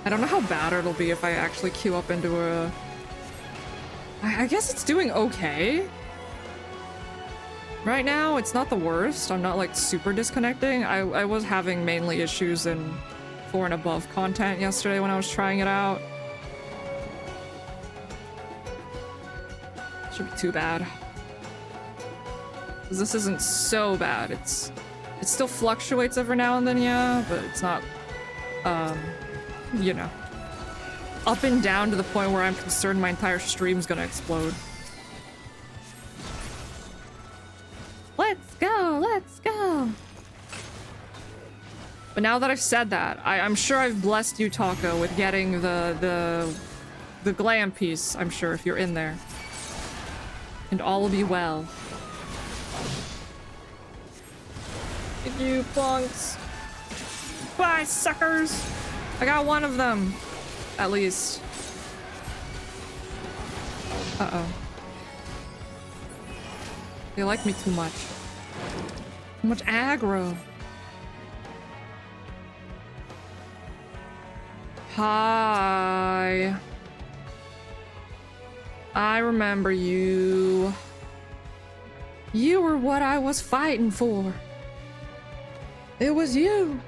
I don't know how bad it'll be if I actually queue up into a... I guess it's doing okay. Right now, it's not the worst. I'm not like super disconnecting. I was having mainly issues in 4 and above content yesterday when I was trying it out. Should be too bad. 'Cause this isn't so bad. It still fluctuates every now and then, yeah, but it's not, you know, up and down to the point where I'm concerned my entire stream's gonna explode. Let's go, let's go. But now that I've said that, I'm sure I've blessed you, Taco, with getting the glam piece, I'm sure, if you're in there. And all will be well. Thank you, punks. Bye, suckers. I got one of them, at least. Uh-oh. They like me too much. Too much aggro. Hi. I remember you. You were what I was fighting for. It was you.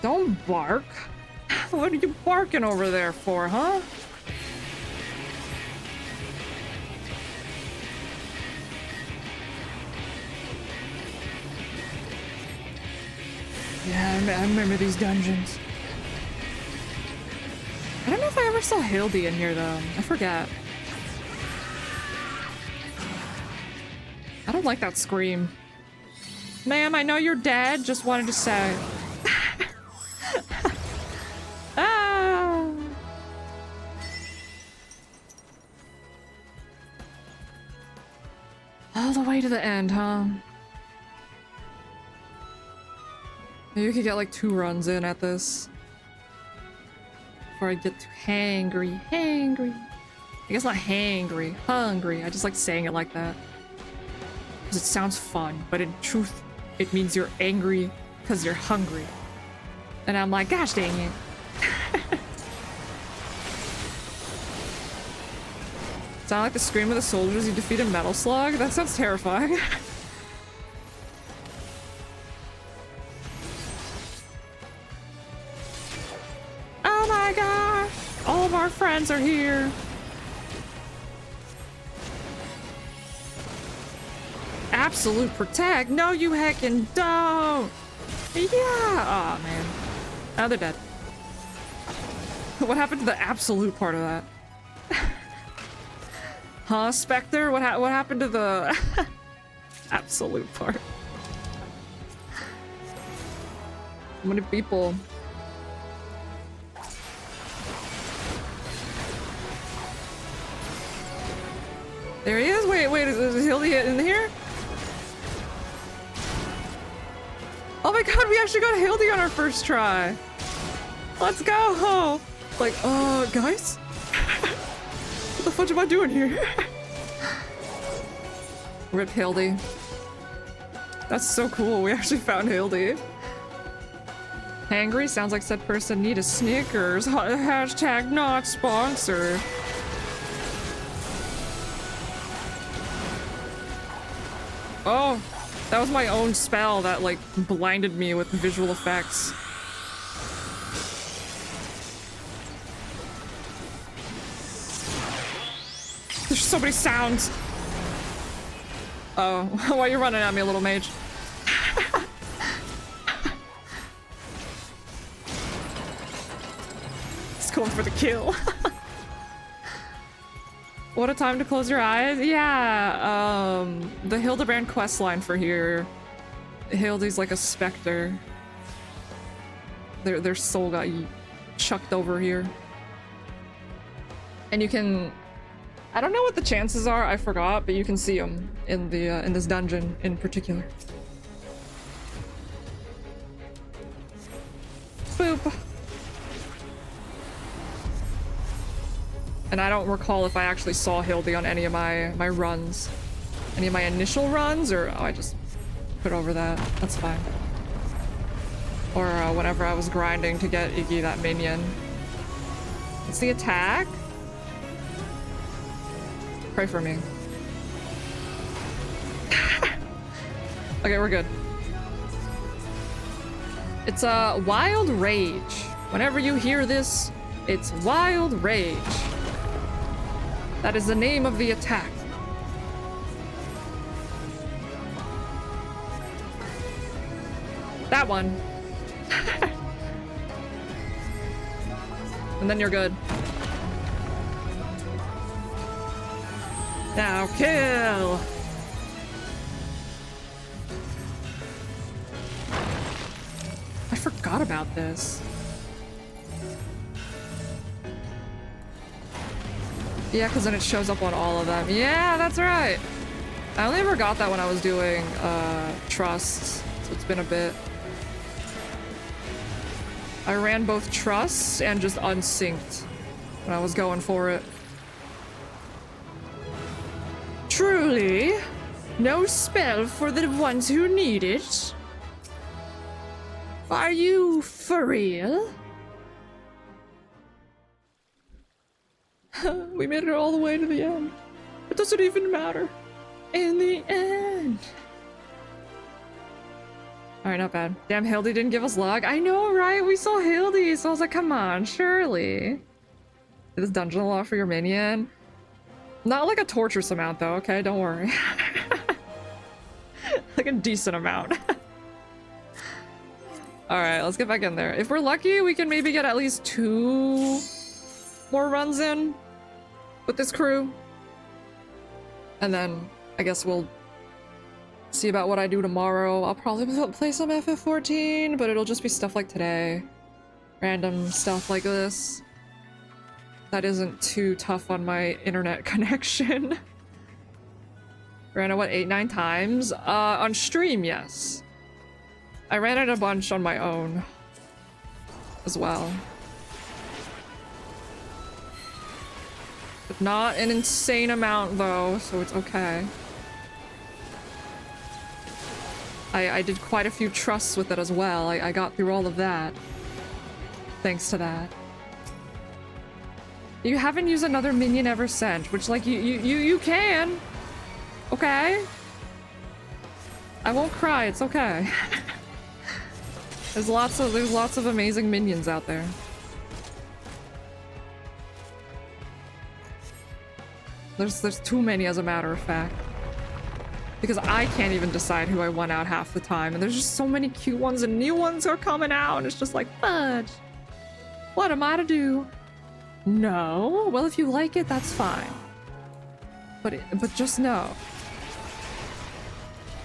Don't bark. What are you barking over there for, huh? Yeah, I remember these dungeons. I don't know if I ever saw Hildy in here, though. I forget. I don't like that scream. Ma'am, I know you're dead. Just wanted to say. Ah! All the way to the end, huh? Maybe we could get like 2 runs in at this. Before I get too hangry. Hangry. I guess not hangry. Hungry. I just like saying it like that. Because it sounds fun, but in truth, it means you're angry because you're hungry. And I'm like, gosh dang it. Sound like the scream of the soldiers you defeat a metal slug? That sounds terrifying. Oh my gosh! All of our friends are here. Absolute protect? No, you heckin' don't! Yeah! Aw, man. Now they're dead. What happened to the absolute part of that? Huh, Spectre? What happened to the absolute part? So many people. There he is. Wait, is Hildy in here? Oh my god, we actually got Hildy on our first try. Let's go. Like, guys? What the fudge am I doing here? Rip Hildy. That's so cool. We actually found Hildy. Hangry sounds like said person need a Snickers. Hashtag not sponsored. Oh, that was my own spell that like blinded me with visual effects. There's so many sounds. Oh, why are you running at me, little mage? It's going for the kill. What a time to close your eyes. Yeah, the Hildebrand questline for here. Hildy's like a specter. Their soul got chucked over here. And you can... I don't know what the chances are, I forgot, but you can see them in the in this dungeon in particular. Boop. And I don't recall if I actually saw Hildy on any of my runs. Any of my initial runs, or oh, I just put over that. That's fine. Or whenever I was grinding to get Iggy that minion. It's the attack. Pray for me. Okay, we're good. It's a wild rage. Whenever you hear this, it's wild rage. That is the name of the attack. That one. And then you're good. Now kill! I forgot about this. Yeah, because then it shows up on all of them. Yeah, that's right! I only ever got that when I was doing, trusts, so it's been a bit. I ran both trusts and just unsynced when I was going for it. Truly, no spell for the ones who need it. Are you for real? We made it all the way to the end. It doesn't even matter. In the end. Alright, not bad. Damn, Hildy didn't give us luck. I know, right? We saw Hildy, so I was like, come on, surely. Did this dungeon allow for your minion? Not like a torturous amount, though, okay? Don't worry. Like a decent amount. Alright, let's get back in there. If we're lucky, we can maybe get at least 2 more runs in with this crew. And then I guess we'll see about what I do tomorrow. I'll probably play some FF14, but it'll just be stuff like today. Random stuff like this. That isn't too tough on my internet connection. Ran it, what, 8-9 times? On stream, yes. I ran it a bunch on my own as well. But not an insane amount though, so it's okay. I did quite a few trusts with it as well. I got through all of that. Thanks to that. You haven't used another minion ever since, which like you can. Okay. I won't cry, it's okay. There's lots of amazing minions out there. There's too many, as a matter of fact. Because I can't even decide who I want out half the time, and there's just so many cute ones and new ones are coming out, and it's just like, fudge. What am I to do? No? Well, if you like it, that's fine. But just know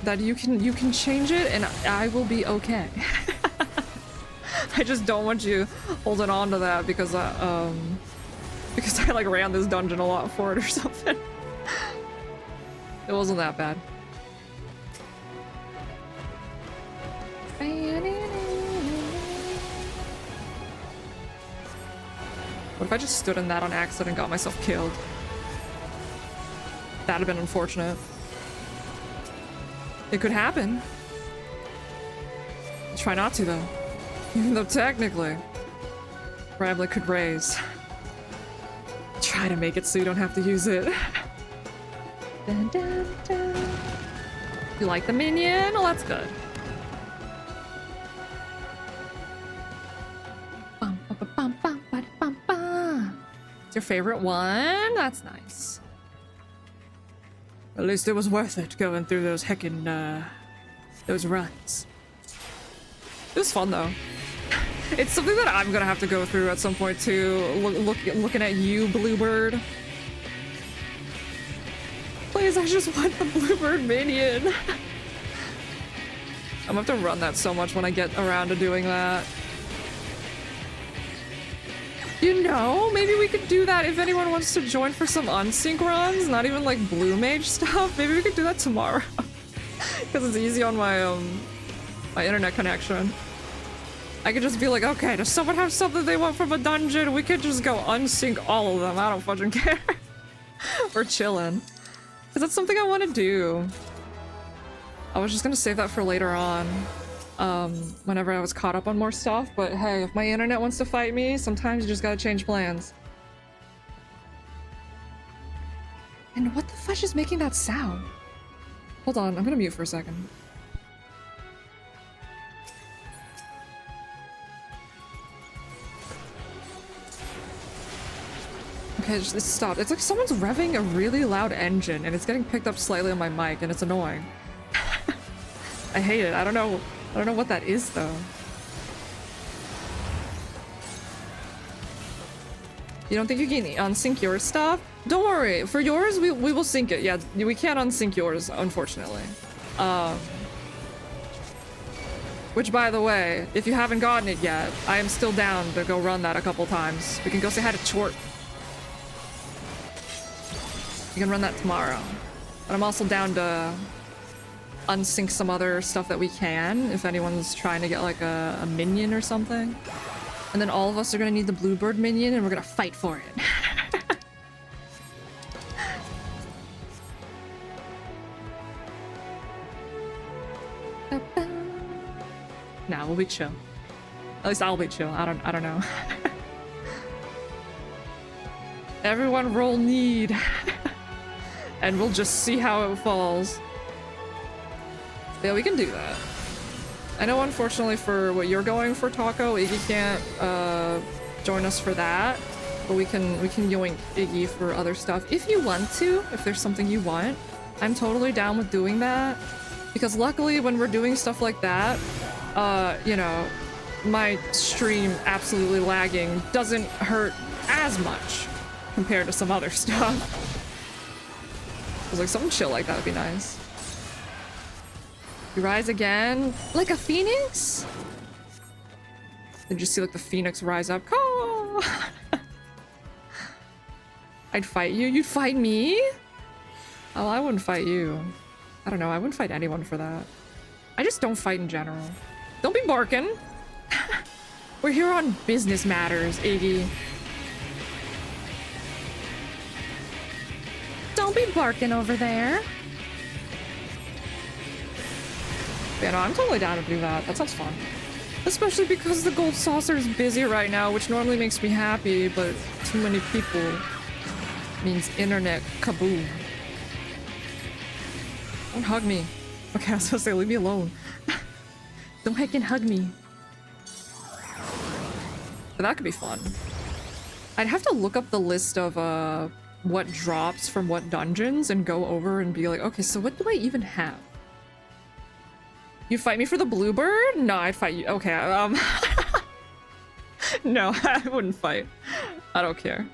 that you can change it, and I will be okay. I just don't want you holding on to that because I like ran this dungeon a lot for it or something. It wasn't that bad. What if I just stood in that on accident and got myself killed? That'd have been unfortunate. It could happen. Try not to, though. Even though technically, Bramley could raise. Try to make it so you don't have to use it. Dun, dun, dun. You like the minion? Well, that's good. Bum, bum, bum, bum, bum, bum, bum. It's your favorite one? That's nice. At least it was worth it going through those heckin' those runs. It was fun though. It's something that I'm gonna have to go through at some point too. Looking at you, Bluebird. Please, I just want the Bluebird minion. I'm gonna have to run that so much when I get around to doing that. You know, maybe we could do that if anyone wants to join for some unsync runs, not even like blue mage stuff. Maybe we could do that tomorrow. Because it's easy on my my internet connection. I could just be like, okay, does someone have something they want from a dungeon? We could just go unsync all of them. I don't fucking care. We're chilling. Because that's something I want to do. I was just gonna save that for later on. Whenever I was caught up on more stuff, but hey, if my internet wants to fight me, sometimes you just gotta change plans. And what the fudge is making that sound? Hold on, I'm gonna mute for a second. Okay, just stop. It's like someone's revving a really loud engine and it's getting picked up slightly on my mic and it's annoying. I hate it. I don't know what that is though. You don't think you can unsync your stuff? Don't worry. For yours, we will sync it. Yeah, we can't unsync yours, unfortunately. Which, by the way, if you haven't gotten it yet, I am still down to go run that a couple times. We can go say hi to Chort. You can run that tomorrow. But I'm also down to unsync some other stuff that we can, if anyone's trying to get like a minion or something. And then all of us are gonna need the Bluebird minion and we're gonna fight for it. Nah, we'll be chill. At least I'll be chill. I don't know. Everyone roll need. And we'll just see how it falls. Yeah, we can do that. I know, unfortunately, for what you're going for, Taco, Iggy can't join us for that, but we can yoink Iggy for other stuff if you want to. If there's something you want, I'm totally down with doing that. Because luckily, when we're doing stuff like that, you know, my stream absolutely lagging doesn't hurt as much compared to some other stuff. I was like, something chill like that would be nice. You rise again? Like a phoenix? Did you see like the phoenix rise up? Oh! I'd fight you? You'd fight me? Oh, I wouldn't fight you. I don't know, I wouldn't fight anyone for that. I just don't fight in general. Don't be barking. We're here on business matters, Iggy. Don't be barking over there. Yeah, no, I'm totally down to do that. That sounds fun. Especially because the gold saucer is busy right now, which normally makes me happy, but too many people means internet kaboom. Don't hug me. Okay, I was supposed to say, leave me alone. Don't heckin' hug me. But that could be fun. I'd have to look up the list of what drops from what dungeons and go over and be like, okay, so what do I even have? You fight me for the bluebird? No, I'd fight you. Okay, no, I wouldn't fight. I don't care.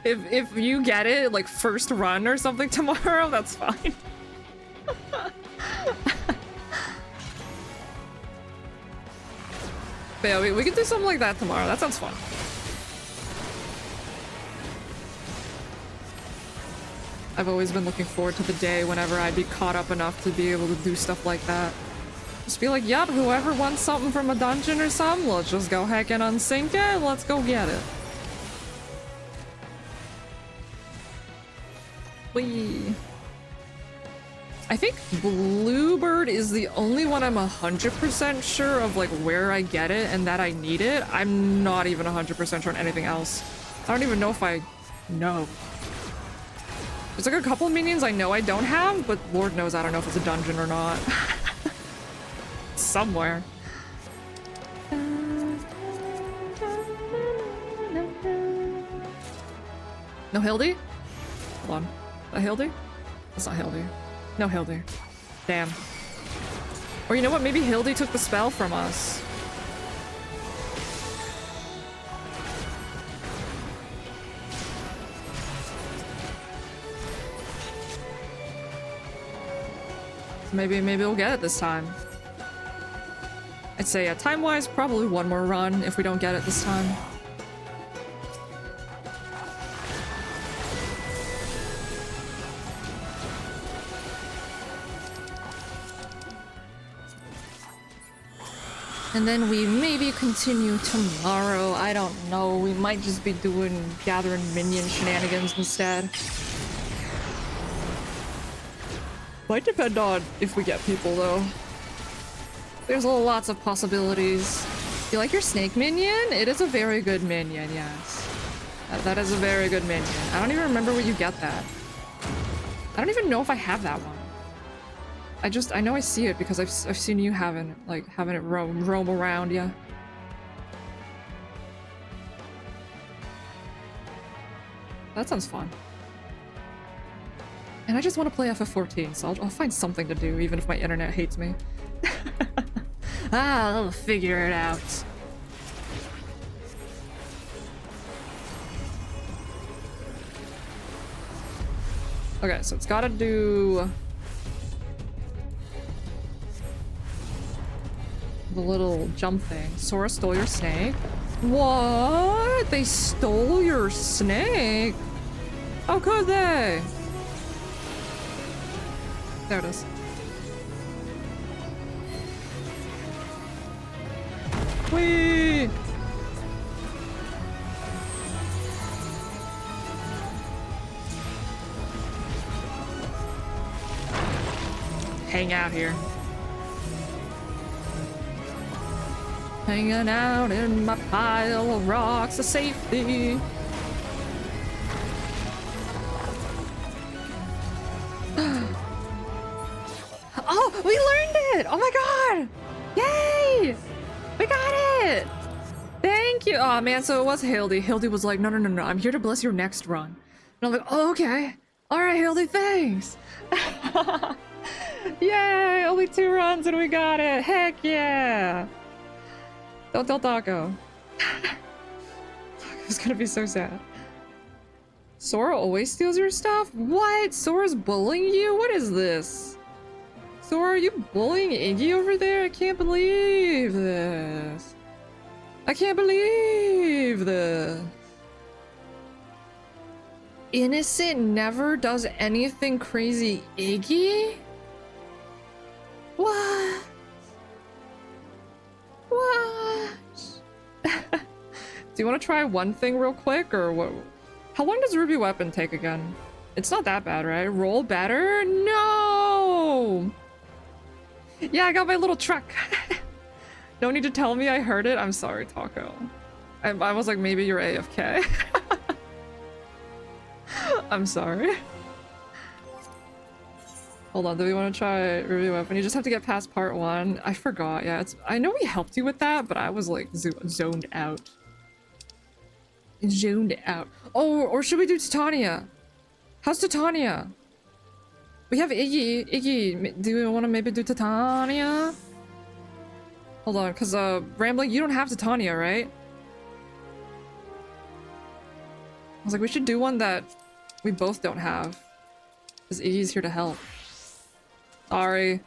If you get it, like, first run or something tomorrow, that's fine. But yeah, we could do something like that tomorrow. That sounds fun. I've always been looking forward to the day whenever I'd be caught up enough to be able to do stuff like that. Just be like, yup, whoever wants something from a dungeon or something, let's just go heck and unsync it, let's go get it. Whee! I think Bluebird is the only one I'm 100% sure of, like, where I get it and that I need it. I'm not even 100% sure on anything else. I don't even know if I know. There's like a couple minions I know I don't have, but Lord knows I don't know if it's a dungeon or not. Somewhere. No Hildy? Hold on. Is that Hildy? That's not Hildy. No Hildy. Damn. Or you know what? Maybe Hildy took the spell from us. Maybe we'll get it this time. I'd say, yeah, time-wise, probably one more run if we don't get it this time. And then we maybe continue tomorrow. I don't know. We might just be gathering minion shenanigans instead. Might depend on if we get people, though. There's lots of possibilities. You like your snake minion? It is a very good minion, yes. That is a very good minion. I don't even remember where you get that. I don't even know if I have that one. I know I see it because I've seen you having it roam around, yeah. That sounds fun. And I just want to play FF14, so I'll find something to do, even if my internet hates me. I'll figure it out. Okay, so it's gotta do the little jump thing. Sora stole your snake. What? They stole your snake? How could they? There it is. Whee! Hang out here. Hanging out in my pile of rocks of safety. Oh, we learned it! Oh my god! Yay! We got it! Thank you! Oh man, so it was Hildy. Hildy was like, no, I'm here to bless your next run. And I'm like, oh, okay. Alright, Hildy, thanks! Yay! Only 2 runs and we got it! Heck yeah! Don't tell Taco. It's gonna be so sad. Sora always steals your stuff? What? Sora's bullying you? What is this? Sora, are you bullying Iggy over there? I can't believe this. I can't believe this. Innocent never does anything crazy, Iggy? What? What? Do you want to try one thing real quick, or what? How long does Ruby Weapon take again? It's not that bad, right? Roll better? No! Yeah, I got my little truck. Don't need to tell me I heard it. I'm sorry, Taco. I was like, maybe you're AFK. I'm sorry. Hold on, do we want to try review weapon? You just have to get past part 1. I forgot, yeah. I know we helped you with that, but I was like zoned out. Zoned out. Oh, or should we do Titania? How's Titania? We have Iggy. Iggy, do we want to maybe do Titania? Hold on, because Rambling, you don't have Titania, right? I was like, we should do one that we both don't have. Because Iggy's here to help. Sorry.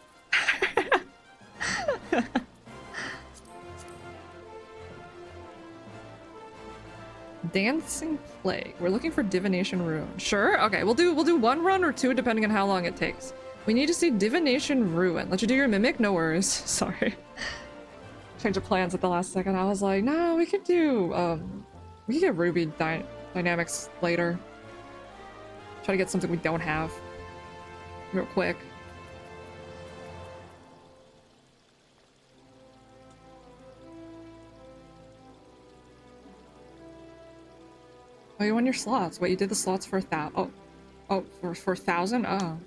Dancing Plague. We're looking for Divination Rune. Sure? Okay, we'll do 1 run or 2 depending on how long it takes. We need to see Divination Ruin. Let you do your mimic? No worries. Sorry. Change of plans at the last second. I was like, no, we could do we could get Ruby dynamics later. Try to get something we don't have. Real quick. Oh, you won your slots. Wait, you did the slots for 1,000. Oh, for 1,000? Oh.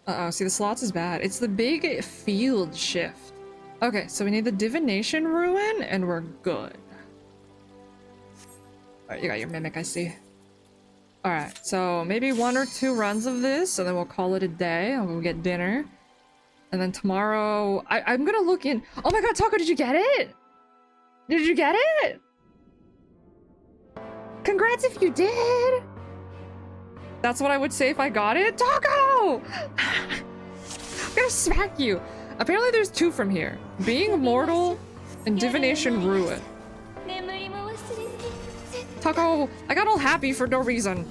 Uh-oh, see, the slots is bad. It's the big field shift. Okay, so we need the Divination Ruin, and we're good. Alright, you got your Mimic, I see. Alright, so maybe 1 or 2 runs of this, and then we'll call it a day. I'll go get dinner. And then tomorrow... I'm gonna look in... Oh my god, Taco, did you get it? Did you get it? Congrats if you did! That's what I would say if I got it. Taco! I'm gonna smack you. Apparently there's 2 from here. Being Immortal and Divination Ruin. Taco, I got all happy for no reason.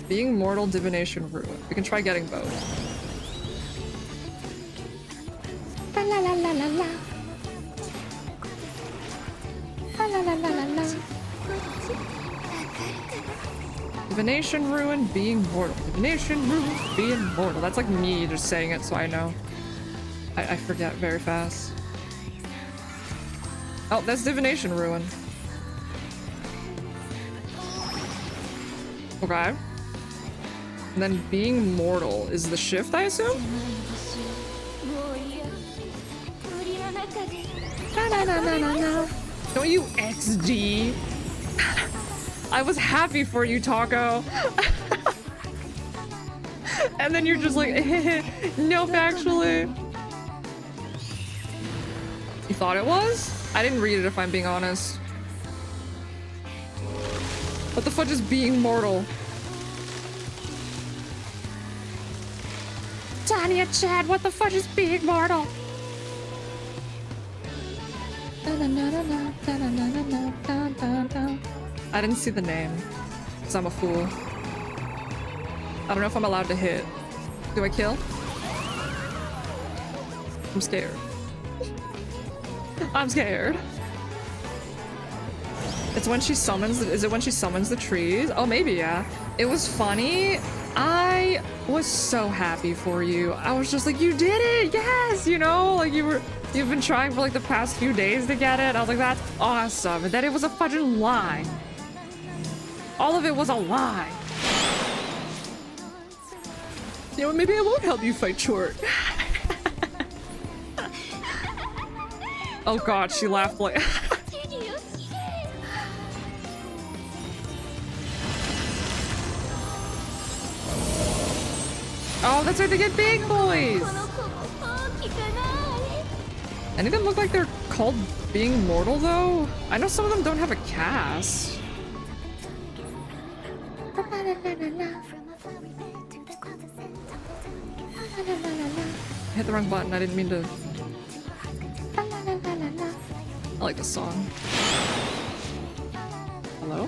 Being Mortal, Divination Ruin. We can try getting both. La la la la la la. La la la la la la. Divination Ruin, being mortal. Divination Ruin, being mortal. That's like me just saying it so I know. I forget very fast. Oh, that's Divination Ruin. Okay. And then being mortal is the shift, I assume? Na, na, na, na, na, na. Don't you XD? I was happy for you, Taco. And then you're just like, nope, actually. You thought it was? I didn't read it, if I'm being honest. What the fudge is being mortal? Tanya Chad, what the fudge is being mortal? I didn't see the name, because I'm a fool. I don't know if I'm allowed to hit. Do I kill? I'm scared. I'm scared. It's when she summons, is it when she summons the trees? Oh, maybe, yeah. It was funny. I was so happy for you. I was just like, you did it, yes, you know, like you've been trying for like the past few days to get it. I was like, that's awesome. And then it was a fudging lie. All of it was a lie. You know, maybe I won't help you fight short. Oh god, she laughed like... Oh, that's right, they get big boys! Any of them look like they're called being mortal, though? I know some of them don't have a cast. I hit the wrong button, I didn't mean to... I like this song. Hello?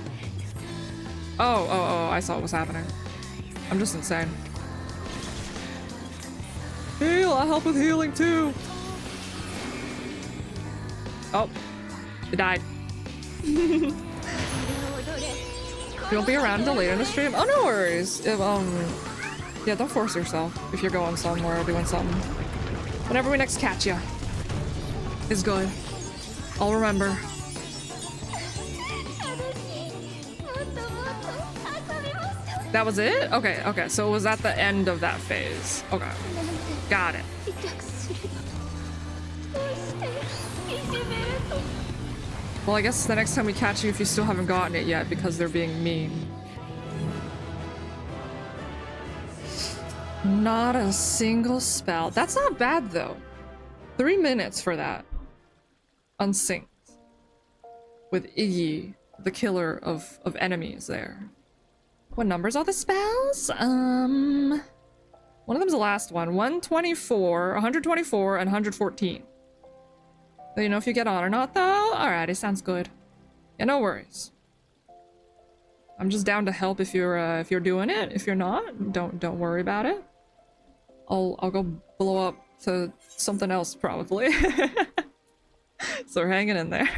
Oh, I saw what was happening. I'm just insane. Heal! I'll help with healing too! Oh. It died. You won't be around until later in the stream? Oh, no worries. If, Yeah, don't force yourself if you're going somewhere or doing something. Whenever we next catch you is good. I'll remember. That was it? Okay, okay, so it was at the end of that phase. Okay. Got it. Well, I guess the next time we catch you, if you still haven't gotten it yet, because they're being mean. Not a single spell. That's not bad, though. 3 minutes for that. Unsynced. With Iggy, the killer of enemies there. What numbers are the spells? One of them's the last one. 124, 124, and 114. Do you know if you get on or not, though? Alrighty, sounds good. Yeah, no worries. I'm just down to help if you're doing it. If you're not, don't worry about it. I'll go blow up to something else probably. So we're hanging in there.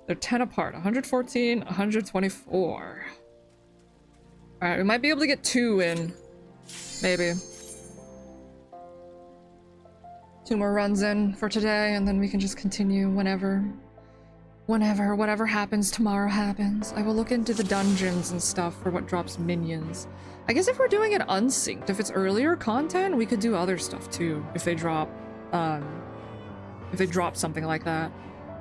They're 10 apart. 114, 124. Alright, we might be able to get 2 in. Maybe. 2 more runs in for today, and then we can just continue whenever. Whatever happens, tomorrow happens. I will look into the dungeons and stuff for what drops minions. I guess if we're doing it unsynced, if it's earlier content, we could do other stuff too. If they drop something like that.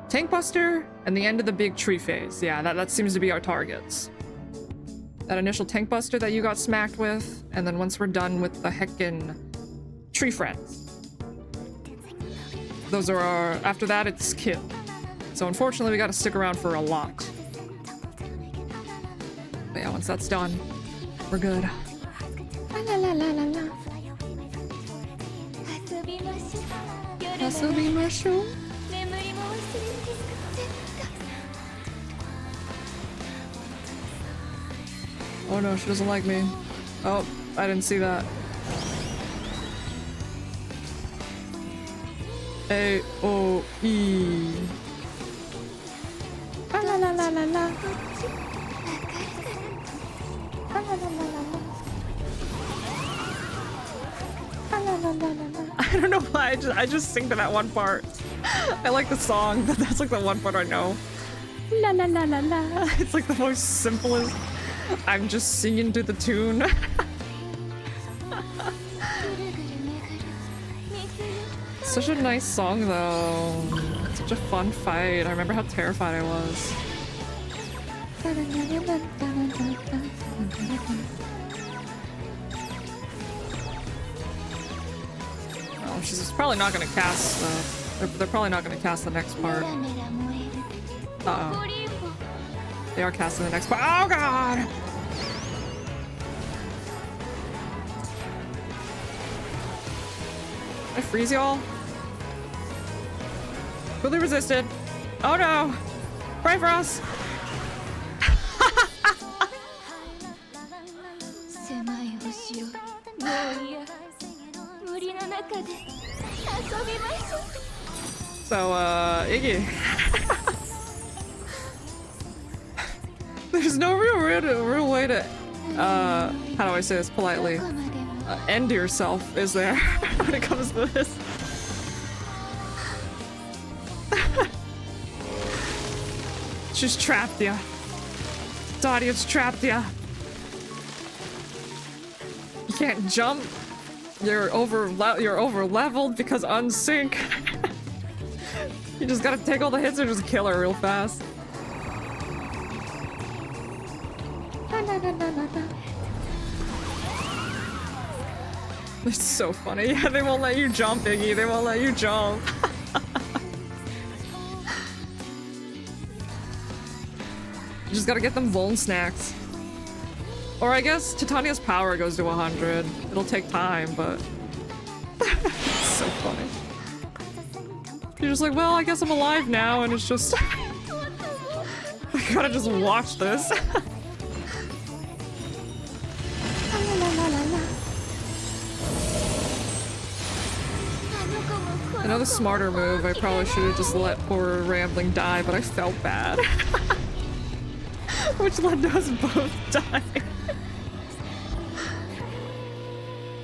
Tank Buster and the end of the big tree phase. Yeah, that seems to be our targets. That initial Tank Buster that you got smacked with, and then once we're done with the heckin' tree friends. Those are our... After that, it's kill. So unfortunately, we gotta stick around for a lot. But yeah, once that's done, we're good. La la la la la. Oh no, she doesn't like me. Oh, I didn't see that. A-O-E. La la la la la la. La la la la la la. La la la la la la. I don't know why, I just sing to that one part. I like the song, but that's like the one part I know. La la la la la. It's like the most simplest. I'm just singing to the tune. Such a nice song though. Such a fun fight. I remember how terrified I was. Oh, she's probably not gonna cast they're probably not gonna cast the next part. Uh-oh. They are casting the next part. Oh god! I freeze y'all? Fully resisted. Oh no! Pray for us! So, Iggy. There's no real way to, how do I say this politely? End yourself, is there, when it comes to this? She's trapped ya. Dadia's trapped ya. You can't jump. You're over leveled because unsync. You just gotta take all the hits or just kill her real fast. It's so funny. Yeah, they won't let you jump, Iggy. They won't let you jump. You just gotta get them Vuln snacks. Or I guess Titania's power goes to 100. It'll take time, but... It's so funny. You're just like, well, I guess I'm alive now, and it's just... I gotta just watch this. Another smarter move, I probably should have just let poor Rambling die, but I felt bad. Which led to us both dying.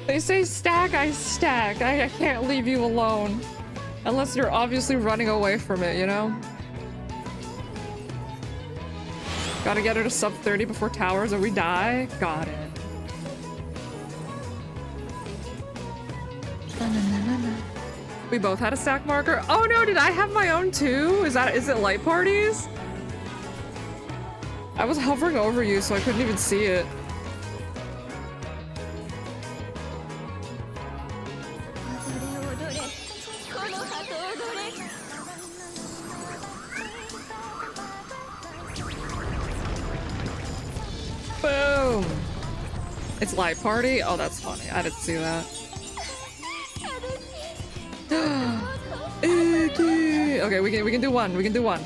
They say stack, I stack. I can't leave you alone. Unless you're obviously running away from it, you know? Gotta get her to sub 30 before towers or we die? Got it. We both had a stack marker. Oh no, did I have my own too? Is it light parties? I was hovering over you so I couldn't even see it. Boom! It's light party? Oh, that's funny. I didn't see that. Okay, we can do one. We can do one.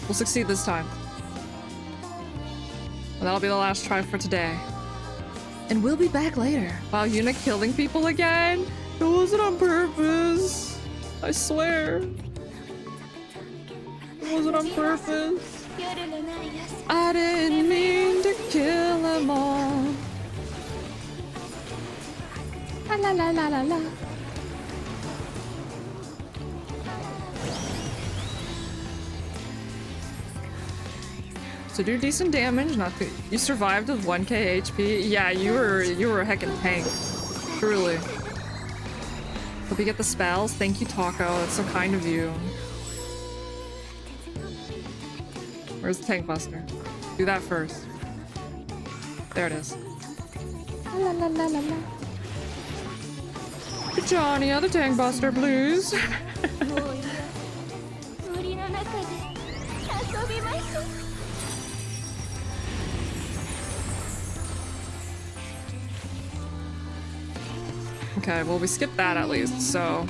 We'll succeed this time. And that'll be the last try for today. And we'll be back later. Wow, Yuna killing people again? It wasn't on purpose. I swear. It wasn't on purpose. I didn't mean to kill them all. La la la la la la. So do decent damage, not good. You survived with 1k HP. Yeah, you were a heckin' tank. Truly. Hope you get the spells. Thank you, Taco. That's so kind of you. Where's the tank buster? Do that first. There it is. La la la la la. Johnny, the tank buster, please. Okay, well we skipped that at least, so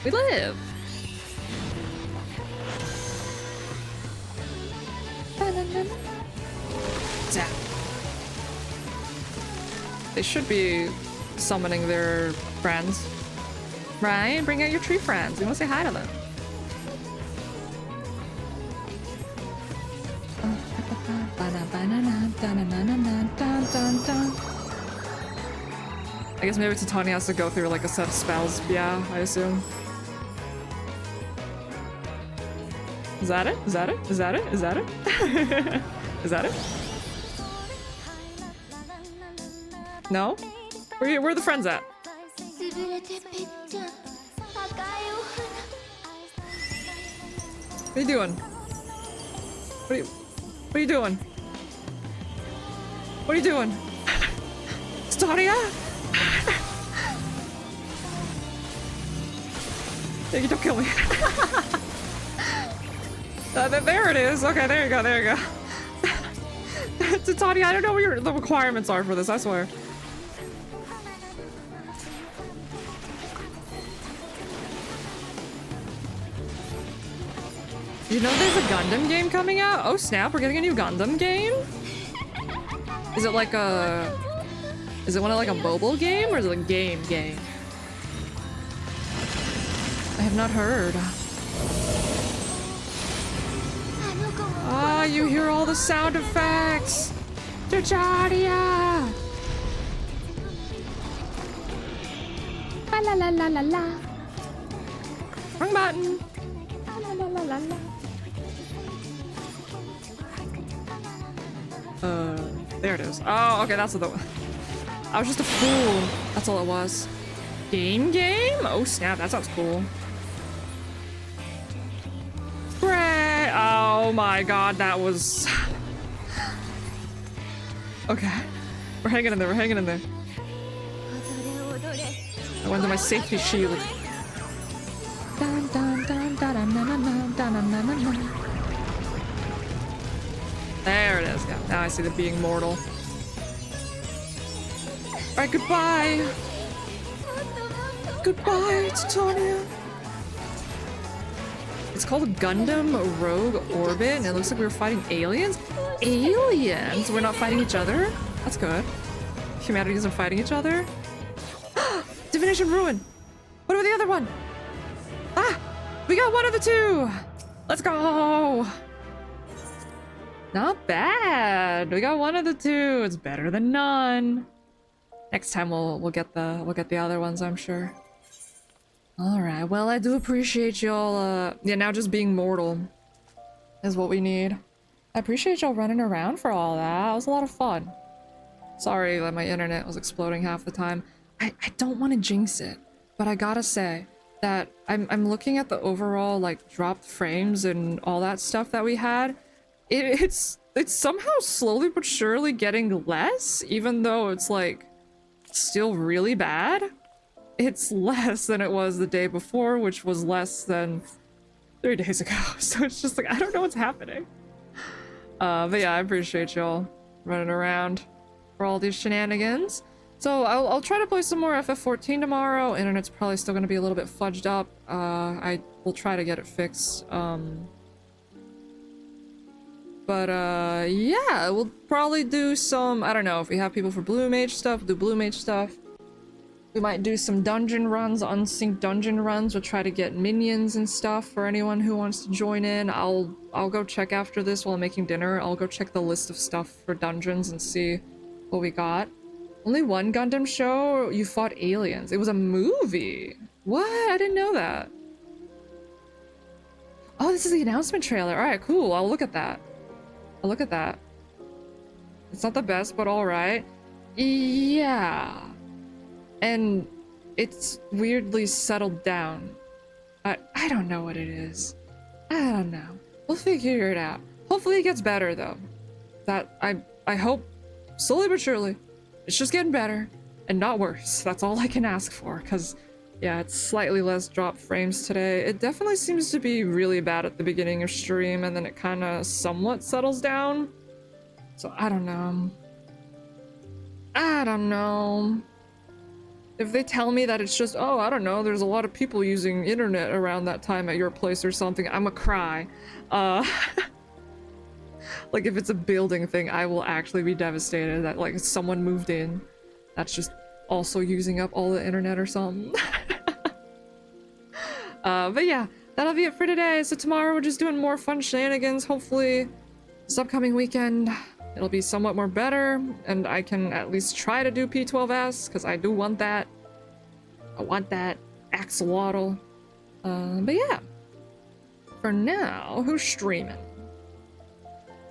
we live. Zap. They should be summoning their friends, right? Bring out your tree friends. We want to say hi to them. I guess maybe Titania has to go through like a set of spells. Yeah, I assume. Is that it? Is that it? Is that it? Is that it? Is that it? No? Where are the friends at? What are you doing? What are you doing? What are you doing? Titania? You don't kill me. There it is. Okay, there you go. There you go. Titania, I don't know what the requirements are for this. I swear. You know there's a Gundam game coming out? Oh snap, we're getting a new Gundam game? Is it like a... Is it one of like a mobile game or is it a game? I have not heard. Ah, you hear all the sound effects! Titania! La la la la la la. Wrong button. La la la la la. There it is. Oh, okay, that's what the... I was just a fool. That's all it was. Game? Oh snap, that sounds cool. Great! Oh my god, that was... Okay. We're hanging in there, we're hanging in there. I went to my safety shield. Dun, dun, dun, dun, dun, dun, dun, dun, dun, dun, dun. There it is. Yeah, now I see the being mortal. Alright, goodbye! Goodbye, Titania! It's called Gundam Rogue Orbit, and it looks like we were fighting aliens? Aliens? We're not fighting each other? That's good. Humanity isn't fighting each other? Divination Ruin! What about the other one? Ah! We got one of the two! Let's go! Not bad! We got one of the two! It's better than none. Next time we'll get the other ones, I'm sure. All right. Well, I do appreciate y'all. Yeah, now just being mortal is what we need. I appreciate y'all running around for all that. It was a lot of fun. Sorry that my internet was exploding half the time. I don't want to jinx it, but I gotta say that I'm looking at the overall like dropped frames and all that stuff that we had. It's somehow slowly but surely getting less, even though it's like still really bad. It's less than it was the day before, which was less than 3 days ago. So it's just like, I don't know what's happening. But yeah, I appreciate y'all running around for all these shenanigans. So I'll try to play some more FF14 tomorrow. Internet's probably still going to be a little bit fudged up. I will try to get it fixed. But yeah, we'll probably do some, I don't know, if we have people for Blue Mage stuff, we'll do Blue Mage stuff. We might do some dungeon runs, unsynced dungeon runs. We'll try to get minions and stuff for anyone who wants to join in. I'll go check after this while I'm making dinner. I'll go check the list of stuff for dungeons and see what we got. Only one Gundam show? You fought aliens. It was a movie. What? I didn't know that. Oh, this is the announcement trailer. All right, cool. I'll look at that. I'll look at that. It's not the best, but all right. Yeah. And it's weirdly settled down. I don't know what it is. I don't know. We'll figure it out. Hopefully it gets better though. That I hope slowly but surely it's just getting better and not worse. That's all I can ask for, because yeah, it's slightly less drop frames today. It definitely seems to be really bad at the beginning of stream and then it kind of somewhat settles down. So I don't know. I don't know. If they tell me that it's just, oh, I don't know, there's a lot of people using internet around that time at your place or something, I'ma cry. Like if it's a building thing, I will actually be devastated that like someone moved in that's just also using up all the internet or something. But yeah, that'll be it for today. So tomorrow we're just doing more fun shenanigans. Hopefully this upcoming weekend it'll be somewhat more better, and I can at least try to do P12S, because I do want that. I want that axolotl. But yeah. For now, who's streaming?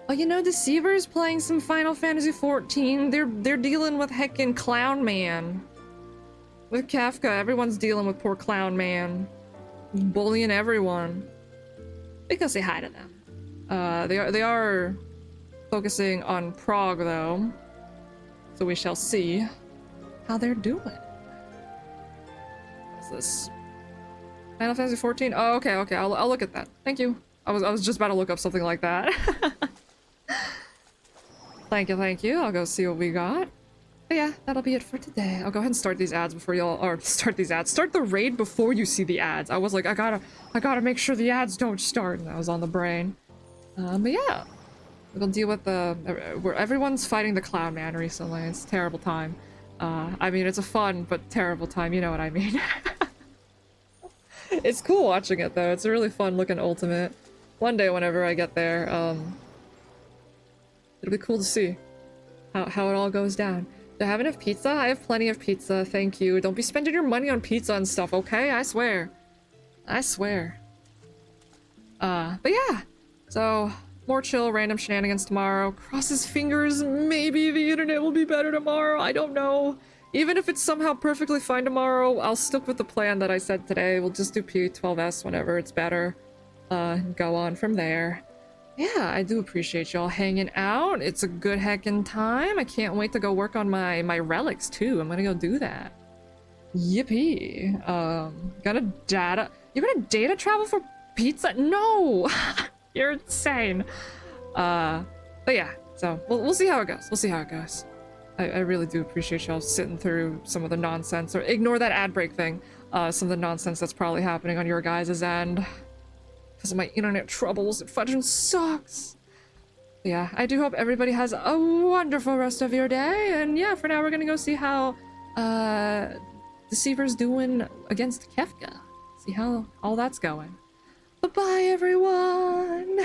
Oh, you know, Deceiver's playing some Final Fantasy XIV. They're dealing with heckin' Clown Man. With Kafka, everyone's dealing with poor Clown Man. Bullying everyone. We go say hi to them. They are focusing on Prague though, so we shall see how they're doing. What's this? Final Fantasy 14? Oh, okay, I'll look at that. Thank you. I was just about to look up something like that. Thank you. I'll go see what we got. But yeah, that'll be it for today. I'll go ahead and start these ads before y'all, or start the raid before you see the ads. I was like, I gotta make sure the ads don't start, and that was on the brain. But yeah. We'll deal with where everyone's fighting the Clown Man recently. It's a terrible time. I mean, it's a fun but terrible time, you know what I mean. It's cool watching it though. It's a really fun looking ultimate. One day whenever I get there, it'll be cool to see how it all goes down. Do I have enough pizza? I have plenty of pizza, thank you. Don't be spending your money on pizza and stuff, okay? I swear. But yeah, so more chill, random shenanigans tomorrow. Cross his fingers, maybe the internet will be better tomorrow. I don't know. Even if it's somehow perfectly fine tomorrow, I'll stick with the plan that I said today. We'll just do P12S whenever it's better. And go on from there. Yeah, I do appreciate y'all hanging out. It's a good heckin' time. I can't wait to go work on my relics too. I'm gonna go do that. Yippee. You're gonna data travel for pizza? No! You're insane. But yeah, so we'll see how it goes. I really do appreciate y'all sitting through some of the nonsense, or ignore that ad break thing. Some of the nonsense that's probably happening on your guys' end. Because of my internet troubles, it fudging sucks. Yeah, I do hope everybody has a wonderful rest of your day. And yeah, for now we're gonna go see how Deceiver's doing against Kefka. See how all that's going. Bye-bye, everyone!